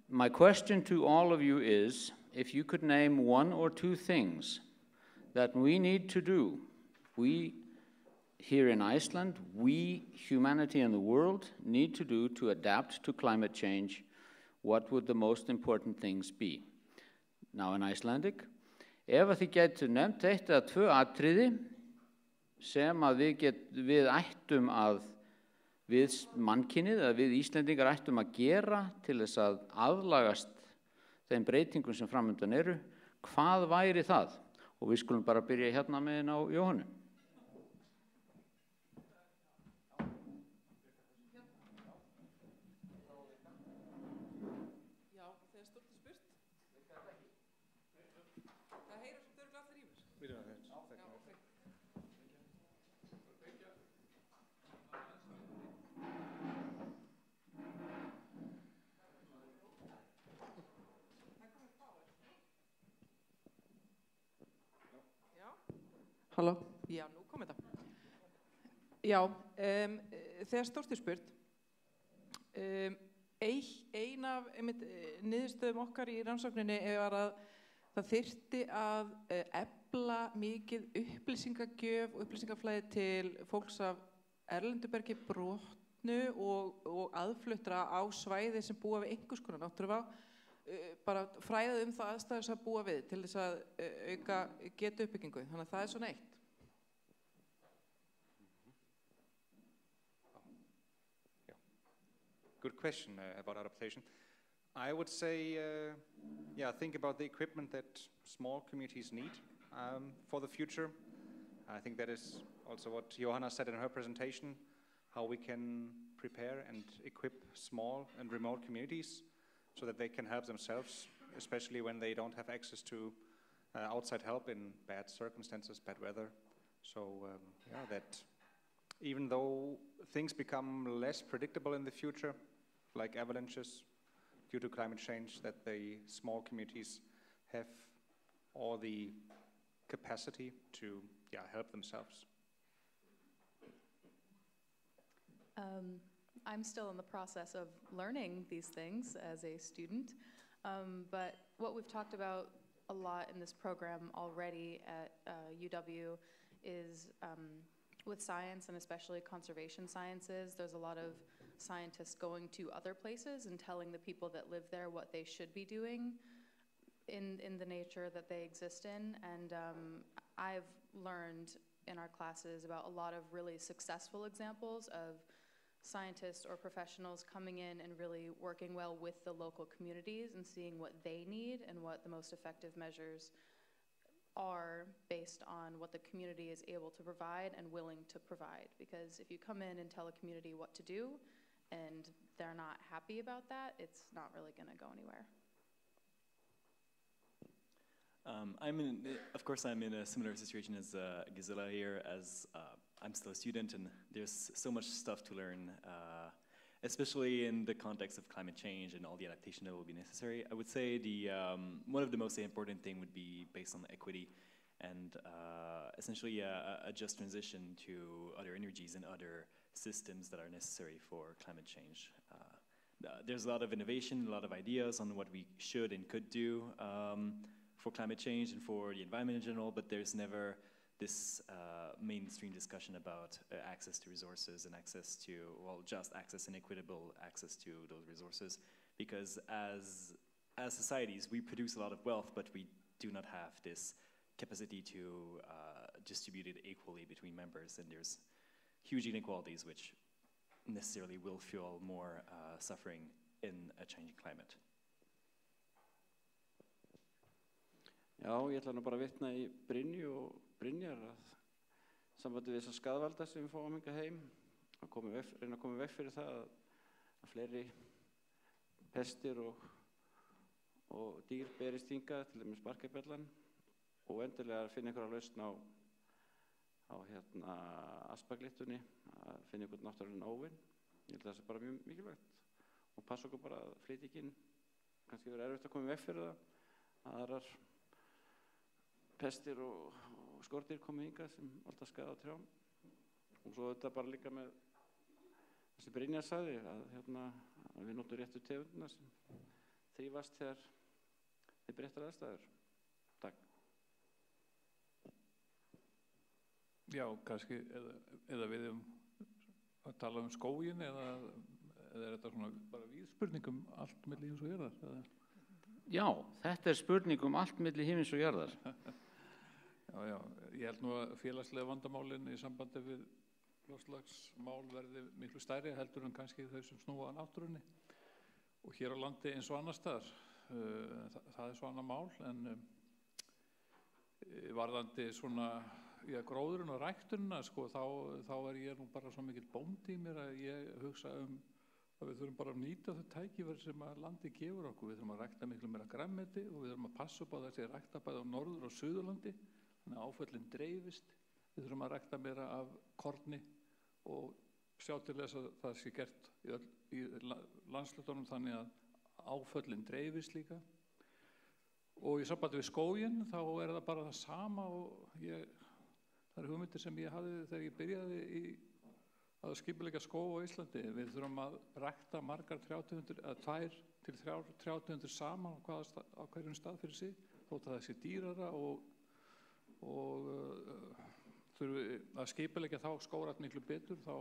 My question to all of you is, if you could name one or two things that we need to do, we here in Iceland, we, humanity and the world, need to do to adapt to climate change, what would the most important things be? Now in Icelandic, ef þið getur nefnt eitt eða tvö atriði sem að við ættum að við mannkynið eða við Íslendingar ættum að gera til þess að aðlagast þeim breytingum sem framundan eru, hvað væri það? Og við skulum bara byrja hérna með á Jóhannu. Halló? Já, nú kom þetta. Já, þegar stórt spurt, ein af niðurstöðum okkar í rannsókninni var að það þyrfti að efla mikið upplýsingagjöf og upplýsingaflæði til fólks af erlendubergi brotnu og aðfluttra á svæði sem búa við einhvers konar náttúruvá, bara fræðað það aðstæður sem búa við til þess að auka getu uppbyggingu. Þannig að það svona eitt. Good question about adaptation. I would say, think about the equipment that small communities need for the future. I think that is also what Johanna said in her presentation, how we can prepare and equip small and remote communities so that they can help themselves, especially when they don't have access to outside help in bad circumstances, bad weather. So that even though things become less predictable in the future, like avalanches due to climate change, that the small communities have all the capacity to help themselves. I'm still in the process of learning these things as a student, but what we've talked about a lot in this program already at UW is with science, and especially conservation sciences, there's a lot of scientists going to other places and telling the people that live there what they should be doing in the nature that they exist in. And I've learned in our classes about a lot of really successful examples of scientists or professionals coming in and really working well with the local communities and seeing what they need and what the most effective measures are based on what the community is able to provide and willing to provide. Because if you come in and tell a community what to do and they're not happy about that, it's not really going to go anywhere. Of course, I'm in a similar situation as Gisela here, as I'm still a student and there's so much stuff to learn, especially in the context of climate change and all the adaptation that will be necessary. I would say one of the most important thing would be based on equity and essentially a just transition to other energies and other systems that are necessary for climate change. There's a lot of innovation, a lot of ideas on what we should and could do for climate change and for the environment in general, but there's never this mainstream discussion about access to resources and access to, well, just access and equitable access to those resources. Because as societies, we produce a lot of wealth, but we do not have this capacity to distributed equally between members, and there's huge inequalities which necessarily will fuel more suffering in a changing climate. Já, ég ætla nú bara að vitna í Brynju og Brynjar að sambandi við þessa skaðvalda sem við fáum hingað heim að reyna að koma í veg fyrir það að fleiri pestir og dýr berist hingað, til dæmis barkabjallan, og endilega að finna einhverja lausn á aspaglittunni, að finna einhvern náttúrulegan óvin. Ég held að það sé bara mjög mikilvægt og passa okkur bara að flytja ekki inn. Kannski verður erfitt að koma í veg fyrir það að aðrar pestir og skordýr komið hingað sem alltaf skaða á trjám. Og svo þetta bara líka með það sem Brynjar sagði, að við notum réttu tegundina sem þrífast þegar þið breyttar aðstæður. Takk. Já, kannski, eða við að tala skóginn, eða er þetta svona bara víðspurning allt milli himins og jarðar? Já, þetta spurning allt milli himins og jarðar. Já, ég held nú að félagslega vandamálin í sambandi við loftslagsmál verði miklu stærri heldur en kannski þau sem snúa að náttúrunni. Og hér á landi eins og annars staðar, það svo annað mál, en varðandi svona gróðurinn og ræktunina, sko, þá ég nú bara svo mikill bóndi í mér að ég hugsa að við þurfum bara að nýta þau tækifæri sem að landi gefur okkur. Við þurfum að rækta miklu meira grænmeti og við þurfum að passa upp á þessi rækta bæði á Norður- og Suðurlandi, þannig að áföllin dreifist. Við þurfum að rækta meira af korni og sjá til þess að það sé gert í landshlutunum þannig að áföllin dreifist líka. Og í sambandi við skóginn þá það bara það sama og það hugmyndir sem ég hafði þegar ég byrjaði að skipuleggja skóg á Íslandi. Við þurfum að rækta margar 2 til 3 trjátegundir saman á hverjum stað fyrir sig, þótt að það sé dýrara og þurfum að skipuleggja þá skógrækt miklu betur, þá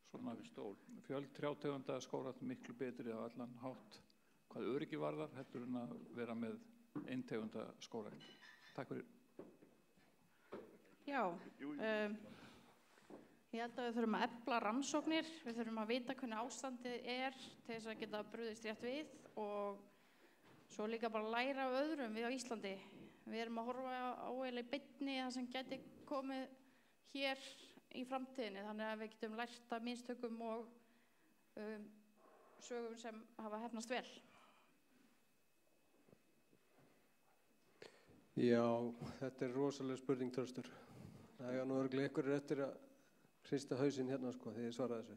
svona fjöld trjátegunda skógrækt miklu betri á allan hátt hvað öryggi varðar heldur en að vera með eintegunda skógrækt. Takk fyrir. Já, ég held að við þurfum að efla rannsóknir, við þurfum að vita hvernig ástandið til þess að geta brugðist rétt við og svo líka bara læra af öðrum við á Íslandi. Við erum að horfa á eiginlega í beinni það sem gæti komið hér í framtíðinni, þannig að við getum lært af mistökum og sögum sem hafa heppnast vel. Já, þetta rosalega spurning, Þröstur. Það nú örugglega einhverjir eftir að hrista hausinn hérna, sko, þegar ég svara þessu.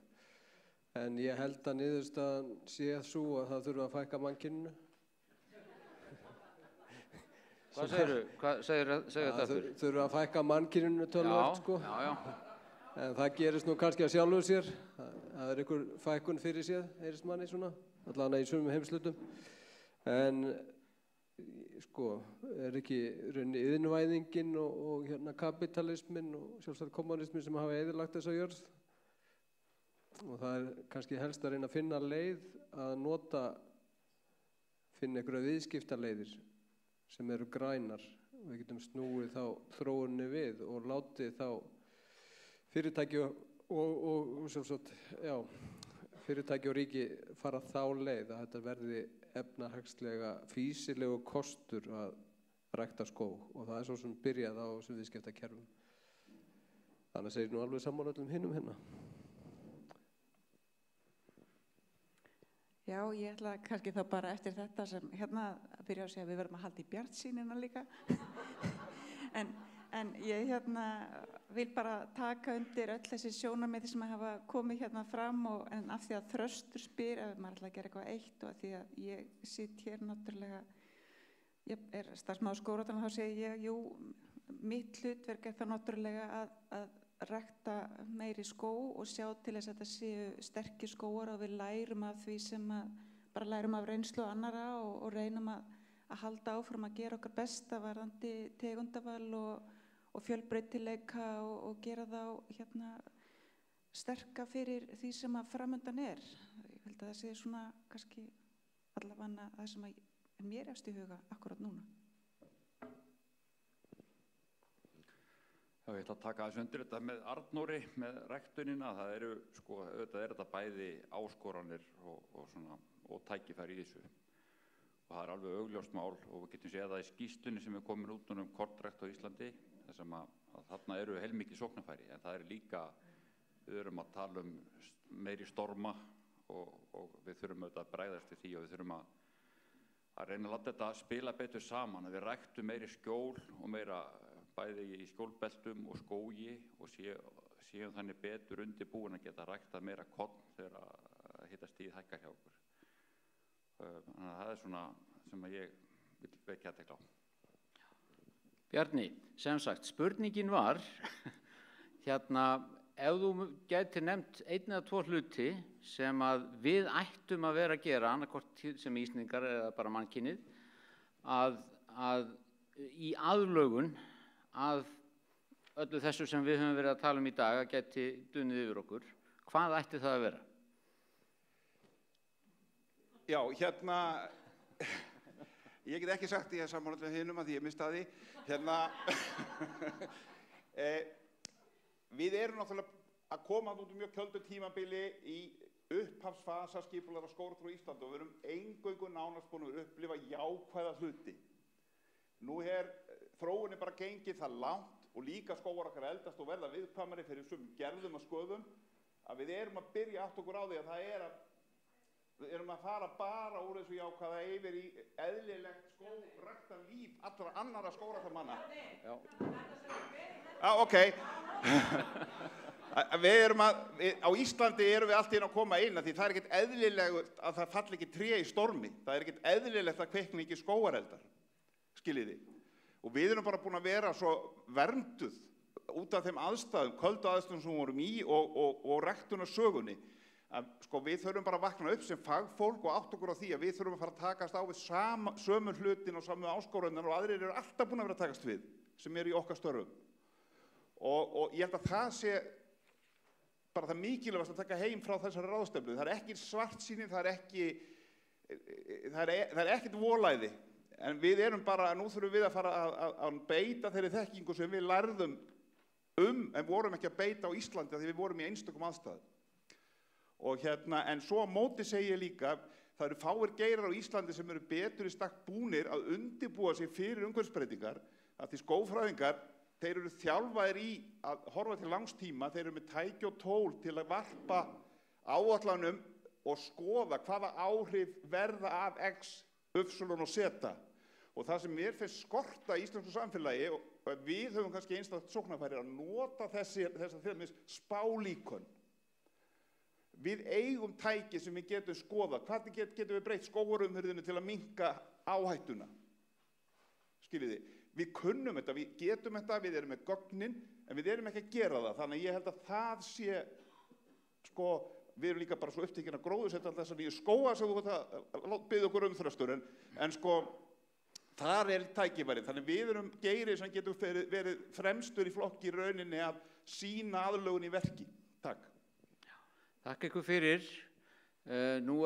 En ég held að niðurstaðan sé svo að það þurfa að fækka mannkyninu. Hvað segir þetta aftur? Það þurfa að fækka mannkyninu töluvert, sko. Já. En það gerist nú kannski að sjálfu sér. Það einhver fækkun fyrir séð, heyrist manni svona, allavega í sumum heimslutum. En sko, ekki rauninni iðnvæðingin og kapitalismin og sjálfsagt kommunismin sem hafa eyðilagt þessa jörð. Og það kannski helst að reyna að finna leið að finna einhverja viðskiptaleiðir sem eru grænar. Við getum snúið þá þróunni við og látið þá fyrirtæki og sjálfsagt, já, fyrirtæki og ríki fara þá leið að þetta verði efnahagslega fýsilegu kostur að rækta skóg og það svo sem byrjað á þessum viðskiptakerfum. Þannig segir nú alveg saman öllum hinum hérna. Já, ég ætla kannski þá bara eftir þetta sem hérna að byrja að segja að við verðum að halda í bjartsýnina líka. en ég vil bara taka undir öll þessi sjónarmið sem hafa komið hérna fram en af því að Þröstur spyr ef maður ætla að gera eitthvað eitt og af því að ég sitt hér náttúrulega, ég starfsmaður Skógræktarnar, þá segi ég, jú, mitt hlutverk það náttúrulega að rækta meiri skóg og sjá til þess að þetta séu sterkir skógar og við lærum af því sem bara lærum af reynslu annarra og reynum að halda áfram að gera okkar besta varðandi tegundaval og fjölbreytileika og gera þá sterka fyrir því sem að framundan Ég held að það sé svona kannski allavega það sem mér efst í huga akkurat núna. Ég ætla að taka aðeins undir þetta með Arnóri, með ræktunina. Það eru, sko, auðvitað er þetta bæði áskoranir og tækifæri í þessu. Og það er alveg augljóst mál og við getum séð það í skýrslunni sem er komin út um kornrækt á Íslandi, þar sem að þarna eru heilmikið sóknarfæri, en það er líka, við erum að tala meiri storma og við þurfum auðvitað að bregðast við því og við þurfum að reyna að láta þetta spila betur saman, að við ræktum meiri skjól og meira bæði í skjólbeltum og skógi og séum þannig betur undirbúin að geta ræktað meira korn þegar hitastigið hækkar hjá okkur. Þannig að það er svona sem að ég vil vekja athygli á. Bjarni, sem sagt, spurningin var, ef þú gætir nefnt 1 eða 2 hluti sem að við ættum að vera að gera, annarkvort sem Íslendingar eða bara mannkynið, að í aðlögun að öllu þessu sem við höfum verið að tala í dag að geti dunnið yfir okkur, hvað ætti það að vera? Já, ég get ekki sagt ég sammála með hinum að því ég mistaði við erum náttúrulega að koma út mjög köldu tímabili í upphafsfasa skipulagra skógræktar á Íslandi og við erum eingöngu nánast búin að upplifa jákvæða hluti. Nú þróunin bara gengið það langt og líka skógar okkar eldast og verða viðkvæmari fyrir sumum gerðum og skoðum að við erum að byrja átt okkur á því að við erum að fara bara úr þessu jákvæða yfir í eðlilegt skógræktarlíf allra annarra skógræktarmanna. Ok. Á Íslandi erum við allt inn að koma inn því það er ekkert eðlilegt að það falli ekki tré í stormi. Það er ekkert eðlilegt að kvikni ekki skógareldar. Skiljiði. Og við erum bara búin að vera svo vernduð út af þeim aðstæðum, köldu aðstæðum sem við vorum í og ræktunarsögunni. Sko, við þurfum bara að vakna upp sem fagfólk og átt okkur á því að við þurfum að fara að takast á við sömu hlutin og samu áskoranir og aðrir eru alltaf búin að vera að takast við sem eru í okkar störfum. Og ég held að það sé bara það mikilvægast að taka heim frá þessari ráðstefnu. Það er ekki svartsýni, það er ekkert volæði. En við erum bara, nú þurfum við að fara að beita þeirri þekkingu sem við lærðum en vorum ekki að beita á Íslandi af því við vorum í einstökum aðstæðum. Og en svo á móti segi ég líka, það eru fáir geirar á Íslandi sem eru betur í stakk búnir að undirbúa sig fyrir umhverfisbreytingar, að því skógfræðingar, þeir eru þjálfaðir í að horfa til langs tíma, þeir eru með tæki og tól til að varpa áætlanum og skoða hvaða áhrif verða af X, Y og Z. Og það sem mér finnst skorta í íslensku samfélagi, og við höfum kannski einstakt sóknarfæri að nota þessa spálíkön. Við eigum tæki sem við getum skoða. Hvernig getum við breytt skógarumhirðinu til að minnka áhættuna? Skiljiði, við kunnum þetta, við getum þetta, við erum með gögnin, en við erum ekki að gera það. Þannig að ég held að það sé, sko, við erum líka bara svo upptekinn að gróðursetta alltaf þessar nýju skóga sem þú byggðu okkur umþröstur, en sko, þar er tækifærið. Þannig við erum geirið sem getum verið fremstur í flokki í rauninni að sýna aðlögun í verki. Takk. Takk ykkur fyrir. Nú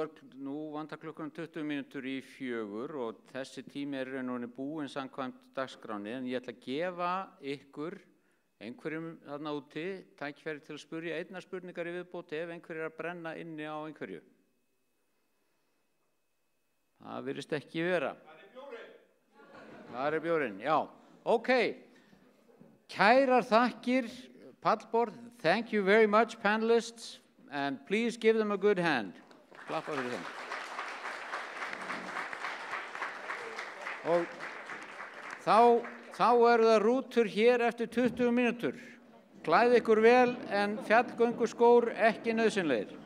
vantar klukkan 20 mínútur í 4 og þessi tími er rauninni búinn samkvæmt dagskráni, en ég ætla að gefa ykkur, einhverjum þarna úti, tækifæri til að spyrja einnar spurningar í viðbóti ef einhver er að brenna inni á einhverju. Það virðist ekki vera. Það er bjórinn, já. Ok. Kærar þakkir, pallborð. Thank you very much, panelists. And please give them a good hand. Klappa fyrir þeim. Og þá eru það rútur hér eftir 20 mínútur. Klæði ykkur vel en fjallgönguskór ekki nauðsynlegir.